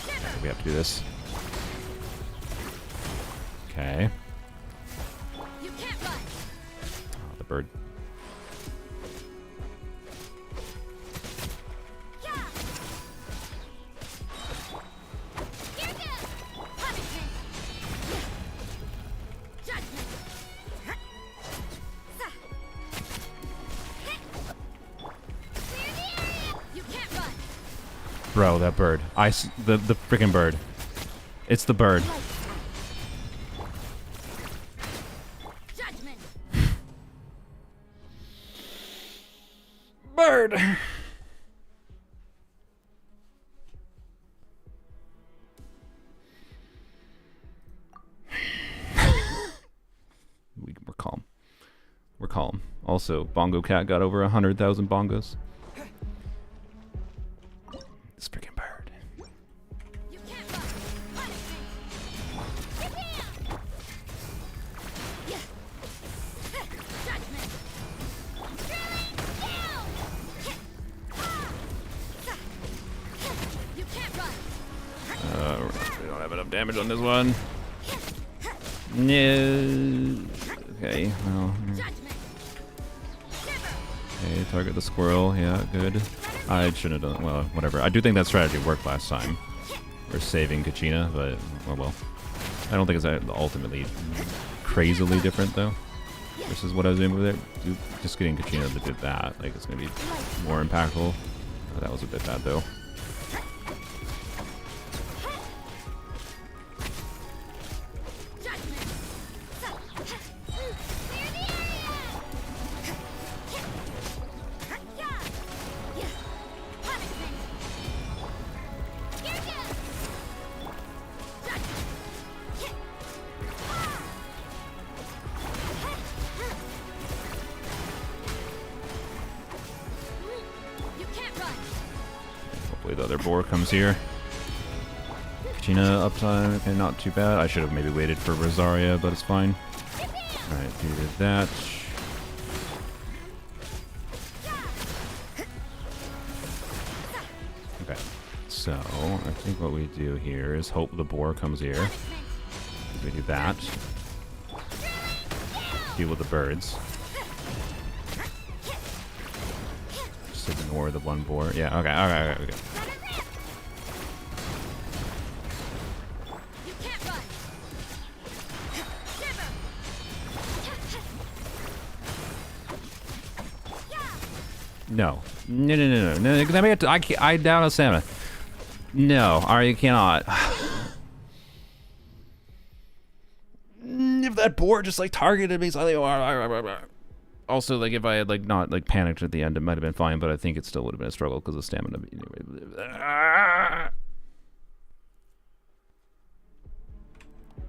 Okay, we have to do this. Okay.
You can't
bird. Bro, that bird. The freaking bird. It's the bird. Bird. We're calm. We're calm. Also, Bongo Cat got over 100,000 bongos. This freaking bird.
You can't run. Punish me. Yeah. Judgment. You can't run.
We don't have enough damage on this one. No. Okay, well. Okay, target the squirrel. Yeah, good. I shouldn't have done. Well, whatever. I do think that strategy worked last time. We're saving Kachina, but oh well. I don't think it's ultimately crazily different though. Versus what I was doing with it. Just getting Kachina to do that, like it's gonna be more impactful. Oh, that was a bit bad though. The other boar comes here. Kachina uptime, okay, not too bad. I should have maybe waited for Rosaria, but it's fine. Alright, do that. Okay, so I think what we do here is hope the boar comes here. We do that. Deal with the birds. Just ignore the one boar. Yeah, okay, okay. No. No. I down a salmon. No, you cannot. If that boar just like targeted me slightly. Also, like if I had like not like panicked at the end, it might have been fine, but I think it still would have been a struggle because of stamina. Anyway.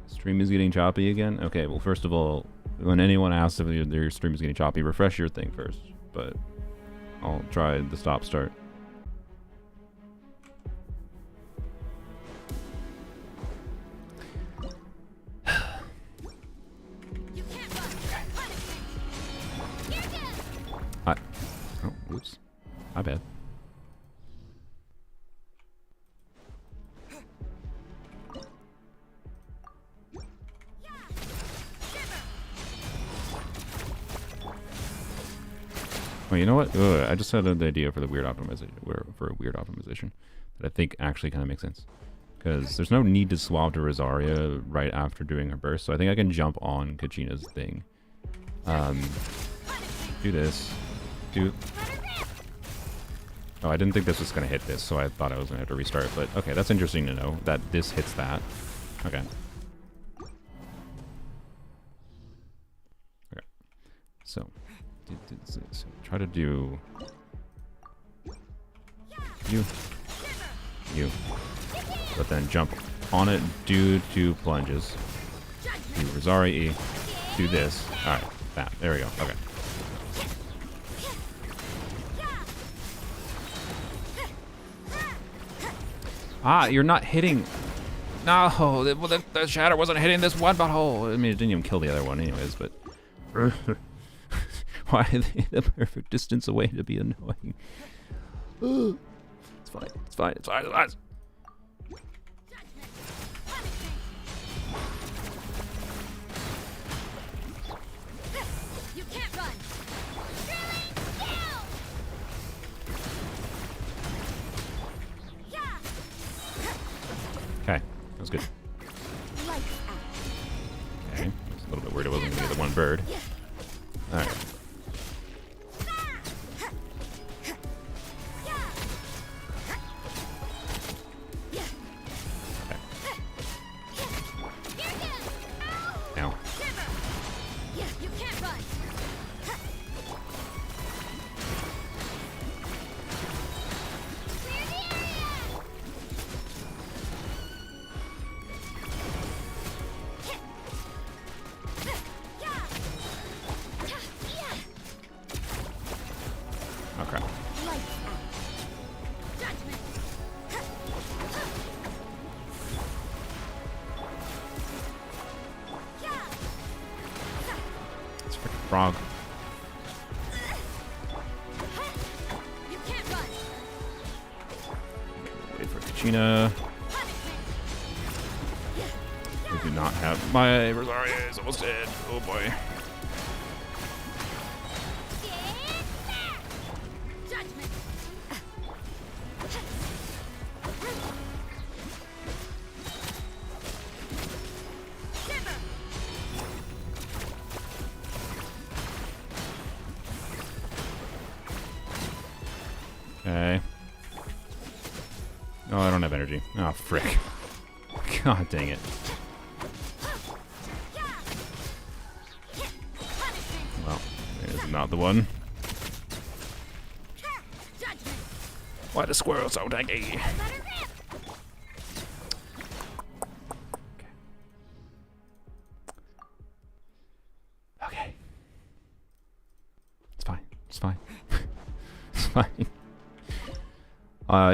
Stream is getting choppy again? Okay, well first of all, when anyone asks if their stream is getting choppy, refresh your thing first. But I'll try the stop start. Oh, oops. My bad. Well, you know what? I just had an idea for the weird optimization, for a weird optimization that I think actually kind of makes sense. Because there's no need to swap to Rosaria right after doing her burst, so I think I can jump on Kachina's thing. Do this. Oh, I didn't think this was going to hit this, so I thought I was going to have to restart. But okay, that's interesting to know that this hits that. Okay. Okay. So try to do you, but then jump on it, do 2 plunges, do Rosaria E, do this. All right, that. There we go. Okay. Ah, you're not hitting. No, the shatter wasn't hitting this one butthole. I mean, it didn't even kill the other one, anyways. But why are they the perfect distance away to be annoying? It's fine. It's fine. It's fine. It's fine.
You can't run.
That's good.
Lights out.
Okay. I was a little bit worried I wasn't going to get the one bird. Alright. Now.
Yeah, you can't run. Clear the area.
Okay.
Lights out. Judgment.
It's a freaking frog.
You can't run.
Wait for Kachina. We do not have my Rosaria is almost dead. Oh boy.
Judgment. Shiver.
Okay. Oh, I don't have energy. Oh, frick. God dang it. Well, there's not the one.
Judgment.
Why the squirrel so tanky?
Let her rip.
Okay. It's fine. It's fine. It's fine.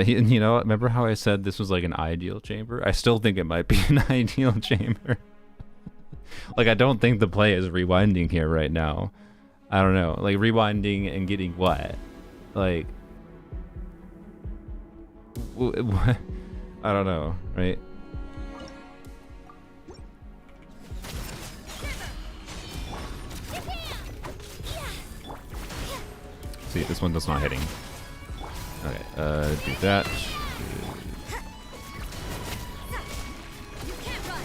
You know, remember how I said this was like an ideal chamber? I still think it might be an ideal chamber. Like, I don't think the play is rewinding here right now. I don't know. Like, rewinding and getting what? Like... What? I don't know, right? See, this one that's not hitting. Okay, do that.
You can't run.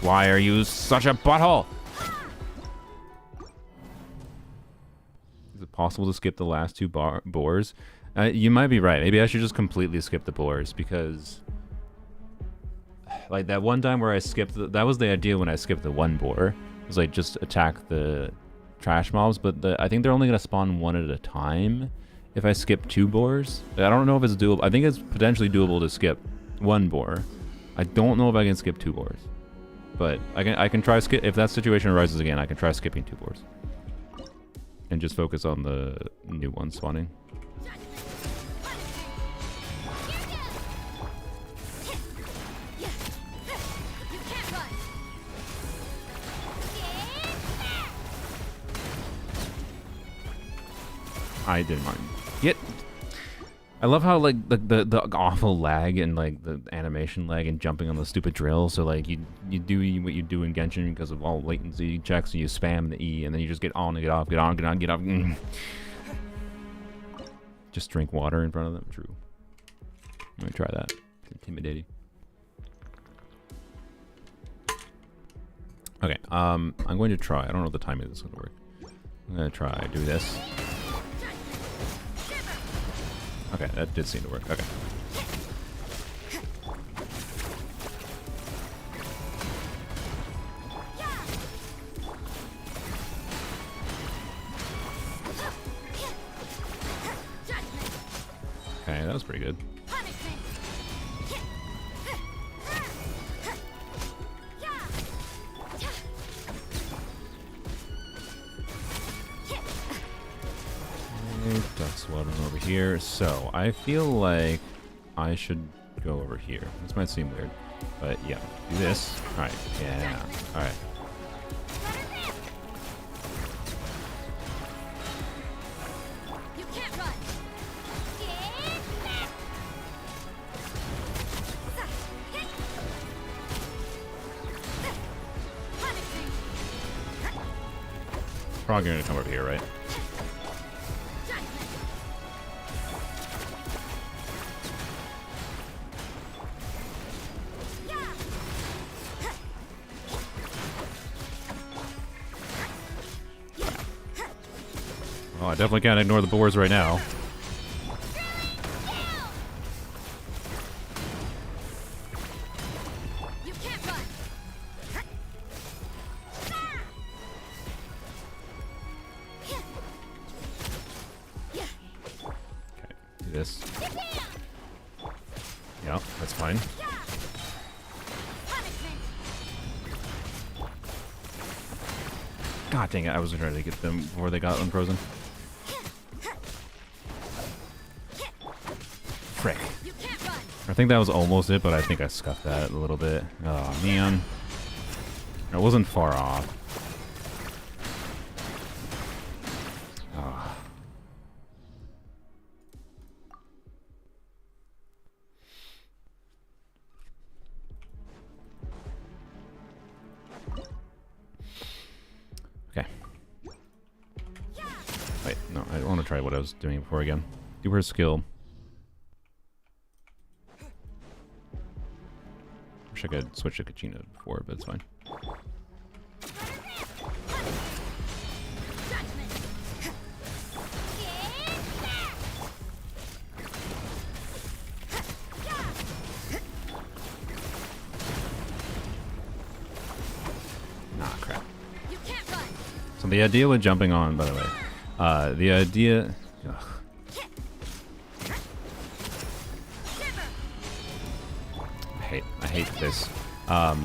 Why are you such a butthole? Is it possible to skip the last two boars? You might be right. Maybe I should just completely skip the boars because... Like that one time where I skipped, that was the idea when I skipped the one boar. It was like just attack the trash mobs, but I think they're only gonna spawn one at a time if I skip two boars. I don't know if it's doable. I think it's potentially doable to skip one boar. I don't know if I can skip two boars, but I can try skip if that situation arises again. I can try skipping two boars and just focus on the new one spawning. I didn't mind. Yet, I love how like the awful lag and like the animation lag and jumping on the stupid drill. So like you do what you do in Genshin because of all latency checks. And you spam the E and then you just get on and get off, get on, get on, get off. Just drink water in front of them. True. Let me try that. It's intimidating. Okay. I'm going to try. I don't know if the timing of this is going to work. I'm going to try do this. Okay, that did seem to work. Okay. Okay, that was pretty good. Duck swaddling over here. So I feel like I should go over here. This might seem weird, but yeah, do this. All right, yeah, all right.
You can't run.
Probably gonna come over here, right? Oh, I definitely can't ignore the boars right now.
You can't run.
Okay, do this. Yeah, that's fine. God dang it, I was trying to get them before they got unfrozen. Frick.
You can't run.
I think that was almost it, but I think I scuffed that a little bit. Oh, man. It wasn't far off. Oh. Okay. Wait, no, I want to try what I was doing before again. Do her skill. Wish I could switch to Kachina before, but it's fine. Nah, crap.
You can't run.
So the idea with jumping on, by the way, the idea... Ugh. I hate this. Yeah,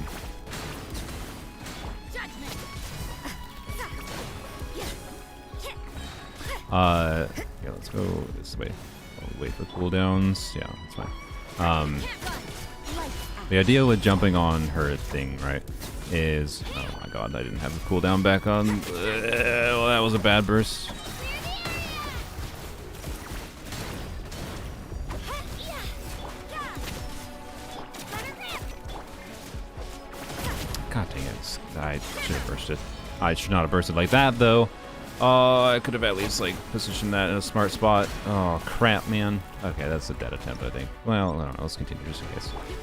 let's go this way. I'll wait for cooldowns. Yeah, that's fine. The idea with jumping on her thing, right, is... Oh my god, I didn't have the cooldown back on. Well, that was a bad burst. God dang it. I should have bursted. I should not have bursted like that, though. Oh, I could have at least, like, positioned that in a smart spot. Oh, crap, man. Okay, that's a dead attempt, I think. Well, I don't know. Let's continue just in case. Maybe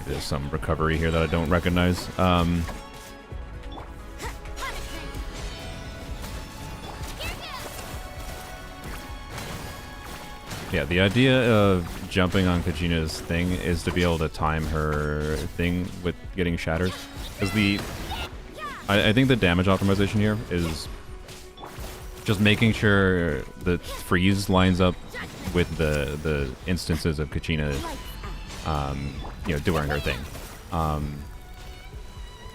there's some recovery here that I don't recognize. Yeah, the idea of jumping on Kachina's thing is to be able to time her thing with getting shatters. Because I think the damage optimization here is just making sure the freeze lines up with the instances of Kachina, you know, doing her thing.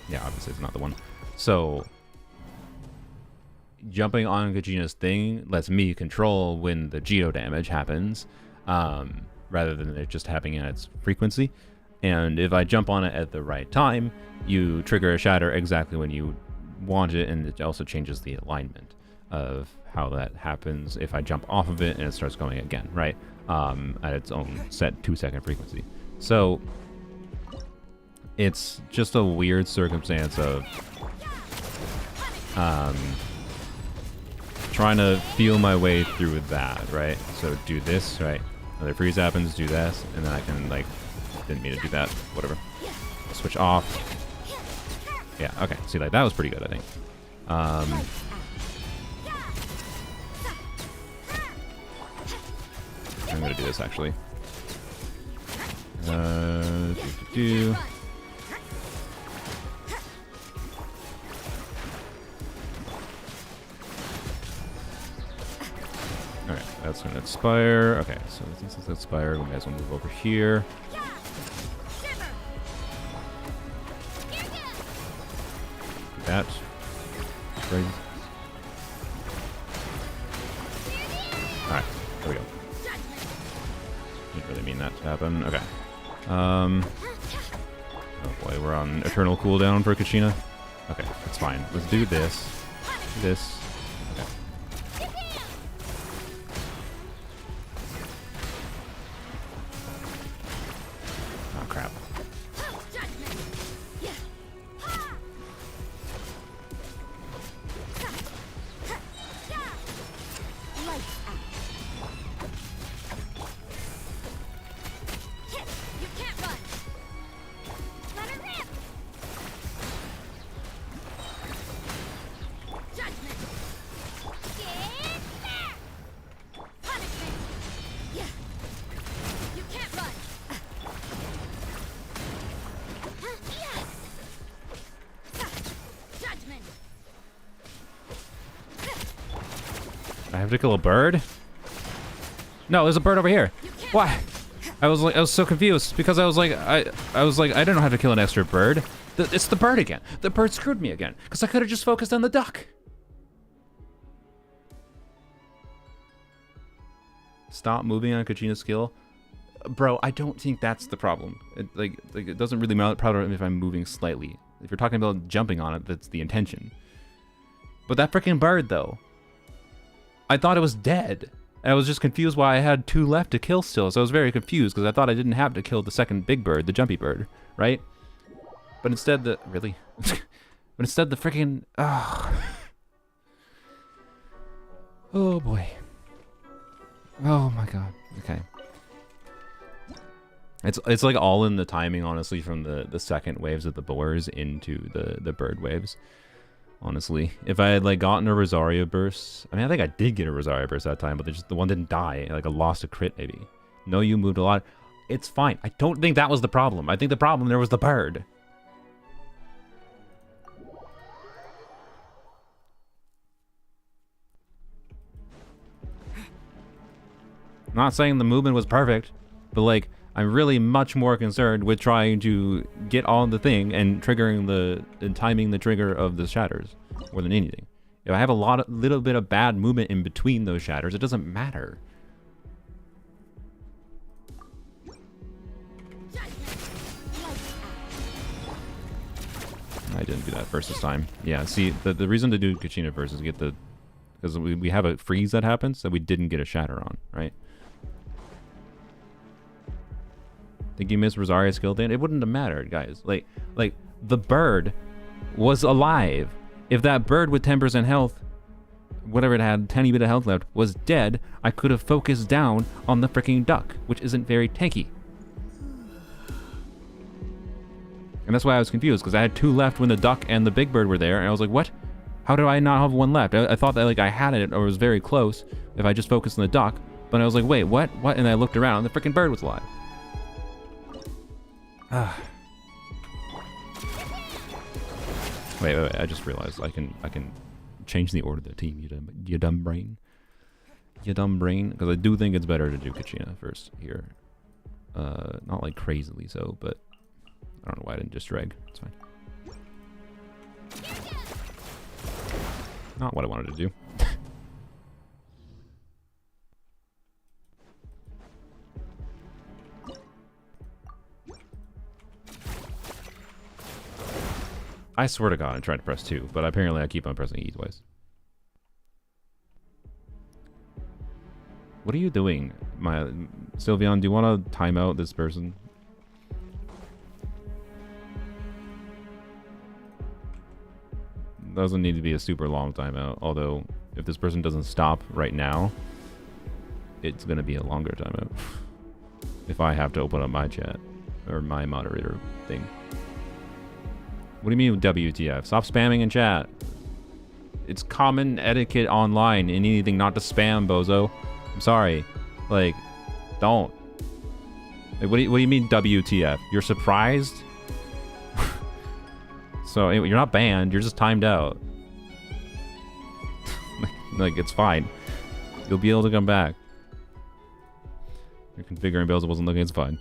Yeah, obviously it's not the one. So jumping on Kachina's thing lets me control when the geo damage happens, rather than it just happening at its frequency. And if I jump on it at the right time, you trigger a shatter exactly when you want it, and it also changes the alignment of how that happens if I jump off of it and it starts going again, right? At its own set 2-second frequency. So it's just a weird circumstance of trying to feel my way through that, right? So do this, right? Another freeze happens, do this, and then I can, like, didn't mean to do that, whatever. I'll switch off. Yeah, okay, see, like, that was pretty good, I think. I'm gonna do this, actually. Alright, that's gonna expire. Okay, so since it's expired, we might as well move over here. Do that. Right. Alright, there we go. Didn't really mean that to happen. Okay. Oh boy, we're on eternal cooldown for Kachina. Okay, that's fine. Let's do this. This. Okay. Oh crap. I have to kill a bird? No, there's a bird over here. Why? I was so confused because I was like, I didn't know how to kill an extra bird. It's the bird again. The bird screwed me again because I could have just focused on the duck. Stop moving on Kachina's skill. Bro, I don't think that's the problem. It doesn't really matter if I'm moving slightly. If you're talking about jumping on it, that's the intention. But that freaking bird, though. I thought it was dead. I was just confused why I had 2 left to kill still. So I was very confused because I thought I didn't have to kill the second big bird, the jumpy bird, right? But instead really? But instead the freaking, oh boy. Oh my god. Okay. It's like all in the timing, honestly, from the second waves of the boars into the bird waves. Honestly, if I had like gotten a Rosario burst, I mean, I think I did get a Rosario burst that time, but the one didn't die. Like I lost a crit maybe. No, you moved a lot. It's fine. I don't think that was the problem. I think the problem there was the bird. I'm not saying the movement was perfect, but like I'm really much more concerned with trying to get on the thing and triggering and timing the trigger of the shatters more than anything. If I have a little bit of bad movement in between those shatters, it doesn't matter. I didn't do that first this time. Yeah, see, the reason to do Kachina first is to get because we have a freeze that happens that we didn't get a shatter on, right? Think you missed Rosaria's skill then? It wouldn't have mattered, guys. Like the bird was alive. If that bird with 10% health, whatever it had, tiny bit of health left, was dead, I could have focused down on the freaking duck, which isn't very tanky. And that's why I was confused, because I had 2 left when the duck and the big bird were there, and I was like, what? How do I not have 1 left? I thought that like I had it, or it was very close, if I just focused on the duck, but I was like, wait, what? What? And I looked around, and the freaking bird was alive. Wait, I just realized I can change the order of the team, you dumb brain. You dumb brain, because I do think it's better to do Kachina first here. Not like crazily so, but I don't know why I didn't just drag. It's fine. Not what I wanted to do. I swear to God, I tried to press 2, but apparently I keep on pressing E twice. What are you doing, Sylveon? Do you want to time out this person? Doesn't need to be a super long timeout. Although, if this person doesn't stop right now, it's gonna be a longer timeout. If I have to open up my chat or my moderator thing. What do you mean with WTF? Stop spamming in chat. It's common etiquette online in anything not to spam, bozo. I'm sorry. Like, don't. Like, what do you mean WTF? You're surprised? So, anyway, you're not banned. You're just timed out. Like, it's fine. You'll be able to come back. Your configuring builds wasn't looking. It's fine.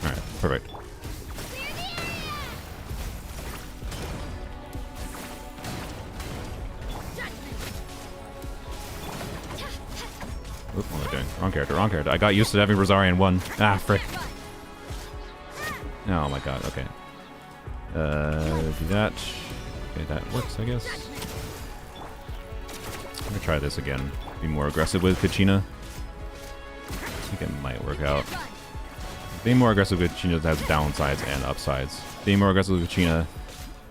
Alright, perfect. Oop, what am I doing? Wrong character, wrong character. I got used to having Rosarian 1. Ah, frick. Oh my god, okay. Do that. Okay, that works, I guess. I'm gonna try this again. Be more aggressive with Kachina. I think it might work out. Being more aggressive with Kachina has downsides and upsides. Being more aggressive with Kachina,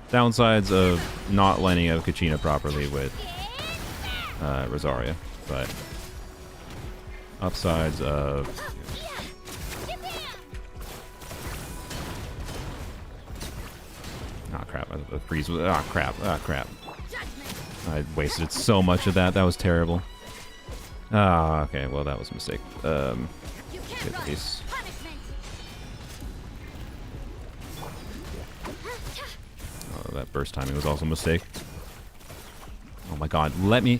downsides of not lining up Kachina properly with Rosaria, but upsides of oh crap! The freeze was crap! Crap! I wasted so much of that. That was terrible. Ah, okay. Well, that was a mistake. Good piece. Oh, that burst timing was also a mistake. Oh my god, let me...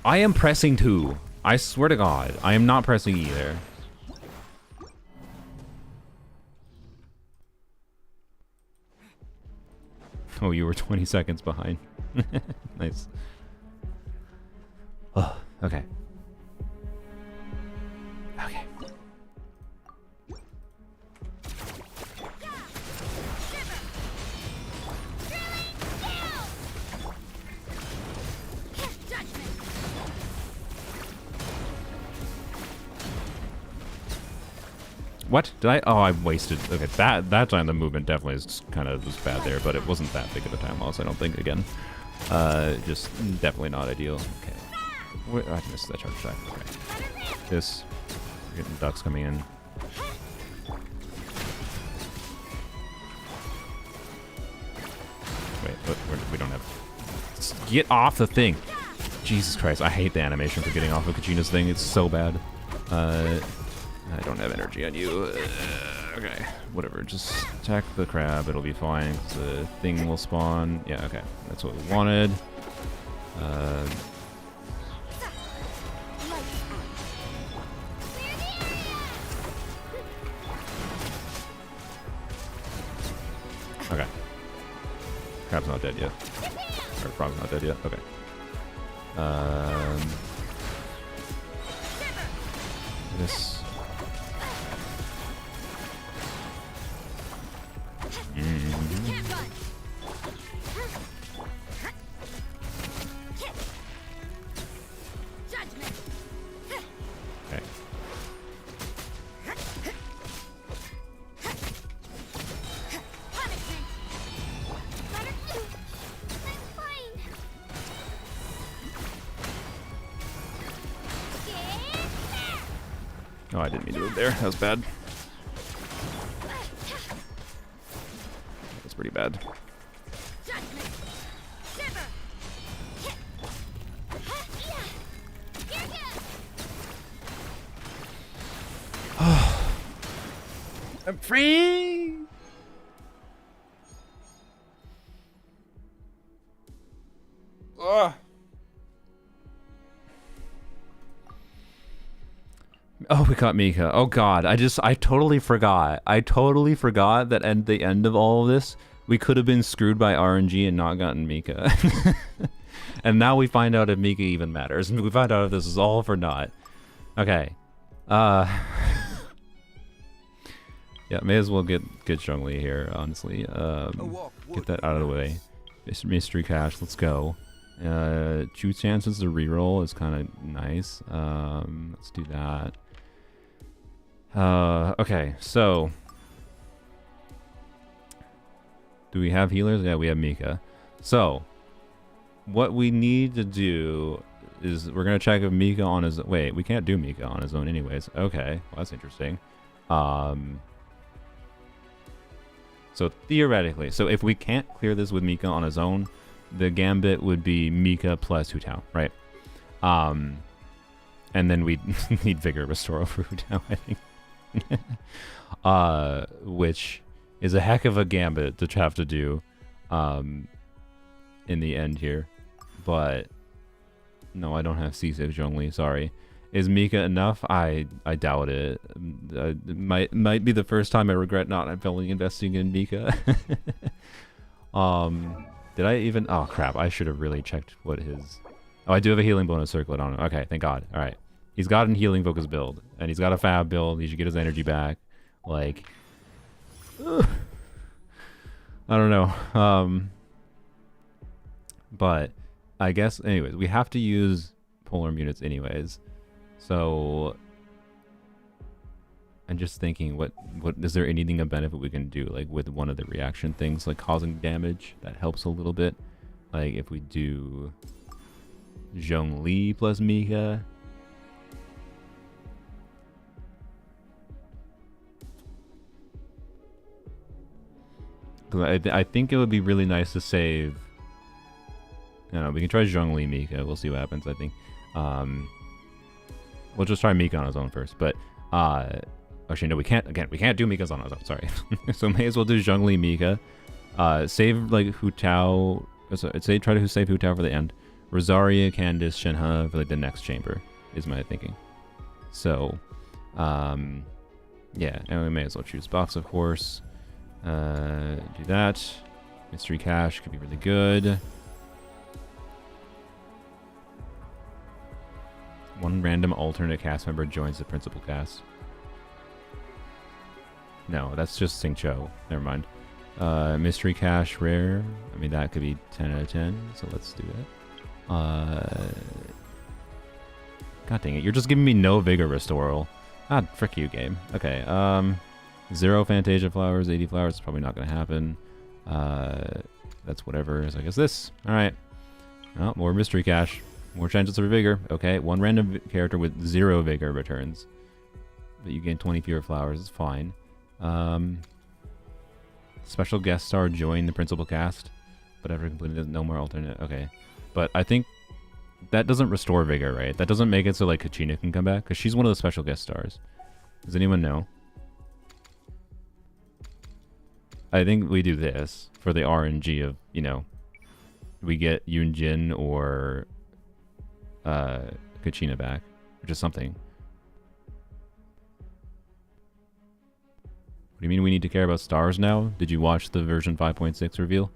I am pressing 2. I swear to god, I am not pressing either. Oh, you were 20 seconds behind. Nice. Oh, okay. Okay. What? Did I? Oh, I wasted. Okay, that time the movement definitely is kind of was bad there, but it wasn't that big of a time loss, I don't think, again. Just definitely not ideal. Okay. Wait, I missed that charge attack. Okay. This. We're getting ducks coming in. Wait, we don't have... Get off the thing! Jesus Christ, I hate the animation for getting off of Kachina's thing. It's so bad. I don't have energy on you. Okay, whatever. Just attack the crab. It'll be fine. The thing will spawn. Yeah, okay. That's what we wanted. Okay. Crab's not dead yet. Or frog's not dead yet. Okay. This... Okay. Oh, I didn't mean to move there. That was bad. That's pretty bad. I'm free! Ugh. Oh, we got Mika. Oh god, I totally forgot. I totally forgot that at the end of all of this, we could have been screwed by RNG and not gotten Mika. And now we find out if Mika even matters. We find out if this is all for naught. Okay. Yeah, may as well get Zhongli here, honestly. Get that out of the way. Mystery Cache, let's go. Chu chances to reroll is kind of nice. Let's do that. Okay, so... Do we have healers? Yeah, we have Mika. So, what we need to do is we're going to check if Mika on his... Wait, we can't do Mika on his own anyways. Okay, well, that's interesting. So theoretically, so if we can't clear this with Mika on his own, the gambit would be Mika plus Hu Tao, right? And then we'd need Vigor Restore over Hu Tao, I think. Which is a heck of a gambit to have to do in the end here. But no, I don't have C6 Zhongli, sorry. Is Mika enough? I doubt it. It might be the first time I regret not fully investing in Mika. Did I even... Oh, crap. I should have really checked what his... Oh, I do have a healing bonus circlet on him. Okay, thank God. All right. He's got a healing focus build, and he's got a fab build. He should get his energy back. Like... I don't know. But I guess... Anyways, we have to use polar units anyways. So... I'm just thinking, what is there anything of benefit we can do, like with one of the reaction things, like causing damage that helps a little bit, like if we do Zhongli plus Mika. Because I think it would be really nice to save. I don't know, we can try Zhongli Mika. We'll see what happens. I think we'll just try Mika on his own first, but actually, no, we can't. Again, we can't do Mika's on his own. Sorry. So may as well do Zhongli Mika. Save like Hu Tao. Say try to save Hu Tao for the end. Rosaria, Candace, Shenhe for like the next chamber is my thinking. So, yeah, and we may as well choose box, of course. Do that. Mystery Cache could be really good. One random alternate cast member joins the principal cast. No, that's just Sing Cho. Never mind. Mystery Cache rare. I mean, that could be 10 out of 10, so let's do it. God dang it, you're just giving me no Vigor Restoral. Ah, frick you, game. Okay, 0 Fantasia Flowers, 80 Flowers is probably not going to happen. That's whatever, so I guess this. Alright. Oh, more Mystery Cache. More chances for Vigor. Okay, one random character with 0 Vigor returns. But you gain 20 fewer flowers, it's fine. Special guest star join the principal cast. But ever completed, no more alternate. Okay. But I think that doesn't restore Vigor, right? That doesn't make it so like Kachina can come back, because she's one of the special guest stars. Does anyone know? I think we do this for the RNG of, you know, we get Yunjin or Kachina back, which is something. What do you mean we need to care about stars now? Did you watch the version 5.6 reveal?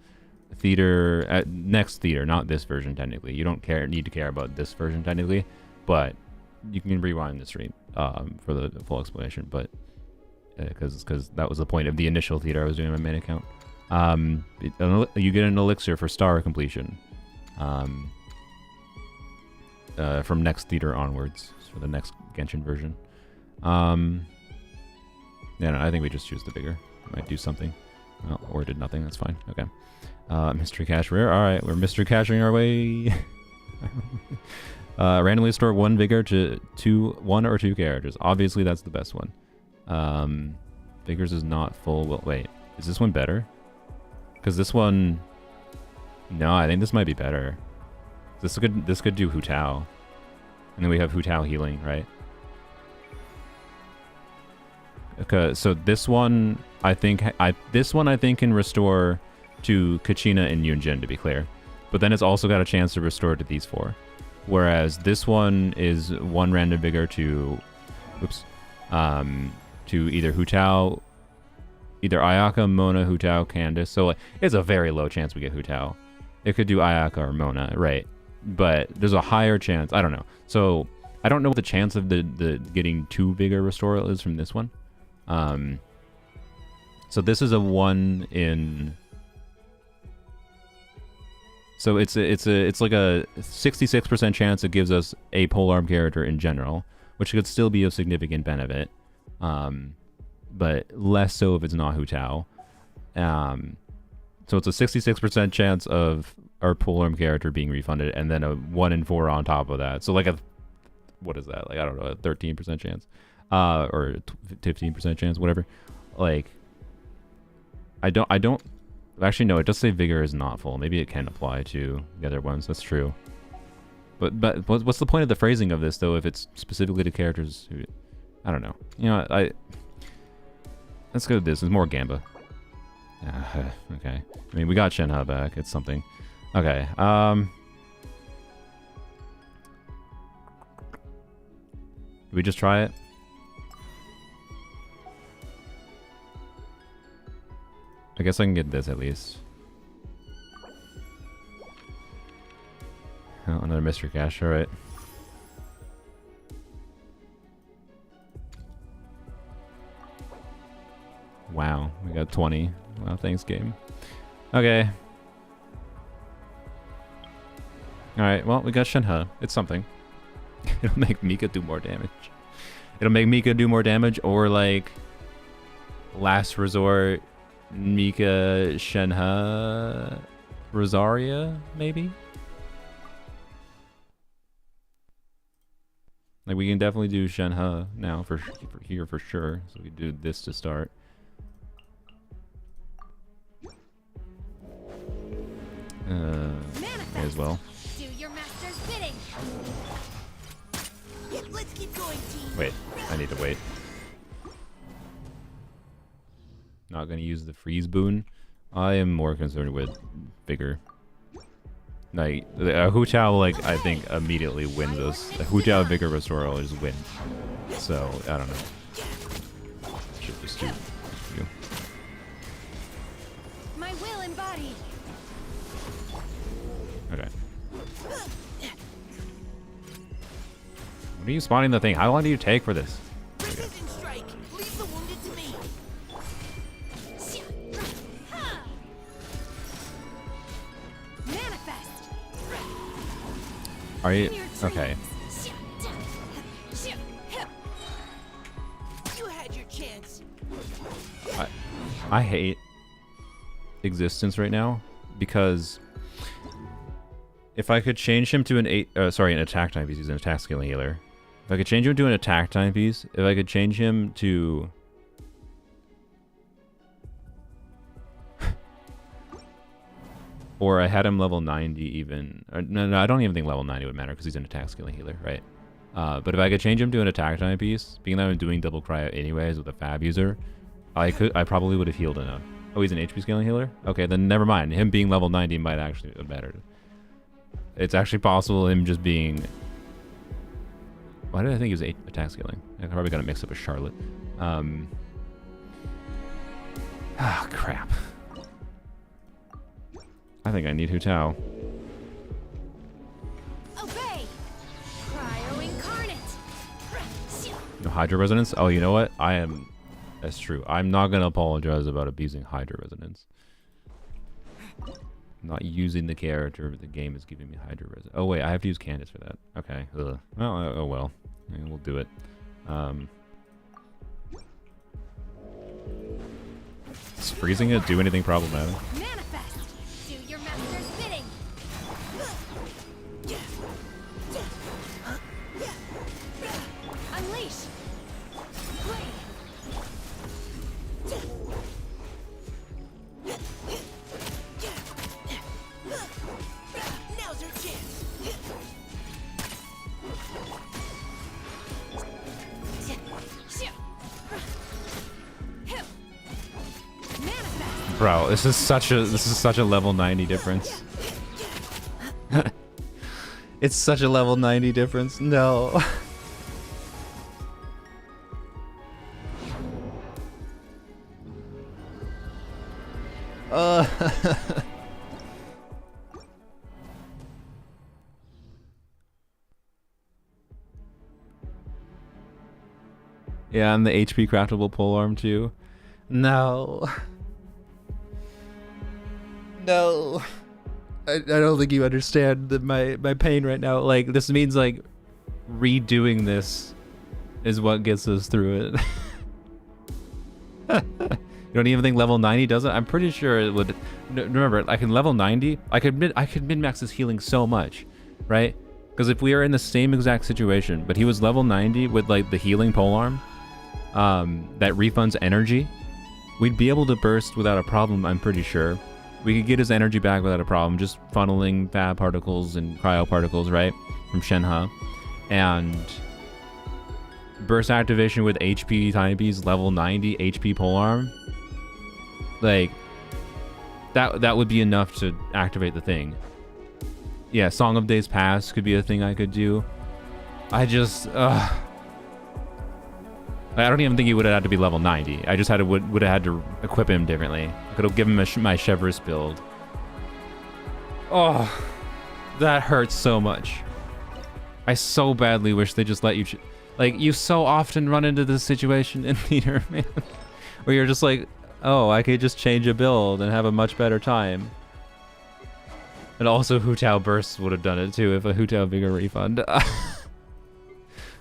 Theater, next theater, not this version technically. You don't need to care about this version technically, but you can rewind the stream for the full explanation. But because that was the point of the initial theater I was doing on my main account. You get an elixir for star completion from next theater onwards for the next Genshin version. Yeah, no, I think we just choose the bigger. Might do something. Well, or did nothing. That's fine. Okay. Mystery Cache rare. Alright, we're Mystery Caching our way. Randomly store 1 Vigor to 1 or 2 characters. Obviously, that's the best one. Vigors is not full. Well, wait. Is this one better? Because this one... No, I think this might be better. This could do Hu Tao. And then we have Hu Tao healing, right? Okay, so this one I think can restore to Kachina and Yunjin, to be clear. But then it's also got a chance to restore to these 4. Whereas this one is 1 random Vigor to either Hu Tao, either Ayaka, Mona, Hu Tao, Candace. So like, it's a very low chance we get Hu Tao. It could do Ayaka or Mona, right? But there's a higher chance. I don't know. So I don't know what the chance of the getting 2 Vigor Restoral is from this one. So this is a 1 in... So it's like a 66% chance it gives us a polearm character in general, which could still be of significant benefit, but less so if it's not Hu Tao. So it's a 66% chance of our polearm character being refunded, and then a 1 in 4 on top of that. So like what is that? Like, I don't know, a 13% chance, or 15% chance, whatever. Like, I don't. Actually, no, it does say Vigor is not full. Maybe it can apply to the other ones. That's true. But what's the point of the phrasing of this, though, if it's specifically to characters who... I don't know. You know, let's go with this. It's more Gamba. Okay. I mean, we got Shenhe back. It's something. Okay. Do we just try it? I guess I can get this at least. Oh, another Mystery Cache, alright. Wow, we got 20. Wow, thanks, game. Okay. Alright, well, we got Shenhe. It's something. It'll make Mika do more damage. It'll make Mika do more damage, or like... Last resort... Mika, Shenhe, Rosaria, maybe? Like, we can definitely do Shenhe now for here for sure. So we do this to start. May as well.
Do your master's bidding. Yeah, let's keep going, team.
Wait, I need to wait. Not gonna use the freeze boon. I am more concerned with Vigor. Like, Hu Tao, like, I think immediately wins us. Hu Tao Vigor Restoral is win. So, I don't know. Should just do you.
My will embodied.
Okay. When are you spawning the thing? How long do you take for this?
Precision strike. Leave the wounded to me.
Manifest.
Are you...
Your
Okay.
dreams.
You had your chance.
I hate existence right now because if I could change him to an an attack time piece, he's an attack scaling healer. If I could change him to an attack time piece, if I could change him to or I had him level 90 even. No, I don't even think level 90 would matter because he's an attack scaling healer, right? But if I could change him to an attack time piece, being that I'm doing double cryo anyways with a fab user, I probably would have healed enough. Oh, he's an HP scaling healer? Okay, then never mind. Him being level 90 might actually be better. It's actually possible him just being... Why did I think he was attack scaling? I probably got it mixed up with Charlotte. Ah, crap. I think I need Hu Tao.
Obey. Cryo incarnate.
No Hydra Resonance? Oh, you know what? That's true. I'm not going to apologize about abusing Hydra Resonance. I'm not using the character, the game is giving me Hydra Resonance. Oh, wait, I have to use Candace for that. Okay. Ugh. Well, oh well. Yeah, we'll do it. Does freezing it do anything problematic?
Manifest. Do your master's bidding. Unleash. Blade.
Now's your chance.
Manifest.
Bro, this is such a level 90 difference. It's such a level 90 difference. No. Yeah, and the HP craftable polearm too. No. No. I don't think you understand my pain right now. Like, this means, like, redoing this is what gets us through it. You don't even think level 90 does it? I'm pretty sure it would. Remember, I can level 90. I could min-max his healing so much, right? Because if we are in the same exact situation, but he was level 90 with, like, the healing polearm, that refunds energy, we'd be able to burst without a problem, I'm pretty sure. We could get his energy back without a problem, just funneling fab particles and cryo particles, right? From Shenhe. And burst activation with HP timepiece, level 90 HP polearm. Like, that would be enough to activate the thing. Yeah, Song of Days Past could be a thing I could do. I don't even think he would have had to be level 90. I just would have had to equip him differently. I could have given him my Chevreuse build. Oh, that hurts so much. I so badly wish they just let you... Like, you so often run into this situation in theater, man. Where you're just like, oh, I could just change a build and have a much better time. And also Hu Tao Bursts would have done it too if a Hu Tao Vigor refund.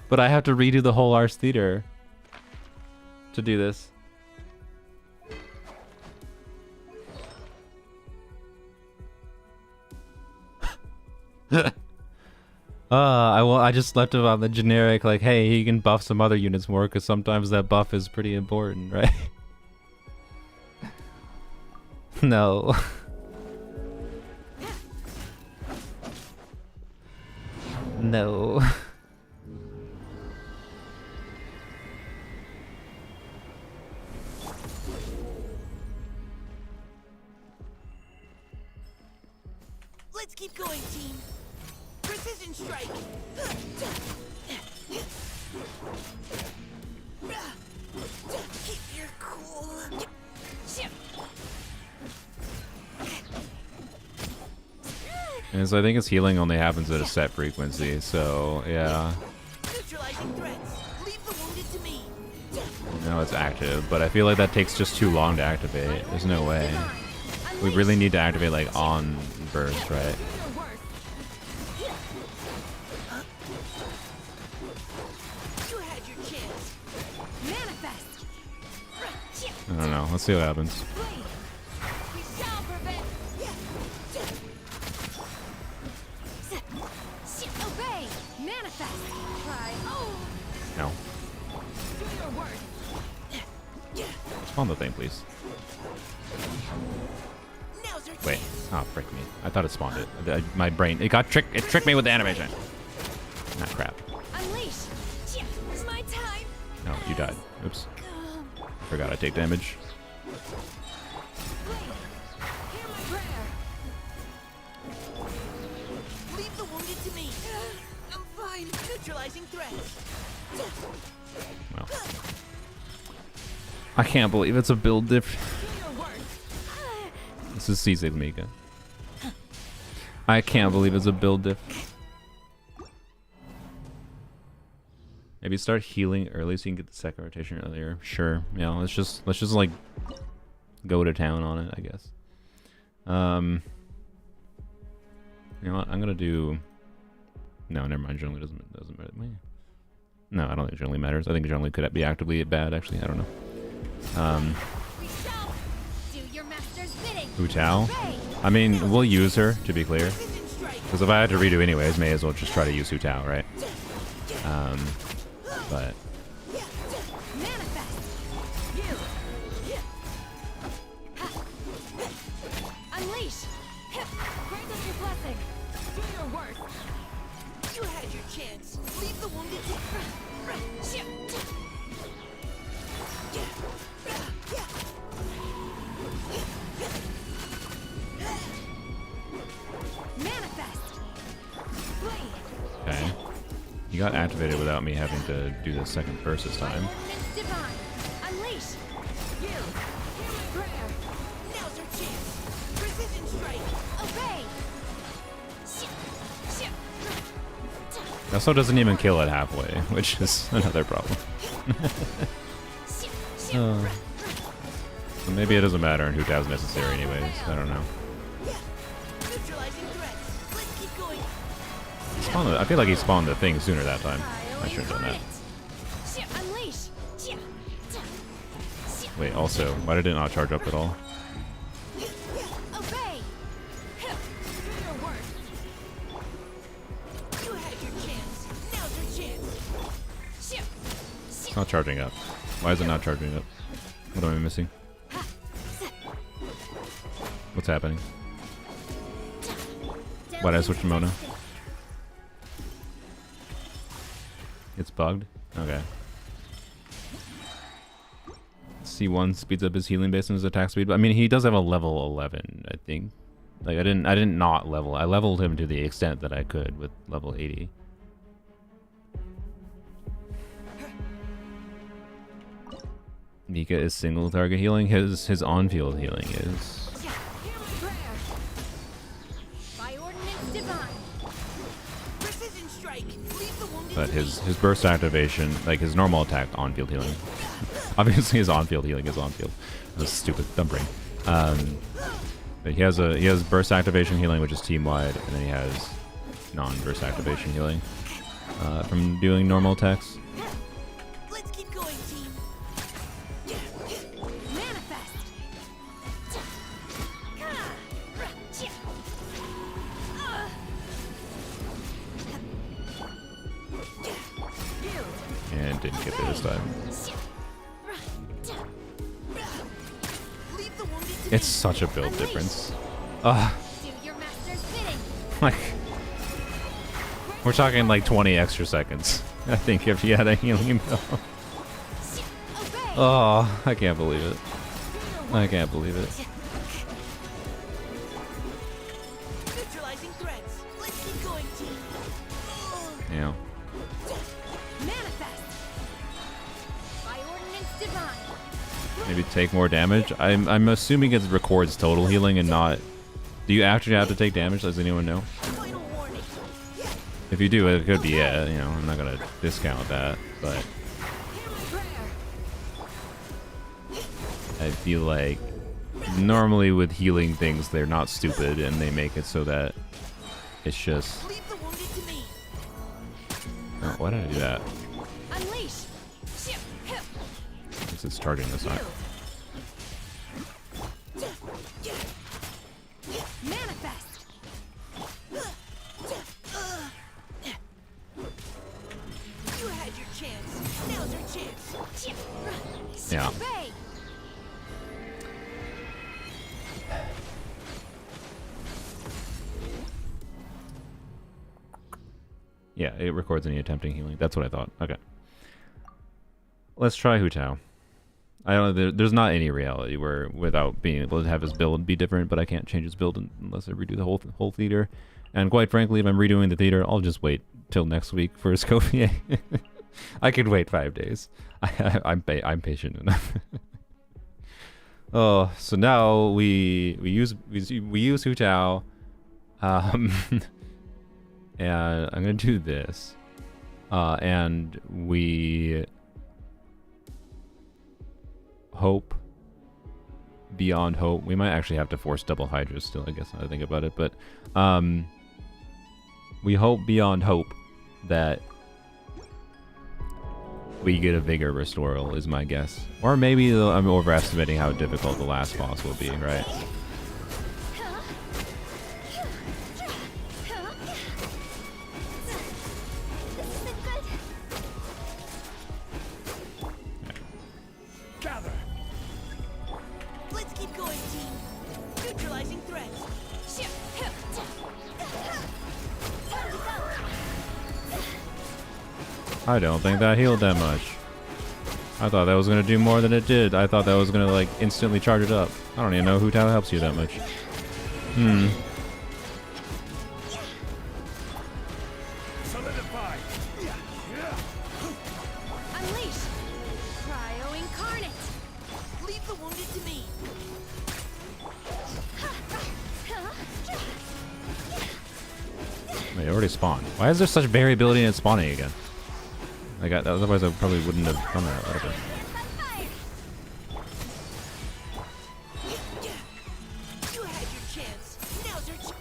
But I have to redo the whole Ars Theater to do this. I just left him on the generic, like, hey, he can buff some other units more because sometimes that buff is pretty important, right? No. No.
Let's keep going, team. Precision strike. Keep your cool.
And so I think his healing only happens at a set frequency, so yeah.
Neutralizing threats. Leave the wounded to me.
Now it's active, but I feel like that takes just too long to activate. There's no way. We really need to activate like on burst, right?
You had your chance.
Manifest.
I don't know. Let's see what happens.
We shall prevent. Obey. Manifest. Try. Oh.
No.
Do your work.
Spawn the thing, please.
Now's our
Wait.
chance.
Oh, frick me. I thought it spawned it. My brain. It got tricked. It tricked me with the animation. Ah, crap.
Unleash. It's my time.
No, you died. Oops.
Come.
Forgot I take damage.
Blade. Hear my prayer.
Leave the wounded to me. I'm fine. Neutralizing threats.
Well. I can't believe it's a build diff.
Do your work.
This is C6 Mika. I can't believe it's a build diff. Maybe start healing early so you can get the second rotation earlier. Sure. Yeah, let's just like go to town on it, I guess. You know what? I'm gonna do. No, never mind. Generally doesn't matter. No, I don't think it generally matters. I think it generally could be actively bad. Actually, I don't know.
We shall do your master's bidding.
Hu Tao.
Obey.
I mean, we'll use her to be clear.
Precision strike.
Because if I had to redo anyways, may as well just try to use Hu Tao, right? But
Manifest. You. Unleash. Grant us your blessing. Do your work.
You had your chance. Leave the wounded to
Manifest. Blade.
okay, you got activated without me having to do the second burst this time.
Ordinance divine. Unleash. You. Hear my prayer.
Now's our chance. Precision strike.
Obey.
It also doesn't even kill it halfway, which is another problem. So maybe it doesn't matter and Hu Tao's necessary anyways. I don't know.
Neutralizing threats. Let's keep going.
I feel like he spawned the thing sooner that time. I should have done that.
Unleash.
Wait, also, why did it not charge up at all?
Obey. Do your work.
You had your chance. Now's your chance.
It's not charging up. Why is it not charging up? What am I missing? What's happening? Why did I switch to Mona? It's bugged? Okay. C1 speeds up his healing based on his attack speed. But I mean, he does have a level 11, I think. Like, I didn't not level. I leveled him to the extent that I could with level 80. Mika is single target healing. His on-field healing is.
Hear my prayer. By ordinance divine.
Precision strike. Leave the wounded
But
to
his
me.
burst activation, like his normal attack on-field healing. Obviously, his on-field healing is on-field. That's stupid, dumb brain. But he has burst activation healing, which is team-wide, and then he has non-burst activation healing from doing normal attacks.
Let's keep going, team.
Manifest.
And didn't get there this time.
Leave the wounded to
It's such a build difference.
Do your master's bidding.
Like, we're talking like 20 extra seconds. I think if he had a healing bill.
Obey.
Oh, I can't believe it. I can't believe it.
neutralizing threats.
you know.
Manifest. By ordinance divine.
Maybe take more damage. I'm assuming it records total healing and not. Do you actually have to take damage? Does anyone know?
Final warning.
If you do, it could be it. You know, I'm not gonna discount that, but I feel like normally with healing things, they're not stupid and they make it so that it's just.
Leave the wounded to me.
Oh, why did I do that?
Unleash.
Because it's charging this time.
Manifest.
You had your chance. Now's your chance.
Yeah.
Obey.
Yeah, it records any attempting healing. That's what I thought. Okay. Let's try Hu Tao. I don't know. There's not any reality where without being able to have his build be different, but I can't change his build unless I redo the whole theater. And quite frankly, if I'm redoing the theater, I'll just wait till next week for Escoffier. I could wait 5 days. I'm patient enough. Oh, so now we use Hu Tao. And I'm gonna do this, and we hope beyond hope. We might actually have to force double Hydras still, I guess, now that I think about it. But we hope beyond hope that we get a Vigor Restoral, is my guess. Or maybe I'm overestimating how difficult the last boss will be, right?
Gather.
Let's keep going, team. Neutralizing threats.
I don't think that healed that much. I thought that was going to do more than it did. I thought that was going to, like, instantly charge it up. I don't even know Hu Tao helps you that much.
Solidify.
Unleash. Cryo incarnate.
Leave the wounded to me.
They already spawned. Why is there such variability in it spawning again? Like, otherwise I probably wouldn't have done that. Whatever.
You had your chance. Now's your chance.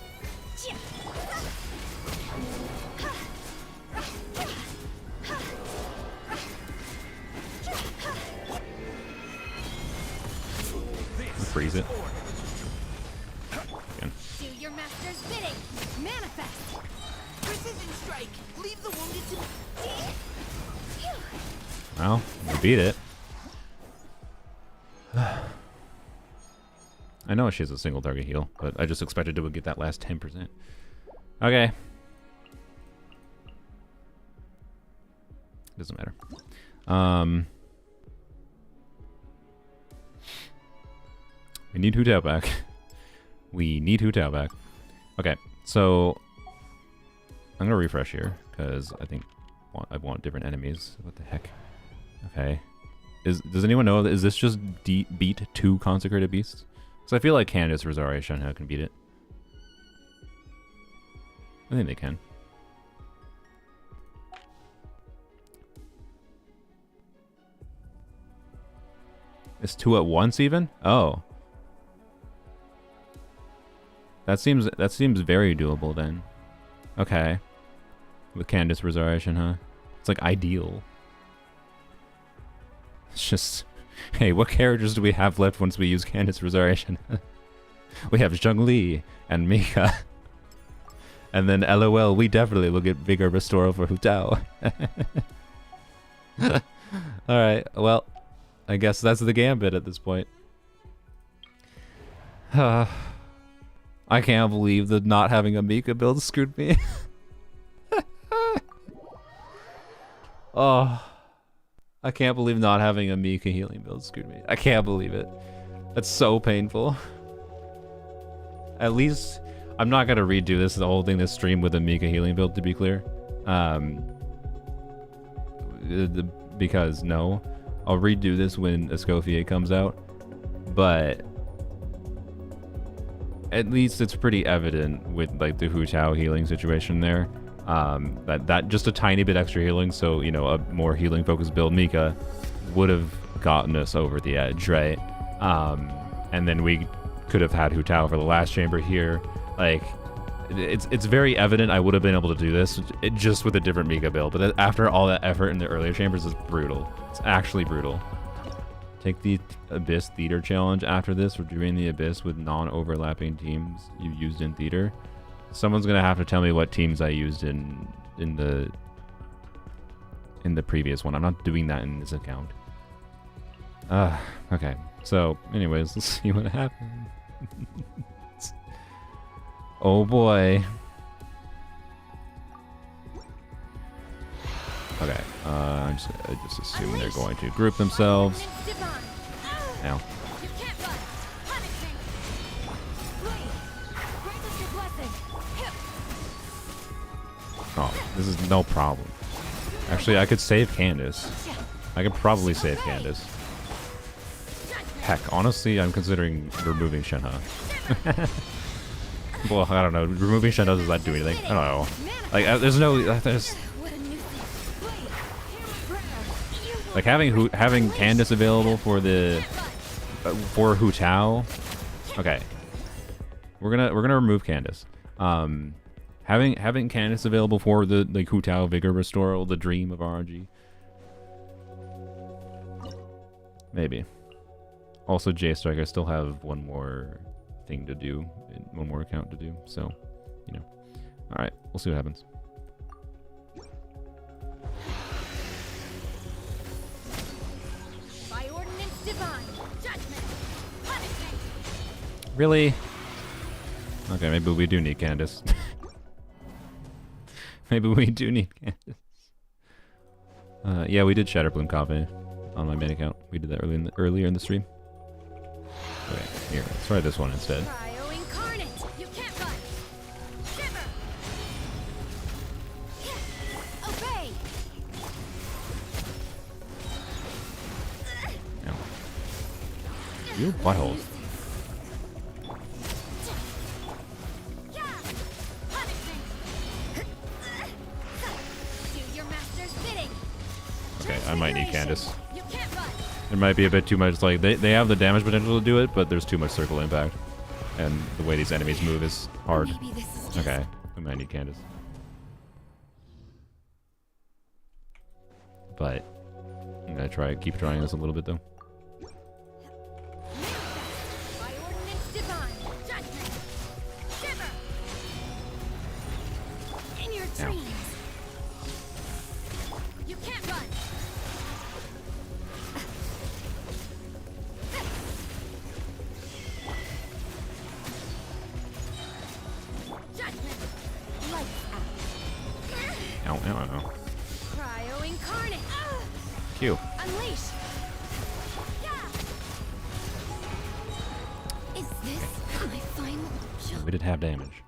Freeze it. Again.
Do your master's bidding. Manifest.
Precision strike. Leave the wounded to me.
Well, we beat it. I know she has a single target heal, but I just expected it would get that last 10%. Okay. Doesn't matter. We need Hu Tao back. We need Hu Tao back. Okay, so I'm gonna refresh here because I think I want different enemies. What the heck? Okay. Does anyone know? Is this just beat 2 Consecrated Beasts? So I feel like Candace, Rosaria, Shenhe can beat it. I think they can. It's 2 at once even? Oh. That seems very doable then. Okay. With Candace, Rosaria, Shenhe. It's like ideal. It's just, hey, what characters do we have left once we use Candace Resurrection? We have Zhongli and Mika. And then LOL, we definitely will get Vigor Restoral for Hu Tao. Alright, well, I guess that's the gambit at this point. I can't believe that not having a Mika build screwed me. Oh. I can't believe not having a Mika healing build screwed me. I can't believe it. That's so painful. At least, I'm not gonna redo the whole thing this stream with a Mika healing build, to be clear. Because no, I'll redo this when Escoffier comes out, but at least it's pretty evident with like the Hu Tao healing situation there. That just a tiny bit extra healing, so you know, a more healing focused build Mika would have gotten us over the edge, right? And then we could have had Hu Tao for the last chamber here. Like, it's very evident I would have been able to do this just with a different Mika build, but after all that effort in the earlier chambers, it's brutal. It's actually brutal. Take the Abyss Theater Challenge after this for doing the Abyss with non-overlapping teams you used in Theater. Someone's gonna have to tell me what teams I used in the previous one. I'm not doing that in this account. Okay. So, anyways, let's see what happens. Oh boy. Okay. I just assume they're going to group themselves. Now. Oh, this is no problem. Actually, I could save Candace. I could probably save Candace. Heck, honestly, I'm considering removing Shenhe. Well, I don't know. Removing Shenhe, does that do anything? I don't know. Like, there's no... Like, having Candace available for the... for Hu Tao... Okay. We're gonna remove Candace. Having Candace available for the like Hu Tao Vigor Restore, the dream of RNG. Maybe. Also, J-Strike, I still have one more thing to do, one more account to do, so, you know. Alright, we'll see what happens.
By ordinance divine, judgment, punishment.
Really? Okay, maybe we do need Candace. Maybe we do need Candace. Yeah, we did Shatter Bloom Cafe on my main account. We did that earlier in the stream. Okay, here, let's try this one instead.
Cryo incarnate, you can't run. Shiver. Obey.
No. You buttholes. Okay, I might need Candace. There might be a bit too much, like, they have the damage potential to do it, but there's too much circle impact. And the way these enemies move is hard. Okay, we might need Candace. But, I'm gonna keep trying this a little bit, though.
By ordinance divine, judgment, shiver. In your dreams. You can't run. Judgment. Lights out.
Ow, ow, ow.
Cryo incarnate.
Q.
Unleash. Is this my final jump?
We did have damage.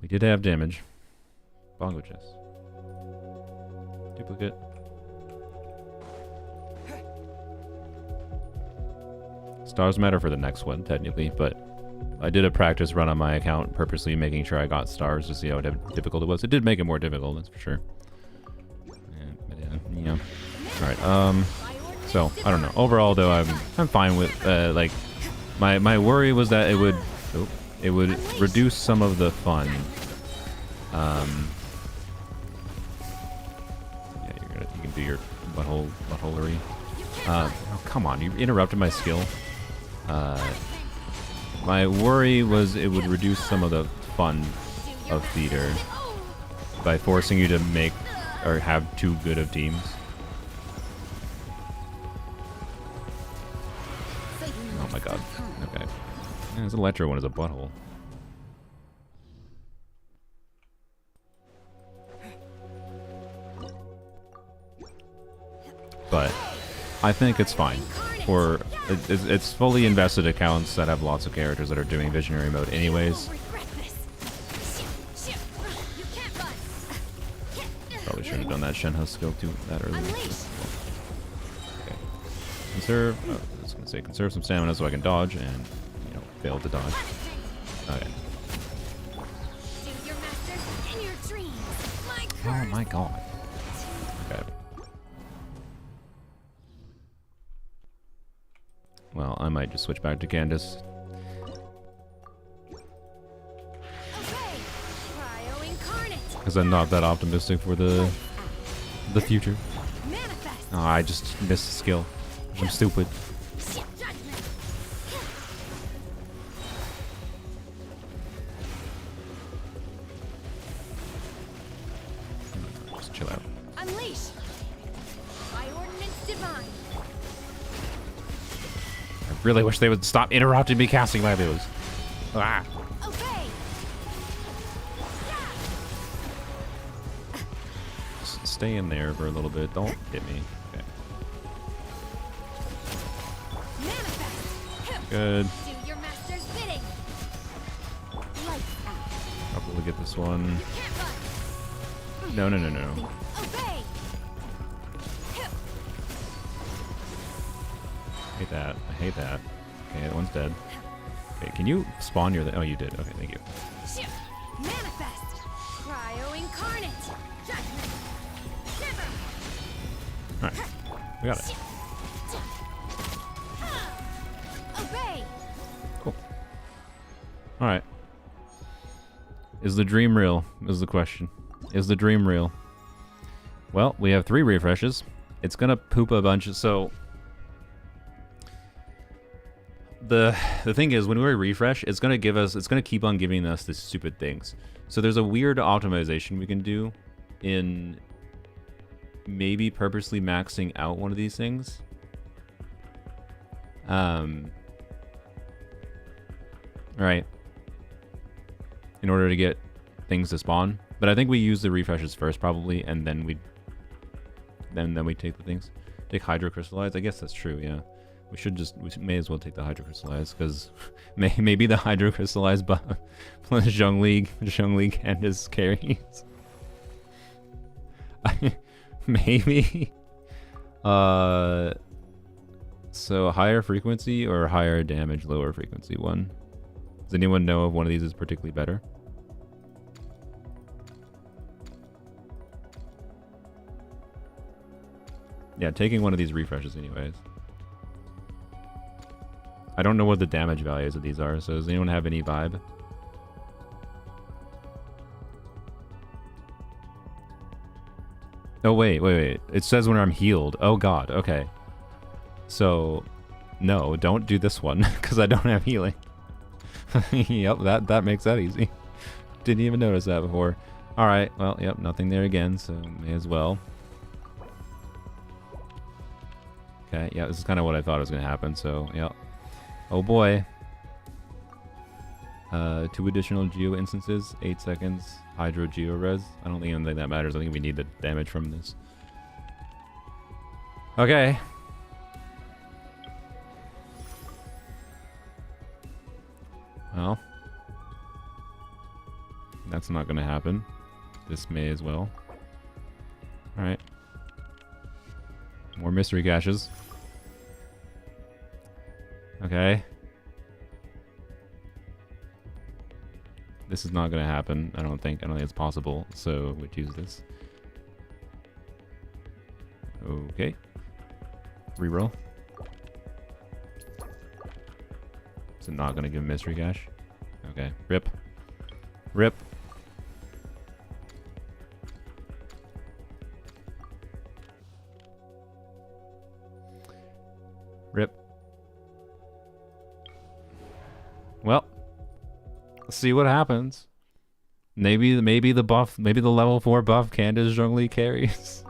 We did have damage. Bongo chest. Duplicate. Stars matter for the next one, technically, but I did a practice run on my account, purposely making sure I got stars to see how difficult it was. It did make it more difficult, that's for sure. Yeah. Alright, so, I don't know. Overall, though, I'm fine with, like, my worry was that it would reduce some of the fun. Yeah, you can do your buttholery. Oh, come on, you interrupted my skill. My worry was it would reduce some of the fun of theater by forcing you to make or have too good of teams. Oh my god. Okay. Yeah, this Electro one is a butthole. But I think it's fine. For it's fully invested accounts that have lots of characters that are doing Visionary mode anyways. have done that Shenhe skill too that early.
Unleash.
Okay. Conserve. Oh, I was gonna say conserve some stamina so I can dodge and fail to dodge. Okay.
Do your masters in your dreams. My
Oh
curse.
my god. Okay. Well, I might just switch back to Candace.
Obey. Cryo incarnate.
Because I'm not that optimistic for the future.
Manifest.
Oh, I just missed a skill. I'm stupid.
Judgment.
Just chill out.
Unleash. By ordinance divine.
I really wish they would stop interrupting me casting my abilities. Ah.
Obey.
Just stay in there for a little bit. Don't hit me. Okay.
Manifest.
Good.
Do your master's bidding. Lights out.
Probably get this one.
You can't run.
No, no, no, no.
Obey.
I hate that. I hate that. Okay, that one's dead. Okay, can you spawn your... Oh, you did. Okay, thank you.
Manifest. Cryo incarnate. Judgment. Shiver.
Alright. We got it.
Obey.
Cool. Alright. Is the dream real? Is the question. Is the dream real? Well, we have 3 refreshes. It's gonna poop a bunch of... So... The thing is, when we refresh, it's gonna keep on giving us these stupid things. So there's a weird optimization we can do in maybe purposely maxing out one of these things. Right. In order to get things to spawn. But I think we use the refreshes first probably, and then we take the things. Take hydrocrystallize. I guess that's true, yeah. We may as well take the hydrocrystallize, because maybe the hydrocrystallize plus Zhongli Candace carries. Maybe. So higher frequency or higher damage, lower frequency one? Does anyone know if one of these is particularly better? Yeah, taking one of these refreshes anyways. I don't know what the damage values of these are, so does anyone have any vibe? Oh, wait. It says when I'm healed. Oh, God. Okay. So, no, don't do this one, because I don't have healing. Yep, that makes that easy. Didn't even notice that before. Alright, well, yep, nothing there again, so may as well. Okay, yeah, this is kind of what I thought was going to happen, so, yep. Oh boy. 2 additional Geo instances, 8 seconds, Hydro Geo Res. I don't think anything that matters. I think we need the damage from this. Okay. Well. That's not going to happen. This may as well. Alright. More mystery caches. Okay. This is not going to happen. I don't think it's possible. So we'd use this. Okay. Reroll. Is it not going to give mystery cache? Okay. Rip. Rip. Rip. Well, let's see what happens. Maybe the level 4 buff Candace Zhongli carries.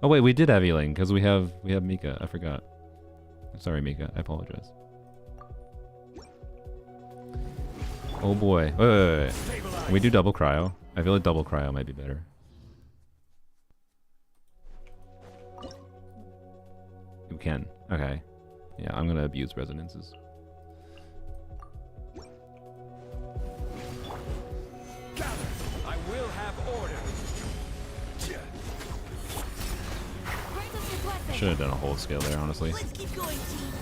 Oh wait, we did have healing because we have Mika. I forgot. Sorry, Mika. I apologize. Oh boy. Wait. Can we do double cryo? I feel like double cryo might be better. We can. Okay. Yeah, I'm gonna abuse resonances.
Gather. I will have order.
should have done a whole scale there, honestly.
Let's keep going, team.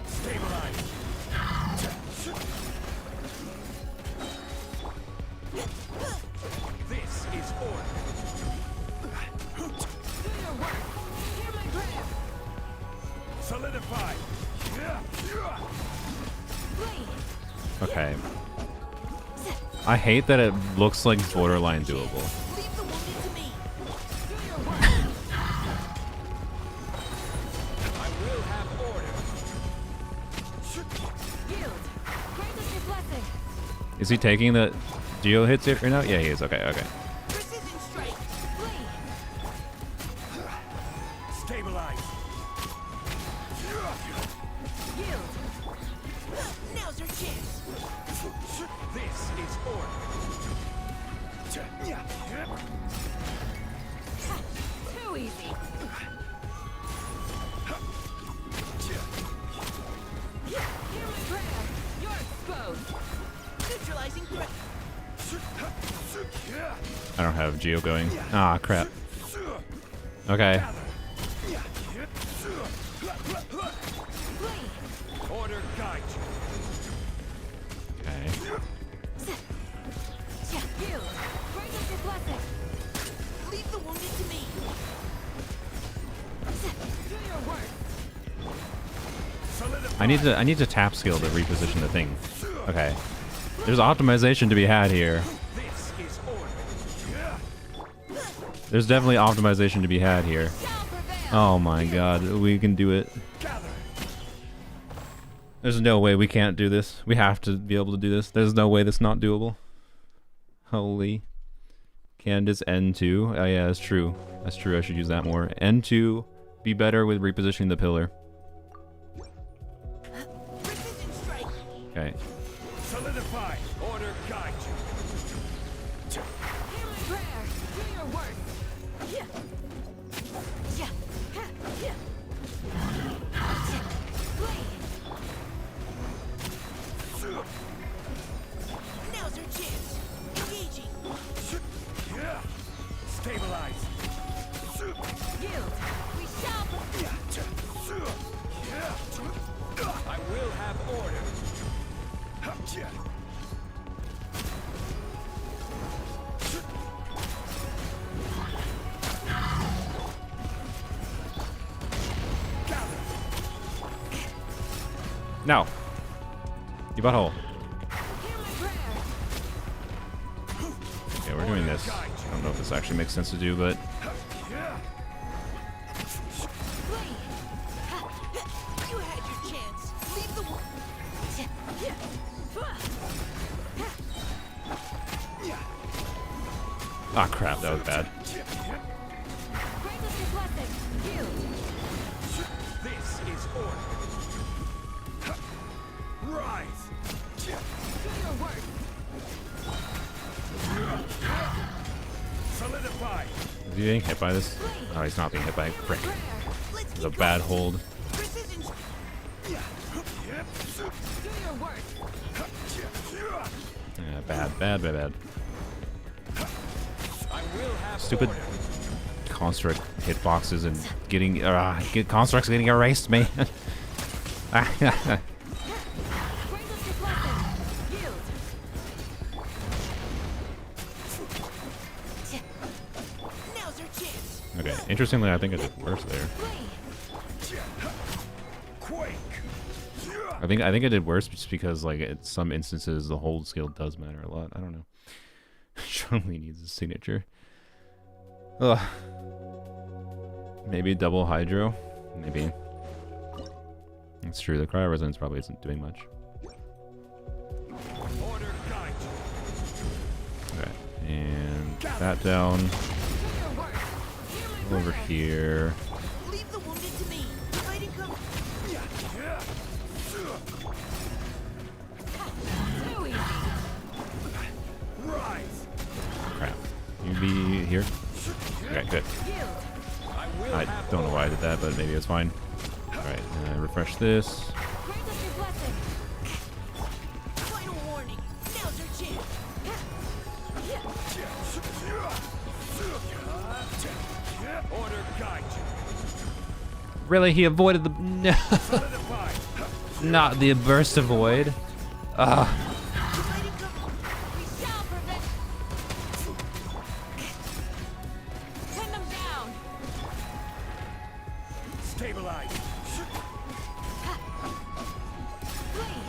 Stabilize. This is order.
Do your work. Hear my prayer.
Solidify.
Bleed.
Okay. I hate that it looks like borderline doable.
Leave the wounded to me.
Do your work.
I will have order.
Yield. Grant us your blessing.
Is he taking the geo hits here right now? Yeah, he is. Okay, okay.
Precision strike.
Bleed.
Stabilize.
Yield.
Now's our chance.
This is order.
Too easy. Hear my prayer. You're exposed.
Neutralizing threat.
I don't have geo going. Ah, crap. Okay.
Bleed.
Order guide you.
Okay.
Yield. Grant us your blessing.
Leave the wounded to me.
Do your work.
Solidify.
I need to tap skill to reposition the thing. Okay. There's optimization to be had here.
This is order.
There's definitely optimization to be had here.
Shall prevail.
Oh my god, we can do it.
Gather.
There's no way we can't do this. We have to be able to do this. There's no way that's not doable. Holy. Candace N2. Oh yeah, that's true. That's true, I should use that more. N2, be better with repositioning the pillar.
Precision strike.
Okay.
Solidify. Order guide you.
Hear my prayer. Do your work. Yeah. Yeah. Yeah. Bleed.
Now's our chance. Engaging.
Stabilize.
Yield. We shall prevail.
I will have order.
No. You butthole.
Hear my prayer.
Okay, we're doing this. I don't know if this actually makes sense to do, but
Bleed.
You had your chance. Leave the wounded.
ah crap, that was bad.
Grant us your blessing. Yield.
This is order. Rise.
Do your work.
Solidify.
Is he being hit by this? Oh, he's not being hit by a brick.
Prayer.
Let's
It's a
keep
bad
going.
hold.
Precision.
Do your work.
Yeah, bad.
I will have
Stupid
order.
construct hitboxes and getting constructs getting erased, man.
Grant us your blessing. Yield.
Now's our chance.
Okay, interestingly, I think I did worse there.
Bleed.
Quake.
I think I did worse just because, like, in some instances, the hold skill does matter a lot. I don't know. Strongly needs a signature. Ugh. Maybe double hydro. Maybe. It's true. The cryo resonance probably isn't doing much.
Order guide you.
Okay, and that down
Do your work. Hear my
over
prayer.
here.
Leave the wounded to me. Fighting come.
Too easy.
Rise.
Crap. You be here. Okay, good.
Yield.
I will
I
have
don't know why I did that, but maybe it's fine. Alright, refresh this.
Grant us your blessing.
Final warning. Now's our chance.
Order guide you.
Really, he avoided the no,
Solidify.
not the burst avoid.
We shall prevent. Pin them down.
Stabilize.
Flee.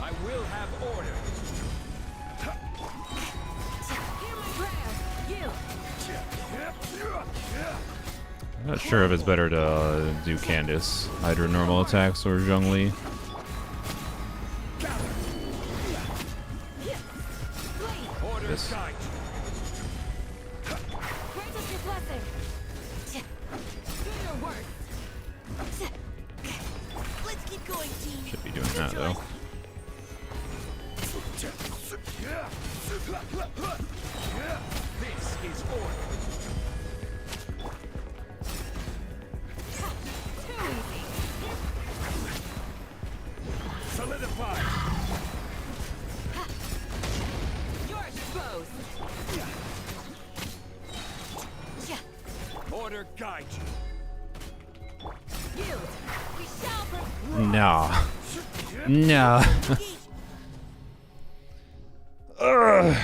I will have order.
Hear my prayer. You.
I'm not sure if it's better to do Candace, either normal attacks or Zhongli.
Flee.
Order
This.
guide you.
Grant us your blessing. Do your work.
Let's keep going, team.
Should be doing that though.
This is order.
Too easy.
Solidify.
You're exposed.
Order guide you.
Yield. We shall
No. No. Ugh.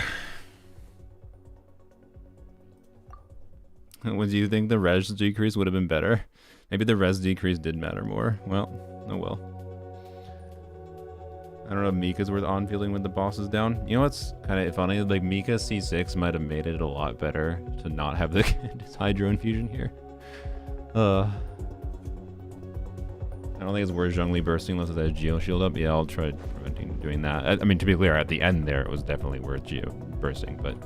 Would you think the res decrease would have been better? Maybe the res decrease did matter more. Well, oh well. I don't know if Mika's worth on-fielding when the boss is down. You know what's kind of funny? Like, Mika C6 might have made it a lot better to not have the Hydro Infusion here. I don't think it's worth Zhongli bursting unless it has Geo Shield up. Yeah, I'll try preventing doing that. I mean, to be clear, at the end there, it was definitely worth Geo bursting, but...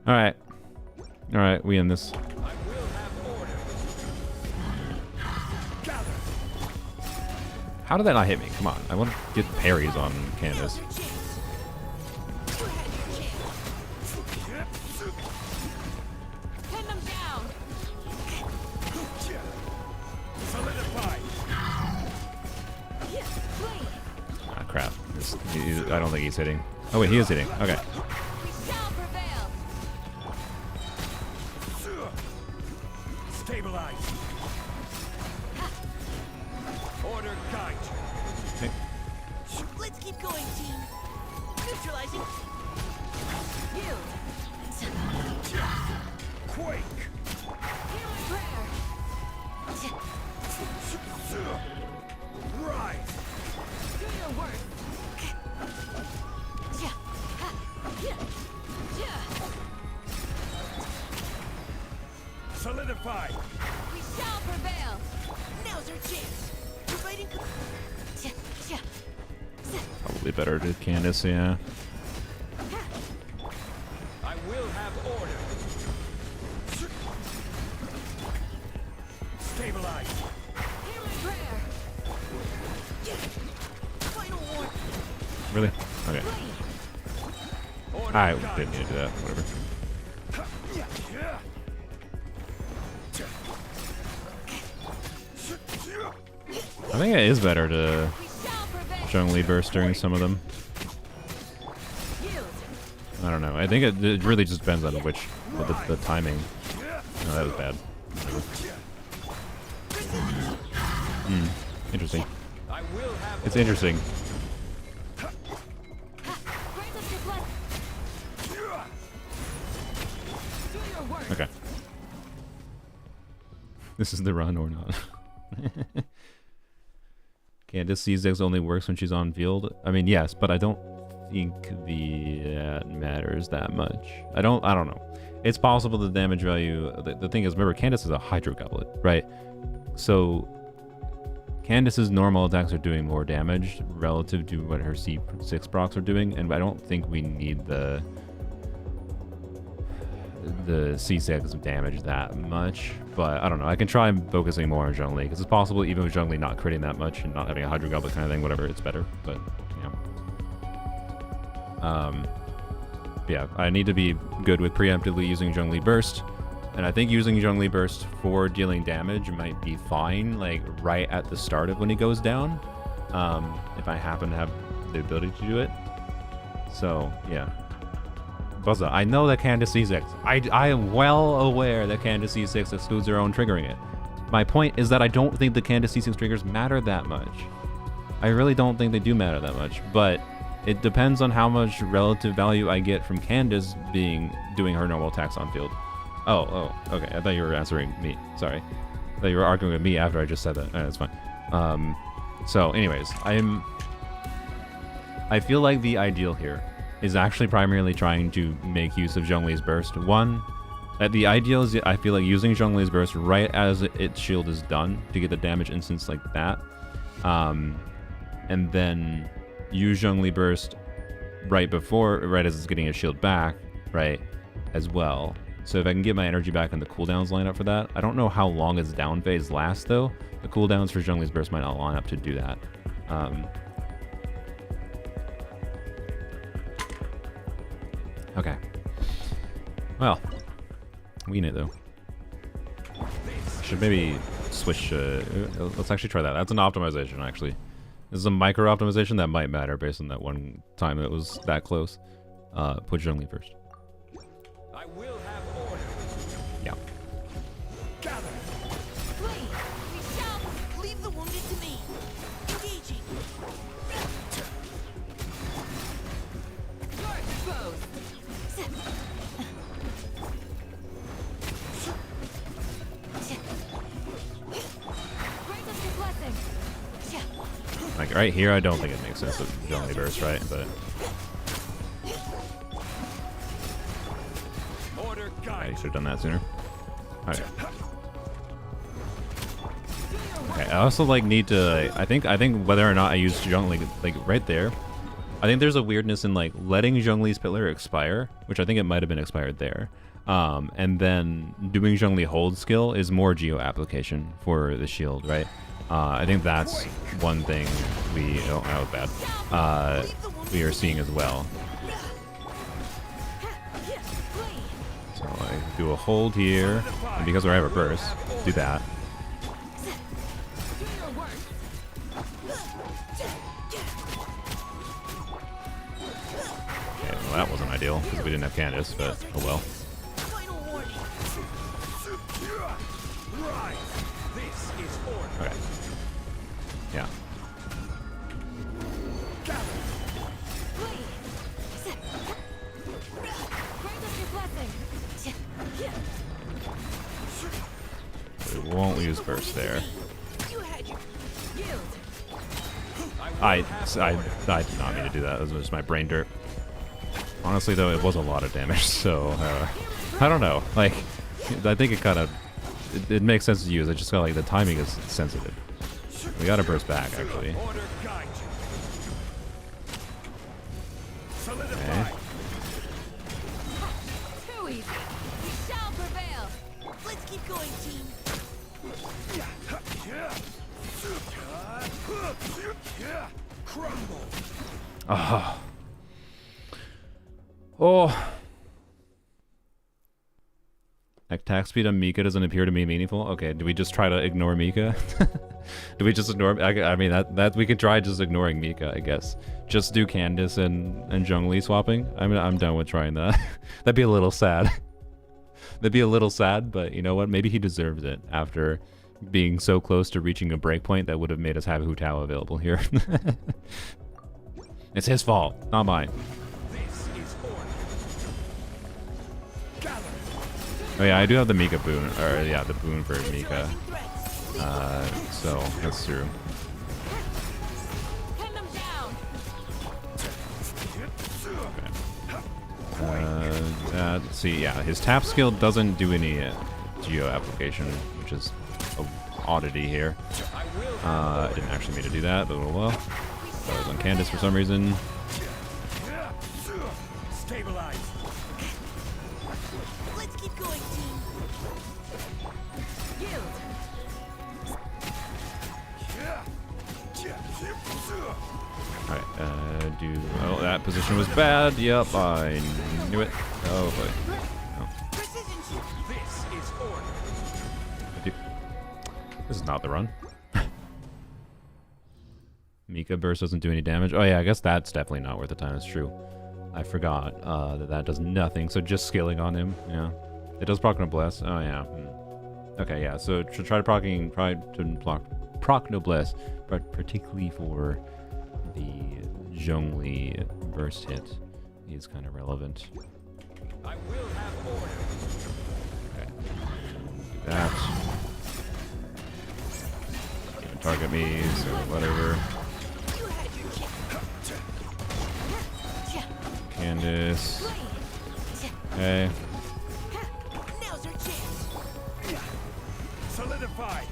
Alright. Alright, we end this.
I will have order. Gather.
How did that not hit me? Come on, I want to get parries on Candace.
Now's your chance. You had your chance.
pin them down.
Solidify.
Flee.
Ah, crap. I don't think he's hitting. Oh wait, he is hitting. Okay.
We shall prevail.
Stabilize. Order guide you.
Okay.
Let's keep going, team. Neutralizing.
Yield.
Quake.
Hear my prayer.
Rise.
Do your work.
Solidify.
We shall prevail.
Now's our chance. Providing.
Probably better to Candace, yeah.
I will have order. Stabilize.
Hear my prayer.
Final warning.
Really? Okay.
Flee.
Order
I
guide
didn't need to do that. Whatever. I think it is better to
We shall prevail.
Zhongli burst during some of them.
Yield.
I don't know. I think it really just depends on which the timing. No, that was bad. Hmm. Interesting.
I will have
It's interesting.
Grant us your blessing. Do your work.
Okay. This is the run or not. Candace C6 only works when she's on field. I mean, yes, but I don't think that matters that much. I don't know. It's possible the damage value. The thing is, remember, Candace is a Hydro Goblet, right? So Candace's normal attacks are doing more damage relative to what her C6 procs are doing, and I don't think we need the C6 damage that much. But I don't know. I can try focusing more on Zhongli, because it's possible even with Zhongli not critting that much and not having a Hydro Goblet kind of thing, whatever, it's better. But yeah, I need to be good with preemptively using Zhongli Burst. And I think using Zhongli Burst for dealing damage might be fine, like right at the start of when he goes down, if I happen to have the ability to do it. So yeah, Buzza, I know that Candace C6. I am well aware that Candace C6 excludes her own triggering it. My point is that I don't think the Candace C6 triggers matter that much. I really don't think they do matter that much, but it depends on how much relative value I get from Candace doing her normal attacks on field. Oh, okay. I thought you were answering me. Sorry. I thought you were arguing with me after I just said that. That's fine. So anyways, I feel like the ideal here is actually primarily trying to make use of Zhongli's burst. One, the ideal is I feel like using Zhongli's burst right as its shield is done to get the damage instance like that. And then use Zhongli burst right as it's getting its shield back, right, as well. So if I can get my energy back and the cooldowns line up for that. I don't know how long its down phase lasts though. The cooldowns for Zhongli's burst might not line up to do that. Okay. Well, we need it though. Should maybe switch. Let's actually try that. That's an optimization actually. This is a micro optimization that might matter based on that one time it was that close. Put Zhongli first.
I will have order.
Yeah.
Gather.
Flee! We shall leave the wounded to me. Engaging. You're exposed.
Grant us your blessing.
Like right here, I don't think it makes sense with Zhongli burst, right? But
Order
I
guide.
should have done that sooner. Alright. Okay, I also like need to. I think whether or not I use Zhongli like right there, I think there's a weirdness in like letting Zhongli's pillar expire, which I think it might have been expired there. And then doing Zhongli hold skill is more geo application for the shield, right? I think that's one thing we that was bad. We are seeing as well. So I do a hold here, and because I have a burst, do that. Okay, well that wasn't ideal because we didn't have Candace, but oh well.
Final warning.
Rise. This is order.
Okay. Yeah.
Gather.
Grant us your blessing.
We won't use burst there.
You had your
Yield.
I did not mean to do that. That was just my brain dirt. Honestly, though, it was a lot of damage, so I don't know. Like, I think it kind of it makes sense to use. I just got like the timing is sensitive. We got to burst back actually.
Order guide you.
Okay.
Solidify.
Too easy. We shall prevail.
Let's keep going, team.
Crumble.
Oh. Oh. Attack speed on Mika doesn't appear to be meaningful. Okay, do we just try to ignore Mika? Do we just ignore? I mean that we could try just ignoring Mika, I guess. Just do Candace and Zhongli swapping. I'm done with trying that. That'd be a little sad. That'd be a little sad, but you know what? Maybe he deserves it after being so close to reaching a breakpoint that would have made us have Hu Tao available here. It's his fault, not mine.
This is order. Gather.
Oh yeah, I do have the Mika boon, or yeah, the boon for Mika.
Threats.
So that's true.
Pin them down.
Let's see, yeah, his tap skill doesn't do any geo application, which is an oddity here. I didn't actually mean to do that, but oh well. That was on Candace for some reason.
Stabilize.
Let's keep going, team.
Yield.
Alright, oh, that position was bad. Yep, I knew it. Oh boy. No.
Precision shoot.
This is order.
This is not the run. Mika burst doesn't do any damage. Oh yeah, I guess that's definitely not worth the time. That's true. I forgot that does nothing, so just skilling on him, yeah. It does proc no bless. Oh yeah. Okay, yeah. So try to proc no bless, but particularly for the Zhongli burst hit is kind of relevant.
I will have order.
Okay. Do that. Even target me, so whatever. Candace. Okay.
Now's our chance.
Solidify.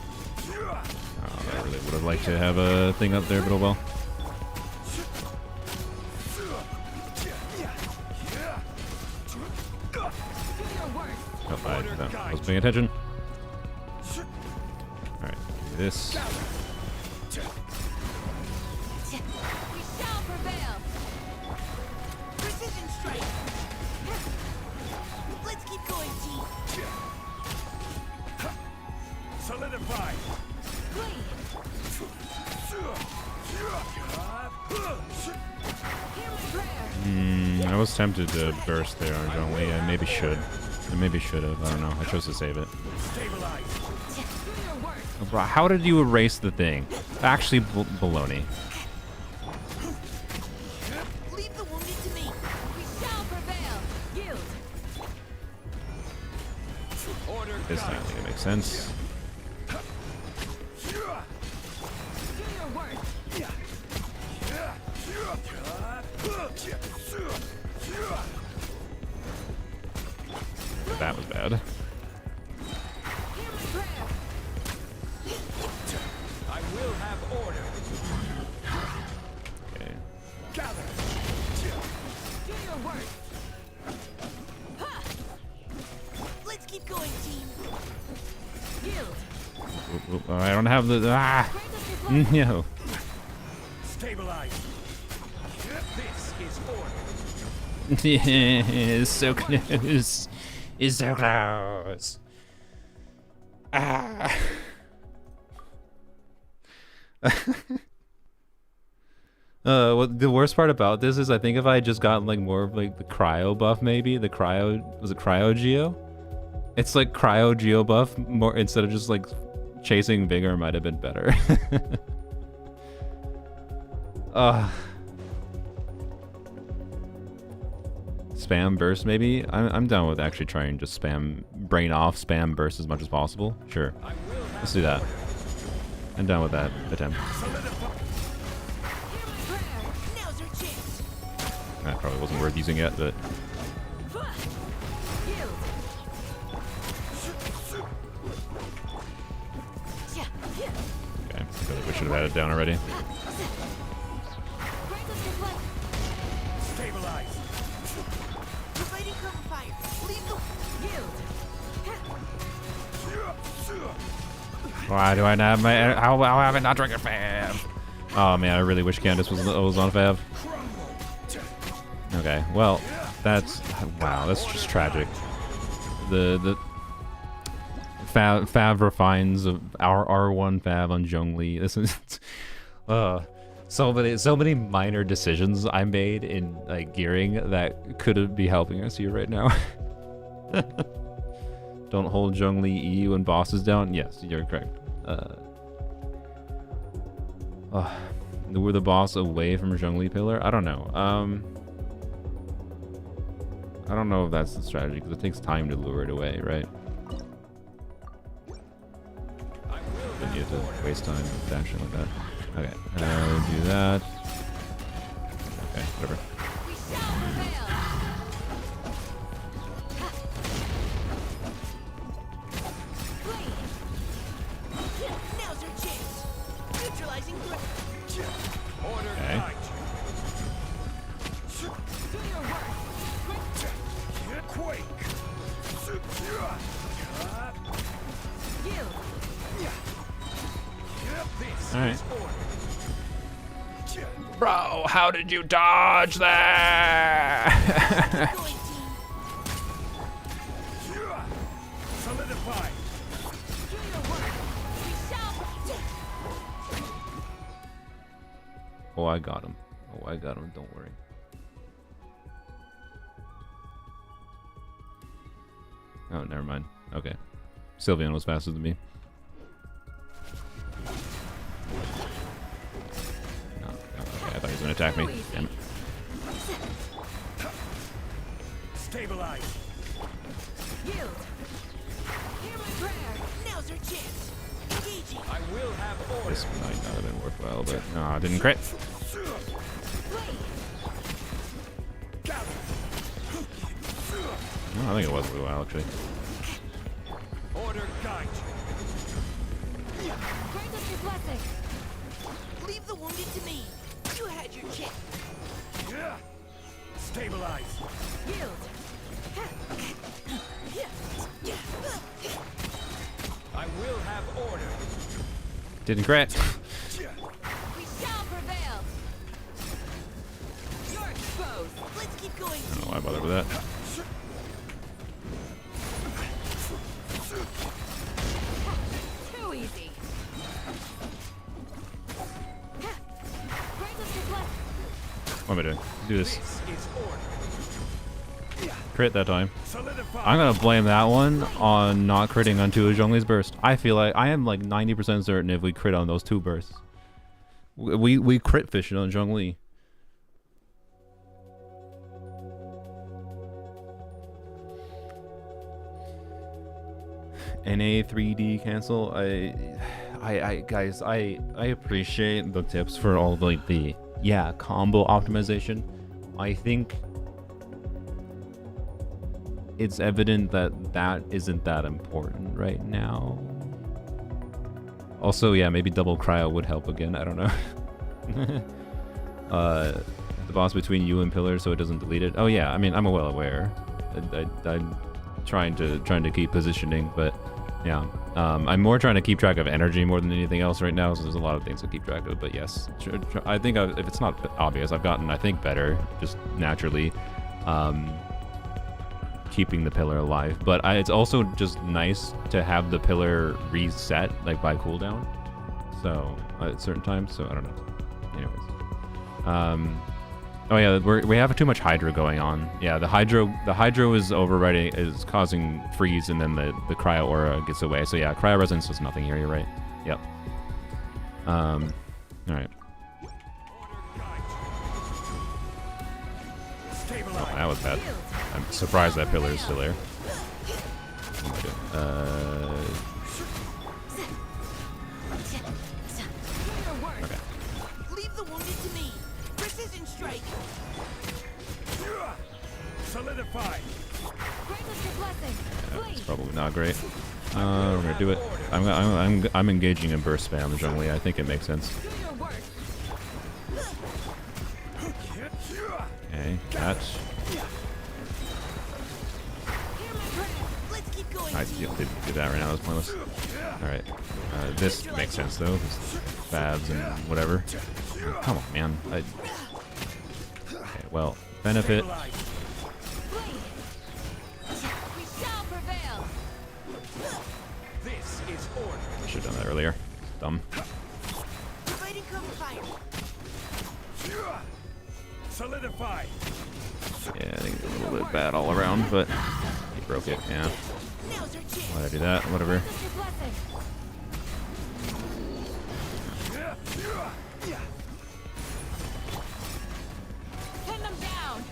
Oh, I really would have liked to have a thing up there, but oh well. Oh, I was paying attention. Alright, do this.
We shall prevail.
Precision strike. Let's keep going, team.
Solidify.
I was tempted to burst there on Zhongli. I maybe should. I maybe should have. I don't know. I chose to save it.
Stabilize.
Oh, bro, how did you erase the thing? Actually, baloney.
Leave the wounded to me.
We shall prevail. Yield.
Order.
This time I think it makes sense.
Do your work.
That was bad.
Hear my prayer.
I will have order.
Okay.
Gather.
Do your work. Ha!
Let's keep going, team.
Yield.
Oop, oop, I don't have the. Ah!
Grant us your blessing.
No.
Stabilize. This is order.
It's so close. It's so close. Ah. What the worst part about this is I think if I had just gotten like more of like the cryo buff, maybe the cryo, was it cryo geo? It's like cryo geo buff more instead of just like chasing vigor might have been better. Spam burst maybe? I'm down with actually trying to spam brain off spam burst as much as possible. Sure. Let's do that. I'm down with that attempt.
Now's our chance.
That probably wasn't worth using yet, but
Yield.
okay. I feel like we should have had it down already.
Grant us your blessing.
Stabilize.
Providing cover fire. Leave the.
Yield.
Why do I not have my? How have I not drank a fab? Oh man, I really wish Candace was on fab. Okay, well, that's wow, that's just tragic. The fab refines of our R1 fab on Zhongli. This is so many minor decisions I made in like gearing that could be helping us here right now. Don't hold Zhongli E when boss is down. Yes, you're correct. Were the boss away from Zhongli pillar? I don't know. I don't know if that's the strategy because it takes time to lure it away, right? Then you have to waste time dashing like that. Okay, do that. Okay, whatever.
We shall prevail.
Now's our chance. Neutralizing threat.
Order.
Okay.
Guide.
Do your work.
Quake.
Yield.
This
All right.
is order.
Bro, how did you dodge that?
Going, team.
Solidify.
Do your work. We shall.
Oh, I got him. Oh, I got him. Don't worry. Oh, never mind. Okay. Sylveon was faster than me. No, okay, I thought he was going to attack me. Damn it.
Stabilize.
Yield. Hear my prayer. Now's our chance. Engaging.
I will have order.
This might not have been worthwhile, but no, I didn't crit. No, I think it was worthwhile, actually.
Order guide you.
Grant us your blessing.
Leave the wounded to me. You had your chance.
Yeah. Stabilize.
Yield.
I will have order.
Didn't crit.
We shall prevail.
You're exposed. Let's keep going.
I don't know why I bothered with that.
Too easy. Grant us your blessing.
What am I doing? Do this.
This is order.
Crit that time.
Solidify.
I'm gonna blame that one on not critting on 2 of Zhongli's burst. I feel like I am like 90% certain if we crit on those 2 bursts. We crit fished on Zhongli. NA 3D cancel. Guys, I appreciate the tips for all like the combo optimization. I think it's evident that that isn't that important right now. Also, yeah, maybe double cryo would help again. I don't know. The boss between you and Pillar, so it doesn't delete it. Oh yeah, I mean, I'm well aware. I'm trying to keep positioning, but yeah, I'm more trying to keep track of energy more than anything else right now. So there's a lot of things to keep track of. But yes, I think if it's not obvious, I've gotten, I think, better just naturally. Keeping the pillar alive, but it's also just nice to have the pillar reset like by cooldown, so at certain times. So I don't know. Anyways, oh yeah, we have too much Hydro going on. Yeah, the Hydro is overriding, is causing freeze, and then the Cryo Aura gets away. So yeah, Cryo Resonance does nothing here. You're right. Yep. All right. Oh, that was bad. I'm surprised that pillar is still there. Okay.
Leave the wounded to me. Precision strike.
Solidify.
Grant us your blessing.
It's
Please.
probably not great. We're gonna do it. I'm engaging in burst spam Zhongli. I think it makes sense.
Do your work.
Okay, that.
Let's keep going.
I didn't do that right now. That's pointless. All right. This makes sense though. Fabs and whatever. Come on, man. Okay. Well, benefit.
We shall prevail.
This is order.
I should have done that earlier. Dumb.
Dividing cover fire.
Solidify.
Yeah, I think it's a little bit bad all around, but he broke it. Yeah.
Now's our chance.
Why'd I do that? Whatever.
Grant us your blessing. Pin them down.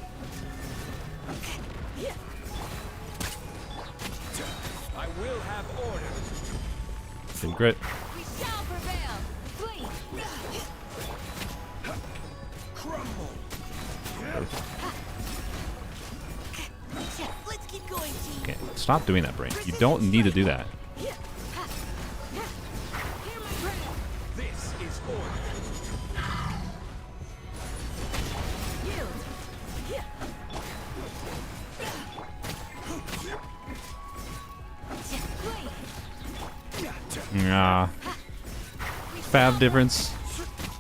I will have order.
Didn't crit.
We shall prevail. Please.
Crumble.
Let's keep going, team.
Okay, stop doing that, brain. You don't need to do that.
Hear my prayer.
This is order.
Yield.
Ah. Fab difference.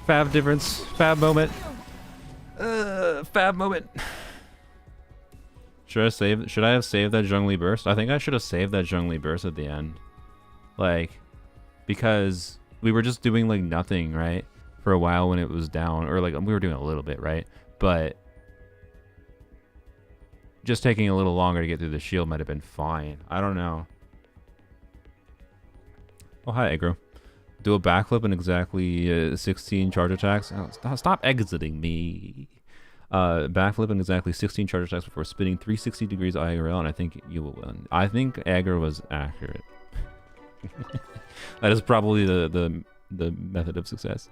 Fab difference. Fab moment. Fab moment. Should I have saved that Zhongli burst? I think I should have saved that Zhongli burst at the end. Like, because we were just doing like nothing, right? For a while when it was down, or like we were doing a little bit, right? But just taking a little longer to get through the shield might have been fine. I don't know. Oh, hi, Aggro. Do a backflip and exactly 16 charge attacks. Oh, stop exiting me. Backflip and exactly 16 charge attacks before spinning 360 degrees IRL, and I think you will win. I think Aggro was accurate. That is probably the method of success.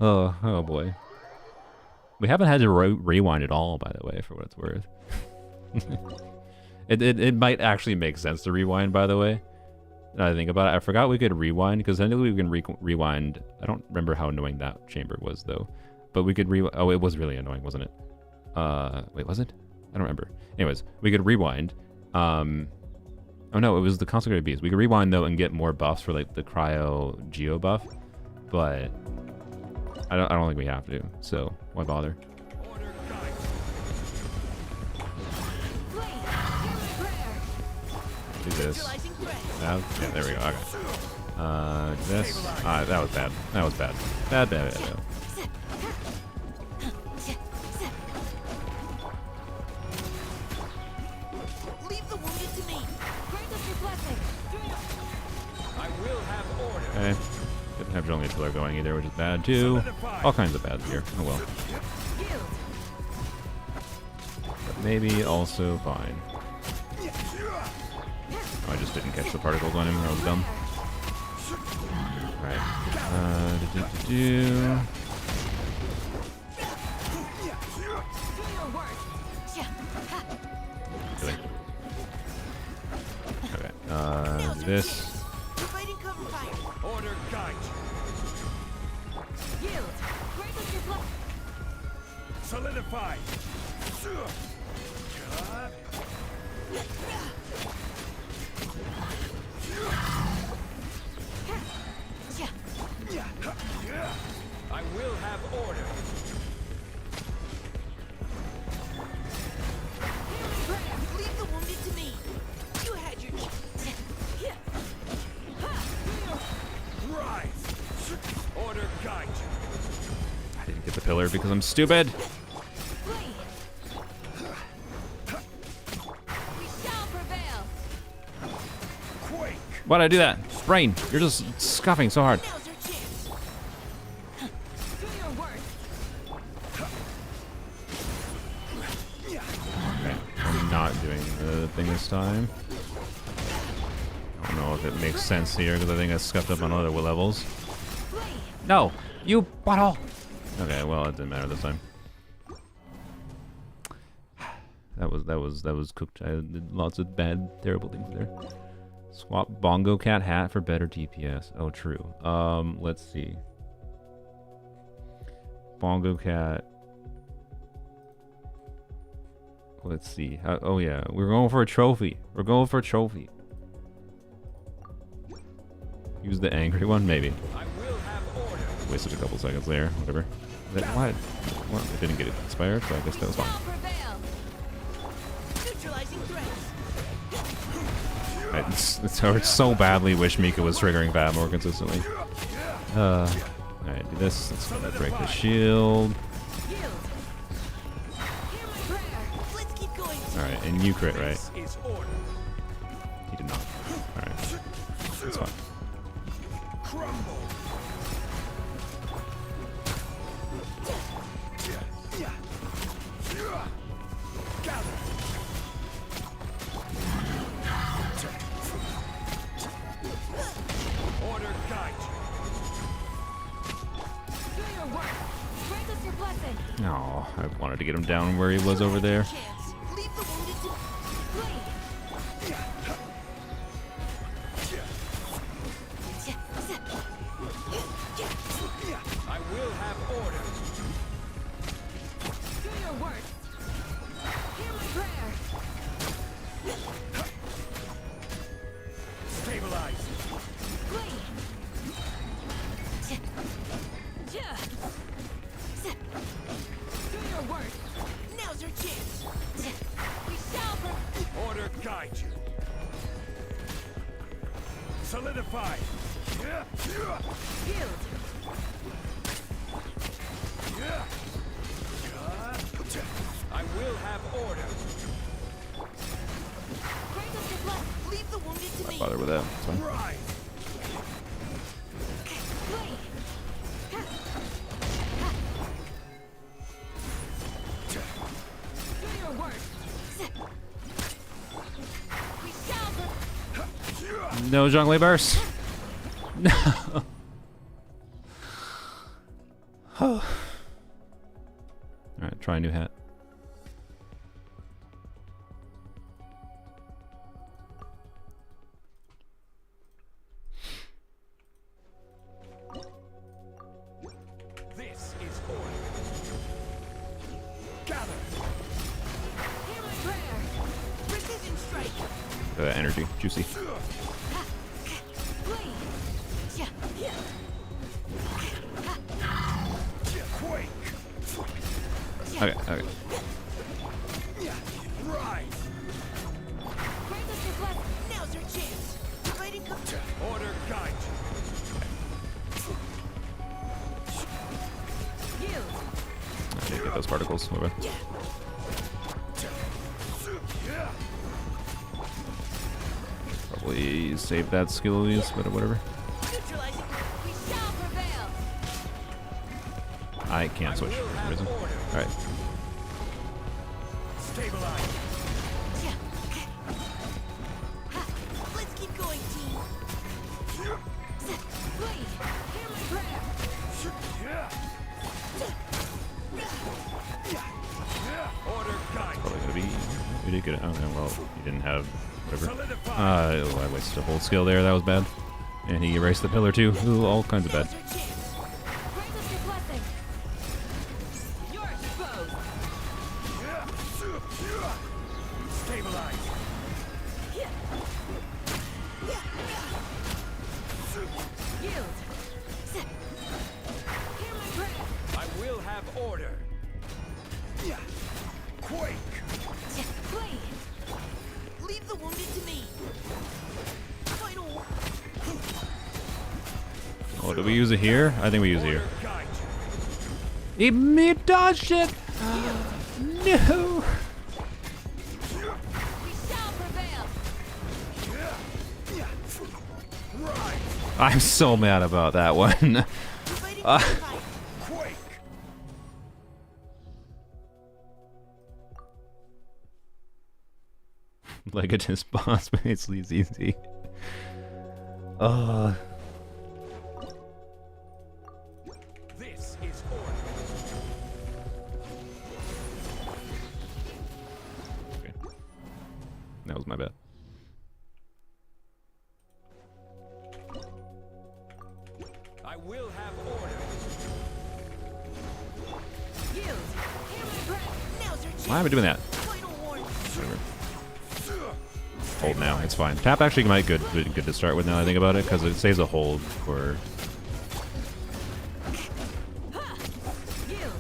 Oh boy. We haven't had to rewind at all, by the way, for what it's worth. it might actually make sense to rewind, by the way. Now I think about it, I forgot we could rewind, because I know we can rewind. I don't remember how annoying that chamber was, though. But we could rewind. Oh, it was really annoying, wasn't it? Wait, was it? I don't remember. Anyways, we could rewind. Oh no, it was the Consecrated Beast. We could rewind, though, and get more buffs for, like, the Cryo Geo buff. But I don't think we have to, so why bother? Do this. Yeah, there we go. Okay. This. That was bad. That was bad. Bad.
Leave the wounded to me.
Grant us your blessing.
I will have order.
Okay. Didn't have only a pillar going either, which is bad too. All kinds of bad here. Oh well. But maybe also fine. Oh, I just didn't catch the particles on him. That was dumb. Alright. Really? Okay. This.
Providing cover fire.
Order guide.
Yield. Grant us your blessing.
Solidify. I will have order.
Leave the wounded to me. You had your
Rise. Order guide.
I didn't get the pillar because I'm stupid.
We shall prevail.
Quake.
Why'd I do that? Brain, you're just scuffing so hard.
now's our chance.
Do your worst.
Okay, I'm not doing the thing this time. I don't know if it makes sense here because I think I scuffed up on other levels. No, you butthole. Okay, well it didn't matter this time. That was cooked. I did lots of bad, terrible things there. Swap Bongo Cat hat for better DPS. Oh, true. Let's see. Bongo Cat. Let's see. Oh yeah, we're going for a trophy. We're going for a trophy. Use the angry one, maybe.
I will have order.
Wasted a couple seconds there. Whatever. What? Well, it didn't get it expired, so I guess that was fine.
Shall prevail.
Neutralizing threats.
It hurts so badly. Wish Mika was triggering that more consistently. Alright, do this. Let's break the shield.
Yield. Hear my prayer.
Let's keep going.
Alright, and you crit, right?
This is order.
He did not. Alright. That's fine.
Crumble. Gather. Order guide.
Do your worst. Grant us your blessing.
Oh, I wanted to get him down where he was over there.
Chance. Leave the wounded to
I will have order.
Do your worst. Hear my prayer.
Stabilize.
Flee. Do your worst.
now's our chance.
We shall prevail.
Order guide you. Solidify.
Yield.
I will have order.
Leave the wounded to
Why
me.
bother with that? It's fine.
Right.
Do your work. We shall.
No Zhongli burst. No. Alright, try a new hat.
This is order. Gather.
Hear my prayer.
Precision strike.
Look at that energy. Juicy.
Quake.
Okay, okay.
Right.
Now's your chance. Fighting come.
Order guide.
I didn't get those particles. Okay. Probably save that skill use, but whatever.
Neutralizing.
We shall prevail.
I can't switch for some reason. Alright.
Stabilize.
Let's keep going, team.
Hear my prayer.
Order guide.
Probably gonna be. We did good. Okay, well, you didn't have whatever.
Solidify.
I wasted a whole skill there. That was bad. And he erased the pillar too. Ooh, all kinds of bad.
Now's your chance.
Grant us your blessing. You're exposed.
Stabilize.
Yield. Hear my prayer.
I will have order. Quake.
Flee.
Leave the wounded to me. Final.
Oh, do we use it here? I think we use it here.
Order guide.
Me dodged it! No!
We shall prevail.
Right.
I'm so mad about that one.
Fighting
Uh.
fight.
Quake.
Legatus boss basically is easy.
This is order.
Okay. That was my bad.
I will have order.
Yield. Hear my prayer.
Now's your chance.
Why am I doing that?
Final warning.
Whatever. Hold now, it's fine. Tap actually might good to start with now I think about it, because it saves a hold for...
Yield.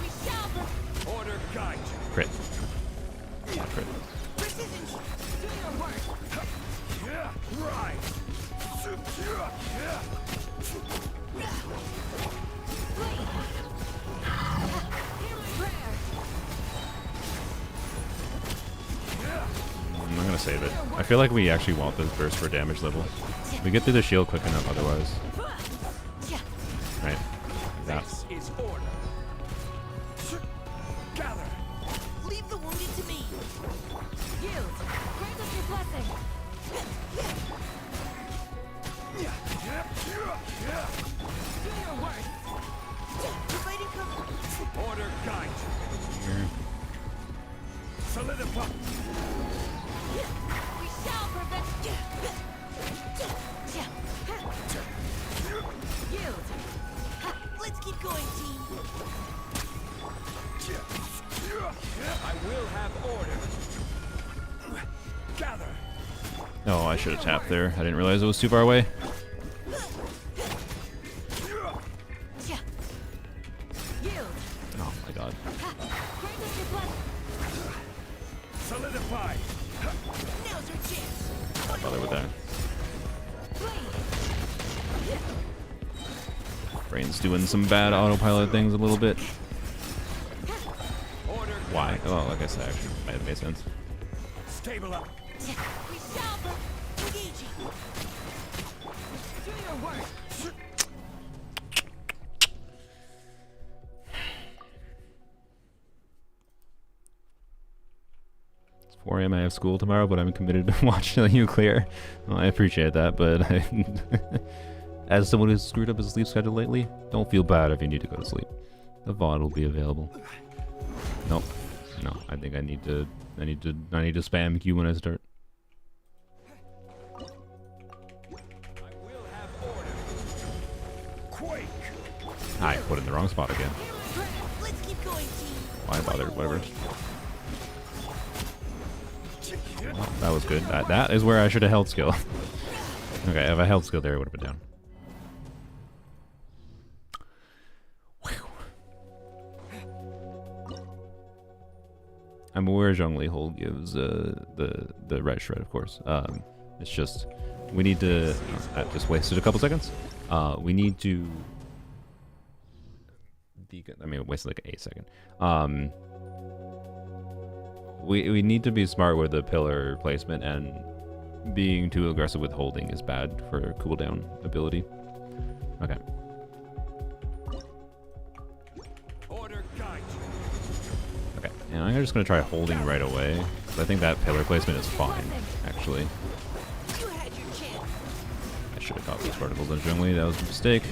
We shall prevail.
Order guide.
Crit. Not crit.
Precision.
Do your work.
Right.
Flee. Hear my prayer.
I'm not gonna save it. I feel like we actually want this burst for damage level. We get through the shield quick enough otherwise. Right? Yeah.
This is order. Gather.
Leave the wounded to me.
Yield. Grant us your blessing. Do your work.
Fighting come.
Order guide.
Here.
Solidify.
We shall prevent. Yield.
Let's keep going, team.
I will have order. Gather.
Oh, I should have tapped there. I didn't realize it was too far away.
Yield.
Oh my god.
Grant us your blessing.
Solidify.
Now's your chance.
Don't bother with that.
Flee.
Brain's doing some bad autopilot things a little bit.
Order
Why? Oh, I guess that actually might have made sense.
Stable up.
We shall engaging. Do your work.
4 a.m. I have school tomorrow, but I'm committed to watch till you clear. Well, I appreciate that, but as someone who's screwed up his sleep schedule lately, don't feel bad if you need to go to sleep. The VOD will be available. Nope. No, I think I need to spam Q when I start.
I will have order. Quake.
I put it in the wrong spot again.
Let's keep going, team.
Why bother? Whatever. Well, that was good. That is where I should have held skill. Okay, if I held skill there, it would have been down. Whew. I'm aware Zhongli Hold gives the red shred, of course. It's just we need to. I just wasted a couple seconds. We need to. I mean, it wasted like a second. We need to be smart with the pillar placement, and being too aggressive with holding is bad for cooldown ability. Okay.
Order guide.
Okay, and I'm just gonna try holding right away. I think that pillar placement is fine, actually.
You had your chance.
I should have got those particles originally. That was a mistake.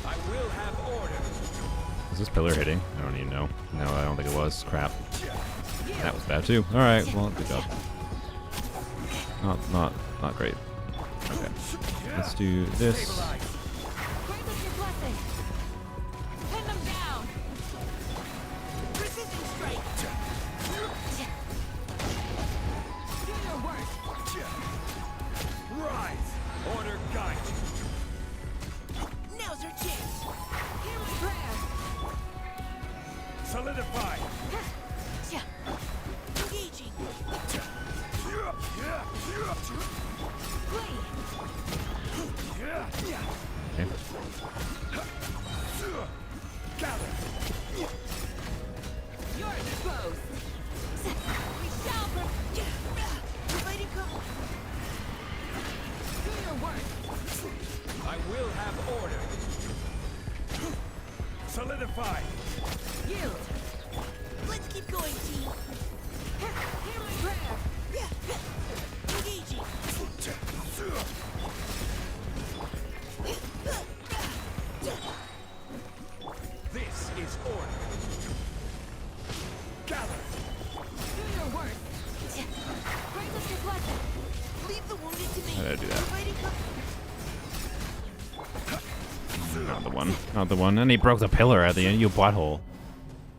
I will have order.
Is this pillar hitting? I don't even know. No, I don't think it was. Crap. That was bad too. All right. Well, good job. Not great. Okay. Let's do this.
Grant us your blessing. Pin them down.
Precision strike.
Do your work.
Rise. Order guide.
Now's our chance.
Hear my prayer.
Solidify.
Engaging.
Flee.
Okay.
Gather.
You're exposed. We shall
Providing cover.
do your work.
I will have order. Solidify.
Yield.
Let's keep going, team.
Hear my prayer.
Engaging.
This is order. Gather.
Do your work. Grant us your blessing.
Leave the wounded to me.
How did I do that?
Providing cover.
Not the one. Not the one. And he broke the pillar at the end. You butthole.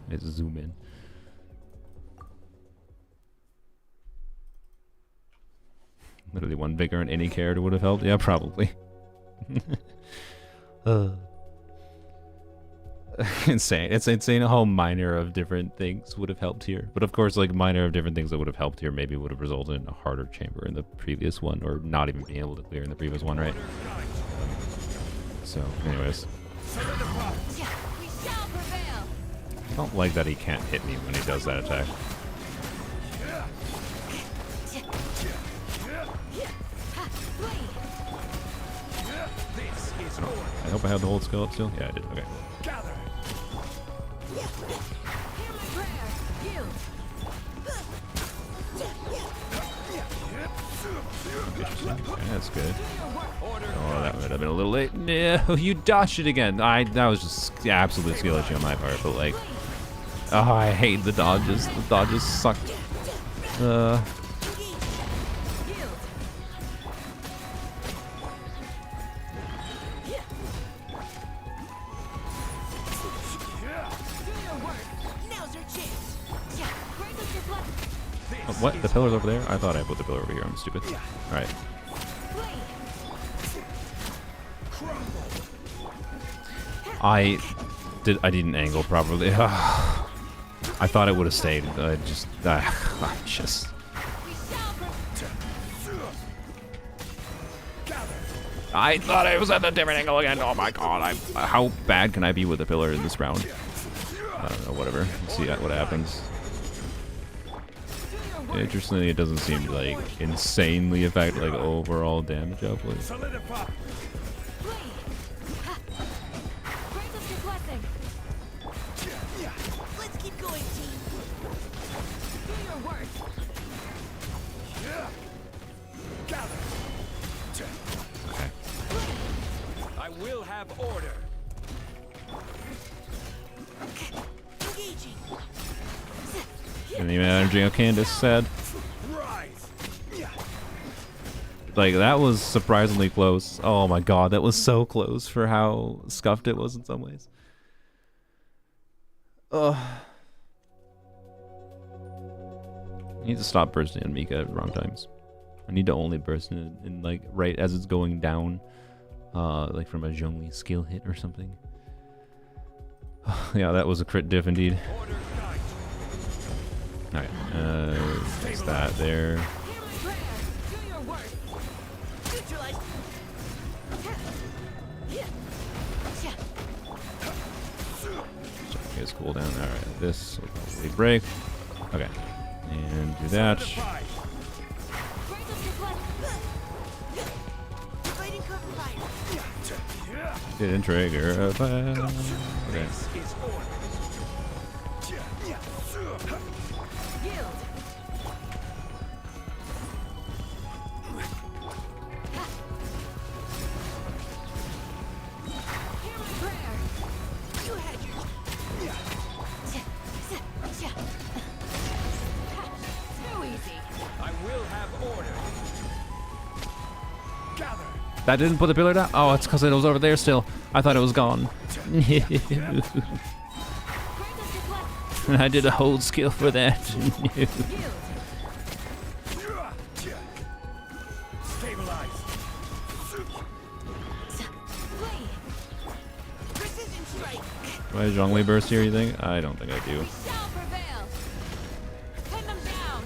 Let's zoom in. Literally one vigor and any character would have helped. Yeah, probably. Insane. It's insane how minor of different things would have helped here. But of course, like minor of different things that would have helped here maybe would have resulted in a harder chamber in the previous one, or not even being able to clear in the previous one, right? So, anyways.
Solidify.
We shall prevail.
I don't like that he can't hit me when he does that attack.
Flee.
This is order.
I hope I have the hold skill up still. Yeah, I did. Okay.
Gather.
Hear my prayer. Yield.
Okay, that's good.
Do your work.
Order
Oh, that
guide.
would have been a little late. No, you dodged it again. That was just absolute skill issue on my part, but like, oh, I hate the dodges. The dodges suck.
Yield. Do your work.
Now's our chance.
Grant us your blessing.
Oh, what? The pillar's over there? I thought I put the pillar over here. I'm stupid. All right.
Flee.
I didn't angle properly. I thought it would have stayed. I just I thought I was at a different angle again. Oh my god, how bad can I be with a pillar in this round? I don't know, whatever. Let's see what happens. Interestingly, it doesn't seem like insanely affect like overall damage output.
Solidify.
Grant us your blessing.
Let's keep going, team.
Do your work.
Gather.
Okay.
I will have order.
Engaging.
And the energy of Candace said.
Rise.
Like, that was surprisingly close. Oh my god, that was so close for how scuffed it was in some ways. Ugh. I need to stop bursting in Mika at wrong times. I need to only burst in like right as it's going down. Like from a Zhongli skill hit or something. Yeah, that was a crit diff indeed.
Order guide.
Alright, there's that there.
Hear my prayer. Do your work.
Neutralize.
Check his cooldown. Alright, this will probably break. Okay. And do that.
Solidify.
Grant us your blessing.
Fighting cover fire.
Didn't trigger a fire. Okay.
This is order.
Yield. Hear my prayer.
You had your
Too easy.
I will have order. Gather.
That didn't put the pillar down? Oh, it's because it was over there still. I thought it was gone.
Grant us your blessing.
I did a hold skill for that.
Yield.
Stabilize.
Flee.
precision strike.
Do I Zhongli burst here, you think? I don't think I do.
We shall prevail. Pin them down.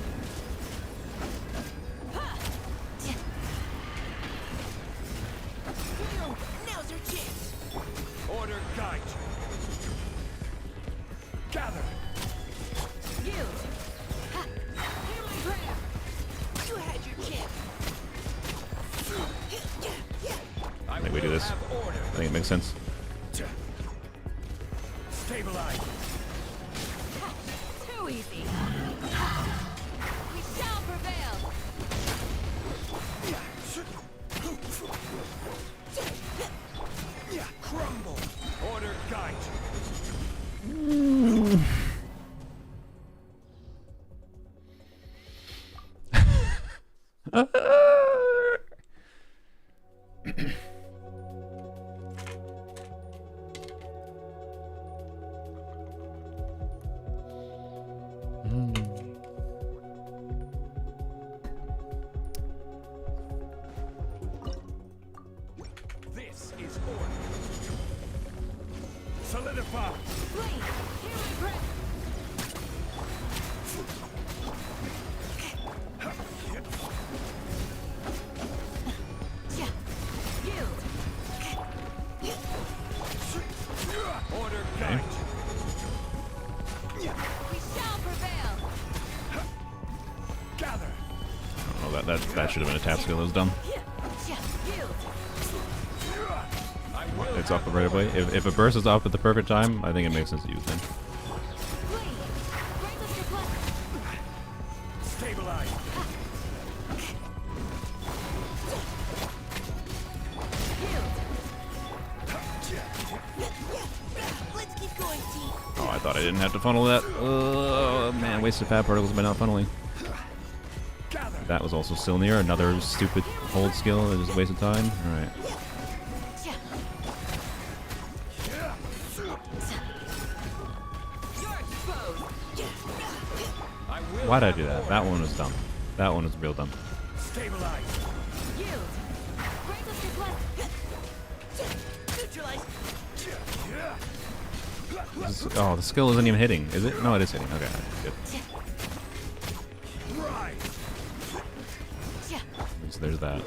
Now's your chance.
Order guide. Gather.
Yield. Hear my prayer.
You had your chance.
I
think we do
will
this.
have order.
I think it makes sense.
Stabilize.
Too easy. We shall prevail.
Crumble. Order guide. This is order. Solidify.
Flee. Hear my prayer. Yield.
Order guide.
We shall prevail.
Gather.
Oh, that should have been a tap skill. That was dumb.
Yield.
I will
It's up right away. If a burst is up at the perfect time, I think it makes sense to use then.
Flee. Grant us your blessing.
stabilize.
Yield.
Let's keep going, team.
Oh, I thought I didn't have to funnel that. Oh, man, wasted fat particles by not funneling.
Gather.
That was also still near. Another stupid hold skill that just wasted time. Alright.
You're exposed.
I will
Why'd I
have
do that?
order.
That one was dumb. That one was real dumb.
Stabilize.
Yield. Grant us your blessing.
Neutralize.
Oh, the skill isn't even hitting, is it? No, it is hitting. Okay, good.
Rise.
So there's that.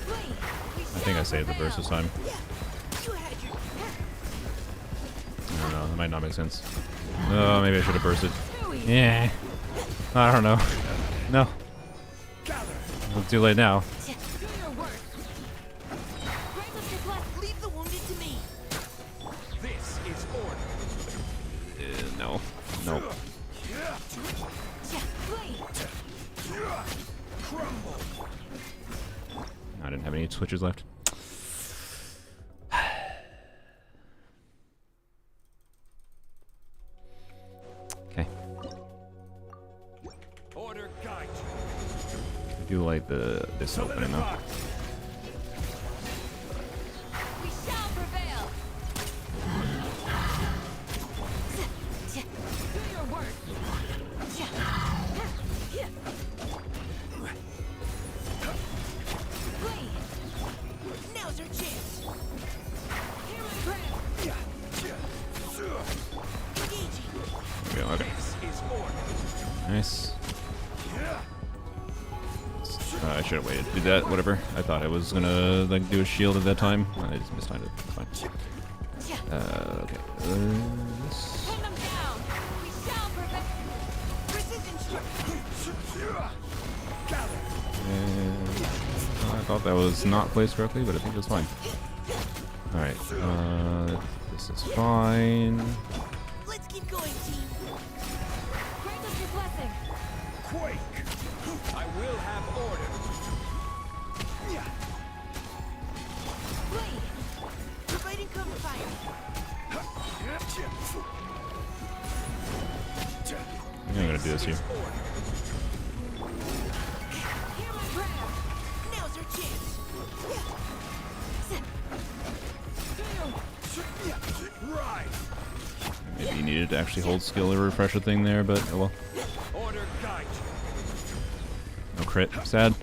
I think I saved the burst this time.
You had your
I don't know. That might not make sense. Oh, maybe I should have bursted. Yeah. I don't know. No. It's too late now.
Do your work. Break up your blessing.
leave the wounded to me.
This is order.
No. Nope.
Crumble.
I didn't have any switches left. Okay.
Order guide.
I do like this opening though.
Solidify.
We shall prevail. Do your work.
Now's our chance.
Hear my prayer.
Engaging.
There we go. Okay.
This is order.
Nice. I should have waited to do that. Whatever. I thought I was gonna like do a shield at that time. I just mistimed it. It's fine. Okay. This.
Pin them down. We shall prevail.
Precision strike.
I thought that was not placed correctly, but I think it's fine. Alright, this is fine.
Let's keep going, team.
Break up your blessing.
Quake. I will have order.
Bleed.
Providing cover fire.
I'm gonna do this here.
Hear my prayer.
Now's our chance.
Right.
Maybe you needed to actually hold skill to refresh a thing there, but oh well.
Order guide.
No crit. Sad.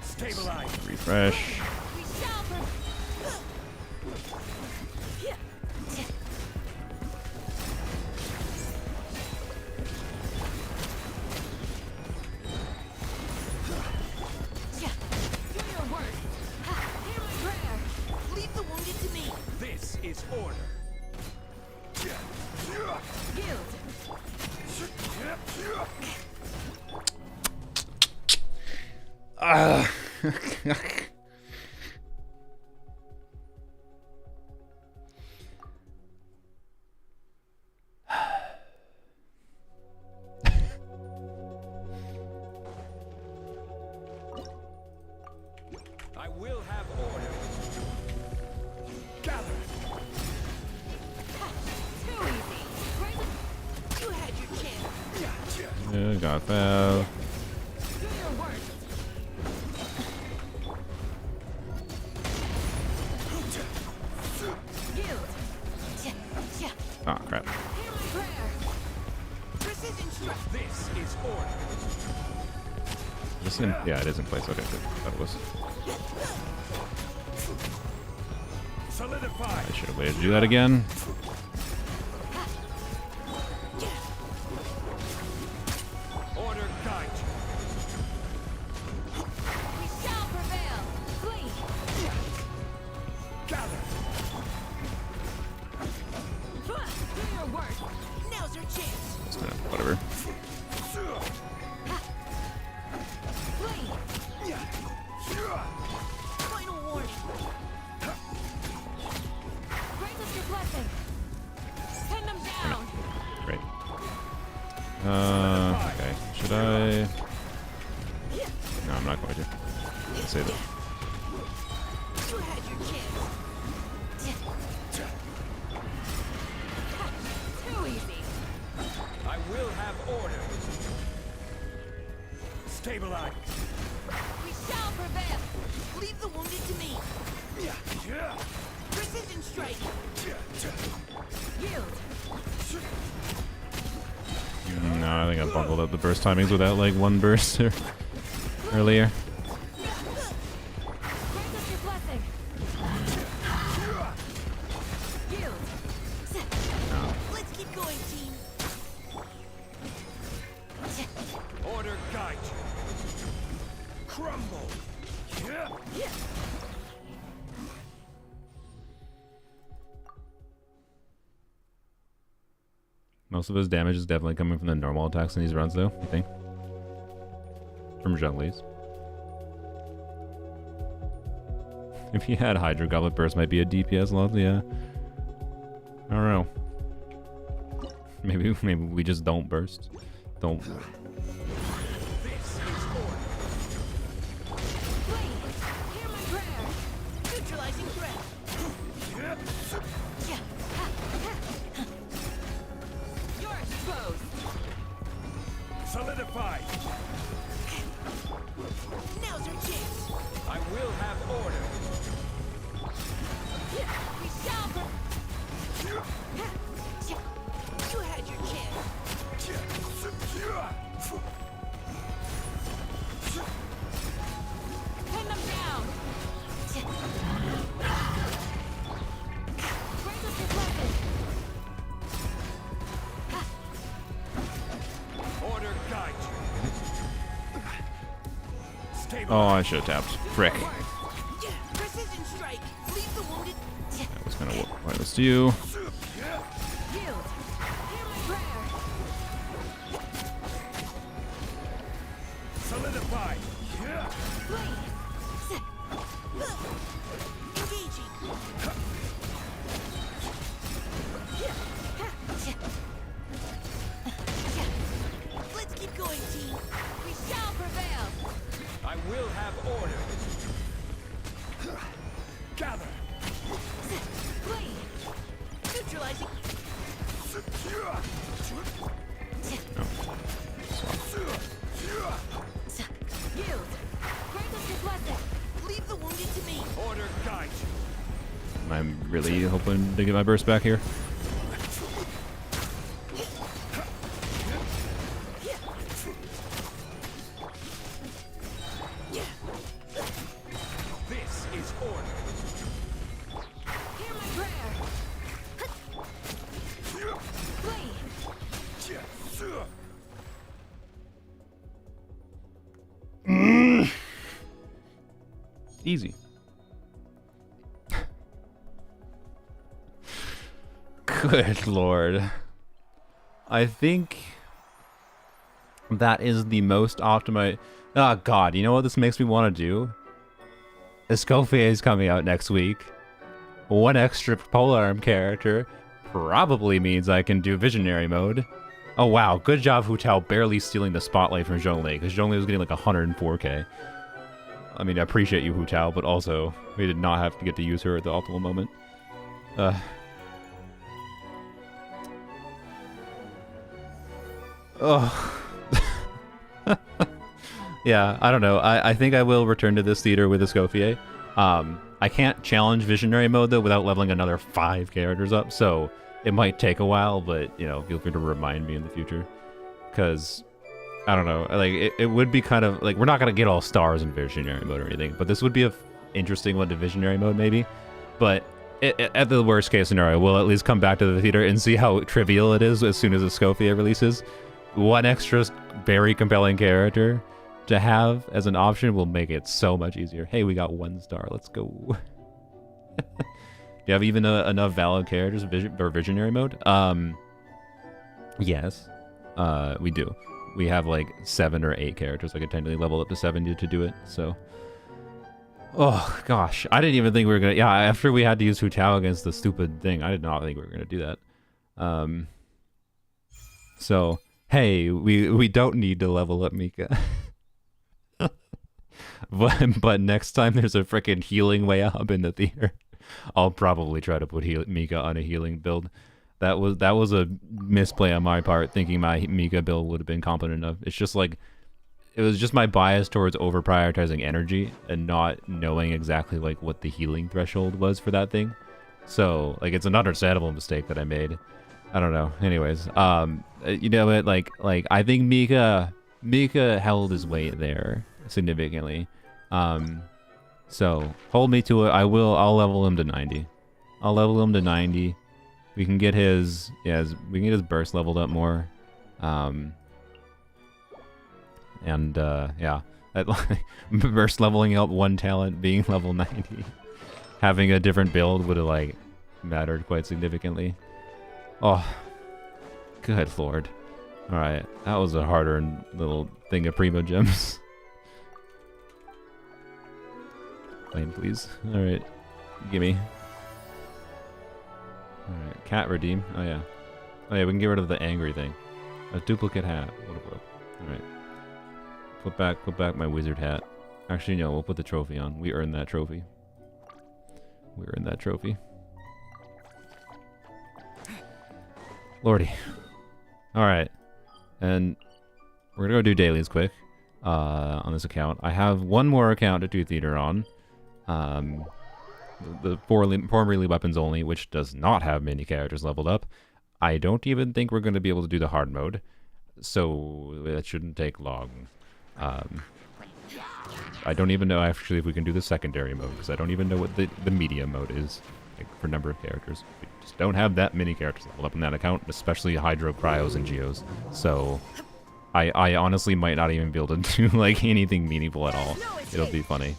Stabilize.
Refresh.
We shall prevail. Do your work. Hear my prayer.
Leave the wounded to me.
This is order.
Yield.
I will have order. Gather.
Too easy. Break up.
You had your chance.
Yeah, got that.
Do your work. Yield.
Ah, crap.
Hear my prayer.
Precision strike.
This is order.
This in, yeah, it is in place. Okay, good. Thought it was.
Solidify.
I should have waited to do that again.
Order guide.
We shall prevail. Flee.
Gather.
Do your work.
Now's our chance.
Just gonna, whatever.
Flee.
Final warning.
Break up your blessing. Pin them down.
Great. Okay. Should I? No, I'm not going to. Let's save it.
You had your chance.
Too easy.
I will have order. Stabilize.
We shall prevail.
Leave the wounded to me. Precision strike.
Yield.
No, I think I bungled up the burst timings without like one burst earlier.
Break up your blessing. Yield.
Let's keep going, team.
Order guide. Crumble.
Most of his damage is definitely coming from the normal attacks in these runs, though, I think. From Zhongli's. If he had Hydro Goblet Burst, might be a DPS loss, yeah. I don't know. Maybe we just don't burst. Don't.
Solidified.
Now's your chance.
I will have order.
We shall. You had your chance. Pin them down.
Break up your weapon.
Order guide you.
Oh, I should have tapped. Frick.
Precision strike. Leave the wounded.
I was gonna apply this to you.
Yield. Hear my prayer.
Solidified.
Engaging. Let's keep going, team.
We shall prevail.
I will have order. Gather.
Flee.
Neutralizing.
Yield. Break up your weapon.
Leave the wounded to me.
Order guide you.
I'm really hoping to get my burst back here.
This is order.
Hear my prayer. Flee.
Easy. Good lord. I think that is the most optimized. Oh god, you know what this makes me want to do? Escoffier is coming out next week. One extra polearm character probably means I can do Visionary mode. Oh wow, good job Hu Tao barely stealing the spotlight from Zhongli, because Zhongli was getting like 104k. I mean, I appreciate you, Hu Tao, but also, we did not have to get to use her at the optimal moment. Oh. Yeah, I don't know. I think I will return to this theater with Escoffier. I can't challenge Visionary mode, though, without leveling another 5 characters up, so it might take a while, but, you know, feel free to remind me in the future. Because, I don't know, like, it would be kind of, like, we're not going to get all stars in Visionary mode or anything, but this would be a interesting one to Visionary mode, maybe. But at the worst case scenario, we'll at least come back to the theater and see how trivial it is as soon as Escoffier releases. One extra very compelling character to have as an option will make it so much easier. Hey, we got 1 star. Let's go. Do you have even enough valid characters for Visionary mode? Yes, we do. We have like 7 or 8 characters. I could technically level up to 70 to do it. So, oh gosh, I didn't even think we were gonna. Yeah, after we had to use Hu Tao against the stupid thing, I did not think we were gonna do that. So hey, we don't need to level up Mika. But next time there's a freaking healing way up in the theater, I'll probably try to put Mika on a healing build. That was a misplay on my part, thinking my Mika build would have been competent enough. It's just like, it was just my bias towards over prioritizing energy and not knowing exactly like what the healing threshold was for that thing. So like, it's an understandable mistake that I made. I don't know. Anyways, you know what? Like I think Mika held his weight there significantly. So hold me to it. I'll level him to 90. I'll level him to 90. We can get his we can get his burst leveled up more. Yeah, at like burst leveling up one talent being level 90. Having a different build would have like mattered quite significantly. Oh, good lord. Alright, that was a harder little thing of Primo Gems. Flame, please. Alright, gimme. Alright, cat redeem. Oh yeah. Oh yeah, we can get rid of the angry thing. A duplicate hat. What a world. Alright. Put back my wizard hat. Actually, no, we'll put the trophy on. We earned that trophy. We earned that trophy. Lordy. Alright. And we're gonna go do dailies quick. On this account. I have one more account to do theater on. The four melee weapons only, which does not have many characters leveled up. I don't even think we're going to be able to do the hard mode, so that shouldn't take long. I don't even know actually if we can do the secondary mode, because I don't even know what the medium mode is, like, for number of characters. We just don't have that many characters leveled up in that account, especially Hydro, Cryos, and Geos. So I honestly might not even be able to do like anything meaningful at all. It'll be funny.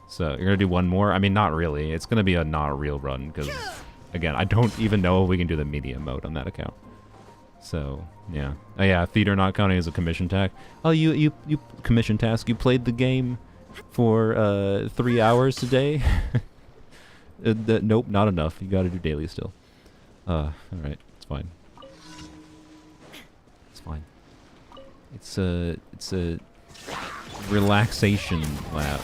So you're gonna do one more? I mean, not really. It's gonna be a not real run because, again, I don't even know if we can do the medium mode on that account. So yeah. Oh yeah, theater not counting as a commission task. Oh, you commission task. You played the game for 3 hours today. Nope, not enough. You got to do daily still. All right, it's fine. It's fine. It's a relaxation lap.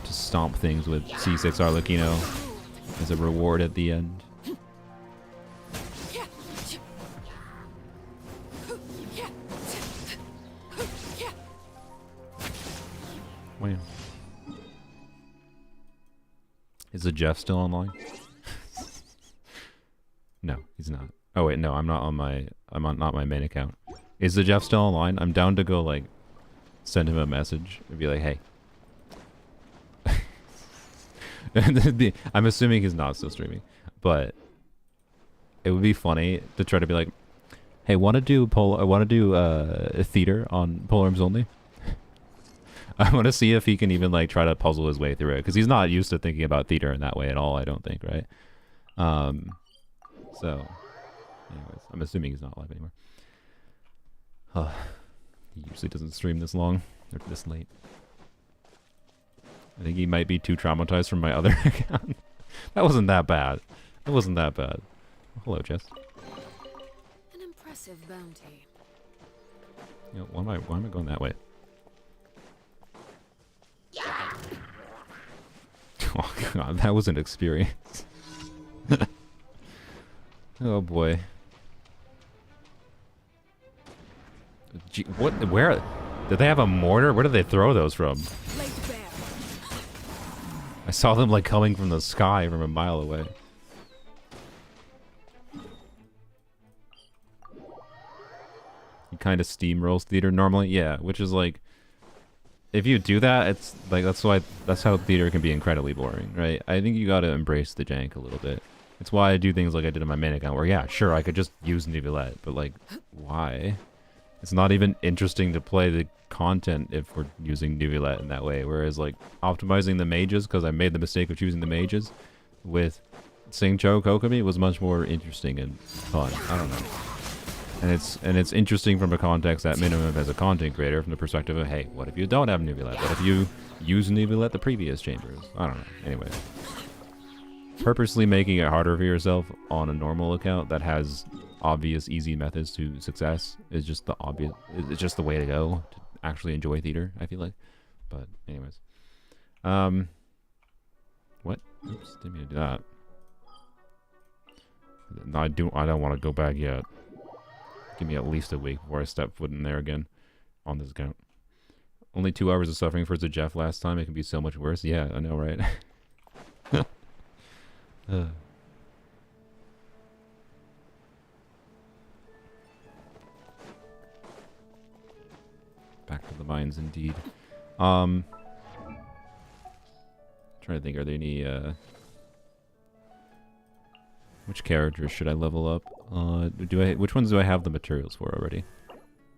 To stomp things with C6 Arlecchino as a reward at the end. Wow. Is the Jeff still online? No, he's not. Oh wait, no, I'm not on my main account. Is the Jeff still online? I'm down to go like send him a message and be like, hey. I'm assuming he's not still streaming, but it would be funny to try to be like, "Hey, want to do a theater on Polearms only?" I want to see if he can even like try to puzzle his way through it, because he's not used to thinking about theater in that way at all. I don't think, right? So, anyways, I'm assuming he's not live anymore. He usually doesn't stream this long or this late. I think he might be too traumatized from my other account. That wasn't that bad. It wasn't that bad. Hello, Jess.
An impressive bounty.
You know, why am I going that way? Oh god, that was an experience. Oh boy. Gee, what? Where? Did they have a mortar? Where did they throw those from? I saw them like coming from the sky from a mile away. He kind of steamrolls theater normally, yeah, which is like, if you do that, it's like that's how theater can be incredibly boring, right? I think you gotta embrace the jank a little bit. It's why I do things like I did in my main account, where yeah, sure, I could just use Neuvillette, but like, why? It's not even interesting to play the content if we're using Neuvillette in that way. Whereas like optimizing the mages, because I made the mistake of choosing the mages with Singcho Kokomi, was much more interesting and fun. I don't know. And it's interesting from a context at minimum as a content creator, from the perspective of, hey, what if you don't have Neuvillette? What if you use Neuvillette the previous chambers? I don't know. Anyway. Purposely making it harder for yourself on a normal account that has obvious easy methods to success is just the obvious, it's just the way to go to actually enjoy theater, I feel like. But anyways. What? Oops, didn't mean to do that. No, I don't want to go back yet. Give me at least a week before I step foot in there again on this account. Only 2 hours of suffering for the Jeff last time. It can be so much worse. Yeah, I know, right? Back to the mines, indeed. Trying to think, are there any which characters should I level up? Which ones do I have the materials for already?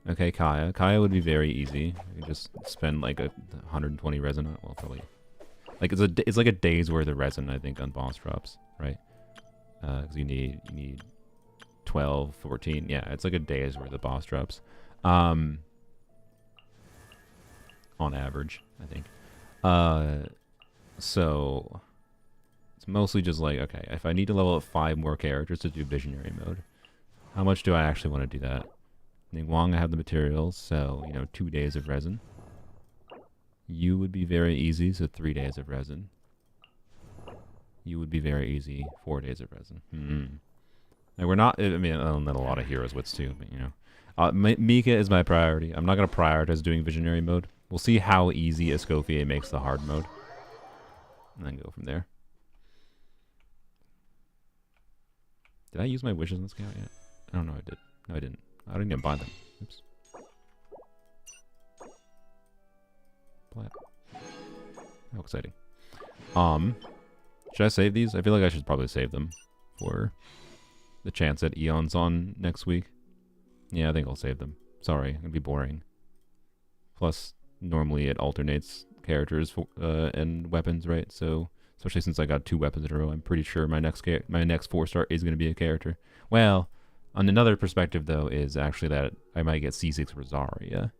Okay, Kaya. Kaya would be very easy. You just spend like 120 resin on it. Well, probably. Like it's like a day's worth of resin, I think, on boss drops, right? Because you need 12, 14. Yeah, it's like a day's worth of boss drops. On average, I think. So it's mostly just like, okay, if I need to level up 5 more characters to do visionary mode, how much do I actually want to do that? Wong, I have the materials, so, 2 days of resin. You would be very easy, so 3 days of resin. You would be very easy, 4 days of resin. Like we're not, I mean, and then a lot of heroes wits too, but, Mika is my priority. I'm not going to prioritize doing visionary mode. We'll see how easy Escoffier makes the hard mode. And then go from there. Did I use my wishes in this account yet? I don't know I did. No, I didn't. I didn't even buy them. Oops. Blap. How exciting. Should I save these? I feel like I should probably save them for the chance that Eon's on next week. Yeah, I think I'll save them. Sorry, it'd be boring. Plus, normally it alternates characters and weapons, right? So, especially since I got 2 weapons in a row, I'm pretty sure my next 4-star is going to be a character. Well, on another perspective, though, is actually that I might get C6 Rosaria.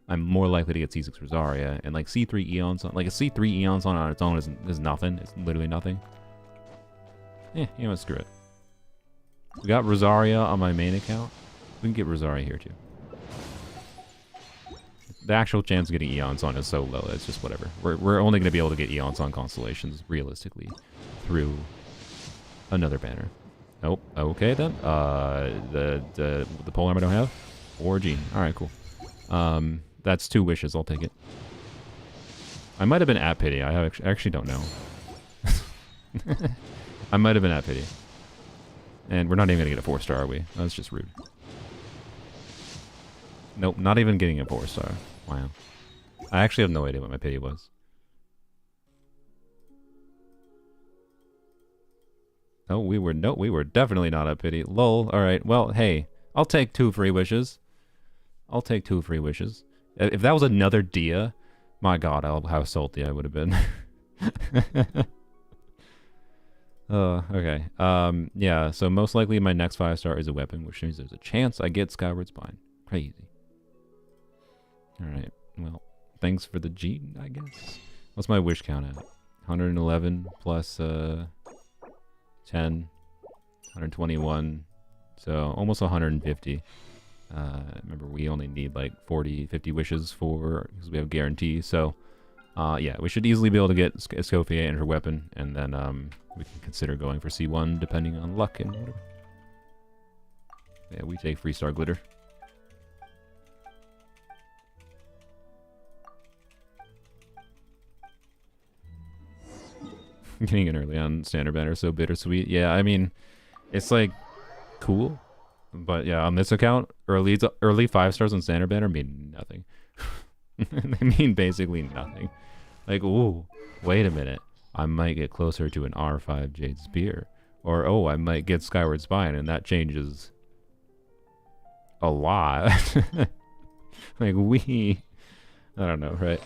I'm more likely to get C6 Rosaria, and like C3 Eons, like a C3 Eons on its own is nothing. It's literally nothing. You know what, screw it. We got Rosaria on my main account. We can get Rosaria here too. The actual chance of getting Eons on is so low, it's just whatever. We're only going to be able to get Eons on constellations, realistically, through another banner. Oh, okay then. The polearm I don't have? Or Gene. Alright, cool. That's 2 wishes, I'll take it. I might have been at pity. I actually don't know. I might have been at pity. And we're not even going to get a 4-star, are we? That's just rude. Nope, not even getting a 4-star. Wow. I actually have no idea what my pity was. Oh, we were definitely not at pity. Lol. Alright, well, hey. I'll take 2 free wishes. I'll take 2 free wishes. If that was another Dia, my god, how salty I would have been. Okay. Yeah, so most likely my next 5-star is a weapon, which means there's a chance I get Skyward Spine. Crazy. Alright, well, thanks for the gene, I guess. What's my wish count at? 111 plus 10, 121, so almost 150. Remember, we only need like 40, 50 wishes because we have guarantee, so yeah, we should easily be able to get Escoffier and her weapon, and then we can consider going for C1 depending on luck and whatever. Yeah, we take 3-star glitter. Getting in early on standard banner is so bittersweet. Yeah, I mean, it's like cool, but yeah, on this account, early 5-stars on standard banner mean nothing. They mean basically nothing. Like, ooh, wait a minute, I might get closer to an R5 Jade Spear, or oh, I might get Skyward Spine, and that changes a lot. Like I don't know, right?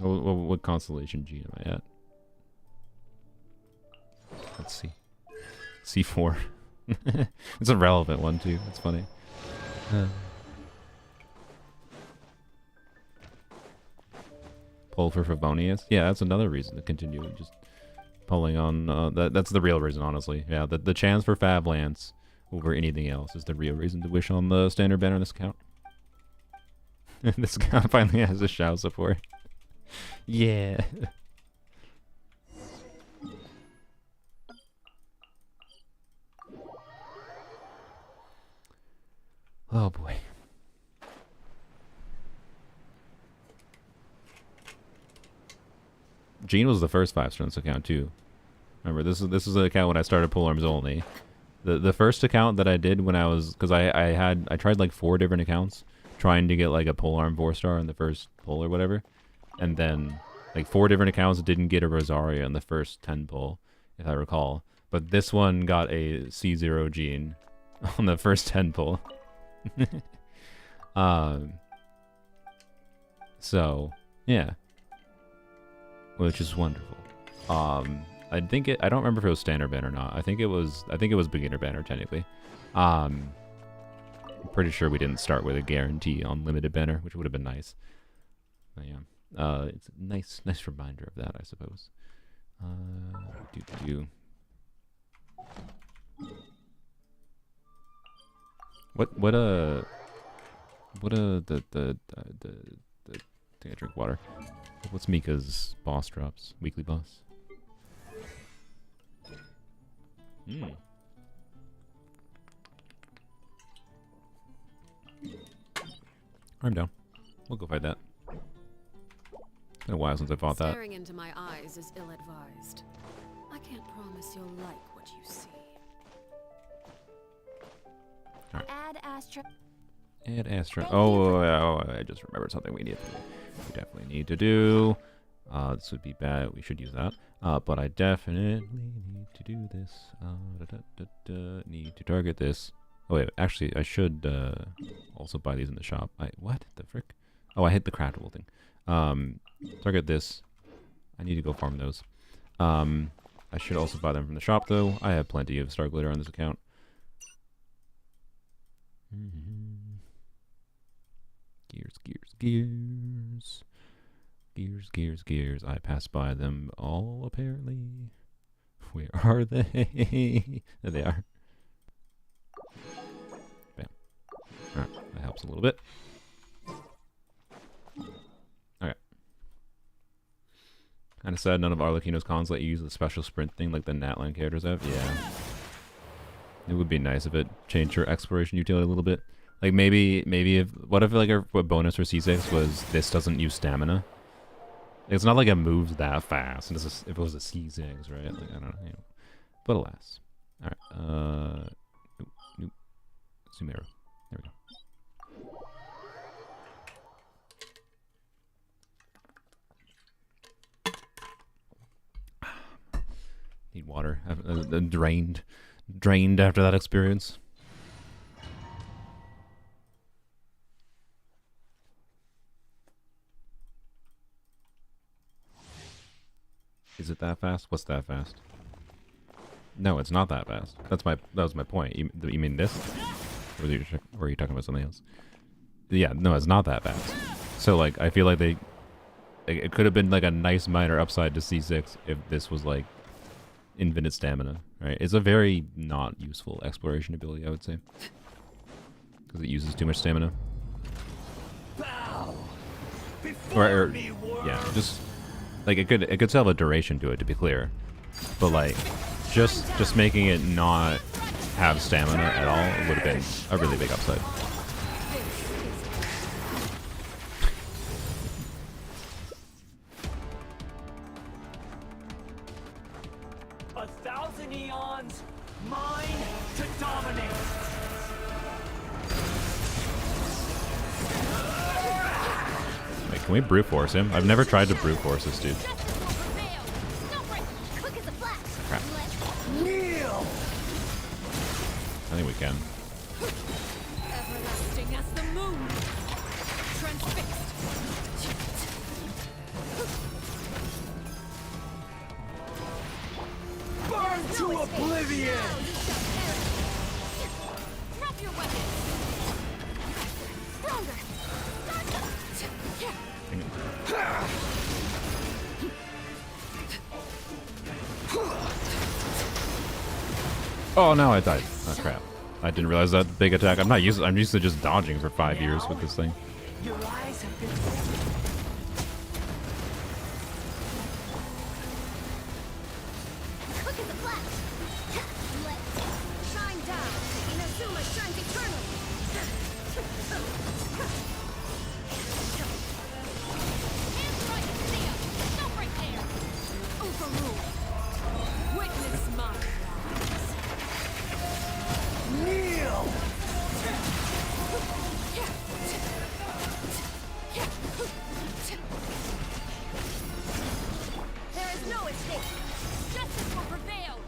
What constellation gene am I at? Let's see. C4. It's a relevant one too. It's funny. Pull for Favonius. Yeah, that's another reason to continue just pulling on. That's the real reason, honestly. Yeah, the chance for Fab Lance over anything else is the real reason to wish on the standard banner on this account. This account finally has a Shao support. Yeah. Oh boy. Gene was the first 5-star on this account too. Remember, this is the account when I started polearms only. The first account that I did when I was, because I tried like 4 different accounts trying to get like a polearm 4-star in the first pull or whatever, and then like 4 different accounts didn't get a Rosaria in the first 10 pull, if I recall. But this one got a C0 gene on the first 10 pull. So yeah, which is wonderful. I think I don't remember if it was standard ban or not. I think it was beginner ban or technically. I'm pretty sure we didn't start with a guarantee on limited banner, which would have been nice. But yeah, it's a nice reminder of that, I suppose. The thing I drink water. What's Mika's boss drops? Weekly boss. I'm down. We'll go fight that. It's been a while since I fought that.
Staring into my eyes is ill-advised. I can't promise you'll like what you see.
Right.
Add Astra.
Add Astra. Oh, I just remembered something we definitely need to do. This would be bad. We should use that. But I definitely need to do this. Need to target this. Oh wait, actually, I should also buy these in the shop. What the frick? Oh, I hit the craftable thing. Target this. I need to go farm those. I should also buy them from the shop though. I have plenty of star glitter on this account. Gears. I passed by them all apparently. Where are they? There they are. Bam. Alright, that helps a little bit. Okay. Kinda sad none of Arlecchino's cons let you use the special sprint thing like the Natlan characters have. Yeah. It would be nice if it changed your exploration utility a little bit. Like maybe if what if like a bonus for C6 was this doesn't use stamina? It's not like it moves that fast. And if it was a C6, right? Like I don't know. But alas. Alright. Nope. Zoom arrow. There we go. Need water. Drained after that experience. Is it that fast? What's that fast? No, it's not that fast. That was my point. You mean this? Or are you talking about something else? Yeah, no, it's not that fast. So like, I feel like it could have been like a nice minor upside to C6 if this was like infinite stamina, right? It's a very not useful exploration ability, I would say, because it uses too much stamina. Or yeah, just like it could still have a duration to it, to be clear, but like just making it not have stamina at all would have been a really big upside. Can we brute force him? I've never tried to brute force this dude. Crap. I think we can.
Everlasting as the moon. Transfixed.
Burn to oblivion!
Drop your weapon. Stronger.
Oh no, I died. Oh crap. I didn't realize that big attack. I'm used to just dodging for 5 years with this thing.
Your eyes have been
Quick as a flash. Let shine down. Inazuma shines eternally. Hands right, Theo. Stop right there.
Overruled. Witness my rise.
Kneel!
There is no escape.
Justice will prevail.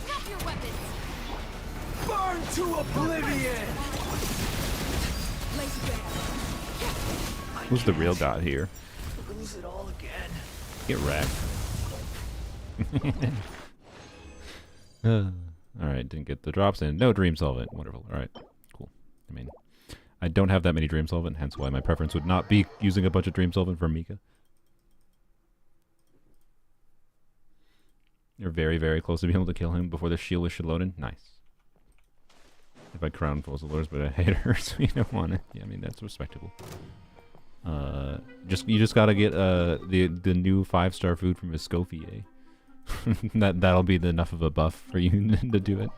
Drop your weapons.
Burn to oblivion!
Who's the real god here?
Lose it all again.
Get wrecked. Alright, didn't get the drops in. No dream solvent. Wonderful. Alright, cool. I mean, I don't have that many dream solvent, hence why my preference would not be using a bunch of dream solvent for Mika. You're very, very close to being able to kill him before the shield is loaded. Nice. If I crown falls the lords, but I hate her, so you don't want it. Yeah, I mean that's respectable. You just gotta get the new 5-star food from Escoffier. That'll be enough of a buff for you to do it.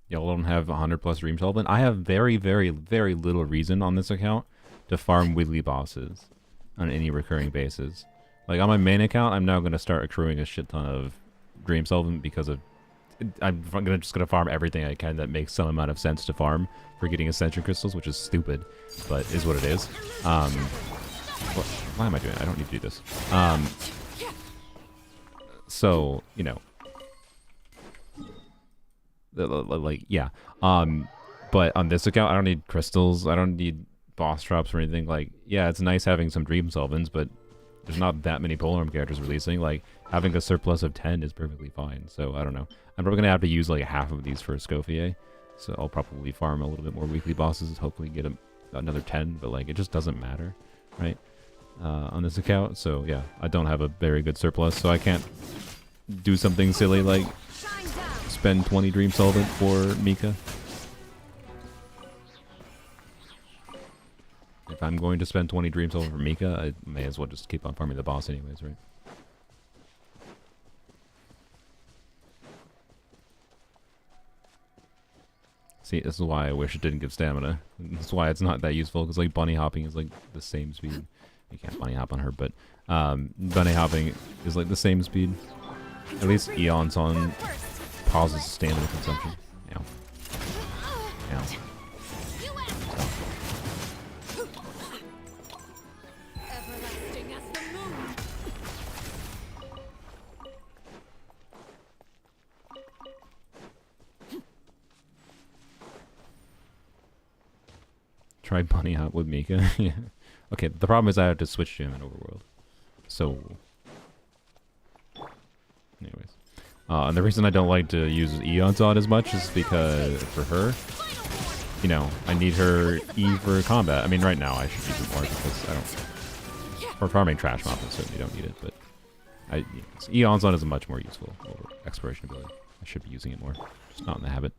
Y'all don't have 100+ dream solvent. I have very, very, very little reason on this account to farm weekly bosses on any recurring basis. Like on my main account, I'm now gonna start accruing a shit ton of dream solvent because of I'm just gonna farm everything I can that makes some amount of sense to farm for getting ascension crystals, which is stupid, but is what it is. Why am I doing it? I don't need to do this. So you know, like yeah. But on this account, I don't need crystals. I don't need boss drops or anything. Like yeah, it's nice having some dream solvents, but there's not that many polearm characters releasing. Like having a surplus of 10 is perfectly fine. So I don't know. I'm probably gonna have to use like half of these for Escoffier. So I'll probably farm a little bit more weekly bosses. Hopefully get another 10. But like it just doesn't matter, right? On this account. So yeah, I don't have a very good surplus. So I can't do something silly like spend 20 dream solvent for Mika. If I'm going to spend 20 dream solvent for Mika, I may as well just keep on farming the boss anyways, right? See, this is why I wish it didn't give stamina. That's why it's not that useful, because like bunny hopping is like the same speed. You can't bunny hop on her, but bunny hopping is like the same speed. At least Eon's on pauses stamina consumption. Ow. Ow.
Everlasting as the moon.
Try bunny hop with Mika. Yeah. Okay, the problem is I have to switch to him in Overworld. So, anyways. And the reason I don't like to use Eon's on as much is because, for her, you know, I need her E for combat. I mean, right now I should use it more because I don't... For farming trash mobs, I certainly don't need it, but... Eon's on is a much more useful exploration ability. I should be using it more. Just not in the habit.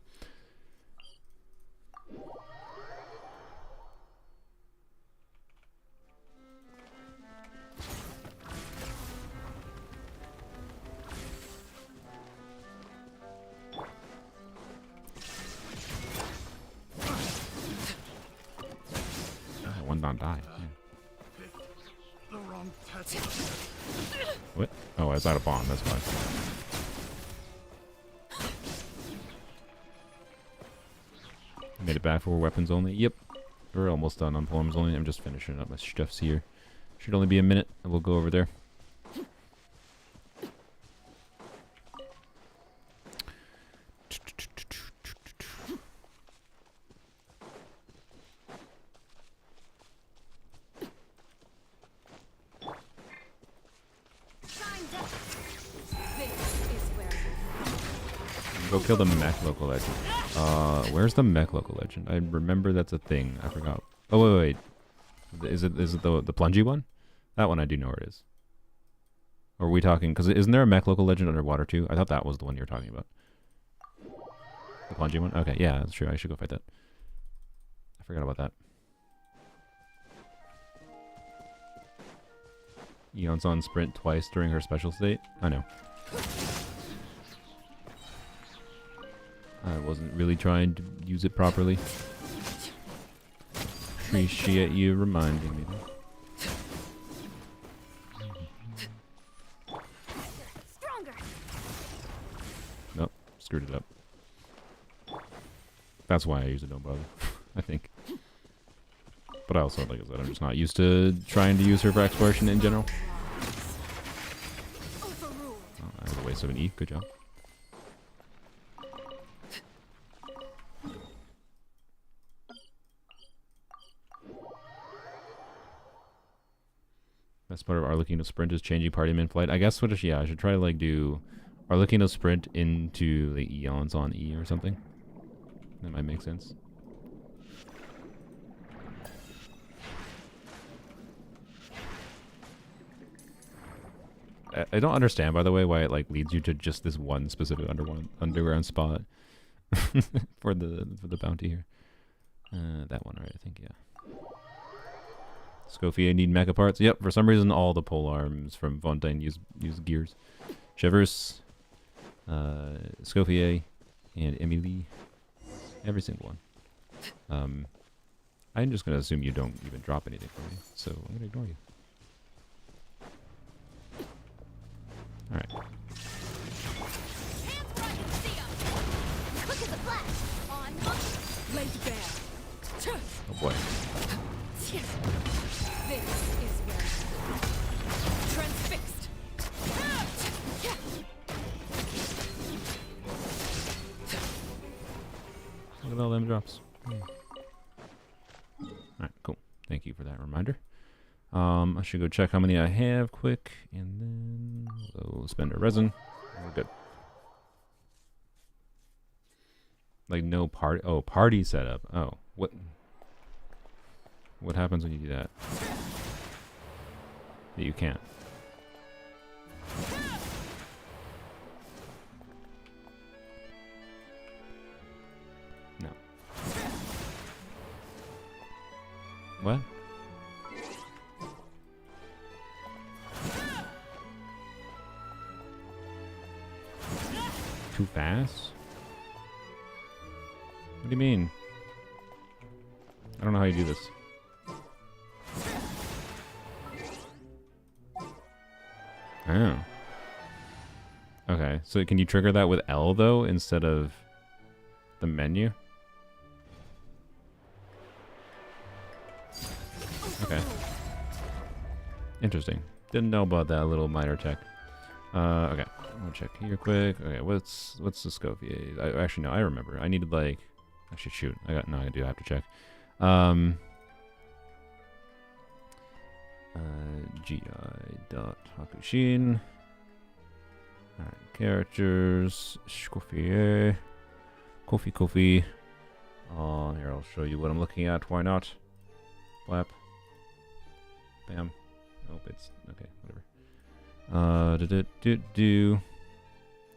One not die.
The wrong touch.
What? Oh, I was out of bomb. That's why. Made it back for weapons only. Yep. We're almost done on poems only. I'm just finishing up my stuffs here. Should only be a minute, and we'll go over there. Go kill the mech local legend. Where's the mech local legend? I remember that's a thing. I forgot. Oh wait. Is it the plungy one? That one I do know where it is. Or are we talking? Because isn't there a mech local legend underwater too? I thought that was the one you were talking about. The plungy one. Okay, yeah, that's true. I should go fight that. I forgot about that. Eon's on sprint twice during her special state. I know. I wasn't really trying to use it properly. Appreciate you reminding me.
Stronger.
Nope, screwed it up. That's why I use it, don't bother. I think. But I also, like I said, I'm just not used to trying to use her for exploration in general. Oh, that was a waste of an E. Good job. Best part of Arlecchino Sprint is changing party mid-flight. I guess I should try to like do Arlecchino Sprint into the Eons on E or something. That might make sense. I don't understand, by the way, why it like leads you to just this one specific underground spot for the bounty here. That one, right? I think, yeah. Scofier need mecha parts. Yep, for some reason all the pole arms from Fontaine use gears. Chevers, Scofier, and Emily. Every single one. I'm just gonna assume you don't even drop anything for me, so I'm gonna ignore you. Alright.
Hands where I can see 'em. Quick as a flash. On up.
Laid bare.
Oh boy.
This is where transfixed.
Look at all them drops. Alright, cool. Thank you for that reminder. I should go check how many I have quick, and then we'll spend a resin. We're good. Like no party. Oh, party setup. Oh, what? What happens when you do that? That you can't. No. What? Too fast? What do you mean? I don't know how you do this. Oh. Okay, so can you trigger that with L though instead of the menu? Okay. Interesting. Didn't know about that little minor tech. Okay. I'll check here quick. Okay, what's the Scofier? Actually, no, I remember. I needed like... Actually, shoot. I do have to check. gi.hakushin. Alright, characters. Scofier. Kofi. Here, I'll show you what I'm looking at. Why not? Flap. Bam. Oh, it's... Okay, whatever.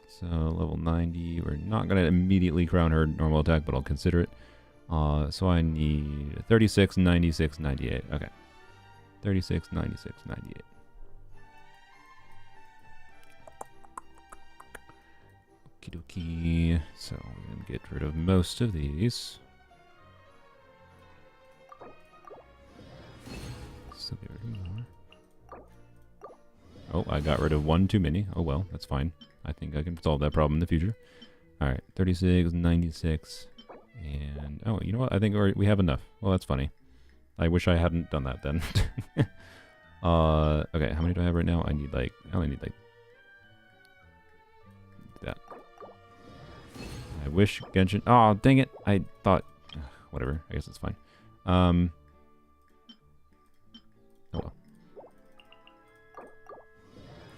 So level 90. We're not gonna immediately crown her normal attack, but I'll consider it. So I need 36, 96, 98. Okay. 36, 96, 98. Okie dokie. So we're gonna get rid of most of these. Still get rid of more. Oh, I got rid of one too many. Oh well, that's fine. I think I can solve that problem in the future. Alright, 36, 96, and... Oh, you know what? I think we have enough. Well, that's funny. I wish I hadn't done that then. Okay, how many do I have right now? I only need like... that. I wish Genshin... Oh, dang it! I thought... Whatever, I guess it's fine. Oh well.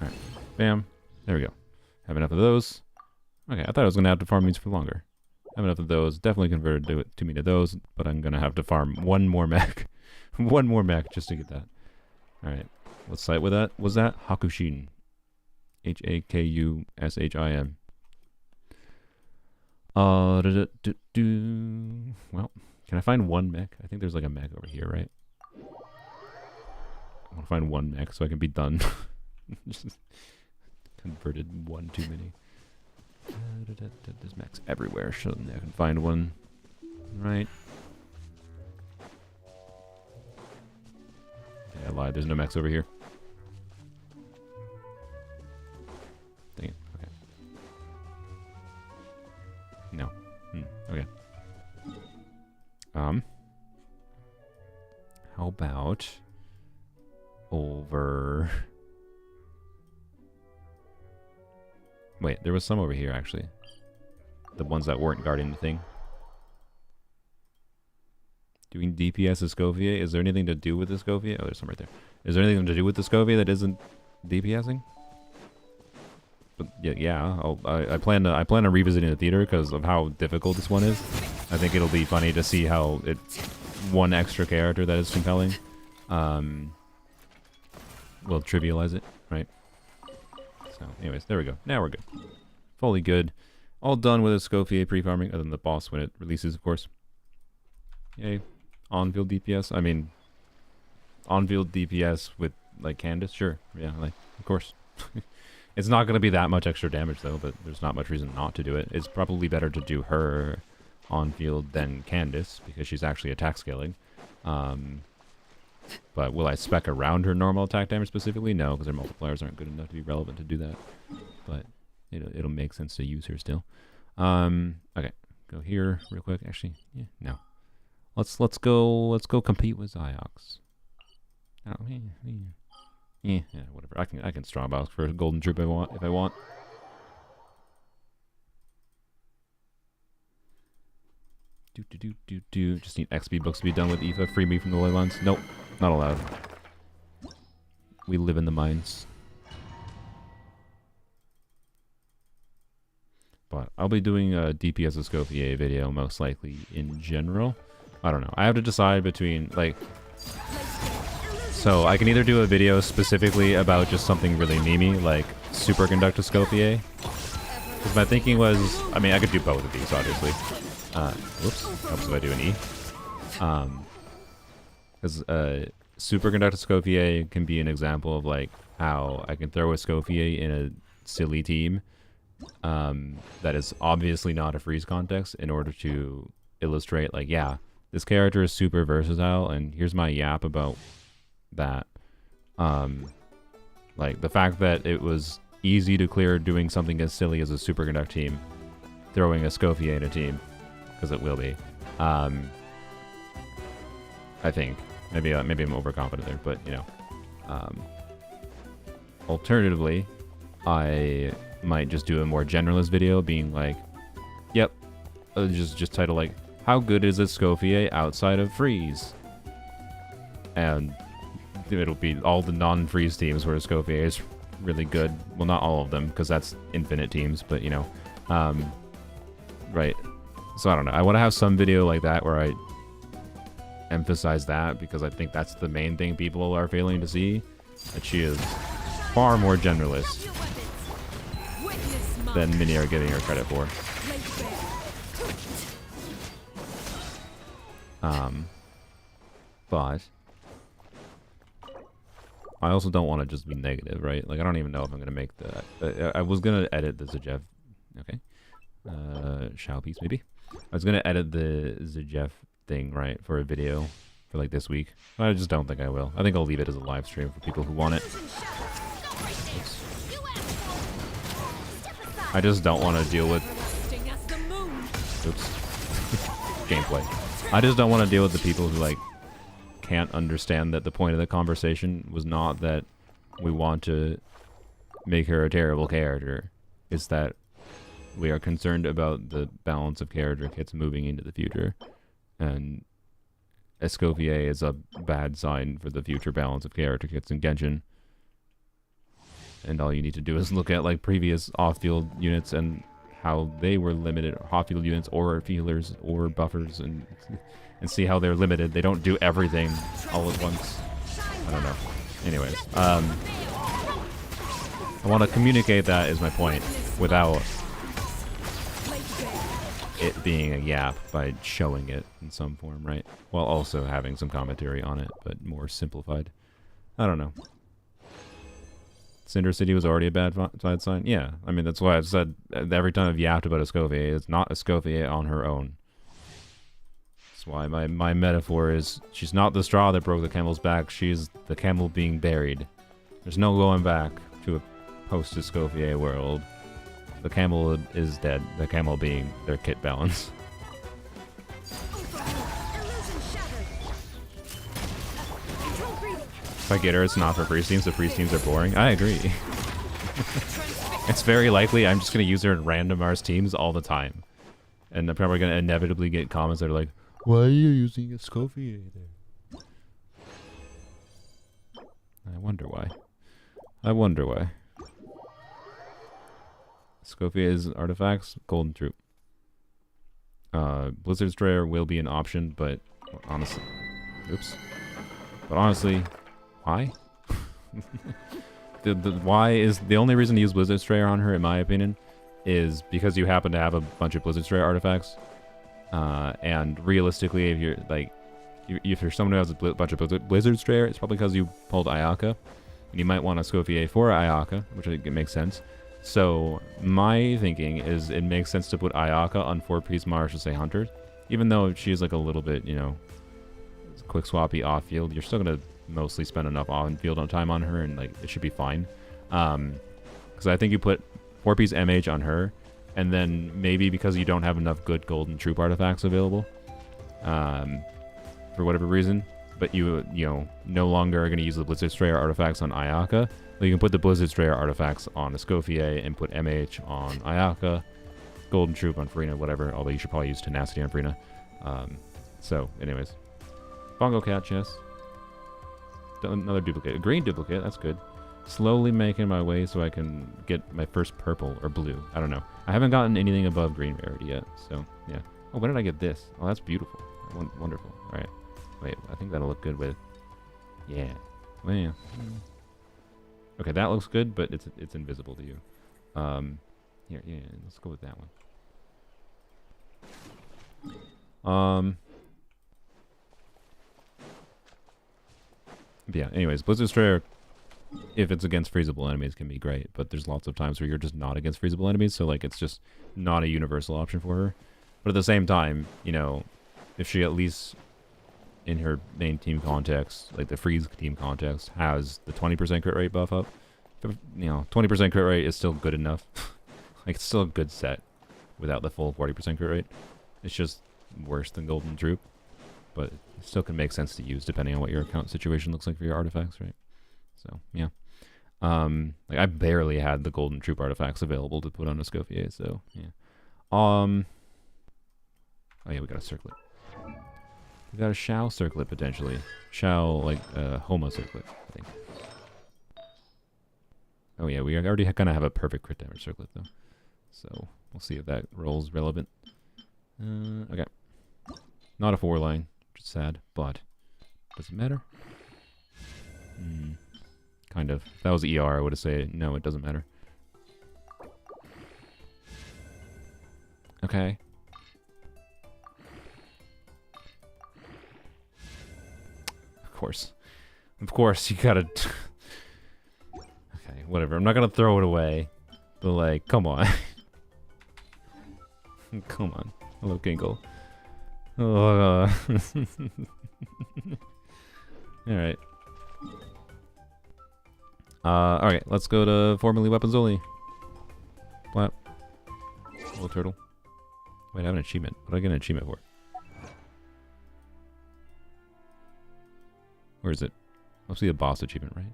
Alright, bam. There we go. Have enough of those. Okay, I thought I was going to have to farm these for longer. Have enough of those. Definitely converted to me to those, but I'm going to have to farm one more mech. One more mech just to get that. Alright, what site was that? Hakushin. Hakushin. Well, can I find one mech? I think there's like a mech over here, right? I want to find one mech so I can be done. Just converted one too many. There's mechs everywhere. Shouldn't I can find one. Right. Okay, I lied. There's no mechs over here. Dang it. Okay. No. Okay. How about over... Wait, there was some over here, actually. The ones that weren't guarding the thing. Doing DPS Escoffier? Is there anything to do with Escoffier? Oh, there's some right there. Is there anything to do with Escoffier that isn't DPSing? But yeah. I plan on revisiting the theater because of how difficult this one is. I think it'll be funny to see how one extra character that is compelling will trivialize it, right? So, anyways, there we go. Now we're good. Fully good. All done with Escoffier pre-farming, other than the boss when it releases, of course. Yay. On-field DPS. I mean, on-field DPS with, like, Candace? Sure. Yeah, like, of course. It's not going to be that much extra damage, though, but there's not much reason not to do it. It's probably better to do her on-field than Candace, because she's actually attack scaling. But will I spec around her normal attack damage specifically? No, because her multipliers aren't good enough to be relevant to do that. But it'll make sense to use her still. Okay, go here real quick. Actually, yeah, no. Let's go compete with Ziox. Oh, yeah, whatever. I can strong box for a golden troop if I want. Just need XP books to be done with Aoife. Free me from the ley lines. Nope, not allowed. We live in the mines. But I'll be doing a DPS Escoffier video most likely in general. I don't know. I have to decide between, like... So I can either do a video specifically about just something really memey, like Superconductor Escoffier. Because my thinking was... I mean, I could do both of these, obviously. Whoops. Helps if I do an E. Because Superconductor Escoffier can be an example of, like, how I can throw Escoffier in a silly team that is obviously not a freeze context in order to illustrate, like, yeah, this character is super versatile, and here's my yap about that. Like, the fact that it was easy to clear doing something as silly as a Superconduct team, throwing a Escoffier in a team, because it will be. I think. Maybe I'm overconfident there, but, you know. Alternatively, I might just do a more generalist video being like, yep, just title like, how good is Escoffier outside of freeze? And it'll be all the non-freeze teams where Escoffier is really good. Well, not all of them, because that's infinite teams, but, you know. Right. So I don't know. I want to have some video like that where I emphasize that, because I think that's the main thing people are failing to see. That she is far more generalist than many are giving her credit for. But I also don't want to just be negative, right? Like, I don't even know if I'm gonna make that. I was gonna edit the Zajev. Okay. Shao piece maybe. I was gonna edit the Zajev thing, right, for a video for like this week. I just don't think I will. I think I'll leave it as a live stream for people who want it. Oops. I just don't want to deal with... Oops. Gameplay. I just don't want to deal with the people who, like, can't understand that the point of the conversation was not that we want to make her a terrible character. It's that we are concerned about the balance of character kits moving into the future. And Escoffier is a bad sign for the future balance of character kits in Genshin. And all you need to do is look at, like, previous off-field units and how they were limited, off-field units or healers or buffers, and see how they're limited. They don't do everything all at once. I don't know. Anyways, I want to communicate that is my point without it being a yap by showing it in some form, right? While also having some commentary on it, but more simplified. I don't know. Cinder City was already a bad side sign? Yeah, I mean, that's why I've said every time I've yapped about Escoffier, it's not Escoffier on her own. That's why my metaphor is, she's not the straw that broke the camel's back, she's the camel being buried. There's no going back to a post-Escoffier world. The camel is dead, the camel being their kit balance. If I get her, it's not for freeze teams. The freeze teams are boring. I agree. It's very likely I'm just going to use her in random Mars teams all the time. And I'm probably going to inevitably get comments that are like, Why are you using a Scofier there? I wonder why. I wonder why. Scofier's artifacts, Golden Troop. Blizzard Strayer will be an option, but honestly... Oops. But honestly, why? the why is... The only reason to use Blizzard Strayer on her, in my opinion, is because you happen to have a bunch of Blizzard Strayer artifacts. And realistically, if you're, like... If you're someone who has a bunch of Blizzard Strayer, it's probably because you pulled Ayaka. And you might want a Scofier for Ayaka, which I think it makes sense. So, my thinking is it makes sense to put Ayaka on 4-piece Marshall Hunter. Even though she's like a little bit, you know, quick swappy off-field, you're still going to mostly spend enough on-field time on her, and like it should be fine. Because I think you put 4-piece MH on her, and then maybe because you don't have enough good Golden Troop artifacts available, for whatever reason, but you know, no longer are going to use the Blizzard Strayer artifacts on Ayaka. Well, you can put the Blizzard Strayer artifacts on Escoffier and put MH on Ayaka, Golden Troop on Farina, whatever, although you should probably use Tenacity on Farina. So, anyways. Bongo Cat, yes. Another duplicate. A green duplicate, that's good. Slowly making my way so I can get my first purple or blue. I don't know. I haven't gotten anything above green rarity yet, so, yeah. Oh, when did I get this? Oh, that's beautiful. Wonderful. Alright. Wait, I think that'll look good with... Yeah. Well, yeah. Okay, that looks good, but it's invisible to you. Here, yeah, let's go with that one. Yeah, anyways, Blizzard Strayer, if it's against freezable enemies, can be great, but there's lots of times where you're just not against freezable enemies, so, like, it's just not a universal option for her. But at the same time, you know, if she at least... in her main team context, like the freeze team context, has the 20% crit rate buff up. You know, 20% crit rate is still good enough. Like, it's still a good set without the full 40% crit rate. It's just worse than Golden Troop, but it still can make sense to use depending on what your account situation looks like for your artifacts, right? So, yeah. Like, I barely had the Golden Troop artifacts available to put on a Escoffier, so, yeah. Oh, yeah, we got a circlet. We got a Shao circlet, potentially. Shao, like, Homa circlet, I think. Oh yeah, we already kind of have a perfect crit damage circlet, though. So, we'll see if that roll's relevant. Okay. Not a 4-line, which is sad, but... does it matter? Kind of. If that was ER, I would have said, no, it doesn't matter. Okay. Of course, you gotta... Okay, whatever. I'm not gonna throw it away. But, like, come on. Come on. Hello, Ginkle. Alright. Alright, let's go to Formerly Weapons Only. Flap. Little turtle. Wait, I have an achievement. What do I get an achievement for? Where is it? Must be a boss achievement, right?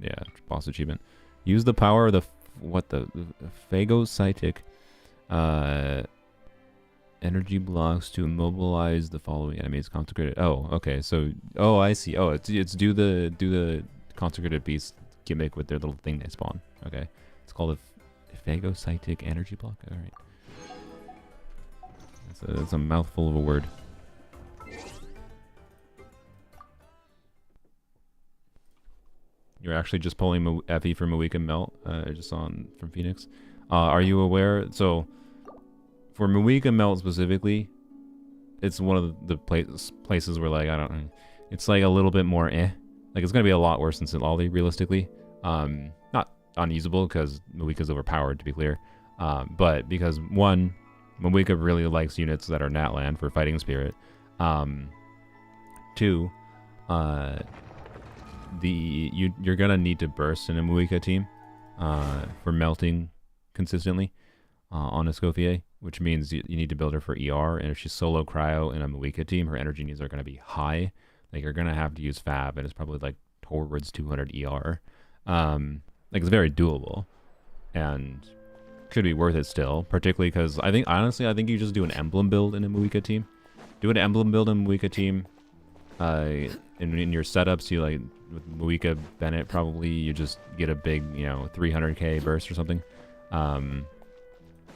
Yeah, boss achievement. Use the power of the phagocytic energy blocks to immobilize the following enemies consecrated. Oh, okay. So, oh, I see. Oh, it's do the consecrated beast gimmick with their little thing they spawn. Okay, it's called a phagocytic energy block. All right. That's a mouthful of a word. You're actually just pulling Effie from a weekend melt, just on from Phoenix. Are you aware? So, for Mawika Melt specifically, it's one of the places where, like, I don't know, it's like a little bit more eh. Like, it's gonna be a lot worse than Sitlali, realistically. Not unusable because Mawika's overpowered, to be clear. But because one, Mawika really likes units that are Natland for Fighting Spirit. Two, you're gonna need to burst in a Mawika team for melting consistently on Escoffier, which means you need to build her for ER, and if she's solo cryo in a Mawika team, her energy needs are gonna be high. Like, you're gonna have to use Fab, and it's probably like towards 200 ER. Like, it's very doable, and should be worth it still, particularly because I think, honestly, I think you just do an emblem build in a Muika team. Do an emblem build in a Muika team. In your setups, you like, with Muika Bennett, probably, you just get a big, you know, 300k burst or something. And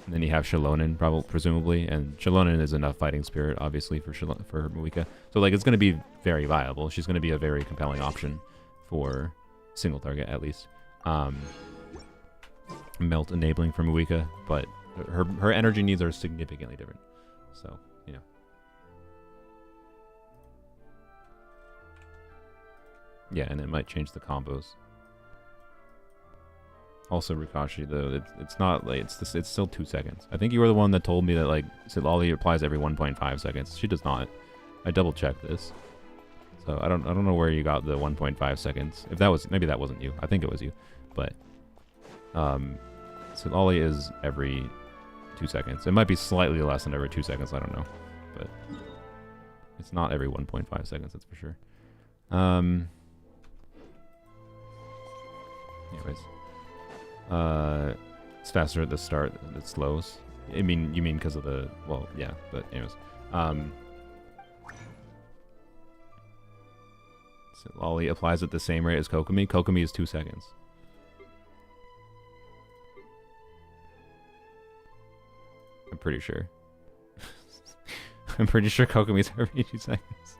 then you have Shalonen, presumably, and Shalonen is enough fighting spirit, obviously, for Muika. So, like, it's going to be very viable. She's going to be a very compelling option for single target, at least. Melt enabling for Muika, but her energy needs are significantly different. So, you know. Yeah, and it might change the combos. Also, Rikashi, though, it's not like it's still 2 seconds. I think you were the one that told me that like Ollie applies every 1.5 seconds. She does not. I double checked this, so I don't know where you got the 1.5 seconds. If that was, maybe that wasn't you. I think it was you, but so Ollie is every 2 seconds. It might be slightly less than every 2 seconds. I don't know, but it's not every 1.5 seconds. That's for sure. Anyways. It's faster at the start than it slows. You mean because of the, well, yeah, but anyways. So Lolly applies at the same rate as Kokomi. Kokomi is 2 seconds. I'm pretty sure. I'm pretty sure Kokomi's every 2 seconds.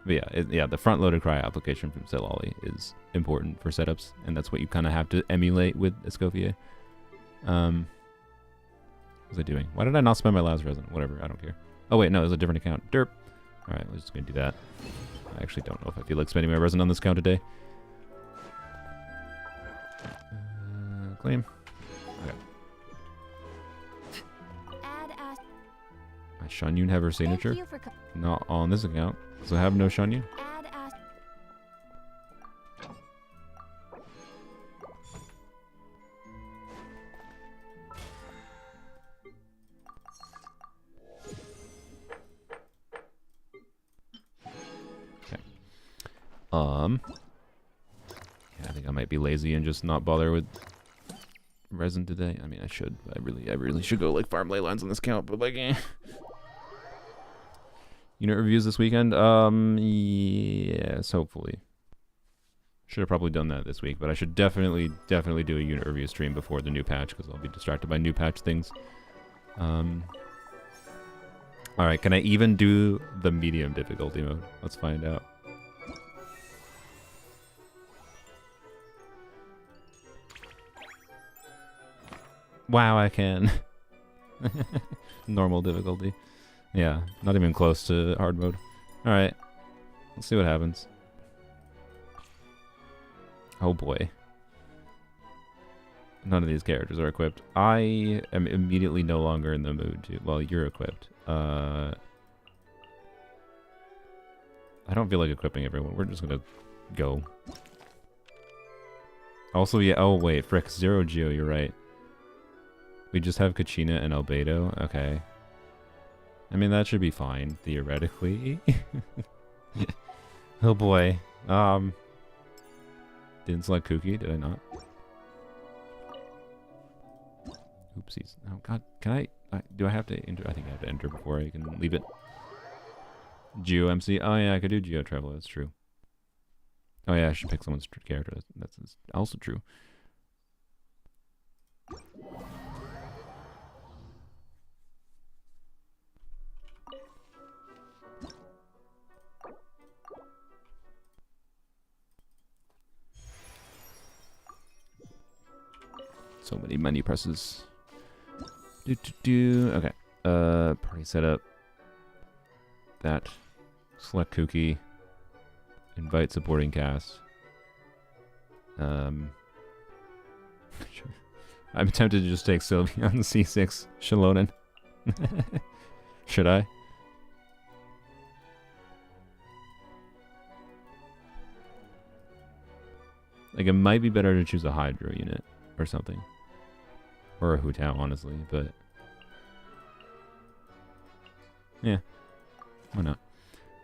But yeah, the front-loaded cry application from Silali is important for setups, and that's what you kind of have to emulate with Escoffier. What was I doing? Why did I not spend my last resin? Whatever, I don't care. Oh wait, no, it was a different account. Derp. All right, we're just gonna do that. I actually don't know if I feel like spending my resin on this account today. Claim. Okay. My Shanyun have her signature? Not on this account. So I have no Shanyun. Okay. Yeah, I think I might be lazy and just not bother with resin today. I mean, I should. I really should go like farm ley lines on this count, but like, eh. Unit reviews this weekend? Yes, hopefully. Should have probably done that this week, but I should definitely do a unit review stream before the new patch, because I'll be distracted by new patch things. Alright, can I even do the medium difficulty mode? Let's find out. Wow, I can. Normal difficulty. Yeah, not even close to hard mode. Alright, let's see what happens. Oh boy. None of these characters are equipped. I am immediately no longer in the mood to... Well, you're equipped. I don't feel like equipping everyone. We're just gonna go. Also, yeah, oh wait, frick, Zero Geo, you're right. We just have Kachina and Albedo? Okay. I mean, that should be fine, theoretically. Oh boy. Didn't select Kuki, did I not? Oopsies. Oh god, can I do I have to enter? I think I have to enter before I can leave it. Geo MC. Oh yeah, I could do Geo Travel, that's true. Oh yeah, I should pick someone's character. That's also true. So many menu presses. Okay. Party setup. That. Select Kuki. Invite supporting cast. I'm tempted to just take Sylvie on the C6 Shalonen. Should I? Like, it might be better to choose a Hydro unit or something. Or a Hu Tao, honestly, but... yeah. Why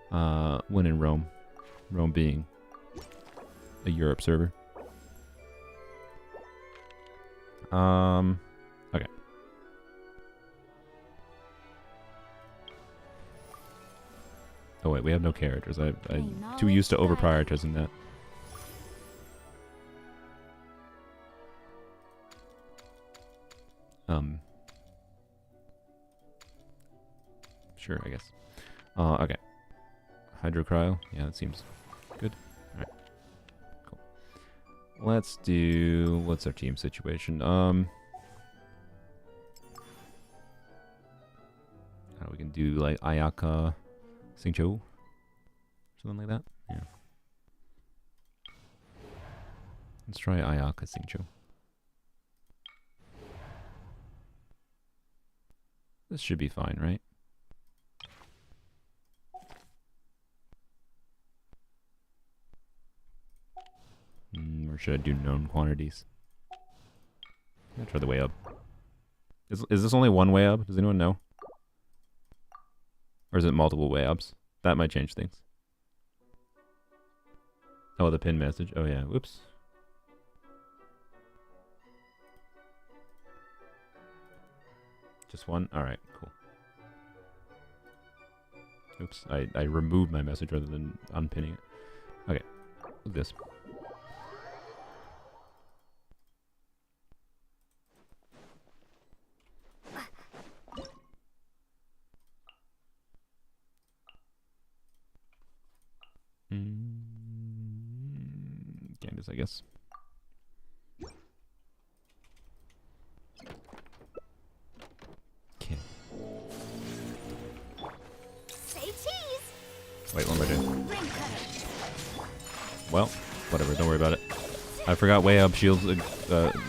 not? When in Rome. Rome being a Europe server. Okay. Oh wait, we have no characters. I'm too used to over prioritizing that. Sure, I guess. Okay. Hydrocryo. Yeah, that seems good. Alright. Cool. Let's do... What's our team situation? We can do, like, Ayaka... Singcho? Something like that? Yeah. Let's try Ayaka Singcho. This should be fine, right? Or should I do known quantities? I'm gonna try the way up. Is this only one way up? Does anyone know? Or is it multiple way ups? That might change things. Oh, the pin message. Oh yeah, whoops. Just one? Alright, cool. Oops, I removed my message rather than unpinning it. Okay, look at this. Candace, I guess. Okay.
Say cheese.
Wait, what am I doing?
Ring cutter.
Well, whatever, don't worry about it. I forgot way up shields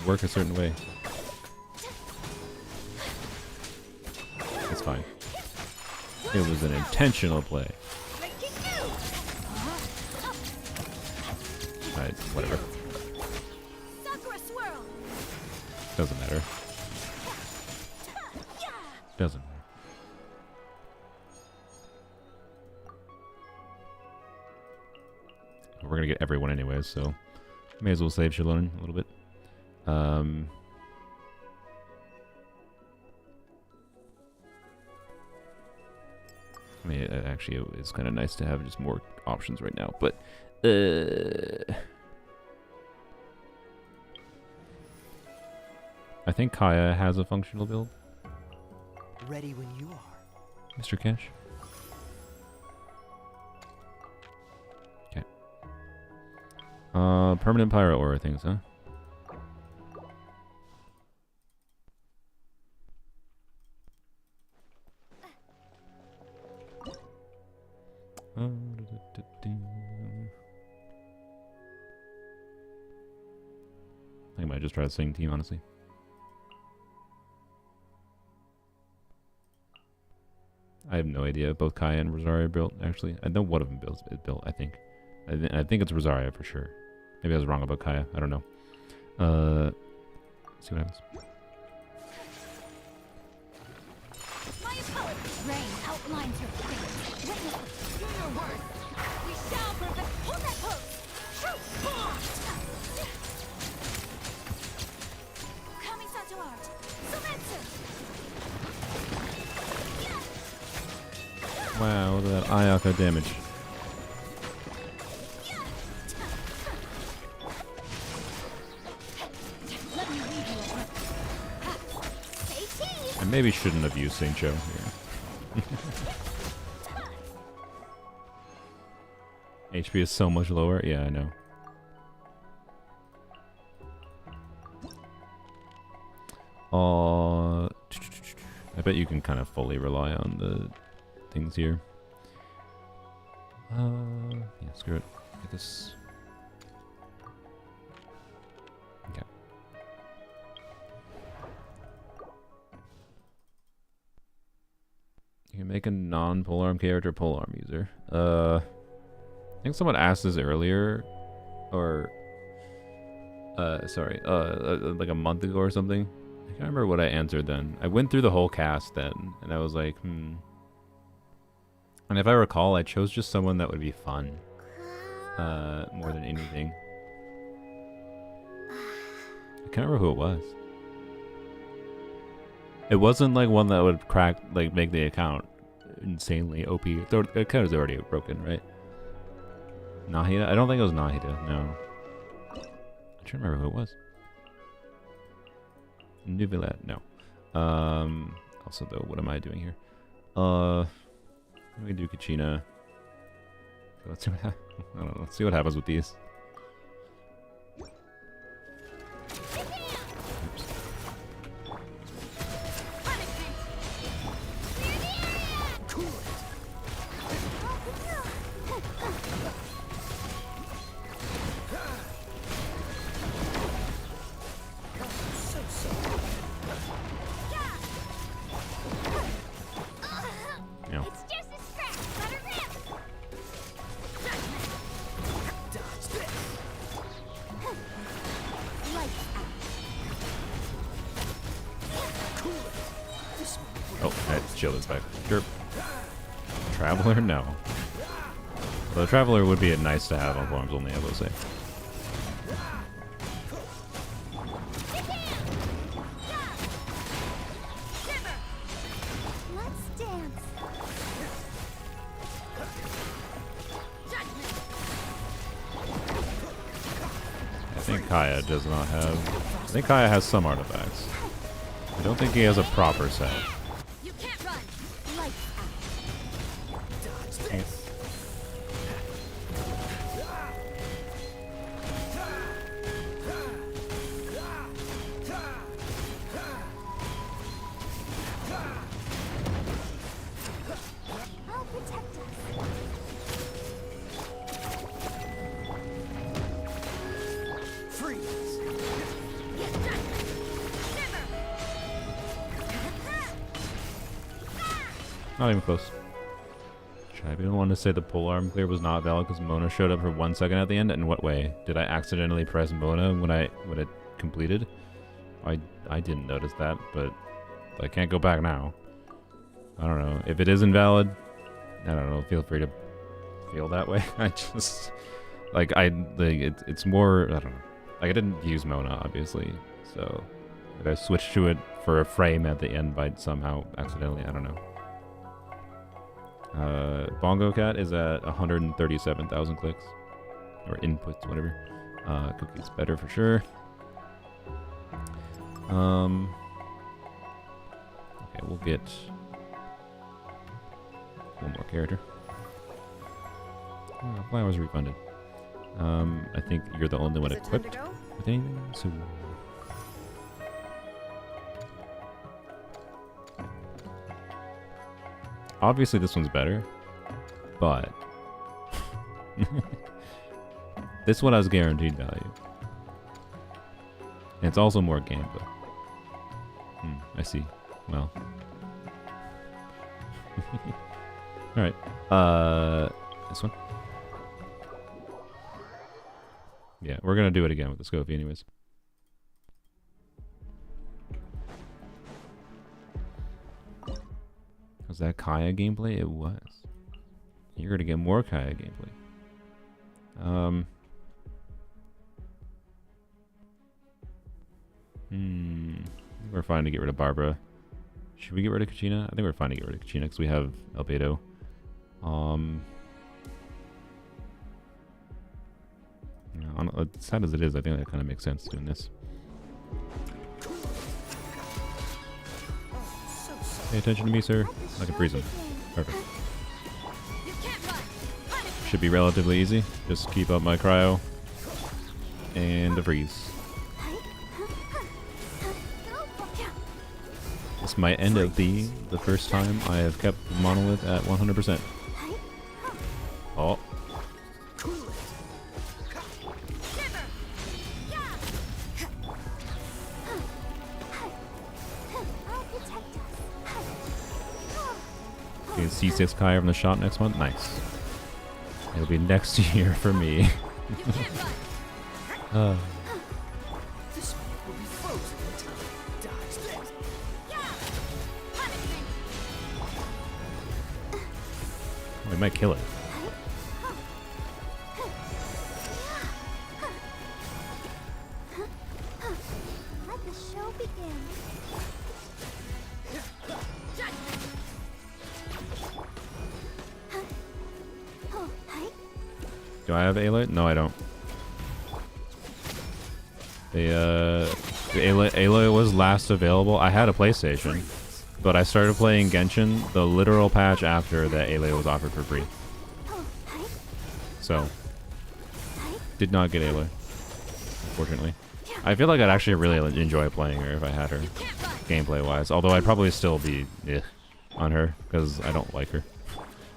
work a certain way. It's fine. It was an intentional play. Alright, whatever.
Sakura swirl.
Doesn't matter. Doesn't matter. We're gonna get everyone anyways, so may as well save Shalon a little bit. I mean, actually, it's kind of nice to have just more options right now, but I think Kaya has a functional build.
Ready when you are.
Mr. Cash. Okay. Permanent pyro aura things, huh? I might just try the same team, honestly. I have no idea. Both Kaya and Rosaria built, actually. I know one of them is built, I think. I think it's Rosaria for sure. Maybe I was wrong about Kaya. I don't know. Let's see what happens.
My opponent. Rain outlines her fate. Witness. Do your worst. We shall prevent. Hold that pose. Kamisato art. Sumetsu.
Wow, look at that Ayaka damage.
Let me read you a book. Say cheese.
I maybe shouldn't have used Saint Joe here. HP is so much lower. Yeah, I know. I bet you can kind of fully rely on the things here. Yeah, screw it. Get this. Okay. You can make a non-polearm character polearm user. I think someone asked this earlier, or sorry, like a month ago or something. I can't remember what I answered then. I went through the whole cast then, and I was like, And if I recall, I chose just someone that would be fun, more than anything. I can't remember who it was. It wasn't like one that would crack, like make the account insanely OP. The account is already broken, right? Nahida? I don't think it was Nahida, no. I'm trying to remember who it was. Nubilet, no. Also though, what am I doing here? We do Kachina. Let's see what I don't know, let's see what happens with these.
It's just a scratch. Let her rip.
Dodge this.
Lights out.
Oh, let's chill this back. Sure. Traveler? No. Well, the Traveler would be nice to have on forms only, I will say.
Let's dance.
I think Kaya does not have... I think Kaya has some artifacts. I don't think he has a proper set.
You can't run. Lights out.
Dodge this.
I'll protect us.
Freeze.
Not even close. Should I be the one to say the polearm clear was not valid because Mona showed up for 1 second at the end? In what way? Did I accidentally press Mona when it completed? I didn't notice that, but I can't go back now. I don't know. If it is invalid, I don't know. Feel free to feel that way. I just it's more, I don't know. Like I didn't use Mona obviously, so if I switched to it for a frame at the end by somehow accidentally, I don't know. Bongo Cat is at 137,000 clicks. Or inputs, whatever. Cookie's better for sure. Okay, we'll get one more character. Flowers refunded. I think you're the only one
Is it time to
equipped
go?
with anything, so... Obviously this one's better, but this one has guaranteed value. And it's also more gameplay. I see. Well. Alright. This one? Yeah, we're gonna do it again with the Scopy anyways. Was that Kaya gameplay? It was. You're gonna get more Kaya gameplay. We're fine to get rid of Barbara. Should we get rid of Kachina? I think we're fine to get rid of Kachina because we have Albedo. As sad as it is, I think that kind of makes sense doing this. Pay attention to me, sir. I can freeze him. Perfect.
You can't run.
Should be relatively easy. Just keep up my cryo. And a freeze. This might end up being the first time I have kept Monolith at 100%. Oh. You can C6 Kaya from the shop next month. Nice. It'll be next year for me.
You can't run.
This one will be frozen in time. Dodge this.
Punishment.
We might kill it.
Let the show begin.
Do I have Aloy? No, I don't. The Aloy was last available. I had a PlayStation, but I started playing Genshin the literal patch after that Aloy was offered for free. So, did not get Aloy, unfortunately. I feel like I'd actually really enjoy playing her if I had her, gameplay-wise. Although I'd probably still be on her, because I don't like her.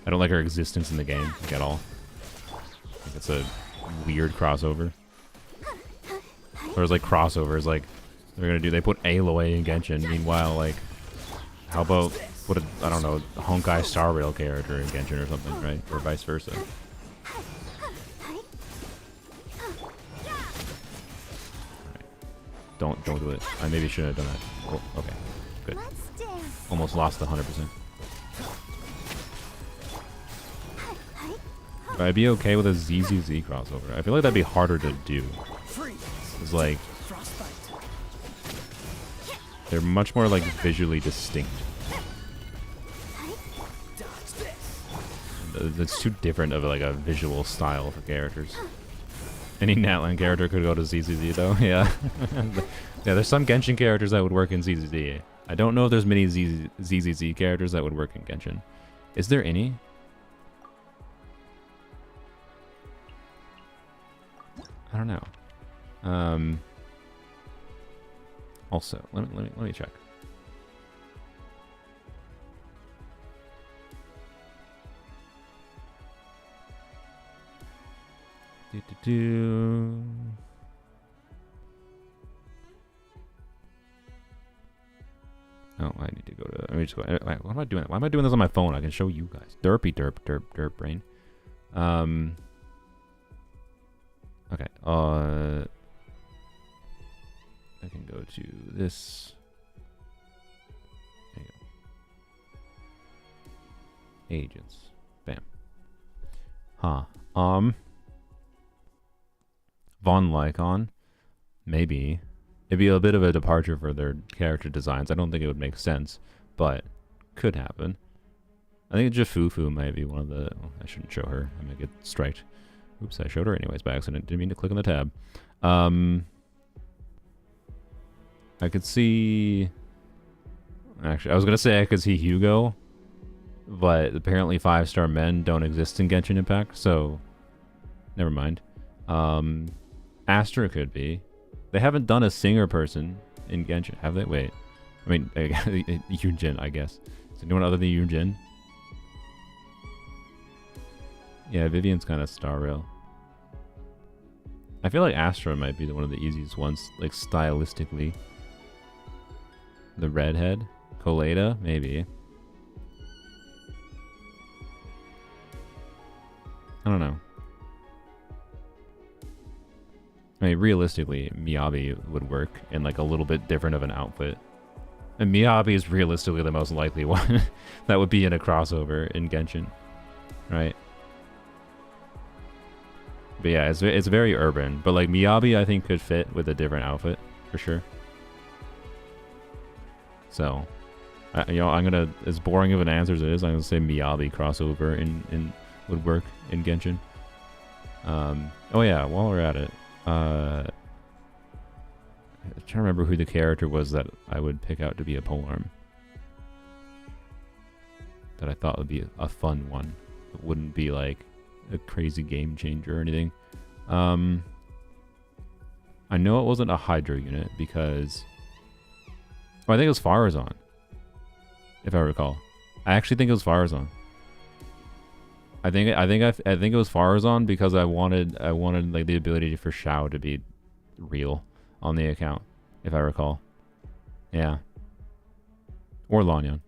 I don't like her existence in the game, like, at all. I think it's a weird crossover. There's like crossovers, like they're gonna do. They put Aloy in Genshin. Meanwhile, like, how about put a, I don't know, Honkai Star Rail character in Genshin or something, right? Or vice versa. Right. Don't do it. I maybe shouldn't have done that. Oh, okay, good. Almost lost 100%. But I'd be okay with a ZZZ crossover. I feel like that'd be harder to do. It's like they're much more like visually distinct. It's too different of like a visual style for characters. Any Natlan character could go to ZZZ though. Yeah. Yeah, there's some Genshin characters that would work in ZZZ. I don't know if there's many ZZZ characters that would work in Genshin. Is there any? I don't know. Also, let me check. Oh, I need to go to. Let me just go. Wait, what am I doing? Why am I doing this on my phone? I can show you guys. Derpy derp brain. Okay. I can go to this. There you go. Agents. Bam. Huh. Von Lycon. Maybe. It'd be a bit of a departure for their character designs. I don't think it would make sense, but could happen. I think Jafufu might be one of the. Oh, I shouldn't show her. I might get striked. Oops, I showed her anyways by accident. Didn't mean to click on the tab. I could see... Actually, I was going to say I could see Hugo, but apparently 5-star men don't exist in Genshin Impact, so never mind. Astra could be. They haven't done a singer person in Genshin, have they? Wait. I mean, Yunjin, I guess. Is anyone other than Yunjin? Yeah, Vivian's kind of Star Rail. I feel like Astra might be one of the easiest ones, like stylistically. The redhead? Coleta? Maybe. I don't know. I mean, realistically, Miyabi would work in like a little bit different of an outfit. And Miyabi is realistically the most likely one that would be in a crossover in Genshin. Right? But yeah, it's very urban. But like Miyabi, I think could fit with a different outfit for sure. So, you know, I'm gonna, as boring of an answer as it is, I'm gonna say Miyabi crossover in would work in Genshin. Oh yeah, while we're at it, I'm trying to remember who the character was that I would pick out to be a polearm. That I thought would be a fun one. It wouldn't be like a crazy game changer or anything. I know it wasn't a Hydro unit because... Oh, I think it was Farazan. If I recall. I actually think it was Farazan. I think it was Farazan because I wanted like the ability for Shao to be real on the account, if I recall. Yeah. Or Lanyan.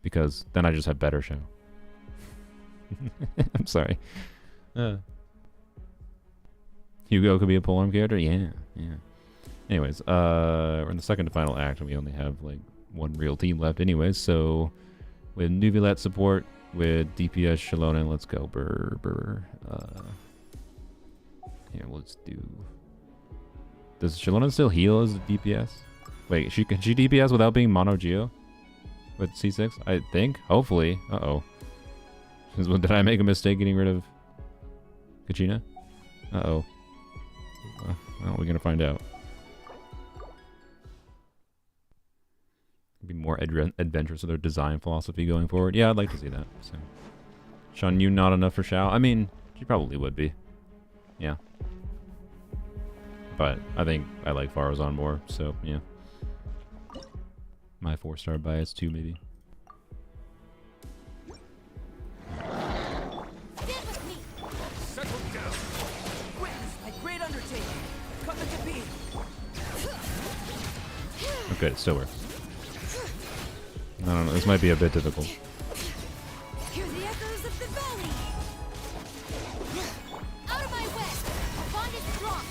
Because then I just have better Shao. I'm sorry. Hugo could be a polearm character? Yeah. Anyways, we're in the second to final act, and we only have like one real team left anyways, so with Nuvilet support, with DPS Shallonen, let's go. Yeah, let's do... Does Shallonen still heal as a DPS? Wait, can she DPS without being Mono Geo? With C6? I think? Hopefully. Uh-oh. Did I make a mistake getting rid of Kachina? Uh-oh. Well, we're gonna find out. Be more adventurous with their design philosophy going forward. Yeah, I'd like to see that. So, Sean, you not enough for Shao? I mean, she probably would be. Yeah. But I think I like Faruzan more, so yeah. My 4-star bias too, maybe.
Stand with me.
Settle down.
Witness my great undertaking. Cut the beam.
Oh, good, it still works. I don't know, this might be a bit difficult.
Hear the echoes of the valley. Out of my way. Our bond is strong.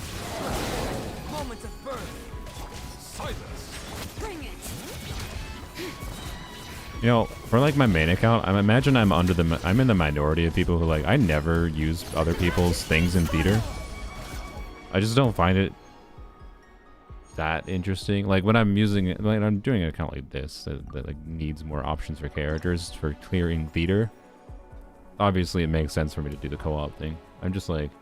Moments of birth.
Silence.
Bring it.
You know, for like my main account, I imagine I'm in the minority of people who like, I never use other people's things in theater. I just don't find it that interesting. Like when I'm using it, like I'm doing an account like this that like needs more options for characters for clearing theater. Obviously, it makes sense for me to do the co-op thing. I'm just like,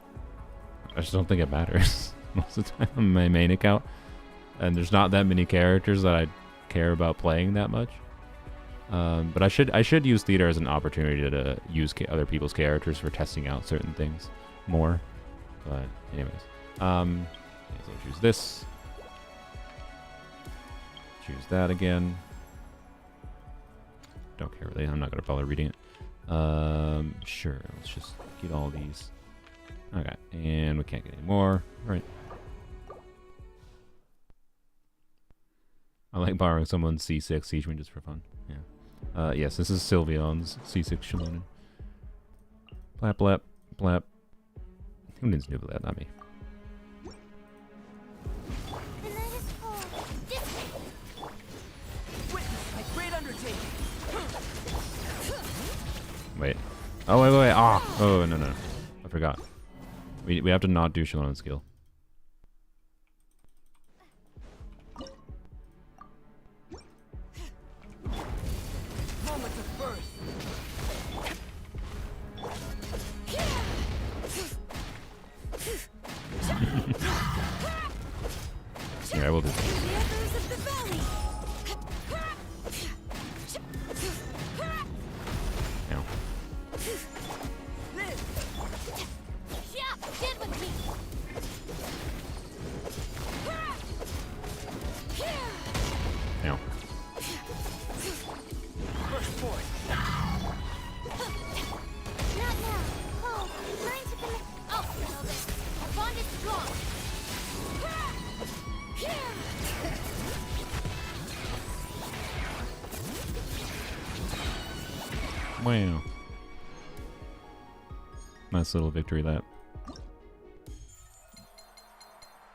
I just don't think it matters most of the time on my main account, and there's not that many characters that I care about playing that much. But I should use theater as an opportunity to use other people's characters for testing out certain things more. But anyways, okay, so choose this. Choose that again. Don't care really. I'm not gonna bother reading it. Sure. Let's just get all these. Okay, and we can't get any more. All right. I like borrowing someone's C6 Siege Wing just for fun. Yeah. Yes, this is Sylveon's C6 Shalonen. Blap, blap, blap. Who needs to do that? Not me.
The night is cold. This way.
Witness my great undertaking.
Wait. Oh, wait. Ah! Oh, no. I forgot. We have to not do Shalonen skill.
Moments of birth.
Yeah, I will do that.
The echoes of the valley.
Now.
Yeah, stand with me.
Now.
First point.
Not now. Hold. Lines are connected. Oh, settle this. Our bond is strong.
Wow. Nice little victory lap.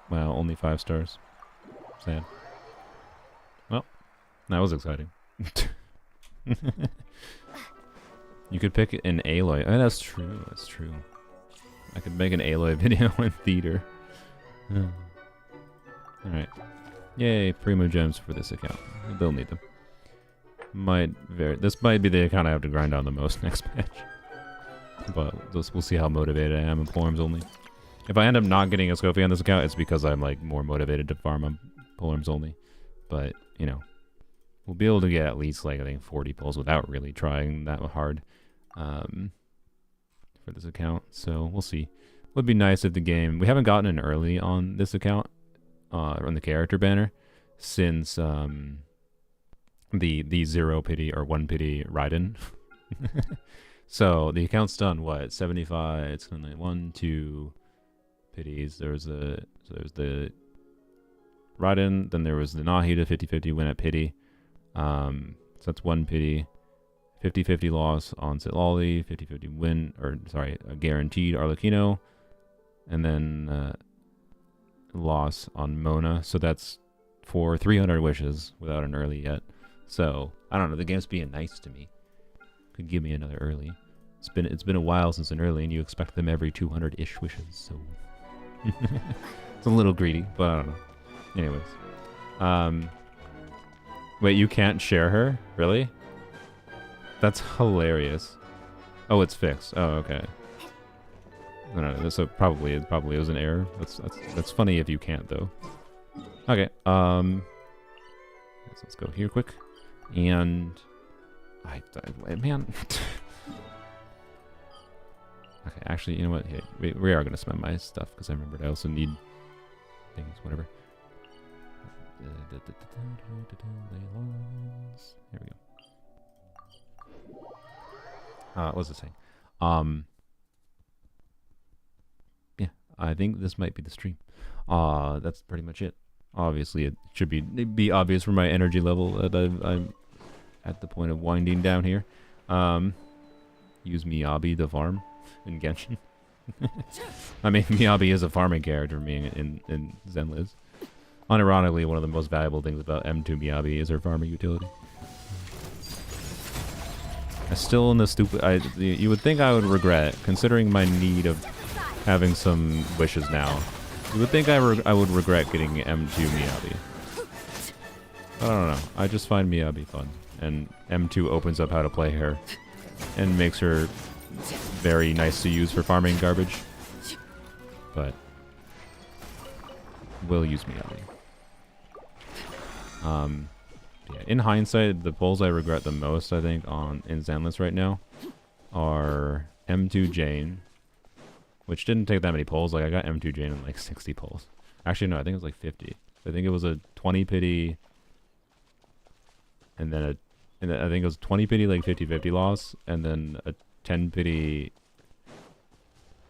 Wow, only 5 stars. Sad. Well, that was exciting. You could pick an Aloy. Oh, that's true. That's true. I could make an Aloy video in theater. Alright. Yay, Primo Gems for this account. They'll need them. This might be the account I have to grind on the most next patch. But we'll see how motivated I am in Polearms only. If I end up not getting a Scoffy on this account, it's because I'm like more motivated to farm on Polearms only. But, you know, we'll be able to get at least like I think 40 pulls without really trying that hard for this account. So we'll see. Would be nice if the game... We haven't gotten an early on this account, on the character banner, since the 0 pity or 1 pity Raiden. So the account's done, what, 75? It's gonna be 1, 2 pities. There's the Raiden, then there was the Nahida 50-50 win at pity. So that's 1 pity. 50-50 loss on Sitlali, 50-50 win, or sorry, a guaranteed Arlecchino, and then loss on Mona. So that's for 300 wishes without an early yet. So I don't know. The game's being nice to me. Could give me another early. It's been a while since an early, and you expect them every 200-ish wishes. So it's a little greedy, but I don't know. Anyways, wait, you can't share her? Really? That's hilarious. Oh, it's fixed. Oh, okay. I don't know. So probably was an error. That's funny if you can't though. Okay. So let's go here quick. And man. Okay, actually, you know what? Hey, we are gonna spend my stuff because I remembered I also need things. Whatever. Here we go. What was it saying? Yeah, I think this might be the stream. That's pretty much it. Obviously, it should be obvious for my energy level that I'm at the point of winding down here. Use Miyabi to farm in Genshin. I mean, Miyabi is a farming character for me in Zenliz. Unironically, one of the most valuable things about M2 Miyabi is her farming utility. I'm still in the stupid... you would think I would regret, considering my need of having some wishes now. You would think I would regret getting M2 Miyabi. I don't know. I just find Miyabi fun. And M2 opens up how to play her. And makes her very nice to use for farming garbage. But... we'll use Miyabi. Yeah, in hindsight, the pulls I regret the most, I think, in Zenless right now are M2 Jane, which didn't take that many pulls. Like, I got M2 Jane in like 60 pulls. Actually, no, I think it was like 50. I think it was a 20 pity, and then I think it was 20 pity like 50-50 loss, and then a 10 pity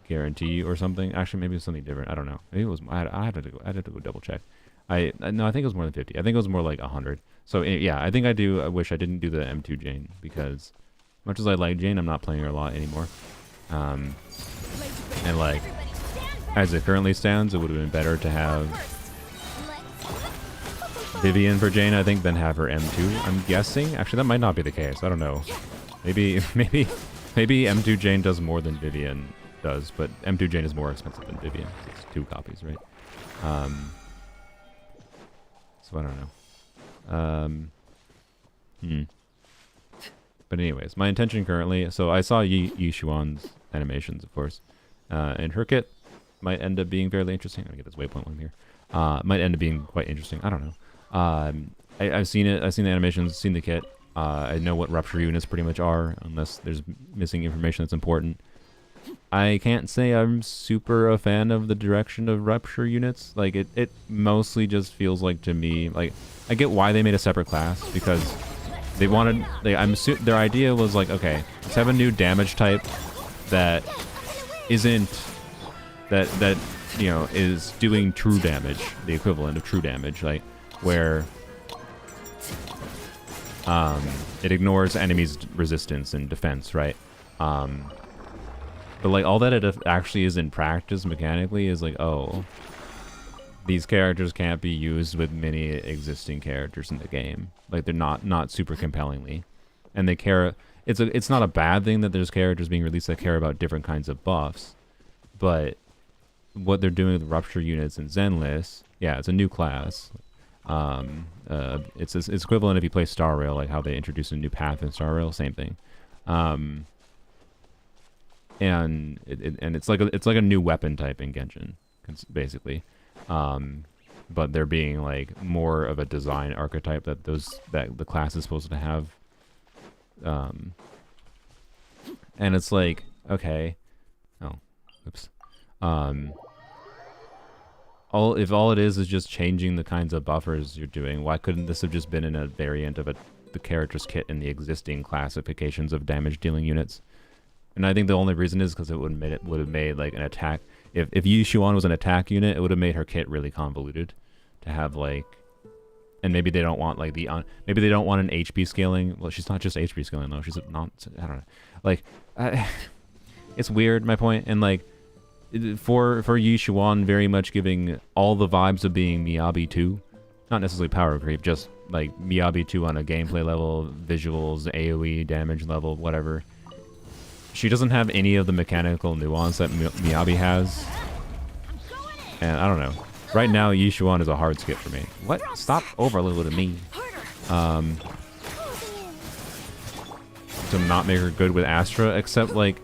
guarantee or something. Actually, maybe it's something different. I don't know. Maybe it was. I had to go double check. No, I think it was more than 50. I think it was more like 100. So yeah, I think I wish I didn't do the M2 Jane, because much as I like Jane, I'm not playing her a lot anymore. And like, as it currently stands, it would have been better to have Vivian for Jane, I think, than have her M2. I'm guessing. Actually, that might not be the case. I don't know. Maybe M2 Jane does more than Vivian does, but M2 Jane is more expensive than Vivian. It's 2 copies, right? So I don't know. But anyways, my intention currently, so I saw Yishuan's animations, of course, and her kit might end up being fairly interesting. I'm gonna get this waypoint one here. Might end up being quite interesting. I don't know. I've seen it. I've seen the animations, seen the kit. I know what rupture units pretty much are, unless there's missing information that's important. I can't say I'm super a fan of the direction of rupture units. Like, it mostly just feels like, to me, like, I get why they made a separate class, because they wanted, their idea was like, okay, let's have a new damage type that isn't, that you know, is doing true damage, the equivalent of true damage, like, where it ignores enemies' resistance and defense, right? But like, all that it actually is in practice mechanically is like, oh, these characters can't be used with many existing characters in the game. Like, they're not super compellingly, and they care. It's not a bad thing that there's characters being released that care about different kinds of buffs, but what they're doing with rupture units in Zenless, yeah, it's a new class. It's equivalent if you play Star Rail, like how they introduced a new path in Star Rail, same thing. And it's like a new weapon type in Genshin, basically, but they're being like more of a design archetype that the class is supposed to have, and it's like, okay, oh, oops, if all it is just changing the kinds of buffers you're doing, why couldn't this have just been in a variant of the character's kit in the existing classifications of damage dealing units? And I think the only reason is because it would have made like an attack. If Yishuan was an attack unit, it would have made her kit really convoluted to have, like, and maybe they don't want like maybe they don't want an HP scaling. Well, she's not just HP scaling though. She's not. I don't know. Like, it's weird. My point, and like for Yishuan, very much giving all the vibes of being Miyabi 2, not necessarily power creep, just like Miyabi 2 on a gameplay level, visuals, AOE damage level, whatever. She doesn't have any of the mechanical nuance that Miyabi has. And I don't know. Right now, Yishuan is a hard skip for me. What? Stop overloading me. To not make her good with Astra, except like...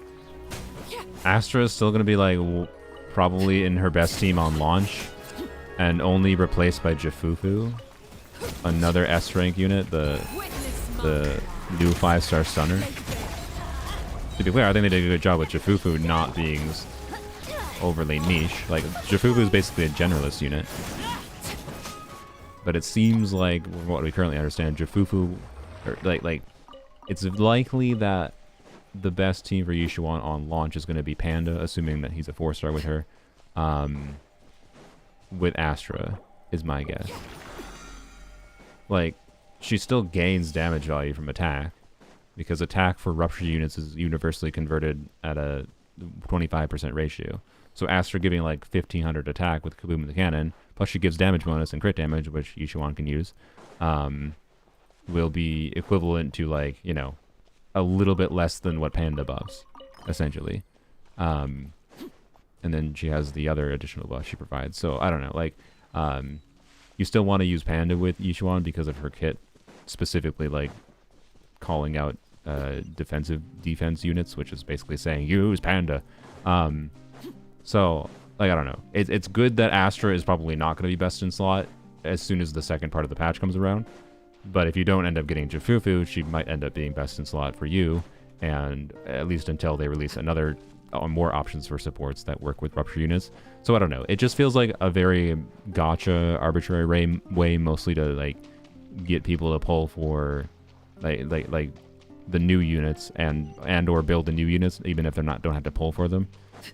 Astra is still gonna be like probably in her best team on launch, and only replaced by Jifufu, another S rank unit, the new 5-star stunner. To be clear, I think they did a good job with Jifufu not being overly niche. Like, Jifufu is basically a generalist unit. But it seems like, from what we currently understand, Jifufu, like, it's likely that the best team for Yishuan on launch is going to be Panda, assuming that he's a 4-star with her. With Astra, is my guess. Like, she still gains damage value from attack, because attack for rupture units is universally converted at a 25% ratio. So Astra giving like 1500 attack with Kaboom the cannon, plus she gives damage bonus and crit damage, which Yishuan can use, will be equivalent to, like, you know, a little bit less than what Panda buffs, essentially. And then she has the other additional buff she provides. So I don't know, like, you still want to use Panda with Yishuan because of her kit, specifically like calling out defense units, which is basically saying use Panda. So, like, I don't know. It's good that Astra is probably not going to be best in slot as soon as the second part of the patch comes around. But if you don't end up getting Jifufu, she might end up being best in slot for you, and at least until they release another more options for supports that work with rupture units. So I don't know. It just feels like a very gotcha, arbitrary way, mostly to like get people to pull for like the new units and or build the new units, even if they're not don't have to pull for them.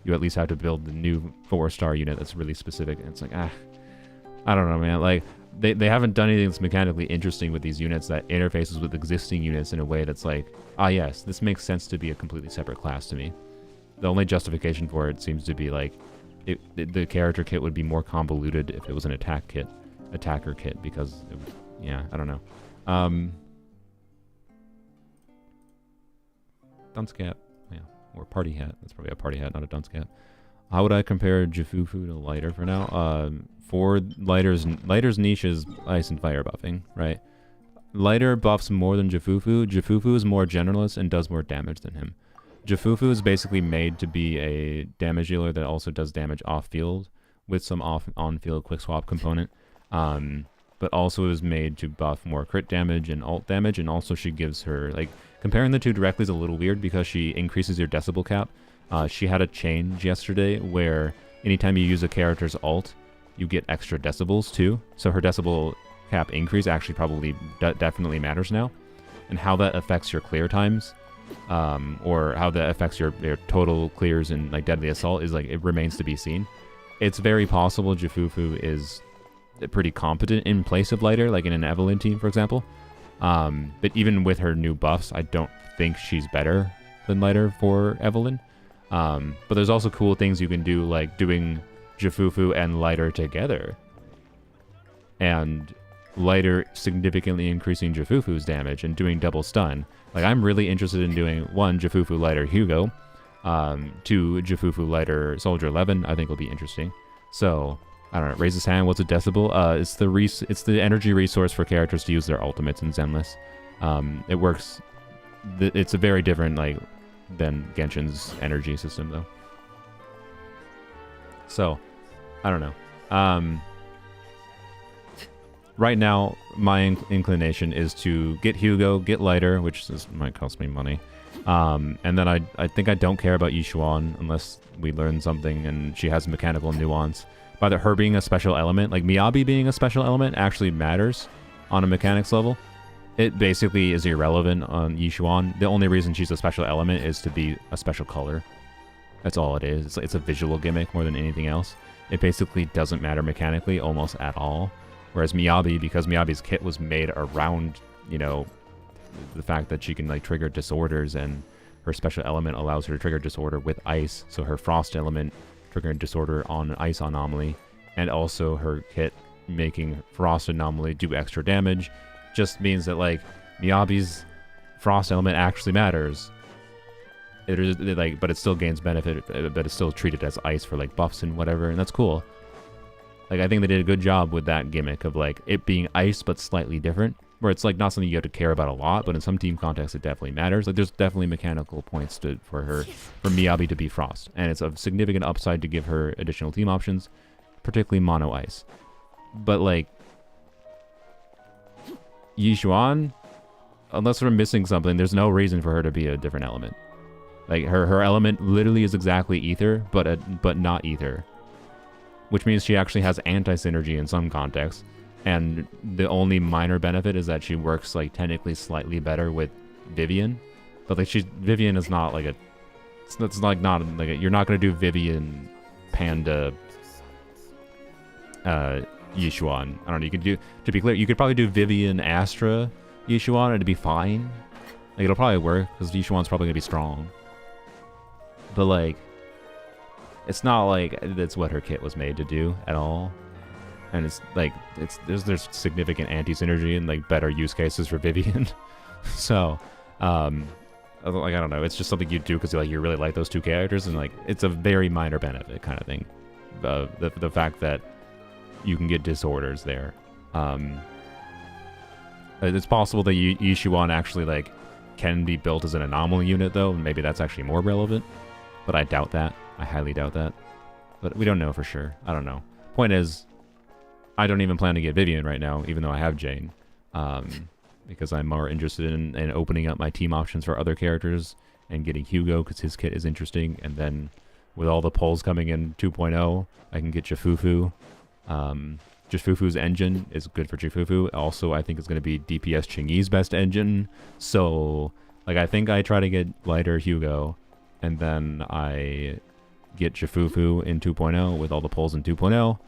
You at least have to build the new 4-star unit that's really specific. And it's like, I don't know, man. Like, they haven't done anything that's mechanically interesting with these units that interfaces with existing units in a way that's like, yes, this makes sense to be a completely separate class to me. The only justification for it seems to be like, the character kit would be more convoluted if it was an attacker kit, because, I don't know. Dunce cap, or party hat. That's probably a party hat, not a dunce cap. How would I compare Jifufu to Lighter for now? For Lighter's niche is ice and fire buffing, right? Lighter buffs more than Jifufu. Jifufu is more generalist and does more damage than him. Jifufu is basically made to be a damage dealer that also does damage off-field with some on-field quick swap component, but also is made to buff more crit damage and ult damage, and also she gives her, like, comparing the two directly is a little weird because she increases your decibel cap. She had a change yesterday where anytime you use a character's ult, you get extra decibels too. So her decibel cap increase actually probably definitely matters now. And how that affects your clear times, or how that affects your total clears in like Deadly Assault, is like, it remains to be seen. It's very possible Jifufu is pretty competent in place of Lighter, like in an Evelyn team, for example. But even with her new buffs, I don't think she's better than Lighter for Evelyn. But there's also cool things you can do, like doing Jifufu and Lighter together, and Lighter significantly increasing Jifufu's damage and doing double stun. Like, I'm really interested in doing 1, Jifufu Lighter Hugo, 2, Jifufu Lighter Soldier 11. I think will be interesting. So, I don't know, raise his hand, what's a decibel? It's the energy resource for characters to use their ultimates in Zenless. It works, it's a very different, like, than Genshin's energy system, though. So, I don't know. Right now, my inclination is to get Hugo, get Lighter, which might cost me money. And then I think I don't care about Yishuan unless we learn something and she has mechanical nuance. By her being a special element, like Miyabi being a special element, actually matters on a mechanics level. It basically is irrelevant on Yishuan. The only reason she's a special element is to be a special color. That's all it is. It's a visual gimmick more than anything else. It basically doesn't matter mechanically almost at all. Whereas Miyabi, because Miyabi's kit was made around, you know, the fact that she can like trigger disorders, and her special element allows her to trigger disorder with ice. So her frost element triggering disorder on ice anomaly, and also her kit making frost anomaly do extra damage, just means that like Miyabi's frost element actually matters. It is like, but it still gains benefit, but it's still treated as ice for like buffs and whatever, and that's cool. Like, I think they did a good job with that gimmick of like it being ice but slightly different where it's like not something you have to care about a lot, but in some team contexts it definitely matters. Like there's definitely mechanical points for Miyabi to be Frost, and it's a significant upside to give her additional team options, particularly mono ice. But like Yishuan, unless we're missing something, there's no reason for her to be a different element. Like her element literally is exactly ether, but not ether, which means she actually has anti-synergy in some contexts. And the only minor benefit is that she works like technically slightly better with Vivian, but like Vivian is not like it's like not like you're not gonna do Vivian, Panda, Yishuan. I don't know. You could do, to be clear, you could probably do Vivian, Astra, Yishuan, and it'd be fine. Like it'll probably work because Yishuan's probably gonna be strong. But like, it's not like that's what her kit was made to do at all. And it's like there's significant anti-synergy and like better use cases for Vivian. So, like I don't know, it's just something you do because like you really like those two characters, and like it's a very minor benefit kind of thing. The fact that you can get disorders there. It's possible that Yishuan actually like can be built as an anomaly unit though, and maybe that's actually more relevant. But I doubt that. I highly doubt that. But we don't know for sure. I don't know. Point is, I don't even plan to get Vivian right now, even though I have Jane, because I'm more interested in opening up my team options for other characters and getting Hugo because his kit is interesting. And then with all the polls coming in 2.0, I can get Jifufu. Jifufu's engine is good for Jifufu. Also, I think it's going to be DPS Chingy's best engine. So, like, I think I try to get lighter Hugo, and then I get Jifufu in 2.0 with all the polls in 2.0.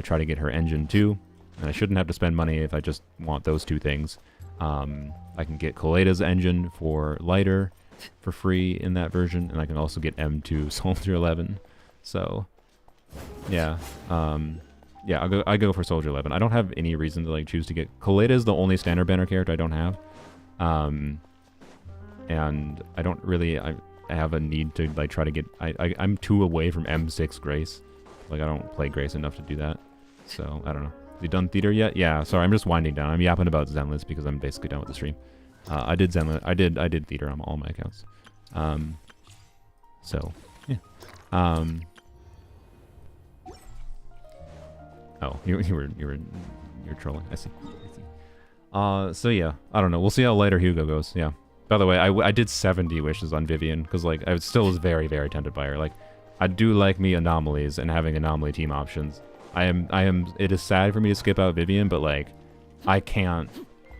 Try to get her engine too, and I shouldn't have to spend money if I just want those two things. I can get Koleda's engine for lighter for free in that version, and I can also get M2 Soldier 11. So yeah, yeah, I go for Soldier 11. I don't have any reason to like choose to get Koleda. Is the only standard banner character I don't have, and I don't really I have a need to like try to get I'm 2 away from M6 Grace. Like, I don't play Grace enough to do that. So, I don't know. Have you done theater yet? Yeah, sorry, I'm just winding down. I'm yapping about Zenless because I'm basically done with the stream. I did Zenless. I did theater on all my accounts. So, yeah. Oh, you're trolling. I see. So yeah, I don't know. We'll see how later Hugo goes. Yeah. By the way, I did 70 wishes on Vivian because like I still was very, very tempted by her. Like, I do like me anomalies and having anomaly team options. It is sad for me to skip out Vivian, but like, I can't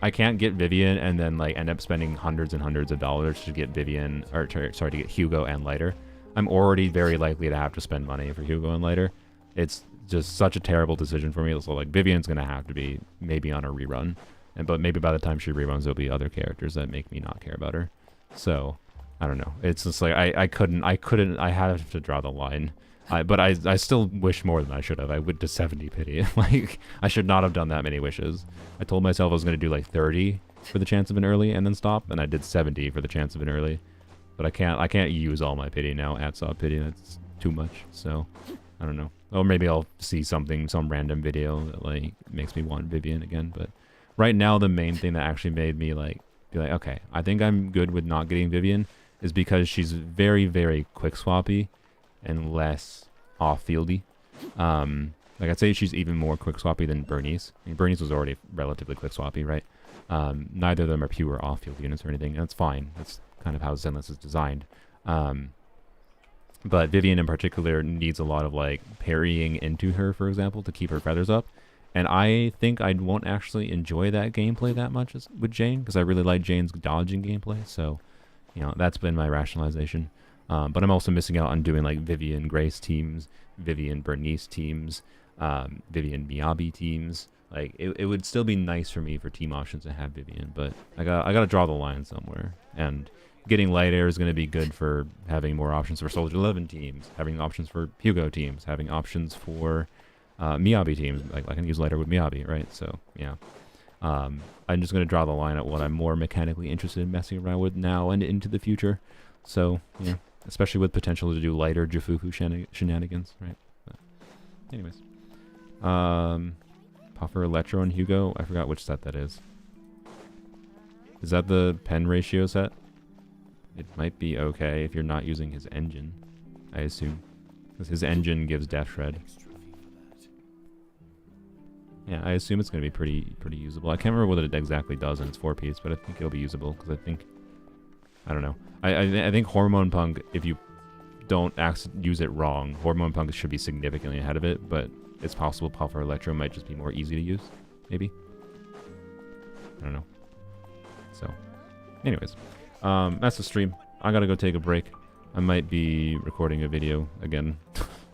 get Vivian and then like end up spending hundreds and hundreds of dollars to get Vivian, or sorry, to get Hugo and lighter. I'm already very likely to have to spend money for Hugo and lighter. It's just such a terrible decision for me. So like, Vivian's gonna have to be maybe on a rerun, but maybe by the time she reruns, there'll be other characters that make me not care about her. So. I don't know. It's just like I have to draw the line. But I still wish more than I should have. I went to 70 pity. Like, I should not have done that many wishes. I told myself I was going to do like 30 for the chance of an early and then stop, and I did 70 for the chance of an early. But I can't use all my pity now. At-saw pity, that's too much. So, I don't know. Or maybe I'll see some random video that like makes me want Vivian again. But right now, the main thing that actually made me like be like, okay, I think I'm good with not getting Vivian, is because she's very, very quick swappy and less off-fieldy. Like, I'd say she's even more quick swappy than Bernice. I mean, Bernice was already relatively quick swappy, right? Neither of them are pure off-field units or anything. That's fine. That's kind of how Zenless is designed. But Vivian in particular needs a lot of like parrying into her, for example, to keep her feathers up. And I think I won't actually enjoy that gameplay that much with Jane, because I really like Jane's dodging gameplay. So, you know, that's been my rationalization. But I'm also missing out on doing like Vivian Grace teams, Vivian Bernice teams, Vivian Miyabi teams. Like, it would still be nice for me for team options to have Vivian, but I gotta draw the line somewhere. And getting light air is going to be good for having more options for Soldier 11 teams, having options for Hugo teams, having options for Miyabi teams. Like, I can use light air with Miyabi, right? So yeah. I'm just going to draw the line at what I'm more mechanically interested in messing around with now and into the future. So, yeah, especially with potential to do lighter Jifufu shenanigans, right? But anyways. Puffer, Electro, and Hugo. I forgot which set that is. Is that the pen ratio set? It might be okay if you're not using his engine, I assume. Because his engine gives Death Shred. Yeah, I assume it's going to be pretty usable. I can't remember what it exactly does in its 4-piece, but I think it'll be usable, because I think... I don't know. I think Hormone Punk, if you don't use it wrong, Hormone Punk should be significantly ahead of it, but it's possible Puffer Electro might just be more easy to use, maybe? I don't know. So, anyways. That's the stream. I gotta go take a break. I might be recording a video again.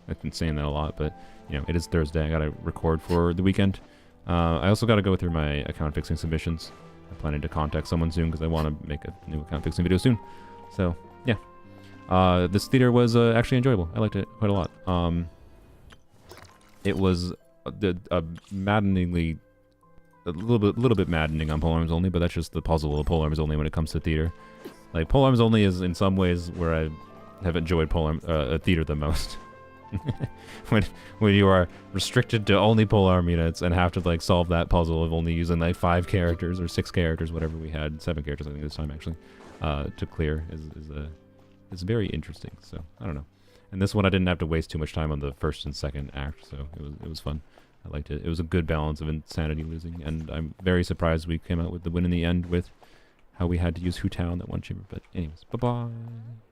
I've been saying that a lot, but, you know, it is Thursday. I gotta record for the weekend. I also gotta go through my account fixing submissions. I'm planning to contact someone soon because I want to make a new account fixing video soon. So, yeah. This theater was actually enjoyable. I liked it quite a lot. It was maddeningly... a little bit maddening on Polearms Only, but that's just the puzzle of Polearms Only when it comes to theater. Like, Polearms Only is in some ways where I have enjoyed theater the most. when you are restricted to only polearm units and have to like solve that puzzle of only using like 5 characters or 6 characters, whatever we had, 7 characters I think this time actually, to clear is very interesting. So I don't know. And this one I didn't have to waste too much time on the first and second act, so it was fun. I liked it. It was a good balance of insanity losing, and I'm very surprised we came out with the win in the end with how we had to use Hu Tao in that one chamber. But anyways, bye bye.